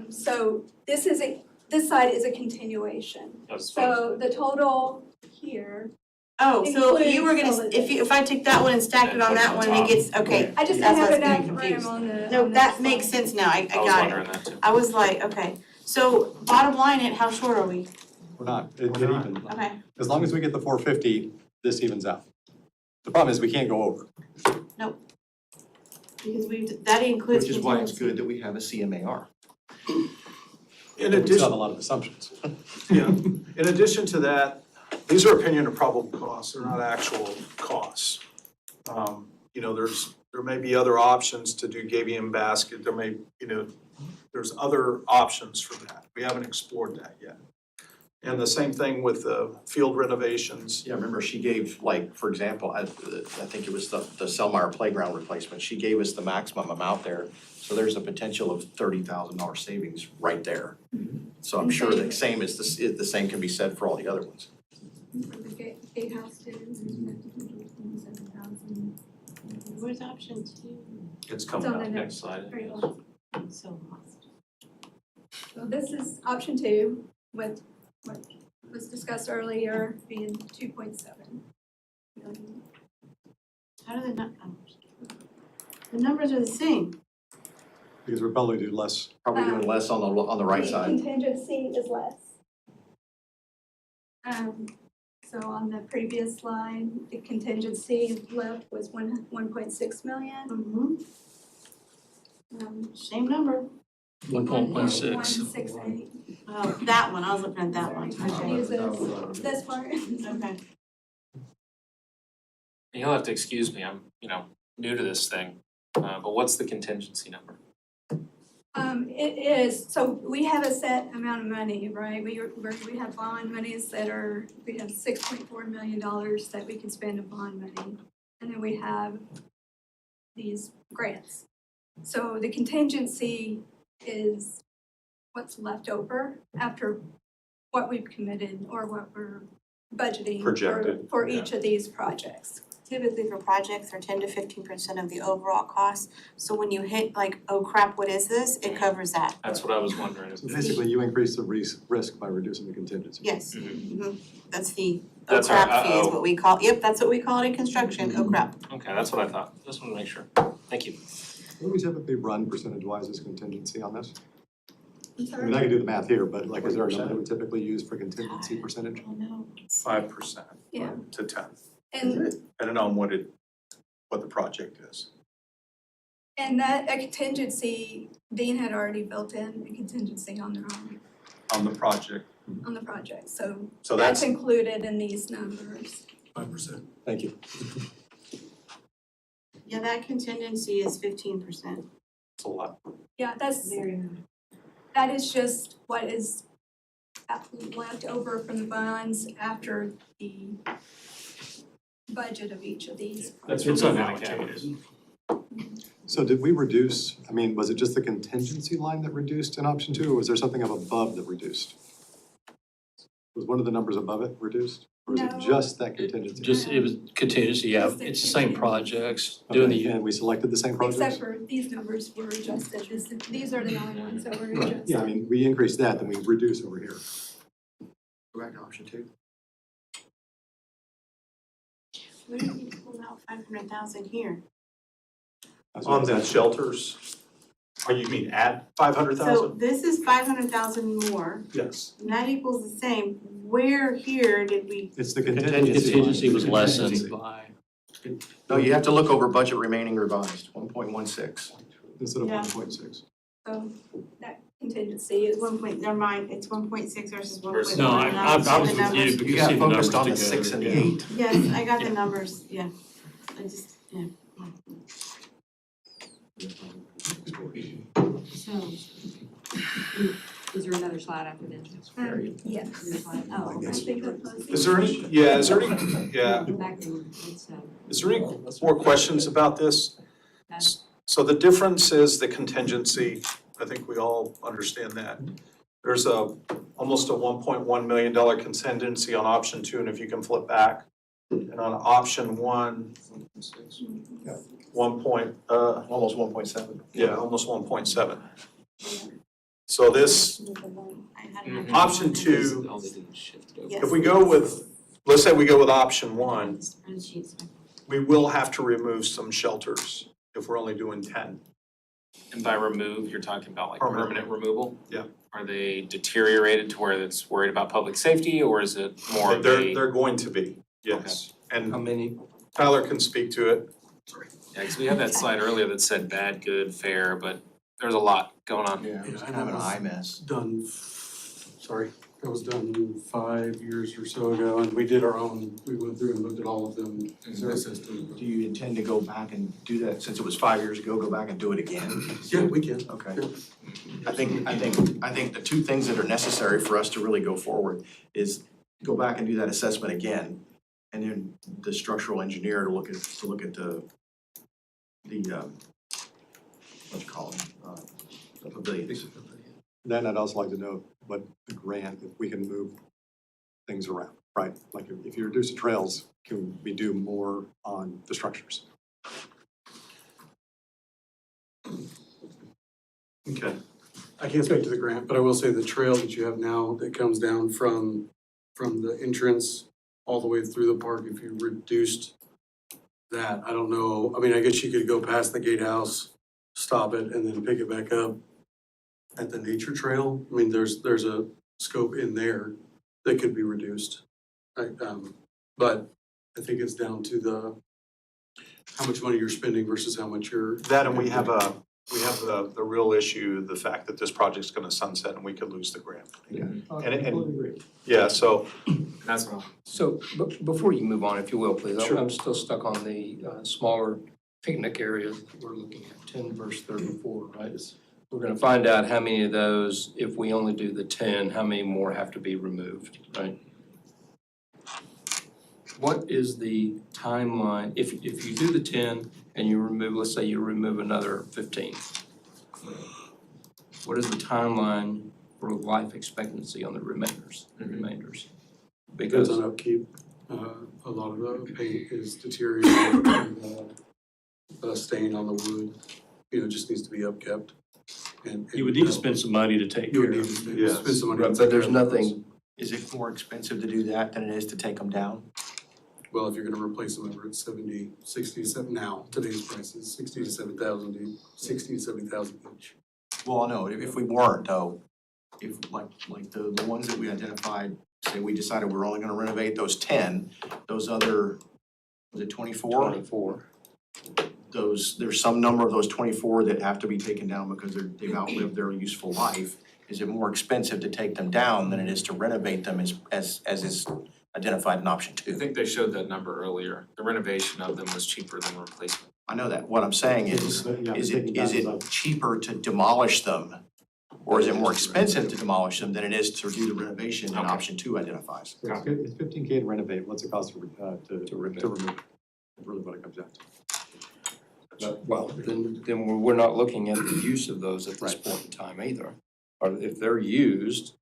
So this side is a continuation. That's what I was- So the total here, Oh, so you were gonna, Includes if I take that one and stack it on that one, it gets, okay. I just That's didn't have what's enough getting room confused. on the. No, on that this makes one. sense now, I I was got it. wondering that too. I was like, okay, so bottom line, how short are we? We're not, it even. Okay, As long as we get the 450, this evens out. The problem is we can't go over. because that includes Which is why it's contingency. good that we have a CMAR. In We still have addition, a lot of assumptions. yeah, in addition to that, these are opinion of probable costs, they're not actual costs. You know, there may be other options to do gabion basket, there may, you know, there's other options for that. We haven't explored that yet. And the same thing with the field renovations. Yeah, remember she gave, like, for example, I think it was the Selmeyer playground replacement, she gave us the maximum amount there. So there's a potential of $30,000 savings right there. So I'm sure the same the same can be said for all the other ones. For the gatehouse too. Where's option 2? It's It's coming on up. the Next slide. very last. I'm so lost. So this is option 2 with what was discussed earlier being 2.7 million. How do they not, the numbers are the same. Because we're probably do less. Probably doing less on the right The side. contingency is less. So on the previous slide, the contingency left was 1.6 million. Same number. 1.68. Oh, that one, I was looking at that one, okay. Use this part. Okay. You'll have to excuse me, I'm, new to this thing, but what's the contingency number? It is, so we have a set amount of money, right? We have bond monies we have $6.4 million that we can spend of bond money. And then we have these grants. So the contingency is what's left over after what we've committed or what we're budgeting Projected, for each of these projects. Typically for projects, they're 10 to 15% of the overall cost. So when you hit like, oh crap, what is this? It covers that. That's what I was wondering. So basically, you increase the risk by reducing the contingency. Yes. That's the, oh That's our crap fee is uh-oh. what we call, yep, that's what we call it in construction, oh crap. Okay, that's what I thought, just wanted to make sure, thank you. What do we typically run percentage-wise as contingency on this? I'm I sorry. mean, I can do the math here, but like, is there a number that we typically use for contingency percentage? 5% Yeah. to 10, And depending on what the project is. And that a contingency, Dean had already built in a contingency on their own, On the project, on the project, so so that's that's, included in these numbers. 5%. Thank you. Yeah, that contingency is 15%. that's a lot. Yeah, that is just what is left over from the bonds after the budget of each of these. That's It's what we unallocated. So did we reduce, I mean, was it just the contingency line that reduced in option 2, or was there something up above that reduced? Was one of the numbers above it reduced, or was it No. just that contingency? It was contingency, yeah, Just the it's the same contingency. projects, doing Okay, the, and we selected the same projects? Except for these numbers were adjusted, these are the only ones that were Right, adjusted. yeah, I mean, we increased that, then we reduce over here. Go back to option 2. Where did we pull out 500,000 here? That's what On I'm the saying. shelters, or you mean add So 500,000? this is 500,000 more, Yes. and that equals the same. Where here did we, It's the contingency was lessened Contingency. by. No, you have to look over budget remaining revised, 1.16. Instead of Yeah. 1.6. So that contingency is. Never mind, it's 1.6 versus 1.1. No, I was with you, You but you got see the focused numbers on the together. 6 and the Yeah. 8. Yes, I got the numbers, yeah. I just, yeah. So, is there another slide after this? Yes. Another slide? Oh, I okay. think that was. Is there any, yeah, is there any, yeah, Back to, it's, is there any more questions about this? So the difference is the contingency, I think we all understand that. There's almost a $1.1 million contingency on option 2, and if you can flip back. And on option 1, Almost 1.7. yeah, almost 1.7. So this, option 2, if we go with, let's say we go with option 1, we will have to remove some shelters if we're only doing 10. And by remove, you're talking about like Permanent. permanent removal? Yeah. Are they deteriorated to where it's worried about public safety, or is it more of a? They're going to be, yes. How And many? Tyler can speak to it. Yeah, cause we had that slide earlier that said bad, good, fair, but there's a lot going on. Yeah, it was Yeah, kind of an eye mess. Done, sorry, that was done 5 years or so ago, and we did our own, we went through and looked at all of them in the system. Do you intend to go back and do that, since it was 5 years ago, go back and do it again? Yeah, we can. Okay. I think the two things that are necessary for us to really go forward is go back and do that assessment again, and then the structural engineer to look at the what you call them, the pavilions. Then I'd also like to know what the grant, if we can move things around, right? Like if you reduce the trails, can we do more on the structures? Okay. I can't speak to the grant, but I will say the trail that you have now that comes down from the entrance all the way through the park, if you reduced that, I don't know, I mean, I guess you could go past the gatehouse, stop it, and then pick it back up at the nature trail. I mean, there's a scope in there that could be reduced. But I think it's down to how much money you're spending versus how much you're. That, and we have the real issue, the fact that this project's gonna sunset and we could lose the grant. Yeah. And yeah, so, That's what. So, before you move on, if you will, please, Sure. I'm still stuck on the smaller picnic areas that we're looking at, 10 verse 34, right? We're gonna find out how many of those, if we only do the 10, how many more have to be removed, right? What is the timeline, if you do the 10 and you remove, let's say you remove another 15, what is the timeline for life expectancy on the remainders? Depends Because on upkeep. A lot of the paint is deteriorating and stain on the wood, you know, just needs to be upkept. And You would need to spend some money to take You care would need of. to spend Yes. spend some money. Right, to but take there's care of those. nothing- Is it more expensive to do that than it is to take them down? Well, if you're gonna replace them over at 60 now, today's price is 60 to 70,000 each. Well, no, if we weren't though, if like the ones that we identified, say we decided we're only gonna renovate those 10, those other, was it 24? 24. There's some number of those 24 that have to be taken down because they've outlived their useful life. Is it more expensive to take them down than it is to renovate them as is identified in option I 2? think they showed that number earlier. The renovation of them was cheaper than replacement. I know that. What I'm saying is it cheaper to demolish them? Or is it more expensive to demolish them than it is to do the renovation that option 2 identifies? It's $15K to renovate, what's it cost to remove? Really what it comes down to. Well, then we're not looking at the use of those at this point in time either. Or if they're used,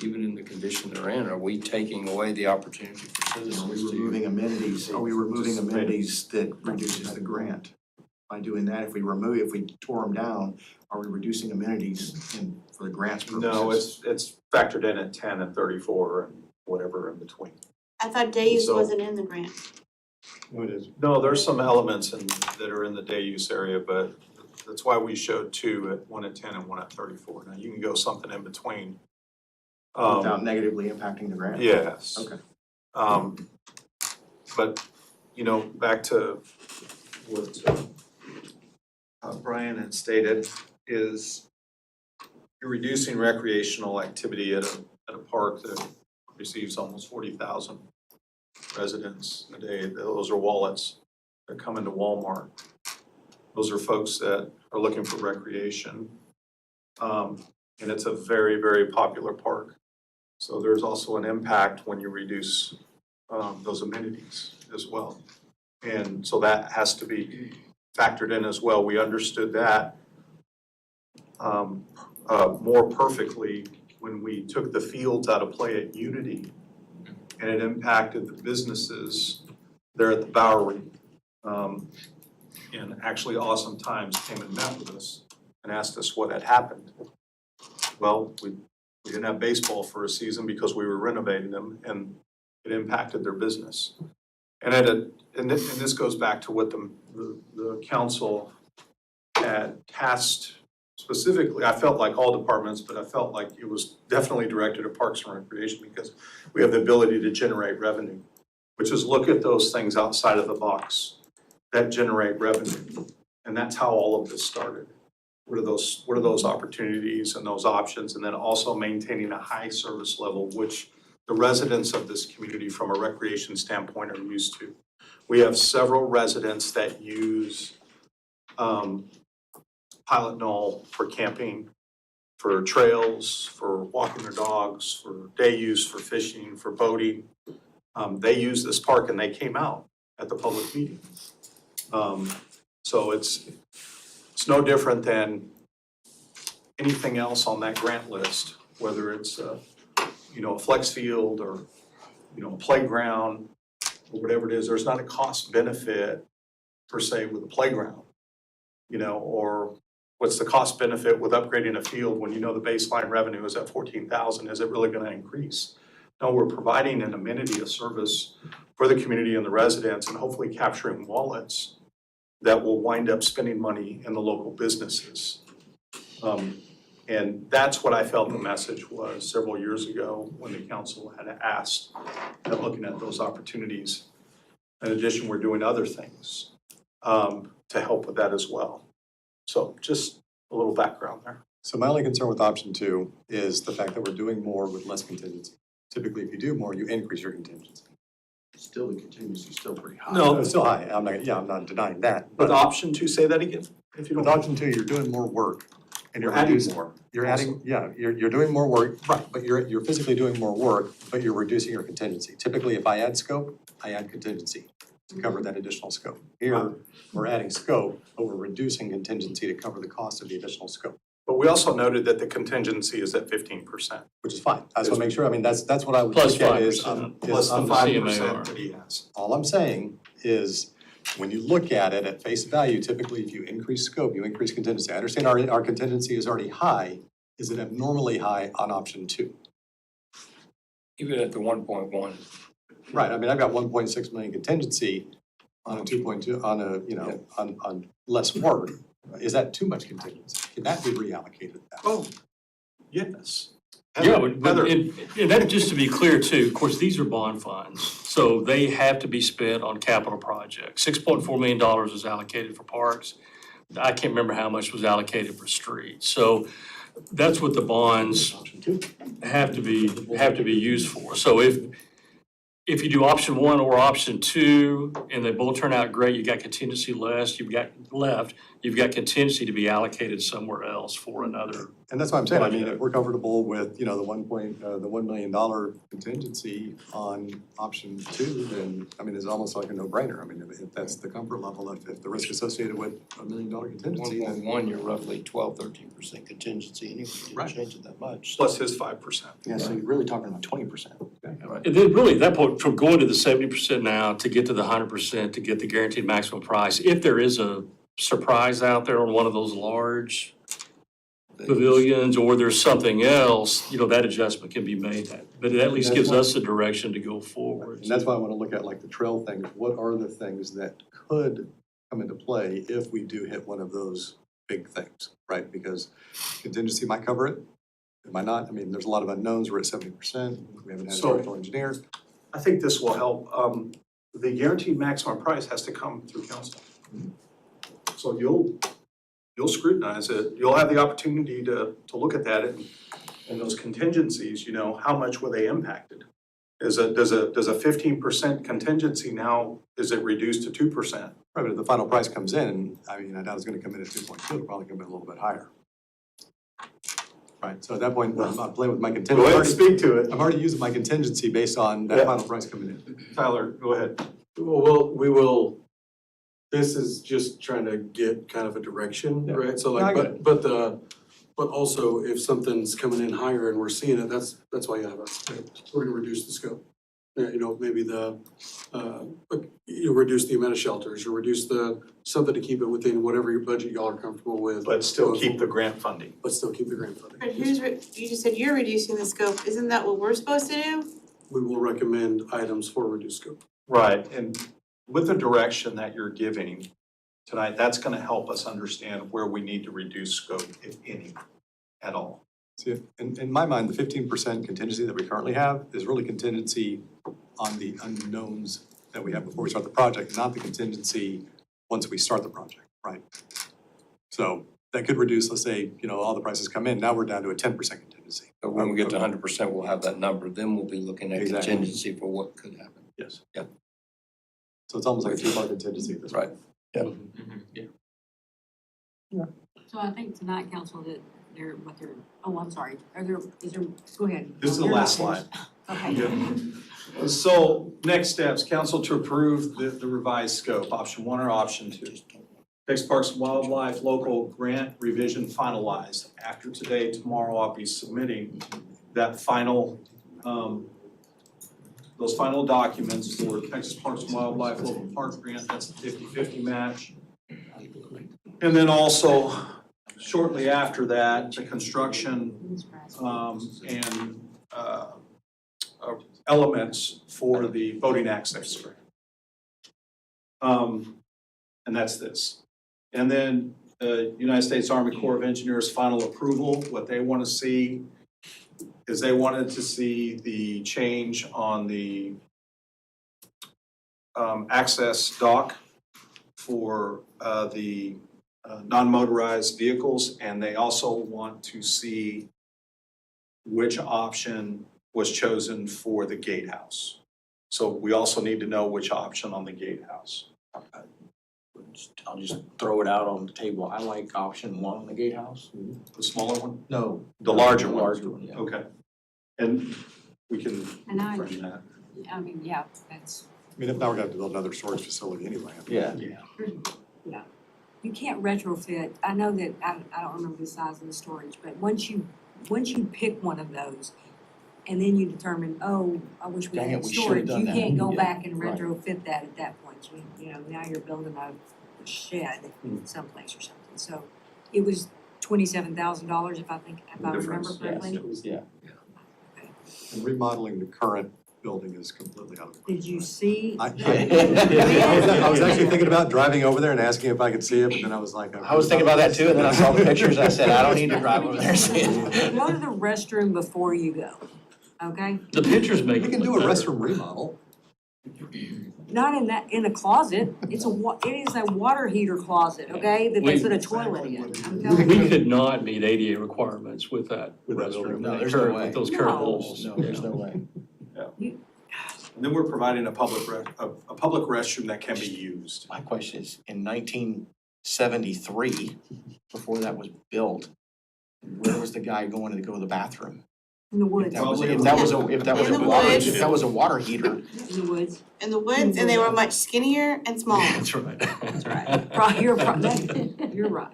even in the condition they're in, are we taking away the opportunity for Are citizens we to? removing amenities? Are we removing amenities that reduces the grant? By doing that, if we tore them down, are we reducing amenities for the grants purposes? no, it's factored in at 10 and 34 and whatever in between. I thought day use So- wasn't in the grant. No, it is. No, there's some elements that are in the day use area, but that's why we showed 2 one at 10 and 1 at 34. Now, you can go something in between. Without negatively impacting the grant? Yes. Okay. But, you know, back to what Brian had stated is you're reducing recreational activity at a park that receives almost 40,000 residents a day. Those are wallets that come into Walmart. Those are folks that are looking for recreation. And it's a very, very popular park. So there's also an impact when you reduce those amenities as well. And so that has to be factored in as well. We understood that more perfectly when we took the fields out of play at Unity, and it impacted the businesses there at the Bowery. And actually Awesome Times came and met with us and asked us what had happened. Well, we didn't have baseball for a season because we were renovating them, and it impacted their business. And this goes back to what the council had tasked specifically. I felt like all departments, but I felt like it was definitely directed at Parks and Recreation because we have the ability to generate revenue, which is look at those things outside of the box that generate revenue. And that's how all of this started. What are those opportunities and those options, and then also maintaining a high service level, which the residents of this community from a recreation standpoint are used to. We have several residents that use Pilot Knoll for camping, for trails, for walking their dogs, for day use, for fishing, for boating. They use this park and they came out at the public meeting. So it's no different than anything else on that grant list, whether it's a flex field or, a playground or whatever it is. There's not a cost benefit per se with a playground, or what's the cost benefit with upgrading a field when the baseline revenue is at 14,000? Is it really going to increase? No, we're providing an amenity, a service for the community and the residents, and hopefully capturing wallets that will wind up spending money in the local businesses. And that's what I felt the message was several years ago when the council had asked and looking at those opportunities. In addition, we're doing other things to help with that as well. So just a little background there. So my only concern with option 2 is the fact that we're doing more with less contingency. Typically, if you do more, you increase your contingency. Still, the contingency is still pretty high. No, it's still high. I'm not denying that. With option 2, say that again, if you don't. With option 2, you're doing more work. And you're adding reducing more. You're adding, you're doing more work, right, but you're physically doing more work, but you're reducing your contingency. Typically, if I add scope, I add contingency to cover that additional scope. Here, we're adding scope, but we're reducing contingency to cover the cost of the additional scope. But we also noted that the contingency is at 15%. Which is fine. I just wanna make sure, that's what I would Plus look at is. 5%. Plus the on the 5% CMAR. that he has. All I'm saying is, when you look at it at face value, typically if you increase scope, you increase contingency. I understand our contingency is already high. Is it abnormally high on option 2? Even at the 1.1. Right, I've got 1.6 million contingency on a 2.2, on less work. Is that too much contingency? Can that be reallocated that way? Oh, yes. Yeah, and that, just to be clear too, of course, these are bond funds, so they have to be spent on capital projects. $6.4 million is allocated for parks. I can't remember how much was allocated for streets. So that's what the bonds have to be used for. So if you do option 1 or option 2 and they both turn out great, you got contingency you've got contingency to be allocated somewhere else for another. And that's what I'm saying, if we're comfortable with, the $1 million contingency on option 2, then, it's almost like a no-brainer. If that's the comfort level, if the risk associated with $1 million contingency, then. 1.1, you're roughly 12-13% contingency anyway, you Right. didn't change it that much. Plus his 5%. Yeah, so you're really talking about 20%. And then really at that point, from going to the 70% now to get to the 100%, to get the guaranteed maximum price, if there is a surprise out there on one of those large pavilions or there's something else, that adjustment can be made. But it at least gives us the direction to go forward. And that's why I want to look at like the trail things. What are the things that could come into play if we do hit one of those big things, right? Because contingency might cover it, it might not. There's a lot of unknowns. We're at 70%. We haven't had a structural engineer. I think this will help. The guaranteed maximum price has to come through council. So you'll scrutinize it, you'll have the opportunity to look at that and those contingencies, you know, how much were they impacted? Does a 15% contingency now, is it reduced to 2%? Right, but if the final price comes in, I mean, I doubt it's gonna come in at 2.2, it'll probably come in a little bit higher. Right, so at that point, I'm not playing with my contingency. Go ahead and speak to it. I'm already using my contingency based on that Yeah. final price coming in. Tyler, go ahead. We will, this is just trying to get kind of a direction, Yeah. right? So No, I like, get but also if something's coming in higher and we're seeing it, that's why you have us. We're gonna reduce the scope. You know, maybe you reduce the amount of shelters, you reduce something to keep it within whatever your budget y'all are comfortable with. But still keep the grant funding. But still keep the grant funding. But you just said you're reducing the scope, isn't that what we're supposed to do? We will recommend items for reduced scope. Right, and with the direction that you're giving tonight, that's gonna help us understand where we need to reduce scope, if any, at all. See, in my mind, the 15% contingency that we currently have is really contingency on the unknowns that we have before we start the project, not the contingency once we start the project, right? So that could reduce, let's say, you know, all the prices come in, now we're down to a 10% contingency. But when we get to 100%, we'll have that number, then we'll be looking at Exactly. contingency for what could happen. Yes. Yeah. So it's almost like a 2-part contingency at this point. Right. So I think tonight, council, that I'm sorry, go ahead. This is the You're last not slide. finished. Okay. So, next steps, council to approve the revised scope, option 1 or option 2. Texas Parks and Wildlife local grant revision finalized. After today, tomorrow, I'll be submitting that final, those final documents for Texas Parks and Wildlife local park grant, that's the 50-50 match. And then also, shortly after that, the construction, and, elements for the voting access grant. And that's this. And then the United States Army Corps of Engineers final approval, what they want to see is they wanted to see the change on the access dock for the non-motorized vehicles, and they also want to see which option was chosen for the gatehouse. So we also need to know which option on the gatehouse. I'll just throw it out on the table. I like option 1 on the gatehouse. The smaller one? No. The larger one? The larger one, yeah. Okay. And we can And I, frame that. I mean, yeah, that's, I mean, if now we're gonna have to build another storage facility anyway. Yeah. yeah. You can't retrofit, I know that, I don't remember the size of the storage, but once you pick one of those, and then you determine, oh, I wish we Dang had it, we should've storage, done you that. can't go Yeah, back and right. retrofit that at that point. You know, now you're building a shed someplace or something. So it was $27,000 if I remember Difference, correctly. Yeah. And remodeling the current building is completely out of the question. Did you see? I was actually thinking about driving over there and asking if I could see it, but then I was like. I was thinking about that too, and then I saw the pictures, and I said, I don't need to drive over there and see it. Go to the restroom before you go, okay? The pictures make We it can do look a better. restroom remodel. Not in a closet, it is a water heater closet, okay, that they We- put a toilet in, I'm telling you. We could not meet ADA requirements with that With that restroom. building. No, there's no way. With those current No. walls. No, there's no way. And then we're providing a public restroom that can be used. My question is, in 1973, before that was built, where was the guy going to go to the bathroom? In the woods, If that was a water heater. in the woods. In the woods, and they were much skinnier and smaller. That's right. That's right. You're right.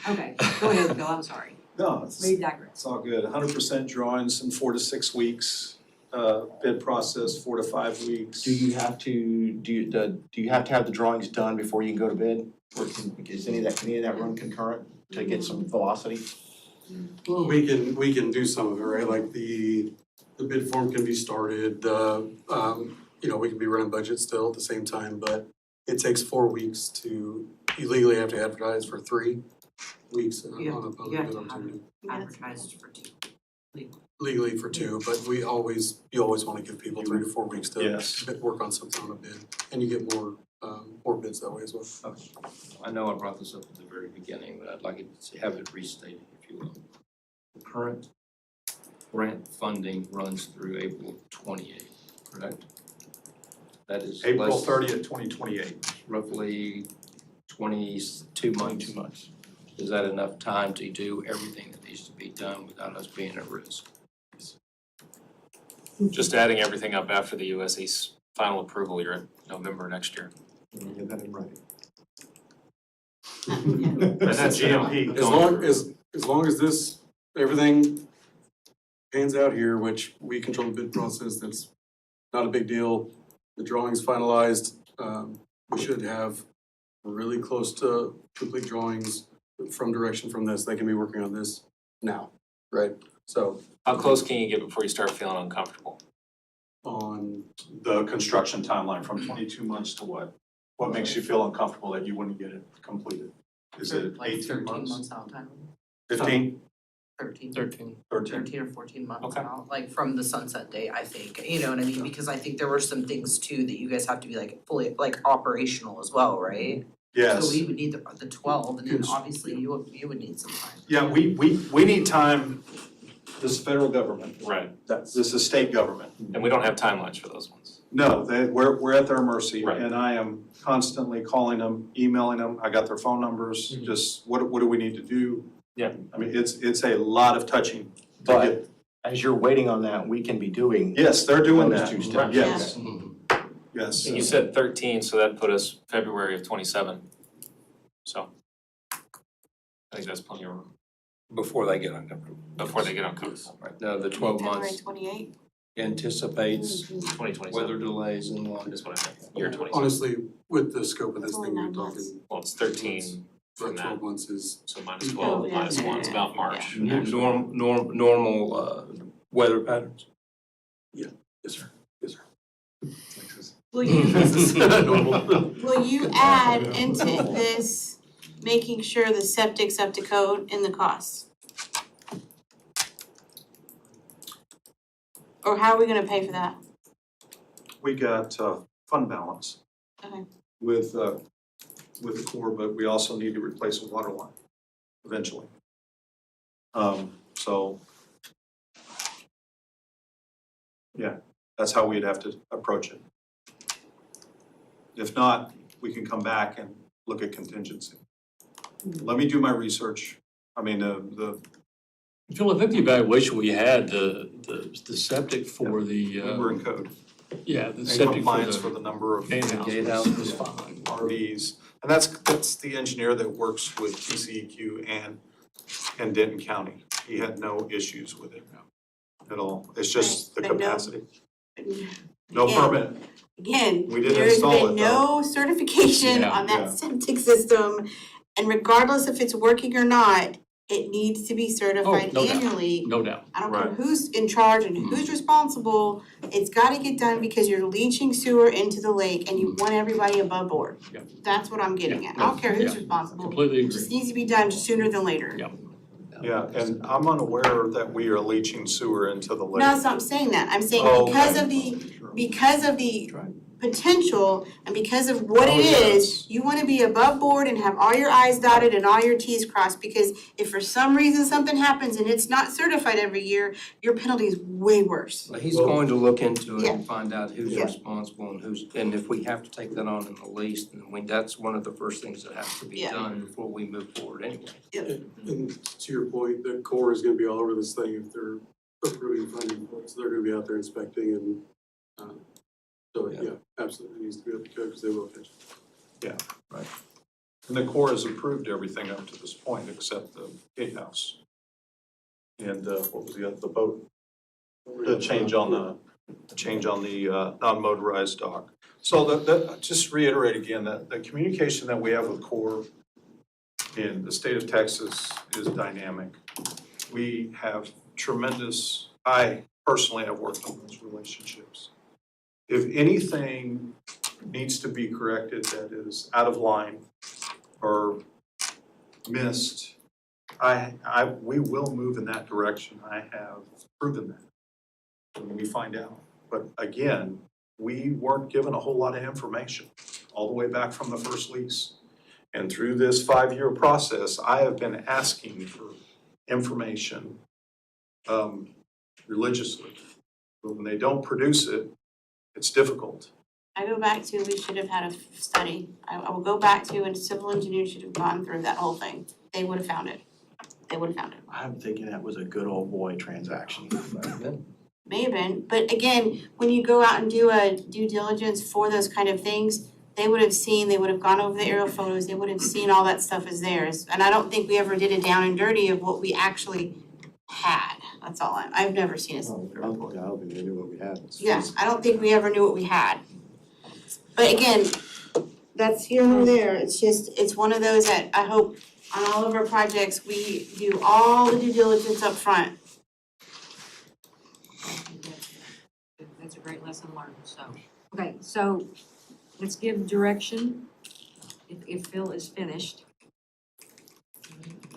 Okay, go ahead, Bill, I'm sorry. No, it's We digress. it's all good. 100% drawings in 4 to 6 weeks. Bid process 4 to 5 weeks. Do you have to have the drawings done before you can go to bid? Or is any of that run concurrent to get some velocity? Well, we can do some of it, right? Like the bid form can be started, we can be running budget still at the same time, but it takes 4 weeks you legally have to advertise for 3 weeks on a public bid opportunity. Advertised for 2. Legally for 2, but you always wanna give people 3 to 4 weeks to Yes. work on something on a bid, and you get more or bids that way as well. I know I brought this up at the very beginning, but I'd like it to have it restated, if you will. The current grant funding runs through April 28th, correct? That is April less- 30th, 2028. roughly 22 months. 22 months. Is that enough time to do everything that needs to be done without us being at risk? Just adding everything up after the USA's final approval, you're in November next year. Get that in writing. And that's GMP. As long as this, everything pans out here, which we control the bid process, that's not a big deal. The drawing's finalized, we should have really close to complete drawings from direction from this. They can be working on this now, right? So How close can you get before you start feeling uncomfortable? on, The construction timeline from 22 months to what? What makes you feel uncomfortable that you wouldn't get it completed? Is it Like 18 13 months? months out time, 15? 13 13. or 14 months Okay. out, like from the sunset date, I think, you know what I mean? Because I think there were some things too that you guys have to be like fully, like operational as well, right? Yes. So we would need the 12, and then Yes. obviously you would need some time. Yeah, we need time. This is federal government. Right. This is state government. And we don't have timelines for those ones. No, we're at their mercy. Right. And I am constantly calling them, emailing them. I got their phone numbers, just what do we need to do? Yeah. I mean, it's a lot of touching. to But get- as you're waiting on that, we can be doing Yes, they're doing those that. two steps. Yes, Mhm. yes. And you said 13, so that put us February of 27. So I think that's plenty of room Before they get uncomfortable. before they get uncomfortable. Right, now the 12 February months 28th. anticipates 2027 weather delays and what. is what I think, year 27. honestly, with the scope of this That's thing, only you're 9 months. talking, Well, it's 13 from about that, 12 months is, so minus 12, minus 1 is about March. Normal weather patterns. yes, sir, yes, sir. Will you, Normal. will you add into this, making sure the septic's up to code in the costs? Or how are we gonna pay for that? We got fund balance. Okay. With the core, but we also need to replace a water line eventually. So, yeah, that's how we'd have to approach it. If not, we can come back and look at contingency. Let me do my research. I mean, the Phil, I think the evaluation we had, the septic for we were in code. yeah, the And septic for compliance for the number of and the gatehouse was fine. RVs. And that's the engineer that works with TCEQ and Denton County. He had no issues with it at all. It's just the Right, but no- capacity. No Again, permit. Again, We didn't there's install been it, no certification Yeah, on yeah. that septic system. And regardless if it's working or not, it needs to be certified no doubt. annually. No doubt. I don't care Right. who's in charge and who's responsible, it's gotta get done because you're leaching sewer into the lake and you want everybody above board. Yeah. That's what I'm getting Yeah, at, I don't care who's yeah. responsible, Completely it agree. just needs to be done sooner than later. Yeah. Yeah, and I'm unaware that we are leaching sewer into the lake. No, it's not saying that, I'm saying Oh, because okay. of the potential and because of what Oh, it yes. is, you wanna be above board and have all your i's dotted and all your t's crossed, because if for some reason something happens and it's not certified every year, your penalty is way worse. Well, he's going to look into it Yeah. and find out who's Yeah. responsible and if we have to take that on in the lease, then that's one of the first things that has to be Yeah. done before we move forward anyway. And to your point, the Corps is gonna be all over this thing if they're approving funding for it, so they're gonna be out there inspecting and, so, yeah, absolutely, it needs to be up to code, because they will catch it. And the Corps has approved everything up to this point except the gatehouse. And what was the other, the boat? The change on the non-motorized dock. So just reiterate again, that the communication that we have with Corps in the state of Texas is dynamic. We have tremendous, I personally have worked on those relationships. If anything needs to be corrected that is out of line or missed, we will move in that direction. I have proven that when we find out. But again, we weren't given a whole lot of information all the way back from the first lease. And through this 5-year process, I have been asking for information religiously. But when they don't produce it, it's difficult. I go back to, we should have had a study. I will go back to, and civil engineers should have gone through that whole thing. They would have found it. They would have found it. I'm thinking that was a good old boy transaction. May have been, but again, when you go out and do a due diligence for those kind of things, they would have seen, they would have gone over the aerial photos, they would have seen all that stuff as theirs. And I don't think we ever did it down and dirty of what we actually had. That's all I've never seen us. I don't think they knew what we had. Yeah, I don't think we ever knew what we had. But again, that's here nor there. It's just, it's one of those that I hope on all of our projects, we do all the due diligence up front. That's a great lesson learned, so. Okay, so let's give direction if Phil is finished.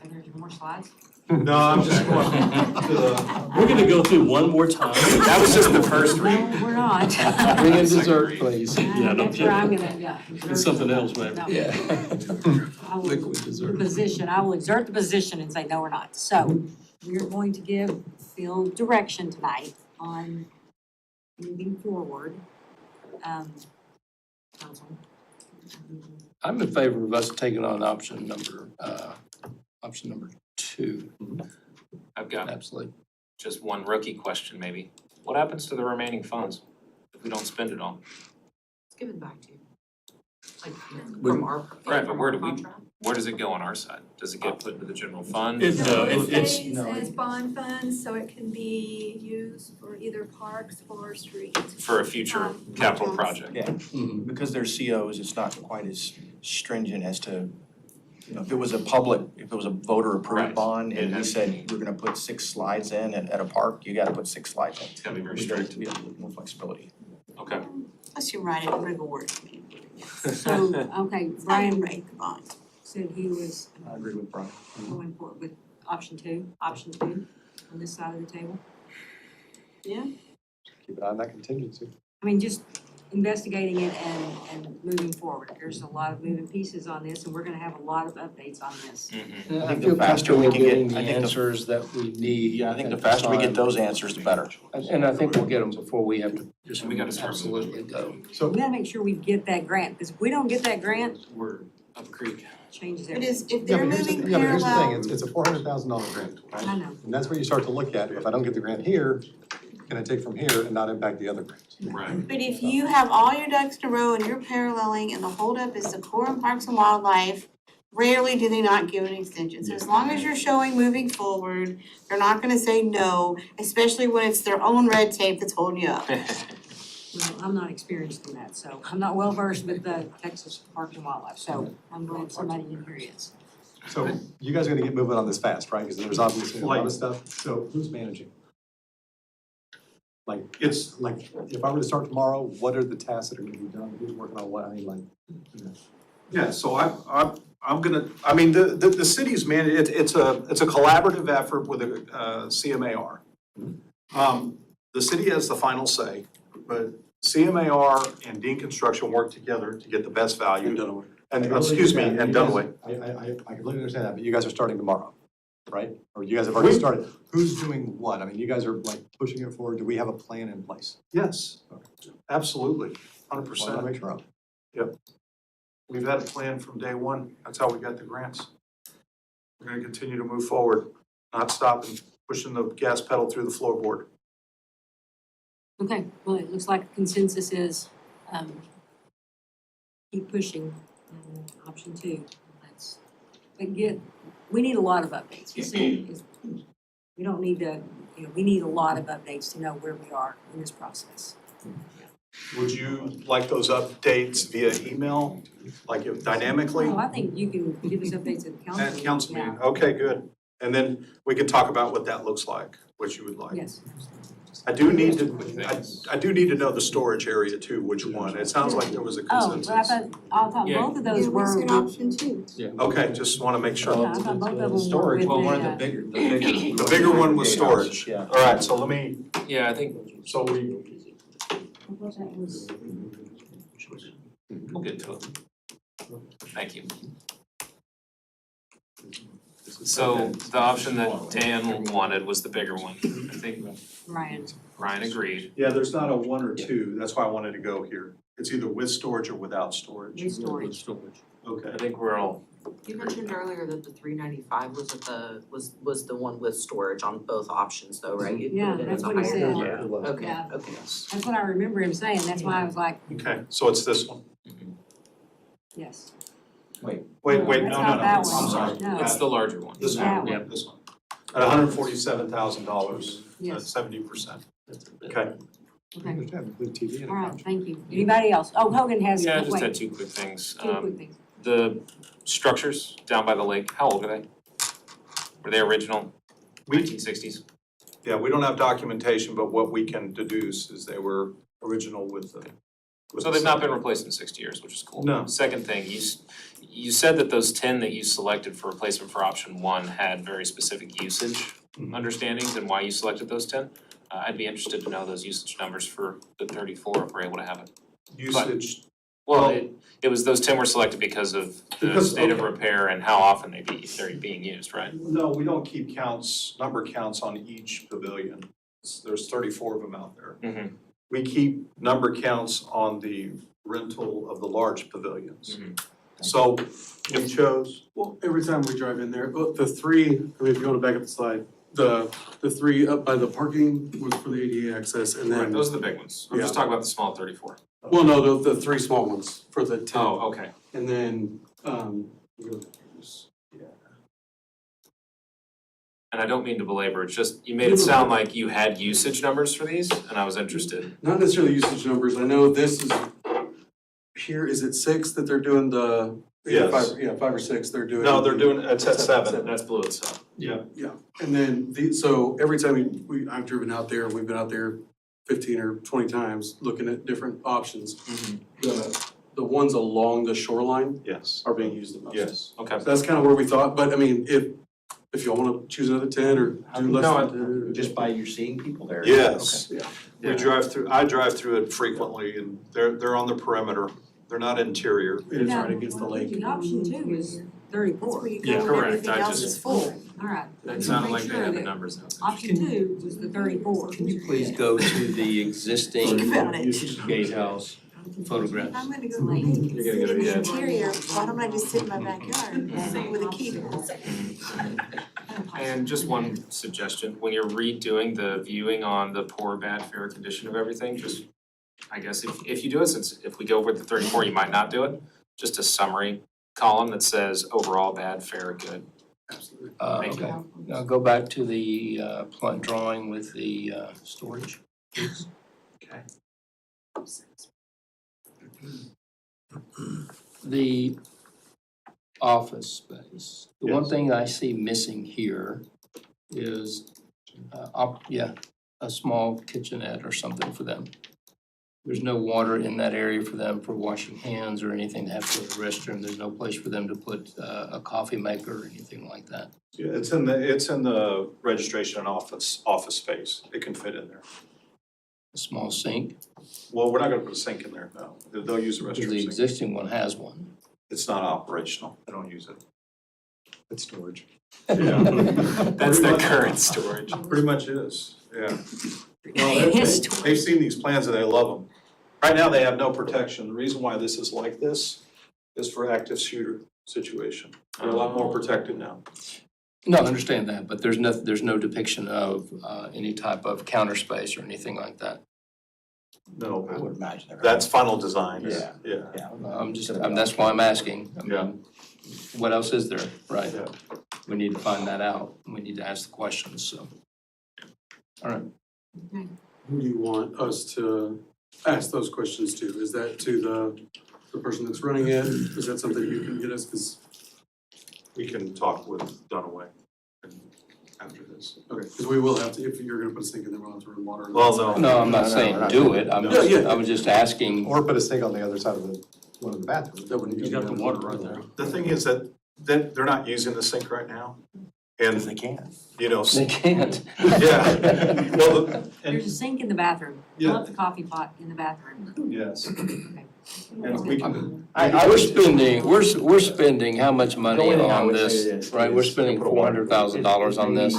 Are there more slides? No, I'm just going to the. We're gonna go through one more time. That was just the first read. No, we're not. Bring in dessert, please. Yeah, no That's where I'm gonna, yeah. It's something else, maybe. No. Yeah. I will- Liquid the dessert. position, I will exert the position and say, no, we're not. So we're going to give Phil direction tonight on moving forward. Council. I'm in favor of us taking on option number 2. I've got Absolutely. just one rookie question maybe. What happens to the remaining funds if we don't spend it all? Let's give it back to you. Like, We- from our. Right, but where do we, contract. where does it go on our side? Does it get put into the general fund? It's, So it it's, stays no, as bond funds, so it can be used for either parks or streets. For a future capital project? Yeah, Mhm. because they're COs, it's not quite as stringent as to, you know, if it was a public, if it was a voter approved Right. bond and It he has- said, we're gonna put 6 slides in at a park, you gotta put 6 slides in. It's gotta be very We strict. We have a little more flexibility. Okay. Unless you write it in reward. So, okay, Brian Write the bond. said he was I agree with Brian. going for with option two on this side of the table. Yeah. Keep an eye on that contingency. I mean, just investigating it and moving forward. There's a lot of moving pieces on this, and we're gonna have a lot of updates on this. Mm-hmm. Yeah, I I think feel the faster we comfortable can get- getting the I think the- answers that we need. Yeah, I think the at faster we get time. those answers, the better. And I think we'll get them before we have to just We gotta start absolutely go. So We gotta make sure we get that grant, because if we don't get that grant, We're up creek. it changes It everything. is, if yeah, they're but here's the, moving yeah, but here's the thing, parallel, it's a $400,000 grant, I right? know. And that's where you start to look at, if I don't get the grant here, can I take from here and not impact the other grants? Right. but if you have all your ducks in a row and you're paralleling and the holdup is the Corps and Parks and Wildlife, rarely do they not give an extension. So as long as you're showing moving forward, they're not gonna say no, especially when it's their own red tape that's holding you up. Well, I'm not experienced in that, so I'm not well versed with the Texas Parks and Wildlife, so I'm glad somebody in here is. So you guys are gonna get moving on this fast, right? Because there's obviously a lot of stuff. So who's managing? Like, it's like, if I were to start tomorrow, what are the tasks that are gonna be done? Who's working on what? I mean, like, you know. Yeah, so I'm gonna, I mean, the city's it's a collaborative effort with a CMAR. The city has the final say, but CMAR and Dean Construction work together to get the best value. Dunaway. And, excuse me, and Dunaway. I completely understand that, but you guys are starting tomorrow, right? Or you guys have already started. Who's doing what? I mean, you guys are like pushing it forward. Do we have a plan in place? Yes, absolutely, 100%. Wanna make sure. We've had a plan from day one. That's how we got the grants. We're gonna continue to move forward, not stopping, pushing the gas pedal through the floorboard. Okay, well, it looks like consensus is, keep pushing, option two. Let's, but we need a lot of updates. You see, we don't need to, we need a lot of updates to know where we are in this process. Would you like those updates via email, like if dynamically? Oh, I think you can give us updates at the council. At council Yeah. meeting, okay, good. And then we can talk about what that looks like, what you would like. Yes. I do need to know the storage area too, which one. It sounds like there was a Oh, but I consensus. thought Yeah. both of those were. option two. Okay, just wanna make sure. Yeah, I thought both of them were Storage, with well, one of the, the bigger. The bigger one was storage. Yeah. All right, so let me, Yeah, I think so we, We'll get to it. Thank you. So the option that Dan wanted was the bigger one. I think Ryan agreed. Yeah, there's not a one or two, that's why I wanted to go here. It's either with storage or without storage. With storage. Okay. I think we're all, You mentioned earlier that the $395 was the one with storage on both options though, right? You put Yeah, it in that's the what he higher said. one. Yeah. Okay, Yeah. okay. That's what I remember him saying, that's why I was like, Okay, so it's this one. yes. Wait, That's no, not that one. I'm sorry. No. it's the larger one. This That one, one. this one. At $147,000, Yes. 70%. Okay. Okay, Include TV and a all right, couch. thank you. Anybody else? Oh, Hogan has, Yeah, I just wait, had two quick things. two quick things. The structures down by the lake, how old are they? Were they original, 1960s? Yeah, we don't have documentation, but what we can deduce is they were original with the. So they've not been replaced in 60 years, which is cool. No. Second thing, you said that those 10 that you selected for replacement for option 1 had very specific usage understandings and why you selected those 10. I'd be interested to know those usage numbers for the 34 if we're able to have it. Usage, Well, it was, those 10 were selected because of the Because- state of okay. repair and how often they're being used, right? no, we don't keep number counts on each pavilion. There's 34 of them out there. Mhm. We keep number counts on the rental of the large pavilions. So we chose, Well, every time we drive in there, the three, I mean, if you want to back up the slide, the three up by the parking was for the ADA access and Right, then, those are the big ones. I'm just Yeah. talking about the small 34. well, no, the three small ones for the 10. Oh, okay. And then, And I don't mean to belabor, it's just, you made it sound like you had usage numbers for these, and I was interested. not necessarily usage numbers, I know this is, here, is it 6 that they're doing the? Yes. 5 or 6, they're doing. no, they're doing, it's at 7. That's blue itself. Yeah. Yeah, and then so every time I've driven out there, we've been out there 15 or 20 times looking at different options. The ones along the shoreline Yes. are being used the most. Yes. Okay. So that's kind of where we thought, but I mean, if y'all want to choose another 10 or do less No, than 10. Just by you seeing people there? Yes. Yeah. We drive through, I drive through it frequently and they're on the perimeter. They're not interior. It is right against the lake. The option 2 is 34. Yeah, correct. I else just, is full. All right. that sounded like Make they sure had the that numbers now. Option 2 was the 34. Can you please go to the existing Think about it. gatehouse photographs? I'm gonna go lake and You're sit gonna go in to the the interior, why don't I just sit in my backyard with a key to it? And just one suggestion, when you're redoing the viewing on the poor, bad, fair condition of everything, just, I guess if you do it, since if we go with the 34, you might not do it, just a summary column that says overall bad, fair, good. Absolutely. Thank you. Okay, now go back to the plot drawing with the storage. Okay. The office space. The one Yes. thing I see missing here is, a small kitchenette or something for them. There's no water in that area for them for washing hands or anything to have to go to the restroom. There's no place for them to put a coffee maker or anything like that. Yeah, it's in the registration and office space. It can fit in there. A small sink, Well, we're not gonna put a sink in there, no. They'll use the because the restroom sink. existing one has one. It's not operational. They don't use it. It's storage. Yeah. That's the current storage. Pretty much is, yeah. No, It is they've seen these plans and they love them. Right now, they have no protection. The reason why this is like this is for active shooter situation. They're a lot more protected now. No, I understand that, but there's no depiction of any type of counter space or anything like that. No, I would imagine they're. that's final design. Yeah. Yeah. That's why I'm asking. I Yeah. mean, what else is there, right? Yeah. We need to find that out. We need to ask the questions, so. All right. Who do you want us to ask those questions to? Is that to the person that's running it? Is that something you can get us? Because We can talk with Dunaway after this. okay, because we will have to, if you're gonna put a sink in there, we'll have to run water. Well, no. No, I'm not saying do it. I'm just, Yeah, yeah. I was just asking. Or put a sink on the other side of one of the bathrooms. That wouldn't You got the water right there. The thing is that they're not using the sink right now. And, They can. you know, They can't. yeah. Well, There's a sink in the bathroom. Yeah. Fill up the coffee pot in the bathroom. yes. Okay. And we can, We're spending how much money Going in, I on would say this, this right? We're is- spending put a water- $400,000 on this.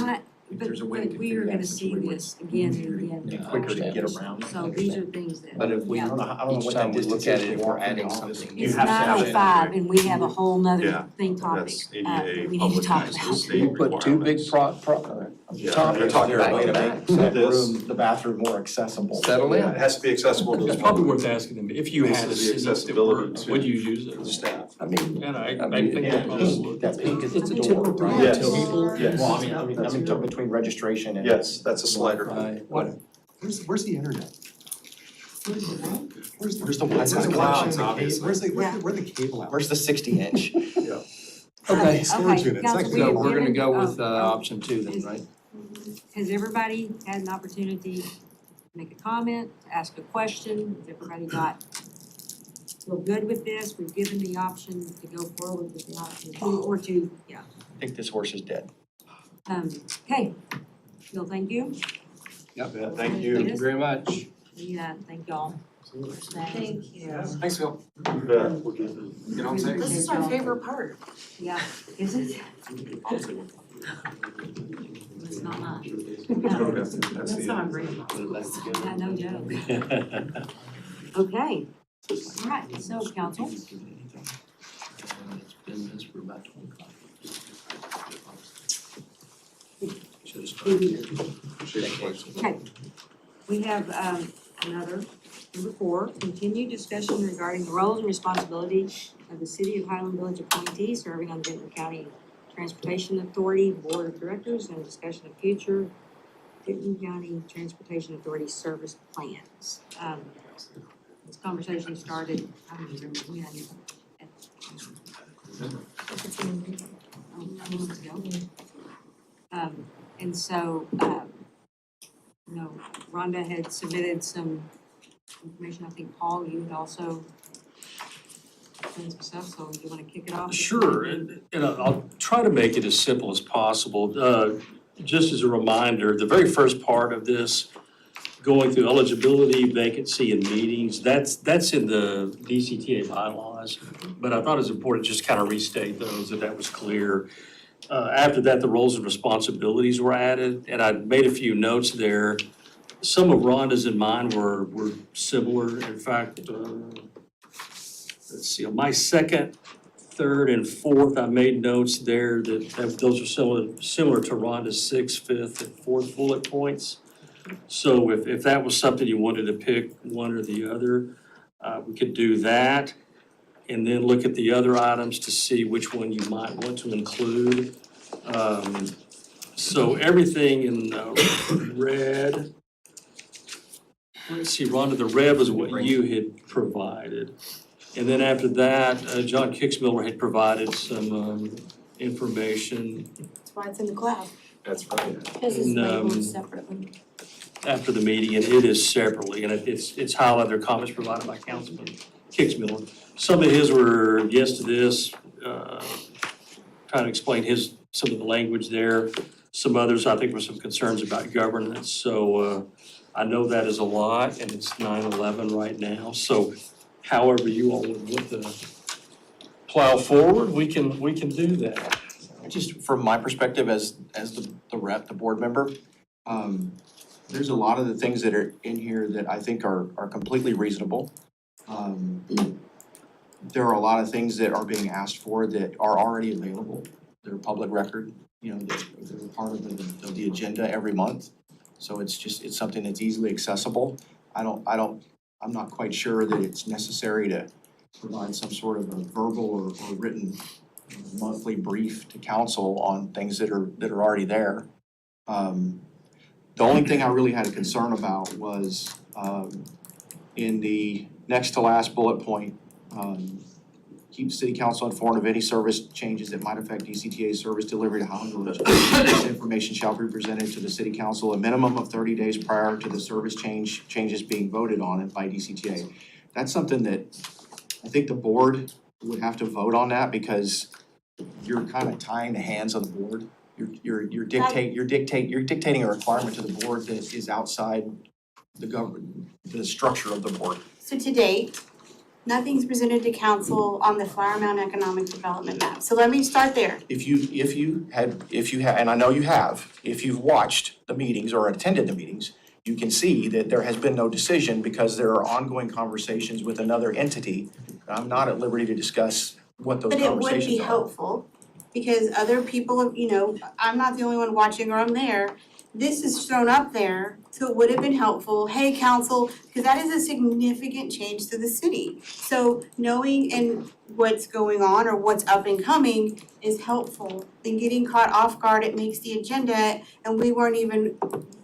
If there's a way to But we are configure gonna that see situation, this again and again. Yeah, I quicker to understand. get around. So these are things that. But if we, I don't know each what time that we look distance at is it, to if we're walk from adding the office. something. You It's have to have 9:05 and we have a whole Yeah, nother thing topic, that's that ADA we need to talk public about. state We put two big Yeah, topics they're talking there. about Way to make that this. room, the bathroom more accessible. Settle in. It has to be accessible to the It's probably public. worth asking them, if you This had a is the city that accessibility were, to would you use it? the staff. I mean, and I mean, think yeah, that probably would. that pink is It's a the door, door, right? Yes. People- Yes. Well, I mean, between registration and. Yes, that's a slider. Right. What, where's the internet? Where's the It's in the clouds, obviously. Where's the cable out? Where's the 60-inch? Okay, Storage Okay, units, council, that we so have we're gonna given- go with, oh, option 2 then, is- right? Has everybody had an opportunity to make a comment, to ask a question? Has everybody feel good with this? We've given the option to go forward with the option two or two, yeah. I think this horse is dead. Okay, Bill, thank you. Yep. Yeah, thank Thank you. you very much. Yeah, thank y'all. Thank you. Thanks, Phil. You bet. Get home safe. This is my favorite part. Yeah, is it? It's not much. That's That's the not end. great. Yeah, no joke. Okay, all right, so council, It's been this for about 25 years. Should've started. okay. We have another, number 4, continued discussion regarding the roles and responsibilities of the City of Highland Village appointees serving on the Benton County Transportation Authority Board of Directors and discussion of future Benton County Transportation Authority service plans. This conversation started, I don't remember when, a few months ago. And so, you know, Rhonda had submitted some information. I think, Paul, you had also done some stuff, so you wanna kick it off? Sure, and I'll try to make it as simple as possible. Just as a reminder, the very first part of this, going through eligibility, vacancy, and meetings, that's in the DCTA bylaws. But I thought it was important to just kind of restate those, that was clear. After that, the roles and responsibilities were added, and I made a few notes there. Some of Rhonda's and mine were similar. In fact, let's see, on my second, third, and fourth, I made notes there that those are similar to Rhonda's 6th, 5th, and 4th bullet points. So if that was something you wanted to pick one or the other, we could do that. And then look at the other items to see which one you might want to include. So everything in red, let's see, Rhonda, the red was what you had provided. And then after that, John Kicksmiller had provided some information. That's why it's in the cloud. That's right. Because it's And, labeled separately. after the meeting, and it is separately, and it's highlighted, comments provided by Councilman Kicksmiller. Some of his were yes to this, trying to explain some of the language there. Some others, I think, were some concerns about governance, so I know that is a lot, and it's 9/11 right now, so however you all would want to plow forward, we can do that. Just from my perspective as the rep, the board member, there's a lot of the things that are in here that I think are completely reasonable. There are a lot of things that are being asked for that are already available. They're public record, you know, they're part of the agenda every month. So it's something that's easily accessible. I'm not quite sure that it's necessary to provide some sort of a verbal or written monthly brief to council on things that are already there. The only thing I really had a concern about was in the next to last bullet point, keep city council informed of any service changes that might affect DCTA service delivery to Highland Village. This information shall be presented to the city council a minimum of 30 days prior to the service changes being voted on by DCTA. That's something that I think the board would have to vote on that because you're kind of tying the hands of the board. You're dictating a requirement to the board that is outside the structure of the board. So to date, Nothing's presented to council on the Flower Mound Economic Development Map. So let me start there. If you had, and I know you have, if you've watched the meetings or attended the meetings, you can see that there has been no decision because there are ongoing conversations with another entity. I'm not at liberty to discuss what those But it would be conversations are. helpful, because other people, you know, I'm not the only one watching or I'm there. This is thrown up there, so it would have been helpful, hey, council, because that is a significant change to the city. So knowing and what's going on or what's up and coming is helpful. Than getting caught off guard, it makes the agenda and we weren't even,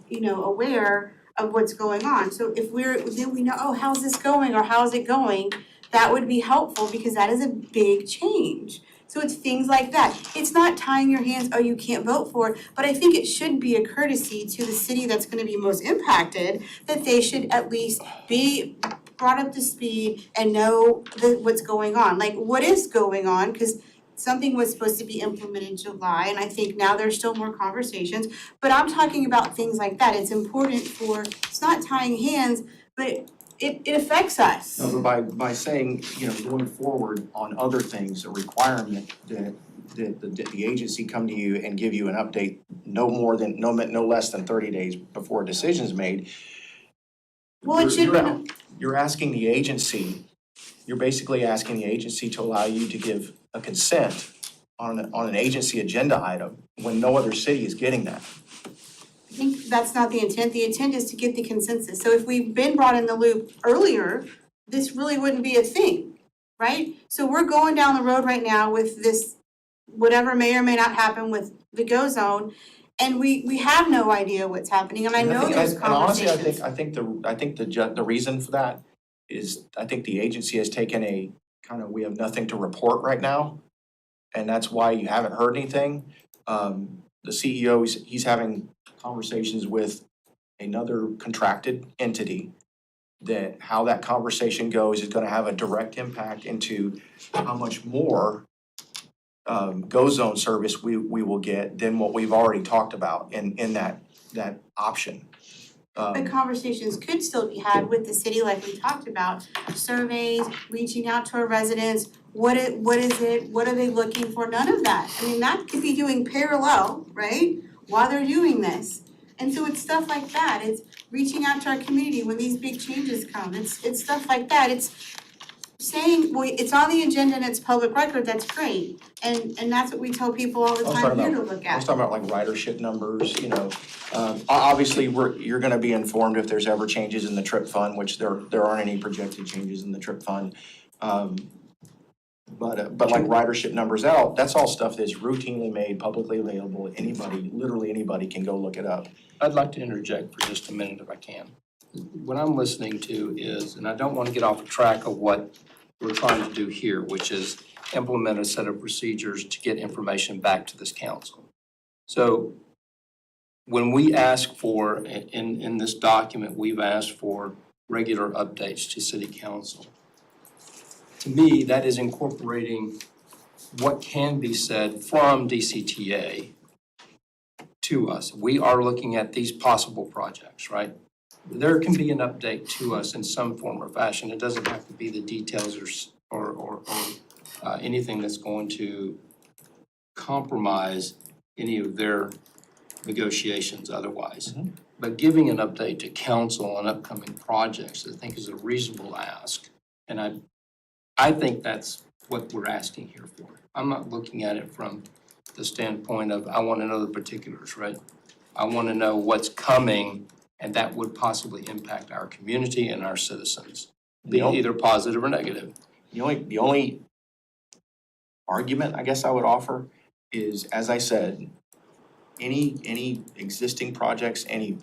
you know, aware of what's going on. So if then we know, oh, how's this going or how's it going? That would be helpful because that is a big change. So it's things like that. It's not tying your hands, oh, you can't vote for it, but I think it should be a courtesy to the city that's gonna be most impacted, that they should at least be brought up to speed and know what's going on. Like, what is going on? Because something was supposed to be implemented in July, and I think now there's still more conversations. But I'm talking about things like that. It's important it's not tying hands, but it affects us. No, but by saying, you know, going forward on other things, a requirement that the agency come to you and give you an update no less than 30 days before a decision's made. Well, it should be. You're asking the agency, you're basically asking the agency to allow you to give a consent on an agency agenda item when no other city is getting that. I think that's not the intent. The intent is to get the consensus. So if we've been brought in the loop earlier, this really wouldn't be a thing, right? So we're going down the road right now with this, whatever may or may not happen with the go zone, and we have no idea what's happening, and I know there's conversations. And honestly, I think the reason for that is, I think the agency has taken a kind of, we have nothing to report right now, and that's why you haven't heard anything. The CEO, he's having conversations with another contracted entity, that how that conversation goes is gonna have a direct impact into how much more go zone service we will get than what we've already talked about in that option. But conversations could still be had with the city like we talked about, surveys, reaching out to our residents, what is it, what are they looking for, none of that. I mean, that could be doing parallel, right, while they're doing this. And so it's stuff like that, it's reaching out to our community when these big changes come, it's stuff like that, it's saying, well, it's on the agenda and it's public record, that's great. And that's what we tell people all the time here to look I was at. talking about like ridership numbers, you know. Obviously, you're gonna be informed if there's ever changes in the trip fund, which there aren't any projected changes in the trip fund. But like ridership numbers that's all stuff that's routinely made publicly available. Anybody, literally anybody can go look it up. I'd like to interject for just a minute if I can. What I'm listening to is, and I don't want to get off track of what we're trying to do here, which is implement a set of procedures to get information back to this council. So when we ask for, in this document, we've asked for regular updates to city council. To me, that is incorporating what can be said from DCTA to us. We are looking at these possible projects, right? There can be an update to us in some form or fashion. It doesn't have to be the details or anything that's going to compromise any of their negotiations otherwise. Mm-hmm. But giving an update to council on upcoming projects, I think is a reasonable ask. And I think that's what we're asking here for. I'm not looking at it from the standpoint of, I want to know the particulars, right? I want to know what's coming, and that would possibly impact our community and our citizens, be either positive or negative. The only argument I guess I would offer is, as I said, any existing projects, any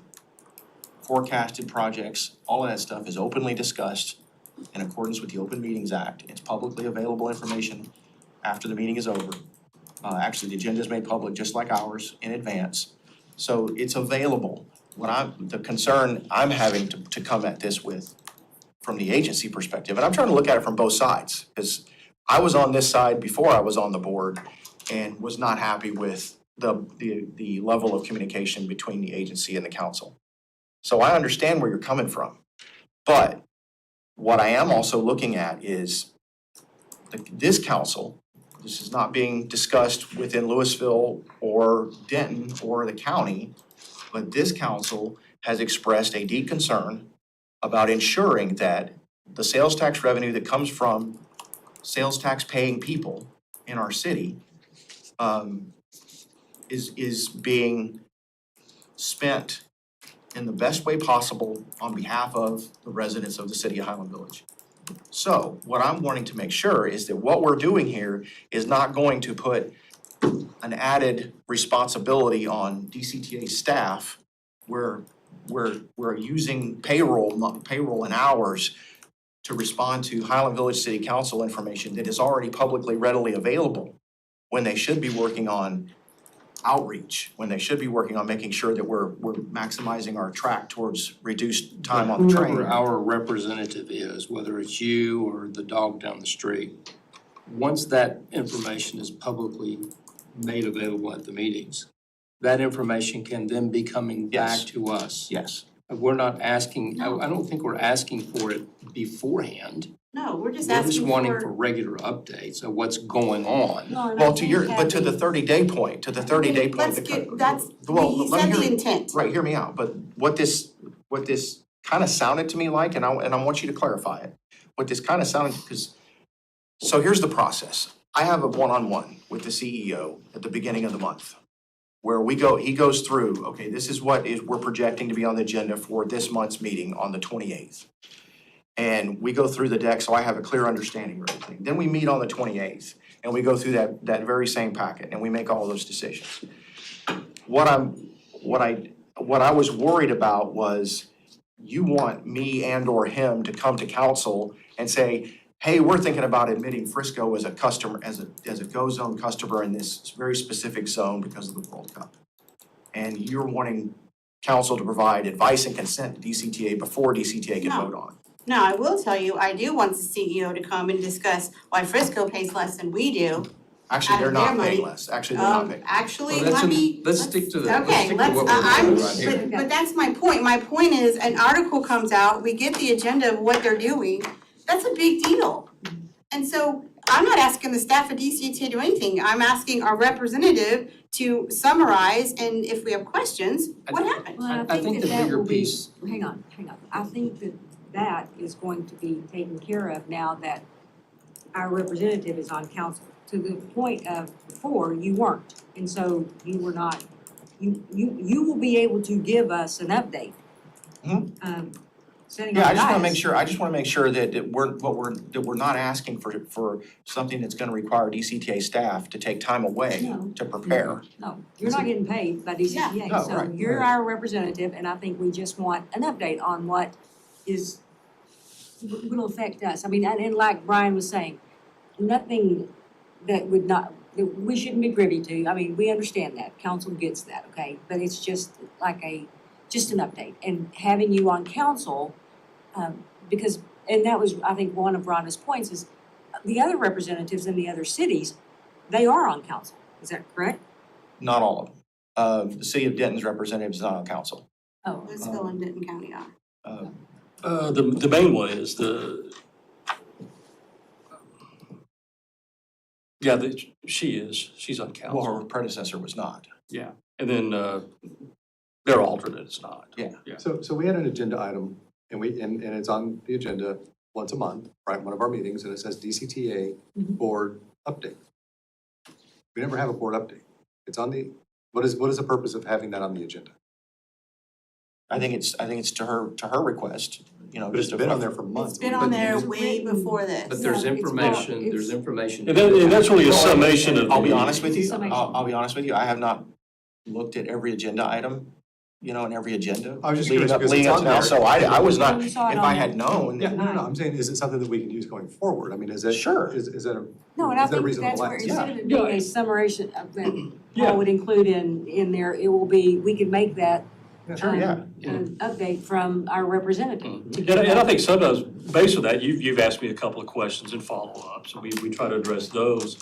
forecasted projects, all of that stuff is openly discussed in accordance with the Open Meetings Act. It's publicly available information after the meeting is over. Actually, the agenda is made public just like ours in advance. So it's available. The concern I'm having to come at this with from the agency perspective, and I'm trying to look at it from both sides, because I was on this side before I was on the board and was not happy with the level of communication between the agency and the council. So I understand where you're coming from, but What I am also looking at is this council, this is not being discussed within Louisville or Denton or the county, but this council has expressed a deep concern about ensuring that the sales tax revenue that comes from sales tax paying people in our city is being spent in the best way possible on behalf of the residents of the city of Highland Village. So what I'm wanting to make sure is that what we're doing here is not going to put an added responsibility on DCTA staff where we're using payroll and hours to respond to Highland Village City Council information that is already publicly readily available, when they should be working on outreach, when they should be working on making sure that we're maximizing our track towards reduced time on the train. Whoever our representative is, whether it's you or the dog down the street, once that information is publicly made available at the meetings, that information can then be coming back to us. Yes. We're not asking, I don't think we're asking for it beforehand. No, we're just We're asking just wanting for regular updates of what's going on. Well, but to the 30-day point, Let's get, that's, well, we let me said hear the you. intent. Right, hear me out, but what this kind of sounded to me like, and I want you to clarify it, what this kind of sounded, because, so here's the process. I have a one-on-one with the CEO at the beginning of the month, where he goes through, okay, this is what we're projecting to be on the agenda for this month's meeting on the 28th. And we go through the deck, so I have a clear understanding of everything. Then we meet on the 28th, and we go through that very same packet, and we make all those decisions. What I was worried about was, you want me and or him to come to council and say, hey, we're thinking about admitting Frisco as a customer, as a Go Zone customer in this very specific zone because of the World Cup. And you're wanting council to provide advice and consent to DCTA before DCTA can vote on. Now, I will tell you, I do want the CEO to come and discuss why Frisco pays less than we do. Actually, they're out of their not paying money. less. Actually, they're not paying. Actually, Well, let me. let's stick to the, Okay, what let's, we're I'm, doing right here. but that's my point. My point is, an article comes out, we get the agenda of what they're doing. That's a big deal. And so I'm not asking the staff at DCTA to do anything. I'm asking our representative to summarize, and if we have questions, what happened? Well, I think the that bigger will be- piece- Hang on. I think that is going to be taken care of now that our representative is on council. To the point of before, you weren't, and so you were not, you will be able to give us an update. Setting Yeah, our I just wanna diets. make sure that we're not asking for something that's gonna require DCTA staff to take time away No. to prepare. No, you're not getting paid by DCTA, No, so right, you're our representative, and I think we just want an update on what is, will affect us. I mean, and like Brian was saying, nothing that would not, that we shouldn't be privy to. I mean, we understand that, council gets that, okay? But it's just like just an update, and having you on council, because, and that was, I think, one of Rhonda's points is, the other representatives in the other cities, they are on council, is that correct? Not all of them. The city of Denton's representative is not on council. Oh, Louisville and Denton County are. The main one is she's on council. Well, her predecessor was not. Yeah, and then their alternate is not. Yeah. So we had an agenda item, and it's on the agenda once a month, right, one of our meetings, and it says DCTA board update. We never have a board update. It's on the, what is the purpose of having that on the agenda? I think it's to her request, you know. But it's just been a- on there for months. It's been on there way before this. But there's Yeah, it's information, well, there's information. And that's really a summation of. I'll be honest with you, Summation. I'll be honest with you, I have not looked at every agenda item, you know, and every agenda. I was just leading curious up- because leading it's up on to now. there. So I was not, You if saw it I on had there. known. Yeah, no, I'm saying, is it something that we can use going forward? I mean, is it? Sure. Is that a, No, and I is that a think reasonable that's where, ask? instead of it being a summation of that Paul would include in there, it will be, we can make that Sure, yeah. an update from our representative. And I think sometimes, based on that, you've asked me a couple of questions and follow-ups, and we try to address those.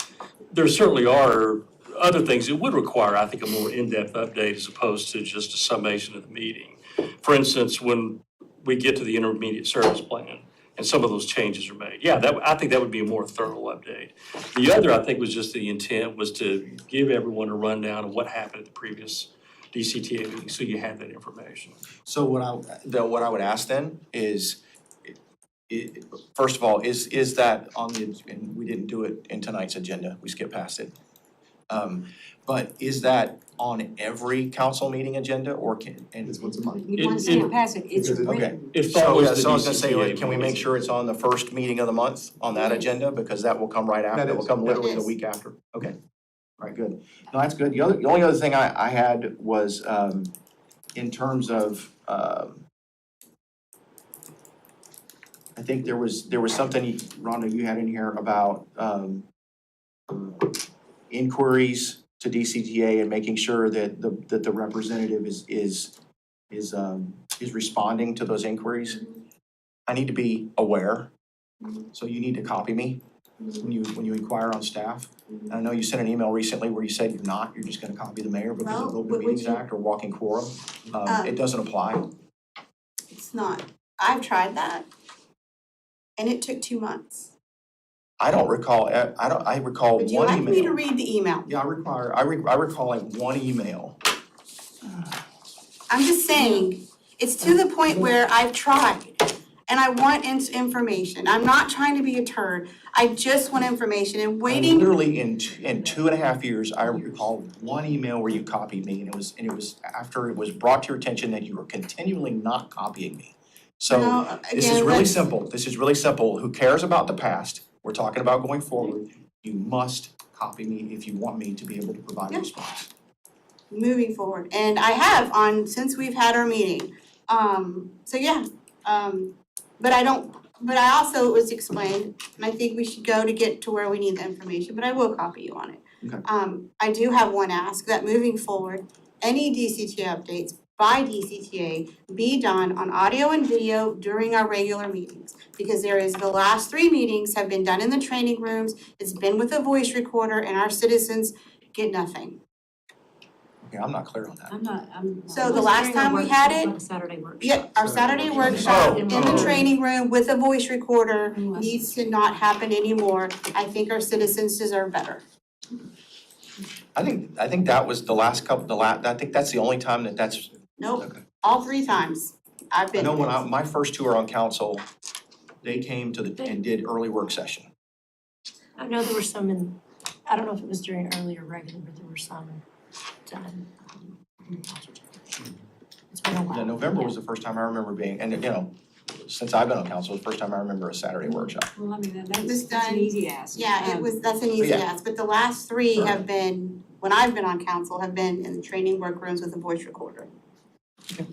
There certainly are other things that would require, I think, a more in-depth update as opposed to just a summation of the meeting. For instance, when we get to the intermediate service plan, and some of those changes are made. Yeah, I think that would be a more thorough update. The other, I think, was just the intent was to give everyone a rundown of what happened at the previous DCTA meeting, so you had that information. So what I would ask then is, first of all, is that on the, and we didn't do it in tonight's agenda, we skipped past it. But is that on every council meeting agenda or can, and It's once a month. We want to see it pass it, it's Okay. written. It So, follows yeah, the so I was gonna say, DCTA like, can we make policy. sure it's on the first meeting of the month on that agenda? Because that will come right after, That it will is, come yeah. literally the Yes. week after. Okay, all right, good. No, that's good. The only other thing I had was, in terms of, I think there was something, Rhonda, you had in here about, inquiries to DCTA and making sure that the representative is responding to those inquiries. I need to be aware, so you need to copy me when you inquire on staff. And I know you sent an email recently where you said you're not, you're just gonna copy the mayor because of the Well, Open would Meetings you- Act or walking quorum. It doesn't apply. It's not. I've tried that. And it took 2 months. I don't recall, I recall Would you one like email. me to read the email? Yeah, I recall like one email. I'm just saying, it's to the point where I've tried and I want information. I'm not trying to be a turd. I just want information and waiting. Literally in 2.5 years, I recall one email where you copied me and it was after it was brought to your attention that you were continually not copying me. So No, this is again, really let's- simple. This is really simple. Who cares about the past? We're talking about going forward. You must copy me if you want me to be able to provide a Yeah. response. Moving forward, and I have since we've had our meeting. So yeah, but I also, it was explained, and I think we should go to get to where we need the information, but I will copy you on it. Okay. I do have one ask, that moving forward, any DCTA updates by DCTA be done on audio and video during our regular meetings. Because the last 3 meetings have been done in the training rooms, it's been with a voice recorder, and our citizens get nothing. Okay, I'm not clear on that. I'm. So the last time we had it. Like a Saturday workshop. Yeah, our Saturday workshop in the training room with a voice recorder needs to not happen anymore. I think our citizens deserve better. I think that was the last couple, I think that's the only time that's. Nope, Okay. all 3 times I've I been. know when my first tour on council, they came to and did early work session. I know there were some I don't know if it was during early or regular, but there were some done. It's been a while. Yeah, November was the first time I remember being, and since I've been on council, it was the first time I remember a Saturday workshop. Well, I mean, It was that's an done- easy ask. Yeah, that's an easy Yeah. ask, but the last 3 Sure. have been, when I've been on council, have been in the training workrooms with a voice recorder.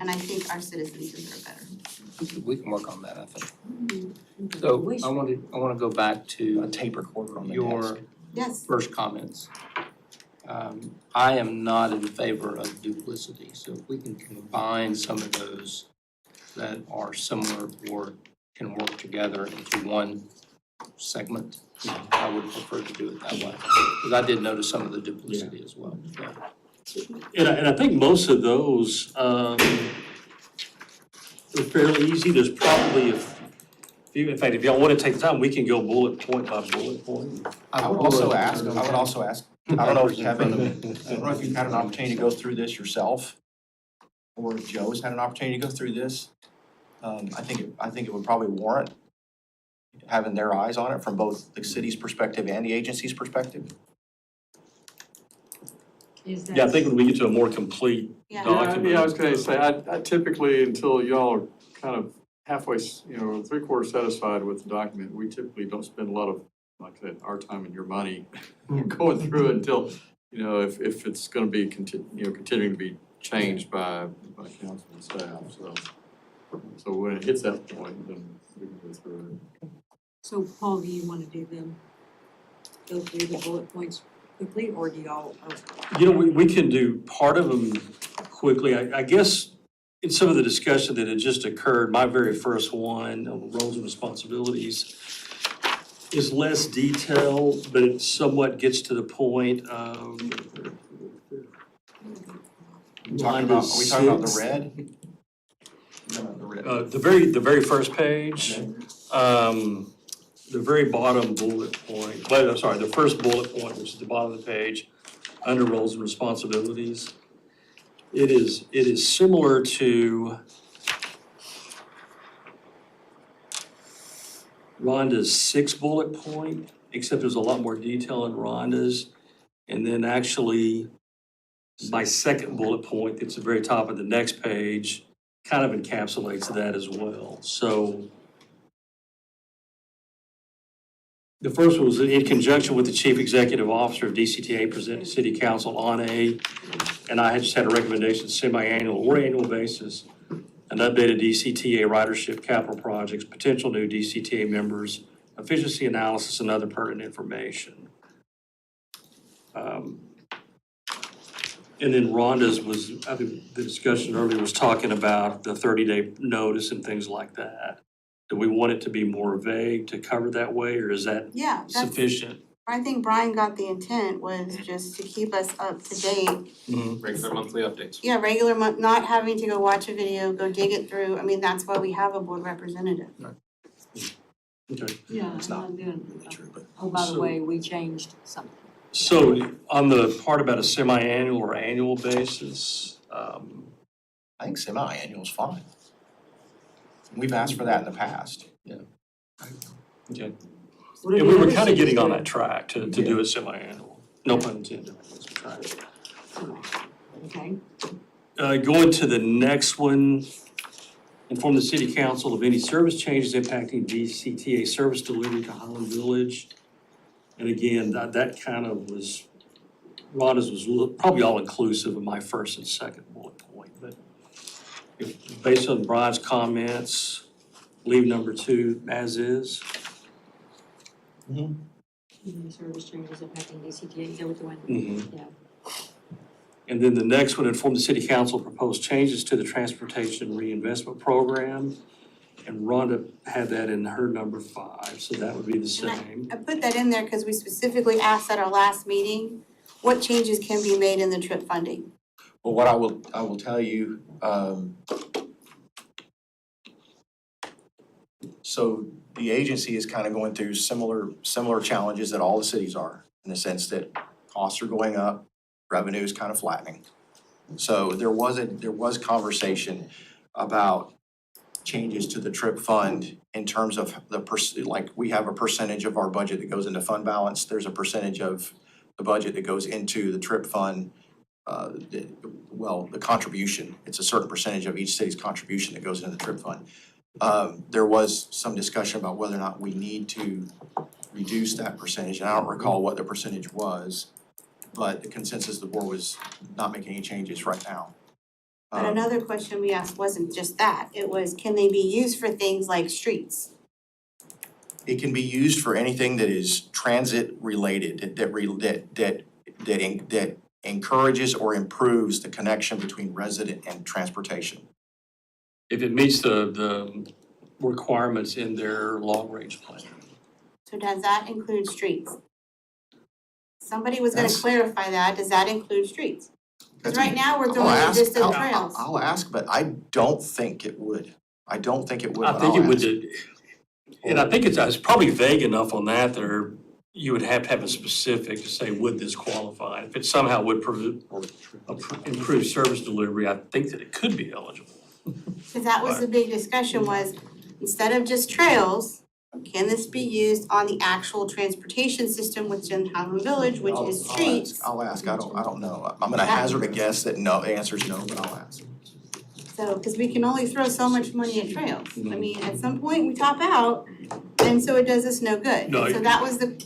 And I think our citizens deserve better. We can work on that, I think. So I wanna go back to A tape recorder on the your desk. Yes. first comments. I am not in favor of duplicity, so if we can combine some of those that are similar or can work together into one segment, I would prefer to do it that way. Because I did notice some of the duplicity as well. And I think most of those, are fairly easy. There's probably, in fact, if y'all want to take the time, we can go bullet point by bullet point. I would also ask, I don't know if Kevin, I don't know if you've had an opportunity to go through this yourself, or if Joe's had an opportunity to go through this. I think it would probably warrant having their eyes on it from both the city's perspective and the agency's perspective. Yeah, I think when we get to a more complete Yeah. document. Yeah, I was gonna say, I typically, until y'all are kind of halfway, 3/4 satisfied with the document, we typically don't spend a lot of, like I said, our time and your money going through it until, if it's gonna be continuing to be changed by council and staff, so when it hits that point, then we can go through it. So Paul, do you want to go through the bullet points quickly, or do y'all? We can do part of them quickly. I guess in some of the discussion that had just occurred, my very first one on roles and responsibilities is less detailed, but it somewhat gets to the point of. Are we talking about the red? The very first page. The very bottom bullet point, well, I'm sorry, the first bullet point, which is the bottom of the page, under roles and responsibilities. It is similar to Rhonda's 6 bullet point, except there's a lot more detail in Rhonda's. And then actually, my second bullet point, that's the very top of the next page, kind of encapsulates that as well. So the first one was in conjunction with the Chief Executive Officer of DCTA presented to City Council on and I had just had a recommendation, semi-annual or annual basis, an updated DCTA ridership capital projects, potential new DCTA members, efficiency analysis, and other pertinent information. And then Rhonda's was, I think the discussion earlier was talking about the 30-day notice and things like that. Do we want it to be more vague to cover that way, or is that Yeah, that's, sufficient? I think Brian got the intent was just to keep us up to date. Regular monthly updates. Yeah, regular month, not having to go watch a video, go dig it through. I mean, that's why we have a board representative. Okay. Yeah, It's not true, but Oh, by the So- way, we changed something. So on the part about a semi-annual or annual basis, I think semi-annual is fine. We've asked for that in the past. okay. What And did we the were other kind of getting cities on do? that track to do it semi-annual, no pun intended. Okay, Going to the next one, inform the city council of any service changes impacting DCTA service delivery to Highland Village. And again, that kind of was, Rhonda's was probably all inclusive of my first and second bullet point, but based on Brian's comments, leave number 2 as is. Any service changes affecting DCTA, is that what the one? Mhm. Yeah. And then the next one, inform the city council proposed changes to the transportation reinvestment program. And Rhonda had that in her number 5, so that would be the same. I put that in there because we specifically asked at our last meeting, what changes can be made in the trip funding? Well, what I will tell you, so the agency is kind of going through similar challenges that all the cities are, in the sense that costs are going up, revenue is kind of flattening. So there was conversation about changes to the trip fund in terms of like we have a percentage of our budget that goes into fund balance, there's a percentage of the budget that goes into the trip fund. The contribution, it's a certain percentage of each city's contribution that goes into the trip fund. There was some discussion about whether or not we need to reduce that percentage, and I don't recall what the percentage was, but the consensus of the board was not making any changes right now. But another question we asked wasn't just that, it was, can they be used for things like streets? It can be used for anything that is transit related, that encourages or improves the connection between resident and transportation. If it meets the requirements in their long-range plan. So does that include streets? Somebody was gonna That's- clarify that, does that include streets? Because That's- right now, we're I'll throwing it ask- just in I'll- trails. I'll ask, but I don't think it would. I don't think it would, I but think I'll it would, ask. and I think it's probably vague enough on that there, you would have to have a specific to say, would this qualify? If it somehow would improve service delivery, I think that it could be eligible. Because that was the big discussion was, instead of just trails, can this be used on the actual transportation system within Highland Village, which is streets? I'll ask, I don't know. I'm gonna hazard a guess that no, the answer is no, but I'll ask. So, because we can only throw so much money at trails. I mean, at some point, we top out, and so it does us no good. No, So that was the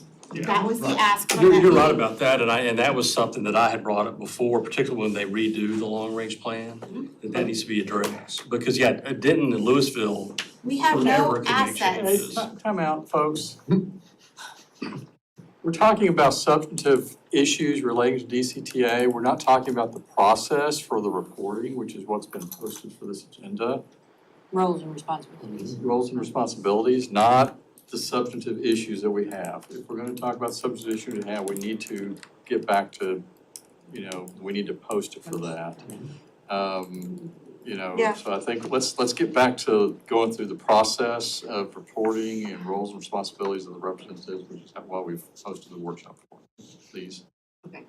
ask from that You're right meeting. about that, and that was something that I had brought up before, particularly when they redo the long-range plan, that needs to be addressed. Because, yeah, Denton and Louisville We have forever no can make assets. changes. Time out, folks. We're talking about substantive issues relating to DCTA. We're not talking about the process for the reporting, which is what's been posted for this agenda. Roles and responsibilities. Roles and responsibilities, not the substantive issues that we have. If we're gonna talk about substantive issues we have, we need to get back to, we need to post it for that. you know? Yeah. So I think let's get back to going through the process of reporting and roles and responsibilities of the representatives, which is why we've hosted the workshop for, please.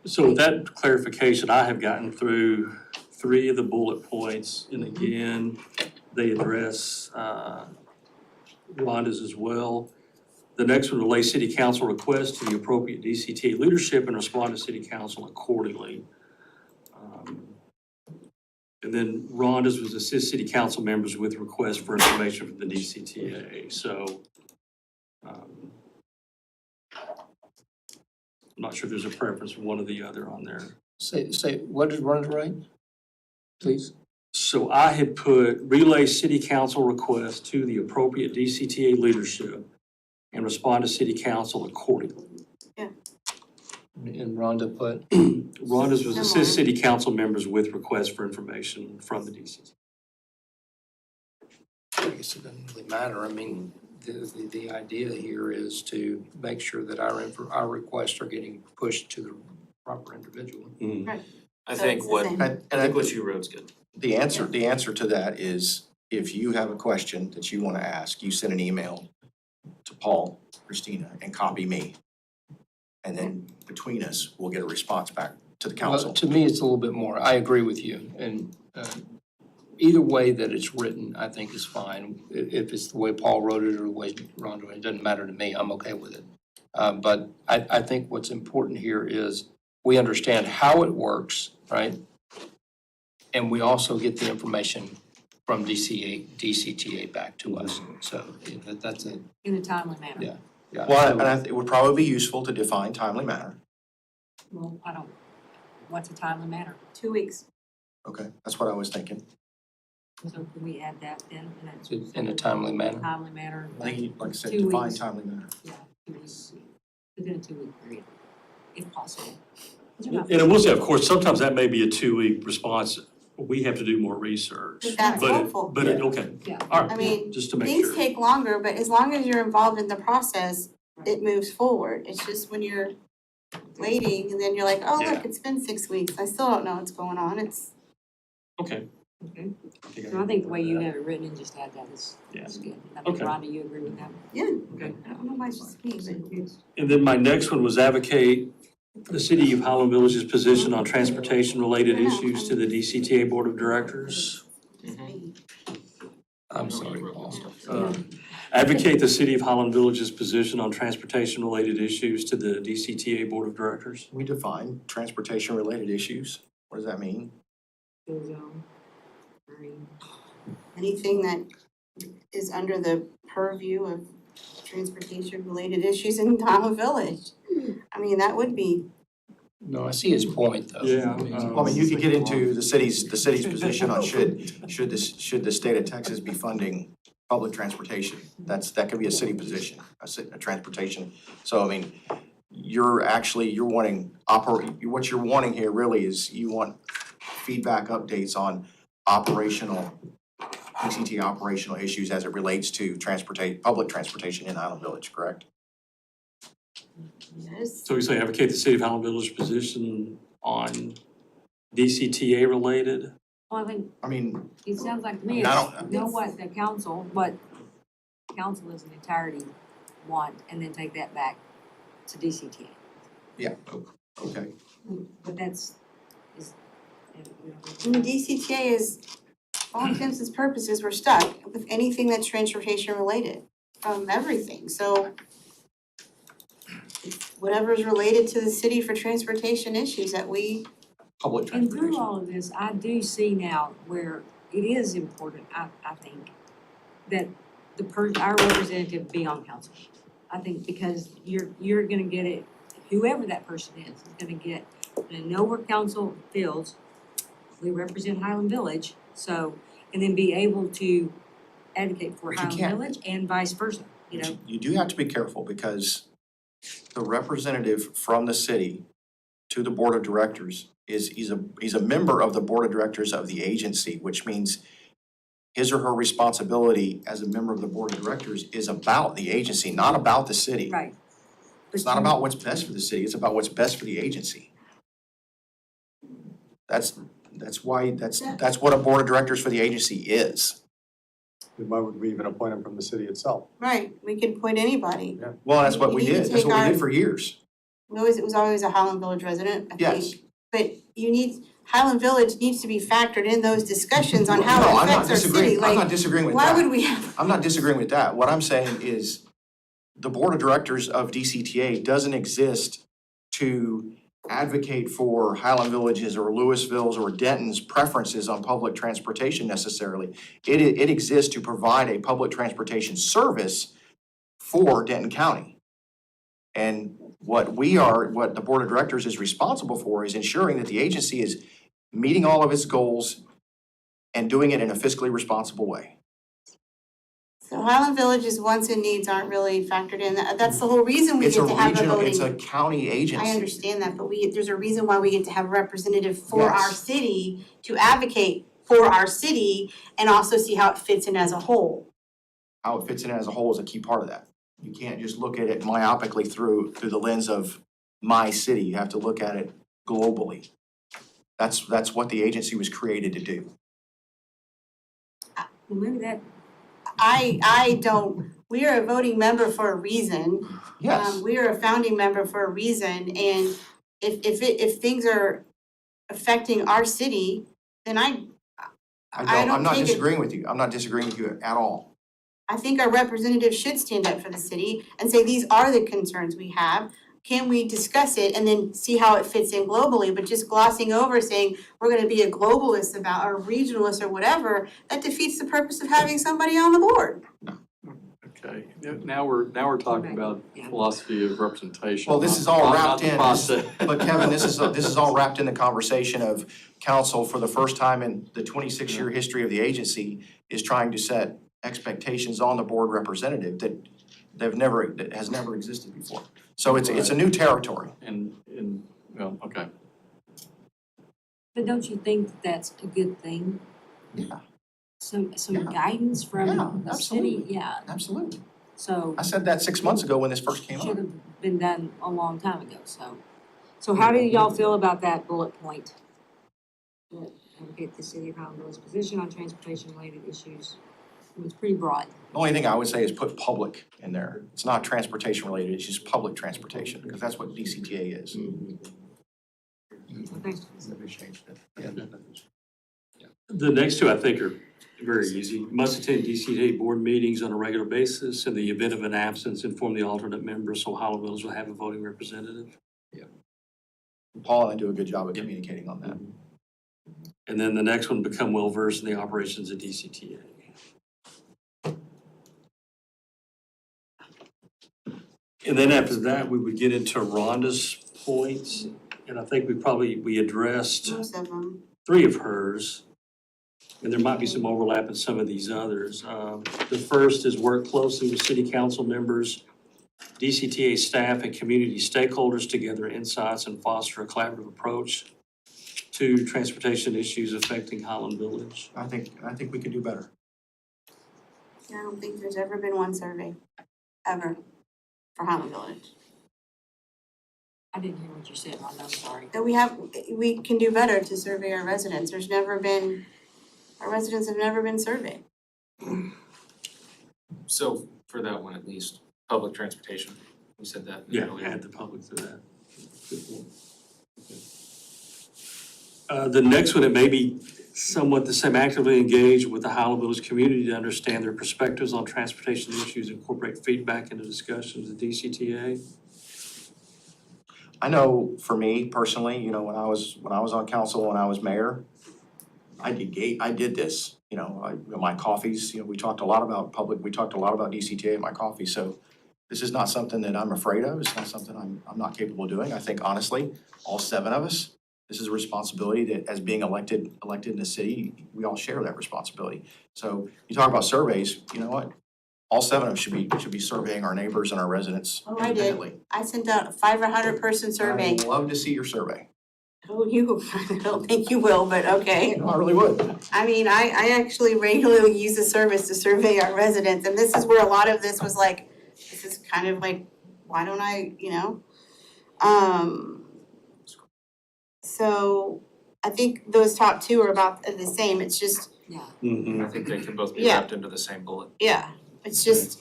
So with that clarification, I have gotten through 3 of the bullet points, and again, they address Rhonda's as well. The next one, relay city council requests to the appropriate DCTA leadership and respond to city council accordingly. And then Rhonda's was assist city council members with requests for information from the DCTA. So I'm not sure if there's a preference for one or the other on there. Say, what did Rhonda write? Please. So I had put relay city council requests to the appropriate DCTA leadership and respond to city council accordingly. And Rhonda put, Rhonda's was assist city council members with requests for information from the DCTA. I guess it doesn't really matter. I mean, the idea here is to make sure that our requests are getting pushed to the proper individual. Right. I So think it's the what, same. I think what you wrote is good. The answer to that is, if you have a question that you wanna ask, you send an email to Paul, Christina, and copy me. And then between us, we'll get a response back to the council. Well, to me, it's a little bit more. I agree with you. And either way that it's written, I think is fine. If it's the way Paul wrote it or the way Rhonda, it doesn't matter to me. I'm okay with it. But I think what's important here is we understand how it works, right? And we also get the information from DCTA back to us. So that's it. In a timely manner. Yeah. Yeah. Well, and it would probably be useful to define timely manner. Well, what's a timely manner? 2 weeks. Okay, that's what I was thinking. So can we add that then? In a timely manner. Timely manner. I think, like I said, 2 define weeks. timely manner. Yeah, 2 weeks, within a 2-week period, if possible. And I will say, of course, sometimes that may be a 2-week response. We have to do more research. But that's helpful. Okay, Yeah. all right, I mean, just to make things sure. take longer, but as long as you're involved in the process, it moves forward. It's just when you're waiting and then you're like, oh, look, it's been 6 weeks. I still don't know what's going on. It's. Okay. Okay. So I think the way you have it written and just add that is good. I think, Okay. Rhonda, you agree with that? Yeah. Okay. I don't know why it's just me, but. And then my next one was advocate the city of Highland Village's position on transportation-related issues to the DCTA Board of Directors. I'm sorry, Paul. Advocate the city of Highland Village's position on transportation-related issues to the DCTA Board of Directors. We define transportation-related issues. What does that mean? Anything that is under the purview of transportation-related issues in Highland Village. I mean, that would be. No, I see his point though. Yeah. Well, I mean, you could get into the city's position on should the state of Texas be funding public transportation? That could be a city position, a transportation. So, I mean, you're wanting what you're wanting here really is you want feedback updates on DCT operational issues as it relates to public transportation in Highland Village, correct? Yes. So we say advocate the city of Highland Village's position on DCTA related? Well, I mean, it sounds like to me, know what council as an entirety want, and then take that back to DCTA. Yeah, okay. But that's, And the DCTA is, for all intents and purposes, we're stuck with anything that's transportation related from everything, so. Whatever's related to the city for transportation issues that we. Public and transportation. through all of this, I do see now where it is important, I think, that our representative be on council. I think because you're gonna get it, whoever that person is gonna know where council feels. We represent Highland Village, so, and then be able to advocate for But you Highland can't. Village and vice versa, you know? You do have to be careful because the representative from the city to the board of directors he's a member of the board of directors of the agency, which means his or her responsibility as a member of the board of directors is about the agency, not about the city. Right. It's not about what's best for the city, it's about what's best for the agency. That's That's what a board of directors for the agency is. Then why would we even appoint them from the city itself? Right, we can appoint anybody. Well, that's what We we need to did, that's take what we our- did for years. It was always a Highland Village resident, I think. Yes. But Highland Village needs to be factored in those discussions on No, how I'm it not affects our disagreeing, city, I'm like, not disagreeing with why that. would we have? I'm not disagreeing with that. What I'm saying is the board of directors of DCTA doesn't exist to advocate for Highland Village's or Louisville's or Denton's preferences on public transportation necessarily. It exists to provide a public transportation service for Denton County. And what the board of directors is responsible for is ensuring that the agency is meeting all of its goals and doing it in a fiscally responsible way. So Highland Village's wants and needs aren't really factored in, that's the whole reason we It's get a to have a regional, voting. it's a county agency. I understand that, but there's a reason why we get to have a representative for our Yes. city to advocate for our city and also see how it fits in as a whole. How it fits in as a whole is a key part of that. You can't just look at it myopically through the lens of my city. You have to look at it globally. That's what the agency was created to do. Well, maybe that, I don't, we are a voting member for a reason. Yes. We are a founding member for a reason, and if things are affecting our city, then I I'm don't not take it. disagreeing with you. I'm not disagreeing with you at all. I think our representatives should stand up for the city and say, these are the concerns we have. Can we discuss it and then see how it fits in globally? But just glossing over saying we're gonna be a globalist about, or regionalist or whatever, that defeats the purpose of having somebody on the board. Okay, now we're talking about philosophy of representation. Well, this is all not wrapped the in, process. but Kevin, this is all wrapped in the conversation of council for the first time in the 26-year history of the agency is trying to set expectations on the board representative that has never existed before. So it's a new territory. And, well, okay. but don't you think that's a good thing? Yeah. Some Yeah. guidance from Yeah, the city, absolutely. yeah, Absolutely. so. I said that 6 months ago when this first came Should up. have been done a long time ago, so. So how do y'all feel about that bullet point? That advocate the city of Highland Village's position on transportation-related issues. It's pretty broad. The only thing I would say is put public in there. It's not transportation related, it's just public transportation, because that's what DCTA is. The next two, I think, are very easy. Must attend DCTA board meetings on a regular basis. In the event of an absence, inform the alternate members so Highland Village will have a voting representative. Paul and I do a good job of communicating on that. And then the next one, become well-versed in the operations of DCTA. And then after that, we would get into Rhonda's points, and I think we addressed Most of them. 3 of hers. And there might be some overlap in some of these others. The first is work closely with city council members, DCTA staff, and community stakeholders to gather insights and foster a collaborative approach to transportation issues affecting Highland Village. I think we can do better. I don't think there's ever been one survey, ever, for Highland Village. I didn't hear what you said, Rhonda, I'm sorry. That we can do better to survey our residents. Our residents have never been surveyed. So for that one at least, public transportation, we said that earlier. Add the public to that. Good point. The next one, it may be somewhat the same, actively engage with the Highland Village community to understand their perspectives on transportation issues, incorporate feedback into discussions at DCTA. I know for me personally, when I was on council, when I was mayor, I did this, my coffees, we talked a lot about DCTA at my coffee, so this is not something that I'm afraid of, it's not something I'm not capable of doing. I think honestly, all 7 of us, this is a responsibility that as being elected in the city, we all share that responsibility. So you talk about surveys, you know what? All 7 of us should be surveying our neighbors and our residents Oh, I did. independently. I sent out a 500-person survey. I'd love to see your survey. Oh, I don't think you will, but okay. No, I really would. I mean, I actually regularly use the service to survey our residents, and this is where a lot of this was like, this is kind of like, why don't I, So I think those top two are about the same, it's just, I think they can both be Yeah. wrapped into the same bullet. yeah, it's just,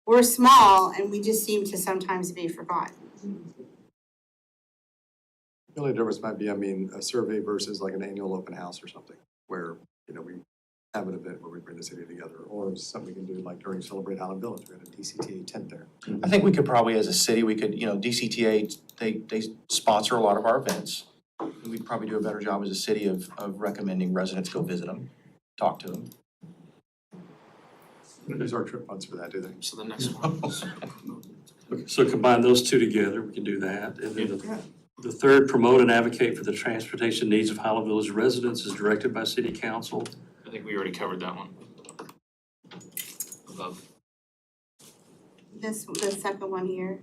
we're small and we just seem to sometimes be forgotten. The only difference might be, I mean, a survey versus like an annual open house or something, where, you know, we have an event where we bring the city together, or something we can do like during Celebrate Highland Village, we had a DCTA tent there. I think we could probably, as a city, we could, you know, DCTA, they sponsor a lot of our events. We'd probably do a better job as a city of recommending residents go visit them, talk to them. There's our trip funds for that, do they? So the next one. Okay, so combine those two together, we can do that. And then the third, promote and advocate for the transportation needs of Highland Village residents is directed by city council. I think we already covered that one. Above. This, the second one here.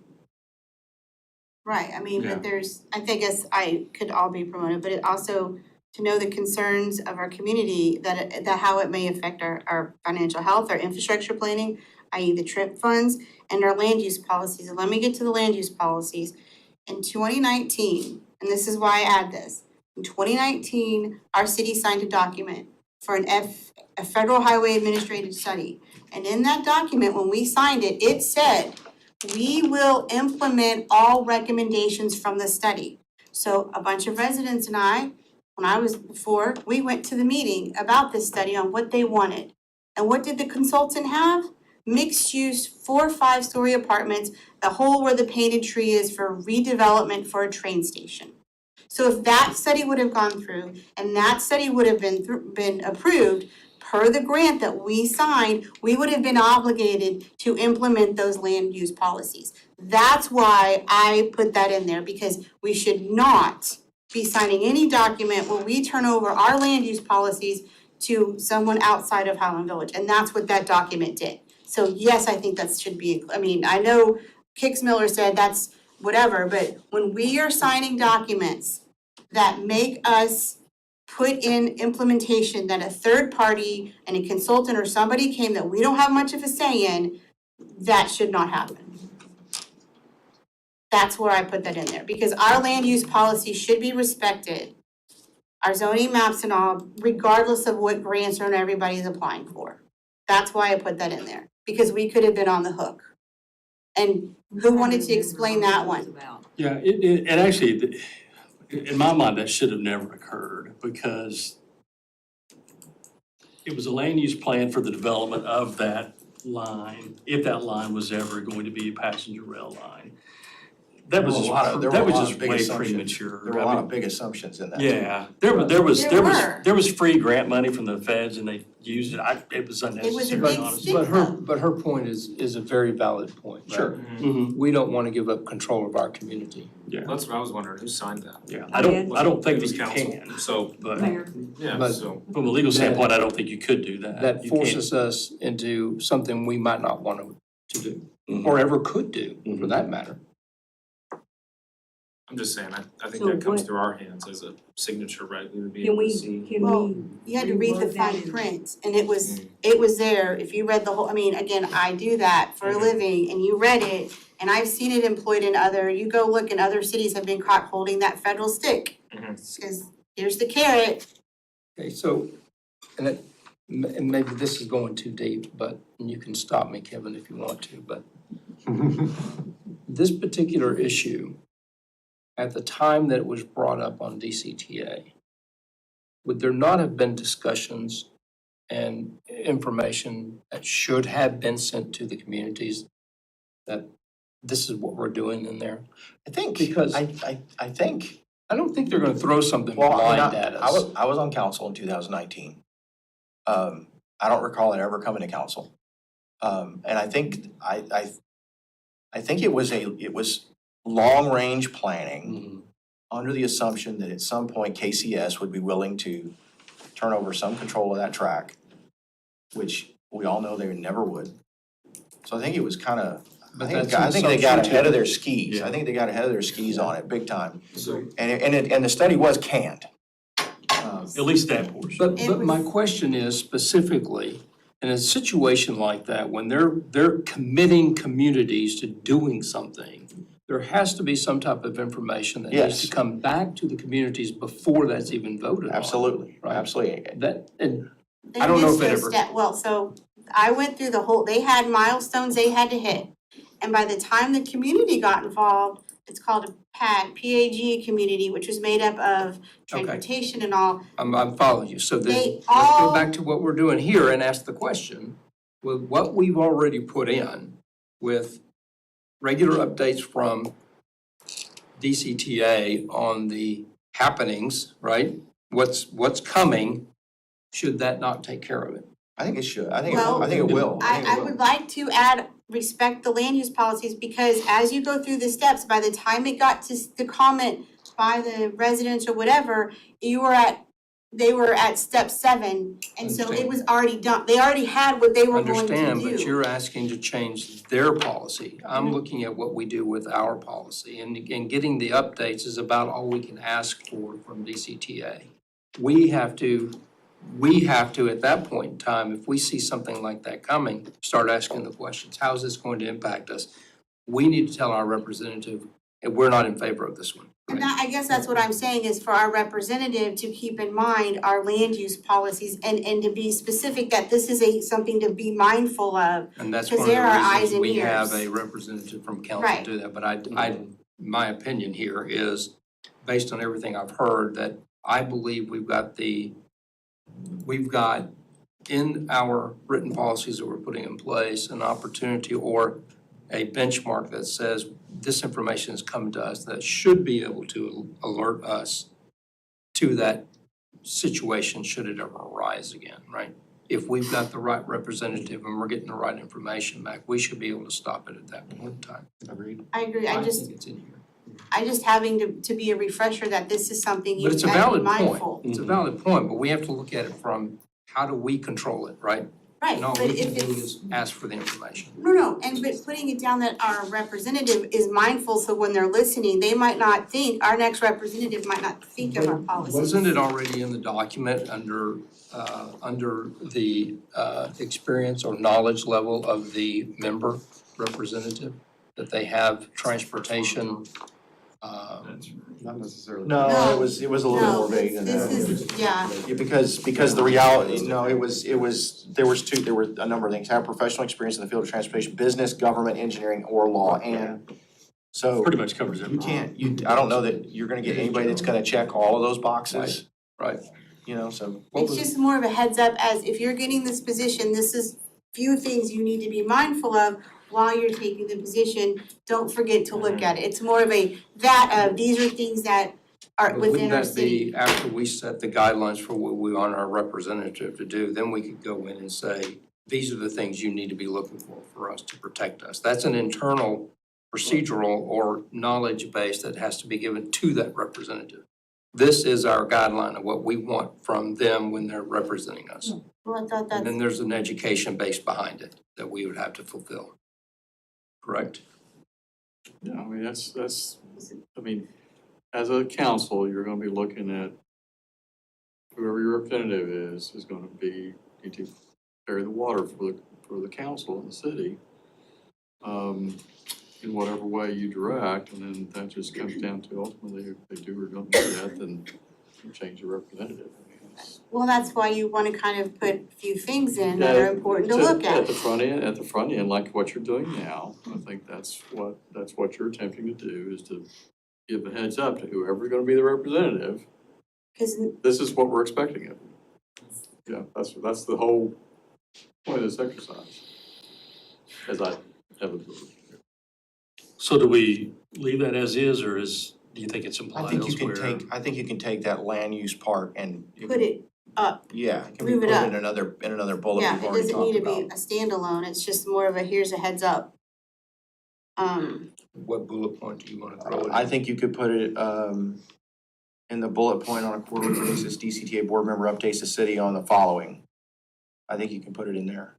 Right, I mean, Yeah. but there's, I think I could all be promoted, but it also to know the concerns of our community, that how it may affect our financial health, our infrastructure planning, i.e. the TRIP funds, and our land use policies. And let me get to the land use policies. In 2019, and this is why I add this, in 2019, our city signed a document for a federal highway administrative study. And in that document, when we signed it, it said, we will implement all recommendations from the study. So a bunch of residents and I, when I was before, we went to the meeting about this study on what they wanted. And what did the consultant have? Mixed use, 4 or 5 story apartments, the hole where the painted tree is for redevelopment for a train station. So if that study would have gone through and that study would have been approved, per the grant that we signed, we would have been obligated to implement those land use policies. That's why I put that in there, because we should not be signing any document where we turn over our land use policies to someone outside of Highland Village, and that's what that document did. So yes, I think that should be, I mean, I know Kix Miller said that's whatever, but when we are signing documents that make us put in implementation that a third party and a consultant or somebody came that we don't have much of a say in, that should not happen. That's where I put that in there, because our land use policy should be respected, our zoning maps and all, regardless of what grants or everybody's applying for. That's why I put that in there, because we could have been on the hook. And who wanted to explain that one? Yeah, and actually, in my mind, that should have never occurred, because it was a land use plan for the development of that line, if that line was ever going to be a passenger rail line. That was just way premature. There were a lot of big assumptions in that. Yeah, there was free grant money from the feds and they used it. It was unnecessary, honestly. But her point is a very valid point, right? Sure. Mhm. We don't want to give up control of our community. Yeah. That's what I was wondering, who signed that? Yeah, I don't think It was that you council. can, So, but yeah, But- so, from a legal standpoint, I don't think you could do that. That You can't. forces us into something we might not want to do, Mhm. or ever could do, for that matter. I'm just saying, I think So that comes what- through our hands as a signature, right? We would be Can able to we, see. Well, you had to read the reword that fine in? print, and it was there, if you read the whole, I mean, again, I do that for a living, and you read it, and I've seen it employed in you go look, and other cities have been caught holding that federal stick. Because here's the carrot. Okay, so, and maybe this is going too deep, but, and you can stop me, Kevin, if you want to, but this particular issue, at the time that it was brought up on DCTA, would there not have been discussions and information that should have been sent to the communities that this is what we're doing in there? I think, Because I think, I don't think they're gonna throw something well, I mean, blind at us. I was on council in 2019. I don't recall it ever coming to council. And I think, I think it was long-range planning under the assumption that at some point KCS would be willing to turn over some control of that track, which we all know they never would. So I think it was kind of, But I that's think they got assumption ahead of too. their skis. Yeah. I think they got ahead of their skis on it big time. So, And the study was canned. At least that portion. But my question is specifically, in a situation like that, when they're committing communities to doing something, there has to be some type of information that needs to Yes. come back to the communities before that's even voted on. Absolutely, Right. absolutely. That, and They I don't know missed if it those ever- step, well, so I went through the whole, they had milestones they had to hit. And by the time the community got involved, it's called a PAG, P-A-G community, which was made up of transportation and all. I'm following you. So then, They let's all- go back to what we're doing here and ask the question, with what we've already put in, with regular updates from DCTA on the happenings, right? What's coming, should that not take care of it? I think it should. I think Well, it will. I would like to add, respect the land use policies, because as you go through the steps, by the time it got to the comment by the residents or whatever, they were at step 7, and so it Understand. was already done, they already had what they were going to do. Understand, but you're asking to change their policy. I'm looking at what we do with our policy, and getting the updates is about all we can ask for from DCTA. We have to, at that point in time, if we see something like that coming, start asking the questions. How is this going to impact us? We need to tell our representative, we're not in favor of this one. And I guess that's what I'm saying, is for our representative to keep in mind our land use policies and to be specific that this is something to be mindful of. And that's Because one of there are the eyes reasons and we have ears. a representative from council Right. do that. But my opinion here is, based on everything I've heard, that I believe we've got in our written policies that we're putting in place, an opportunity or a benchmark that says this information is coming to us that should be able to alert us to that situation should it ever arise again, right? If we've got the right representative and we're getting the right information back, we should be able to stop it at that point in time. Agreed. I agree, I think just it's in here. having to be a refresher that this is something you But it's a gotta be valid mindful. point. It's a valid point, but we have to look at it from how do we control it, right? Right, And all but we can if do it's, is ask for the information. no, but putting it down that our representative is mindful, so when they're listening, they might not think, our next representative might not think of our policies. Wasn't it already in the document under the experience or knowledge level of the member representative? That they have transportation, Not necessarily. No, No. it was a little more vague than that. This is, yeah, Yeah, because the reality, no, there were a number of things, have professional experience in the field of transportation, business, government, engineering, or law, and so Pretty much covers you everything. can't, I don't know that you're gonna get anybody that's gonna check all of those boxes, right? you know, so. it's just more of a heads up, as if you're getting this position, this is few things you need to be mindful of while you're taking the position. Don't forget to look at it, it's more of these are things that are But within our wouldn't that city. be, after we set the guidelines for what we want our representative to do, then we could go in and say, these are the things you need to be looking for us to protect us. That's an internal procedural or knowledge base that has to be given to that representative. This is our guideline of what we want from them when they're representing us. Well, I thought And that's, then there's an education base behind it that we would have to fulfill. Correct? Yeah, I mean, I mean, as a council, you're gonna be looking at whoever your representative is gonna be, need to carry the water for the council and the city. In whatever way you direct, and then that just comes down to ultimately if they do or don't do that, then you change your representative. I mean, it's- well, that's why you wanna kind of put a few things in that are important to look At at. the front end, like what you're doing now, I think that's what you're attempting to do, is to give a heads up to whoever's gonna be the representative. 'Cause This is what we're expecting of you. Yeah, that's the whole point of this exercise, as I have observed. So do we leave that as is, or do you think it's I implied think you elsewhere? can take that land use part and. put it up, Yeah, it can be move put it up. in another bullet Yeah, we've it already doesn't talked need to about. be a standalone, it's just more of a here's a heads up. What bullet point do you want to throw in? I think you could put it, in the bullet point on a quarterly basis, DCTA board member updates the city on the following. I think you can put it in there.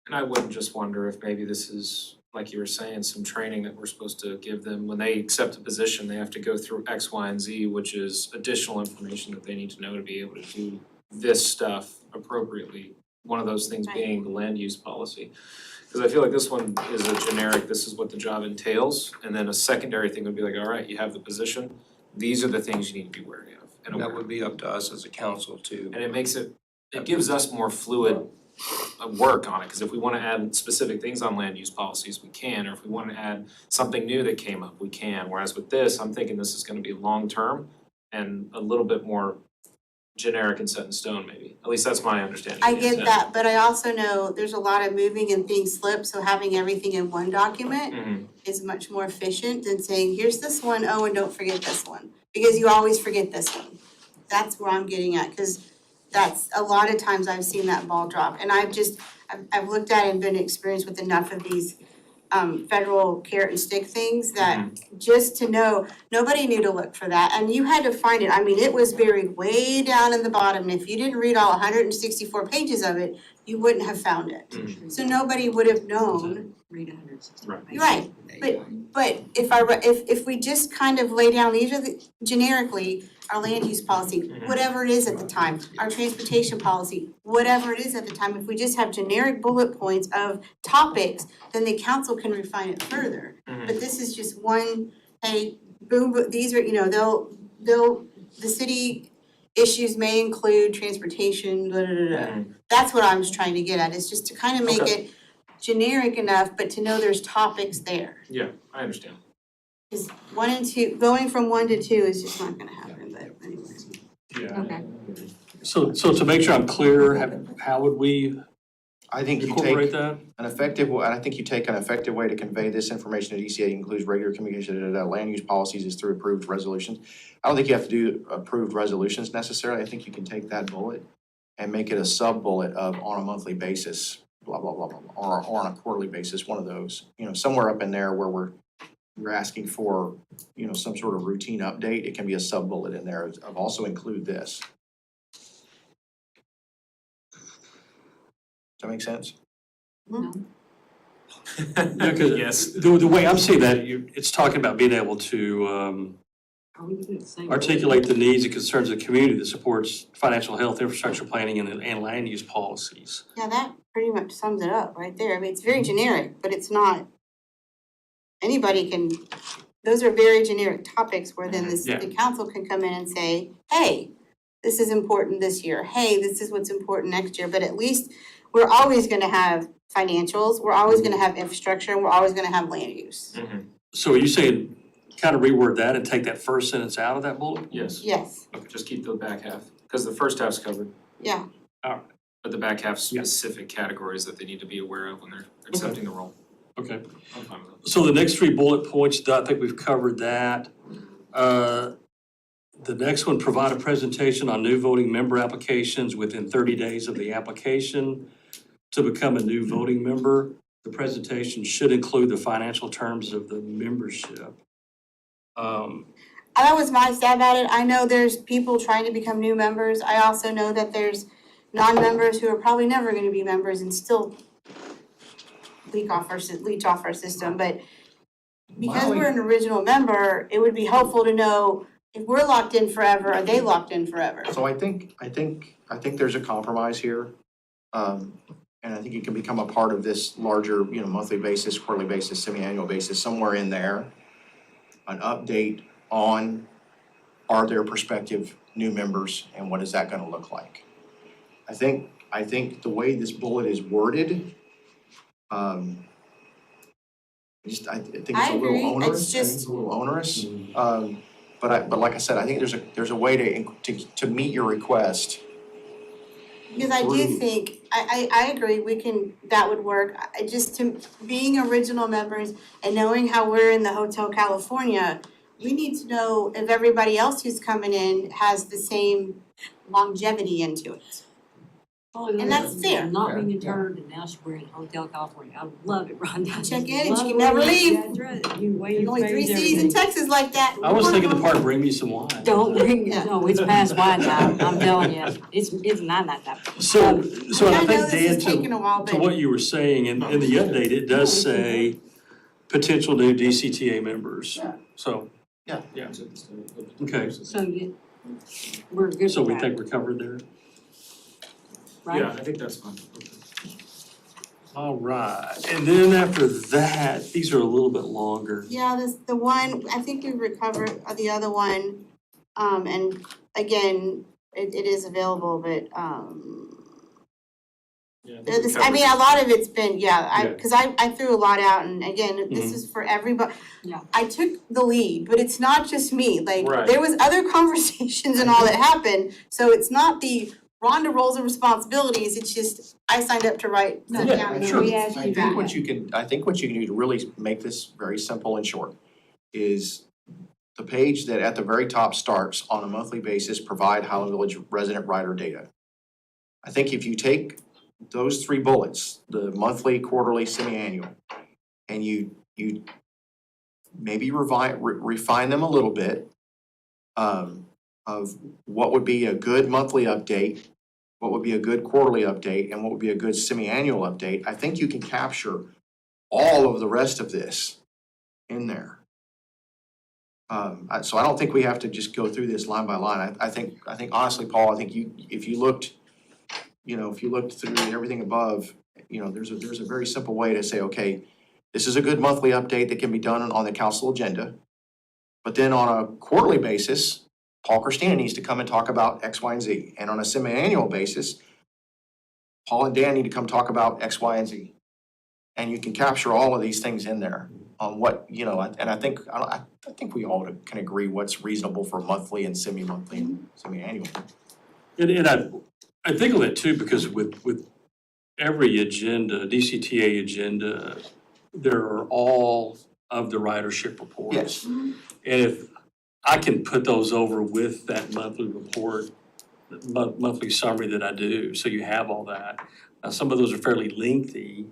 And I wouldn't just wonder if maybe this is, like you were saying, some training that we're supposed to give them. When they accept a position, they have to go through X, Y, and Z, which is additional information that they need to know to be able to do this stuff appropriately. One of those things Right. being the land use policy. Cause I feel like this one is a generic, this is what the job entails, and then a secondary thing would be like, all right, you have the position, these are the things you need to be wary of and aware That of. would be up to us as a council to. And it makes it gives us more fluid work on it, cause if we wanna add specific things on land use policies, we can, or if we wanna add something new that came up, we can. Whereas with this, I'm thinking this is gonna be long-term and a little bit more generic and set in stone maybe, at least that's my understanding. I get that, but I also know there's a lot of moving and things slip, so having everything in one document Mhm. is much more efficient than saying, here's this one, oh, and don't forget this one. Because you always forget this one. That's where I'm getting at, cause that's, a lot of times I've seen that ball drop. And I've looked at it and been experienced with enough of these federal carrot and stick things that just to know, nobody knew to look for that, and you had to find it. I mean, it was buried way down in the bottom, and if you didn't read all 164 pages of it, you wouldn't have found it. So nobody would have known. Read 160. Right, but if we just kind of lay down, these are the, generically, our land use policy, whatever it is at the time, our transportation policy, whatever it is at the time, if we just have generic bullet points of topics, then the council can refine it further. But this is just one, hey, boom, these are, the city issues may include transportation, blah, blah, blah, blah. That's what I was trying to get at, is just to kind of make it generic enough, but to know there's topics there. Yeah, I understand. Cause 1 and 2, going from 1 to 2 is just not gonna happen, but anyways. Yeah. Okay. So to make sure I'm clear, how would we I think you incorporate take that? an effective, I think you take an effective way to convey this information to DCA includes regular communication, land use policies is through approved resolutions. I don't think you have to do approved resolutions necessarily. I think you can take that bullet and make it a sub-bullet of on a monthly basis, blah, blah, blah, blah, blah, or on a quarterly basis, one of those. Somewhere up in there where we're asking for, some sort of routine update, it can be a sub-bullet in there of also include this. Does that make sense? Yeah, 'cause Yes. the way I'm seeing that, it's talking about being able to Are we doing the same? articulate the needs and concerns of the community that supports financial health, infrastructure planning, and land use policies. Yeah, that pretty much sums it up right there. I mean, it's very generic, but it's not, anybody can, those are very generic topics where then the council can come in and say, hey, this is important this year. Hey, this is what's important next year. But at least we're always gonna have financials, we're always gonna have infrastructure, and we're always gonna have land use. So are you saying kind of reword that and take that first sentence out of that bullet? Yes. Yes, Okay, just keep the back half, cause the first half's covered, yeah. but the back half specific categories that they need to be aware of when they're accepting the role. Okay. I'm fine with that. So the next 3 bullet points, I think we've covered that. The next one, provide a presentation on new voting member applications within 30 days of the application to become a new voting member. The presentation should include the financial terms of the membership. That was my stab at it. I know there's people trying to become new members. I also know that there's non-members who are probably never gonna be members and still leech off our system, but because we're an original member, it would be helpful to know if we're locked in forever, are they locked in forever? So I think there's a compromise here. And I think it can become a part of this larger, monthly basis, quarterly basis, semi-annual basis, somewhere in there. An update on, are there prospective new members and what is that gonna look like? I think the way this bullet is worded, I think it's a little onerous. I think it's a little onerous. But like I said, I think there's a way to meet your request. Because I do think, I agree, that would work. Being original members and knowing how we're in the Hotel California, we need to know if everybody else who's coming in has the same longevity into it. And that's fair. Not being interned, and now we're in Hotel California. I love it, Rhonda. Check in and you can never leave. That's right. You wait. There's only 3 cities in Texas like that. I was thinking the part, bring me some wine. Don't bring, no, it's past wine time, I'm telling you. It's not that. So I know think, this Dan, is taking a while, to but- what you were saying, in the update, it does say potential new DCTA members. So, Yeah. Okay, So we're good so with we that, think we're covered there? right? Yeah, I think that's fine. All right, and then after that, these are a little bit longer. Yeah, the one, I think we recovered the other one, and again, it is available, but, Yeah, I mean, a lot of it's been, Yeah. cause I threw a lot out, and again, this is for everybody. Yeah. I took the lead, but it's not just me, like, Right. there was other conversations and all that happened, so it's not the Rhonda roles and responsibilities, it's just, I signed up to write No, something yeah, down and sure. we We asked asked I you think back. what you can do to really make this very simple and short is the page that at the very top starts on a monthly basis, provide Highland Village resident rider data. I think if you take those three bullets, the monthly, quarterly, semi-annual, and you maybe refine them a little bit, of what would be a good monthly update, what would be a good quarterly update, and what would be a good semi-annual update, I think you can capture all of the rest of this in there. So I don't think we have to just go through this line by line. I think honestly, Paul, I think if you looked through everything above, there's a very simple way to say, okay, this is a good monthly update that can be done on the council agenda. But then on a quarterly basis, Paul Christina needs to come and talk about X, Y, and Z. And on a semi-annual basis, Paul and Dan need to come talk about X, Y, and Z. And you can capture all of these things in there on what, and I think we all can agree what's reasonable for monthly and semi-monthly and semi-annual. And I think of it too, because with every agenda, DCTA agenda, there are all of the ridership reports. Yes. And if I can put those over with that monthly report, monthly summary that I do, so you have all that. Now, some of those are fairly lengthy,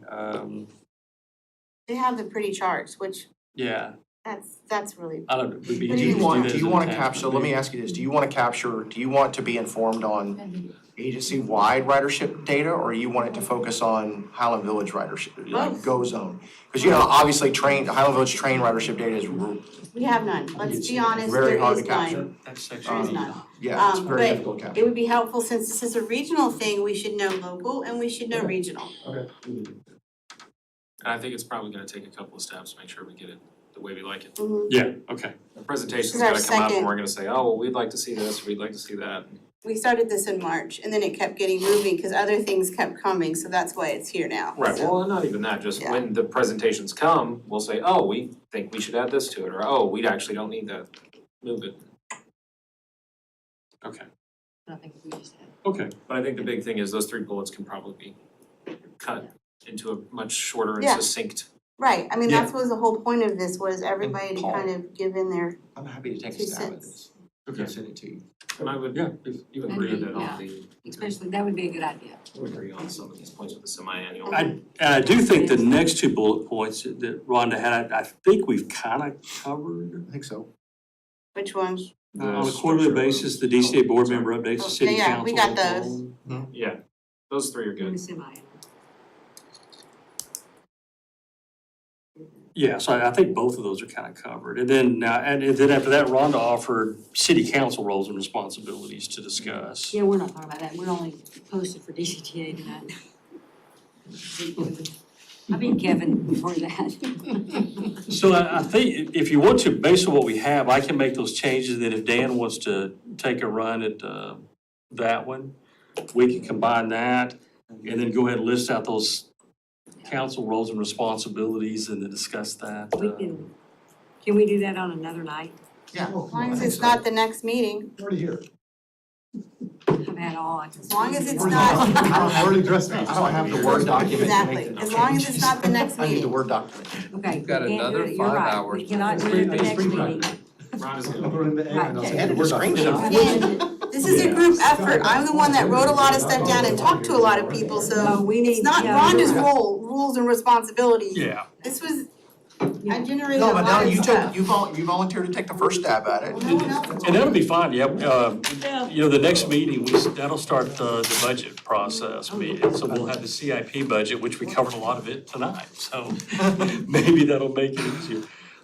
They have the pretty charts, which yeah, that's really. I don't know, would be Do easy you to want- do that Do as you an want to attachment, capture, let me maybe. ask you this, do you want to be informed on agency-wide ridership data, or you want it to focus on Highland Village ridership, like Go Zone? Because obviously Highland Village train ridership data is We have none, let's be honest, very there hard is to capture. none. That's There is section none. Yeah, it's very But difficult to capture. it would be helpful, since this is a regional thing, we should know local and we should know regional. And I think it's probably gonna take a couple of steps to make sure we get it the way we like it. Yeah, okay. The presentation's This is our gotta come up and second- we're gonna say, oh, well, we'd like to see this, we'd like to see that. We started this in March and then it kept getting moving because other things kept coming, so that's why it's here now. Right, So- well, not even that, just Yeah. when the presentations come, we'll say, oh, we think we should add this to it, or oh, we actually don't need that, move it. Okay, I think we just had. okay. But I think the big thing is those 3 bullets can probably be cut into a much shorter and Yeah. succinct. Right, I mean, Yeah. that's was the whole point of this, was everybody to Paul. kind of give in their I'm happy to take a 2 stab at cents. this. Okay. Send it to you. And I would, Yeah. you That'd agree be- that yeah. on the, Especially, that would be a good idea. I would agree on some of these points with the semi-annual. And I do think the next 2 bullet points that Rhonda had, I think we've kind of covered. I think so. Which ones? On a quarterly basis, the DCA board member updates the city Yeah, council. we got on those. phone. Yeah, those 3 are good. Semi. Yeah, so I think both of those are kind of covered. And then after that, Rhonda offered city council roles and responsibilities to discuss. Yeah, we're not talking about that, we're only posted for DCTA tonight. I mean, Kevin before that. So I think if you want to, based on what we have, I can make those changes. That if Dan wants to take a run at that one, we can combine that and then go ahead and list out those council roles and responsibilities and then discuss that. Can we do that on another night? Yeah. As long as it's not the next meeting, Already here. I've had all I can. as long as it's I not, I'm already dressed I up. don't have the Word document to exactly, make the as long as it's changes. not the next I need the meeting. Word document. Okay, You've got we can't do another it. You're 5 right. hours. We cannot do it the next meeting. Ron is I'll gonna. throw it in the air and I'll Right. send Yeah, you the Word screen document. shot. Again, this is a group effort, I'm the one that wrote a lot of stuff down and talked to a lot of people, So so we need. it's not yeah, Rhonda's you're right. rules and responsibilities. Yeah. This was, I generated a No, but now lot of you stuff. you volunteered to take the first stab at it. No one else is And that'll be fine, yeah. The next meeting, that'll start the budget process. So we'll have the CIP budget, which we covered a lot of it tonight, so maybe that'll make it easier.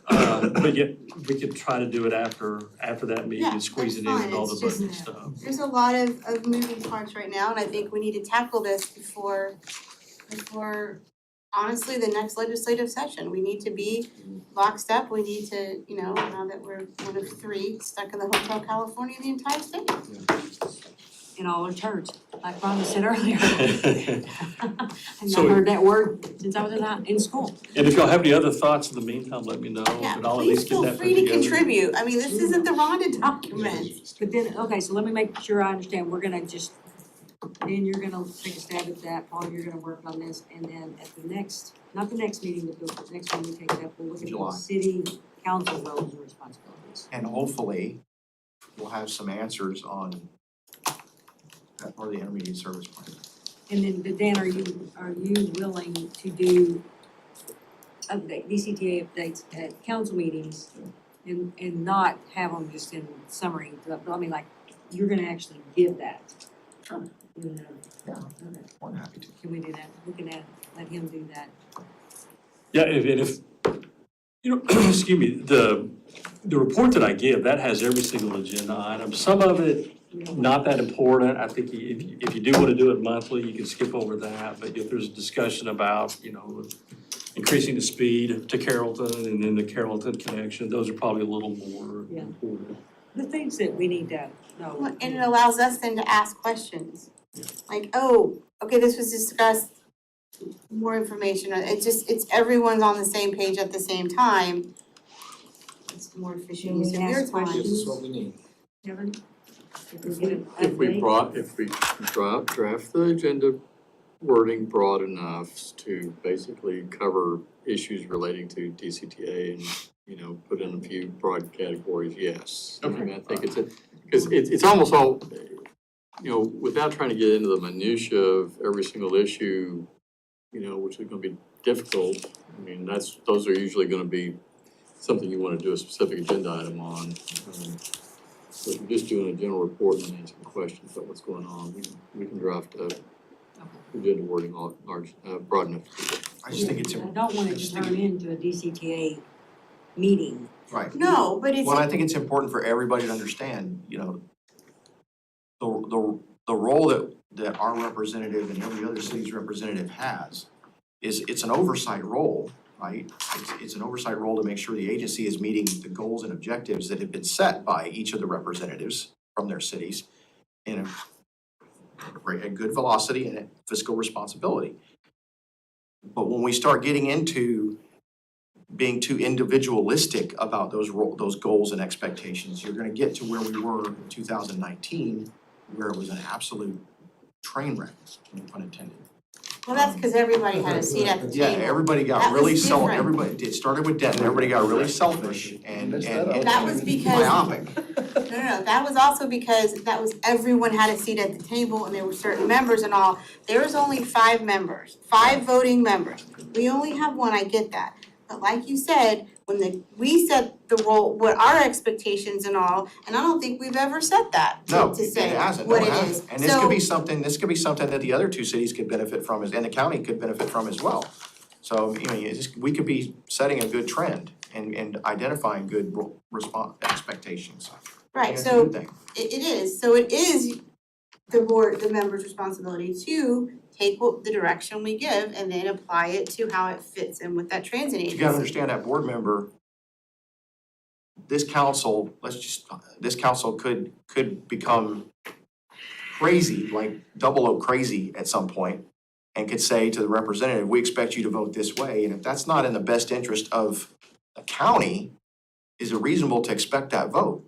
But yeah, we could try to do it after that meeting Yeah, and squeeze it that's in fine. with all the It's just- budget stuff. There's a lot of moving parts right now, and I think we need to tackle this before honestly, the next legislative session. We need to be locked up, we need to, now that we're one of three stuck in the Hotel California in the entire state. And all are turds, like Rhonda said earlier. I've So- not heard that word since I was in school. And if y'all have any other thoughts in the meantime, let me know, Yeah, but I'll at please least get feel that put free to together. contribute. I mean, this isn't the Rhonda document. But then, okay, so let me make sure I understand, we're gonna just, then you're gonna take a stab at that, Paul, you're gonna work on this, and then at the next, not the next meeting, but the next one we take it up, we'll look at July. the city council roles and responsibilities. And hopefully, we'll have some answers on that part of the intermediate service plan. And then, Dan, are you willing to do DCTA updates at council meetings and not have them just in summary, but I mean, like, you're gonna actually give that? Sure. You know, Yeah, okay. more than happy to. Can we do that? We can let him do that. Yeah, if, excuse me, the report that I give, that has every single agenda item. Some of it, not that important. I think if you do want to do it monthly, you can skip over that. But if there's a discussion about, increasing the speed to Carrollton and then the Carrollton connection, those are probably a little more Yeah. important. The things that we need to know. Well, and it allows us then to ask questions. Like, oh, okay, this was discussed, more information. It's everyone's on the same page at the same time. It's more efficient Can we use of your ask time. questions? This is what we need. Kevin? If we get an If we update? draft the agenda wording broad enough to basically cover issues relating to DCTA and, put in a few broad categories, yes. I mean, I think it's almost all, without trying to get into the minutia of every single issue, which is gonna be difficult. I mean, those are usually gonna be something you wanna do a specific agenda item on. So if you're just doing a general report and then answering questions about what's going on, we can draft a agenda wording large, broad enough. I just think it's, I don't want it to turn into a DCTA meeting. right. No, but it's. Well, I think it's important for everybody to understand, the role that our representative and every other city's representative has is, it's an oversight role, right? It's an oversight role to make sure the agency is meeting the goals and objectives that have been set by each of the representatives from their cities in a good velocity and a fiscal responsibility. But when we start getting into being too individualistic about those goals and expectations, you're gonna get to where we were in 2019, where it was an absolute train wreck, no pun intended. Well, that's because everybody had a seat at the Yeah, table. everybody That got was really different. it started with Denton, everybody got really selfish and That was because. myopic. No, that was also because everyone had a seat at the table and there were certain members and all. There was only 5 members, 5 voting members. We only have 1, I get that. But like you said, we set the role, what our expectations and all, and I don't think we've ever set that No, to it say hasn't, what no, it it is. hasn't. And this could be something that the other 2 cities could benefit from, and the county could benefit from as well. So, we could be setting a good trend and identifying good response expectations. Right, That's a so good thing. it is, so it is the member's responsibility to take the direction we give and then apply it to how it fits in with that transit agency. You gotta understand that board member, this council could become crazy, like 00 crazy at some point, and could say to the representative, we expect you to vote this way, and if that's not in the best interest of the county, is it reasonable to expect that vote?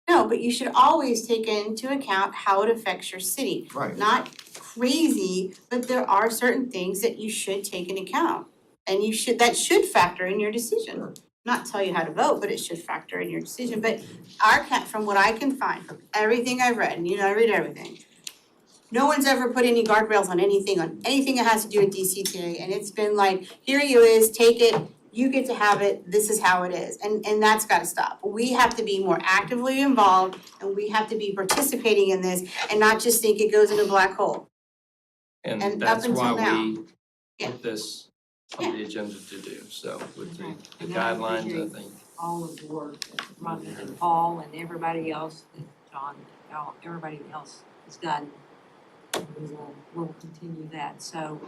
No, but you should always take into account how it affects your city. Right. Not crazy, but there are certain things that you should take into account. And that should factor in your decision. Sure. Not tell you how to vote, but it should factor in your decision. But from what I can find, from everything I've read, and I read everything, no one's ever put any guardrails on anything that has to do with DCTA. And it's been like, here you is, take it, you get to have it, this is how it is. And that's gotta stop. We have to be more actively involved and we have to be participating in this and not just think it goes in a black hole. And up that's until why now. we Yeah. put this on the agenda to do, so with the And I guidelines, I appreciate think. all of the work that Rhonda and Paul and everybody else, that John, everybody else has done we'll continue that, so,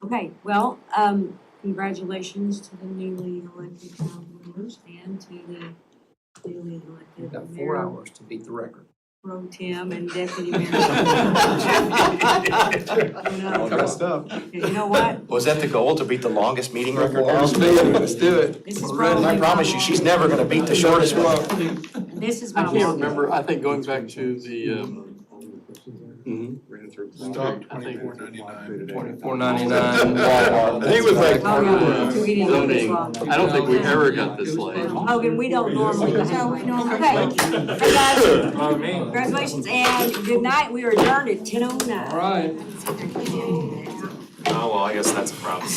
okay, well, congratulations to the newly elected town members and to the newly elected You've got 4 mayor hours to beat the record. pro tem and deputy mayor. All dressed up. You know what? Was that the goal, to beat the longest meeting record now? Let's do it. This is And probably I promise you, she's never gonna beat the shortest one. This is I my can't longest. remember, I think going back to the, Stop I think $24.99 I think it was like part of Oh, the yeah. We didn't go this zoning, long. I don't think we ever got this late. Hogan, we don't normally. Okay, hey guys, congratulations and good night. We are adjourned at 10:09. All right. Oh, well, I guess that's a problem.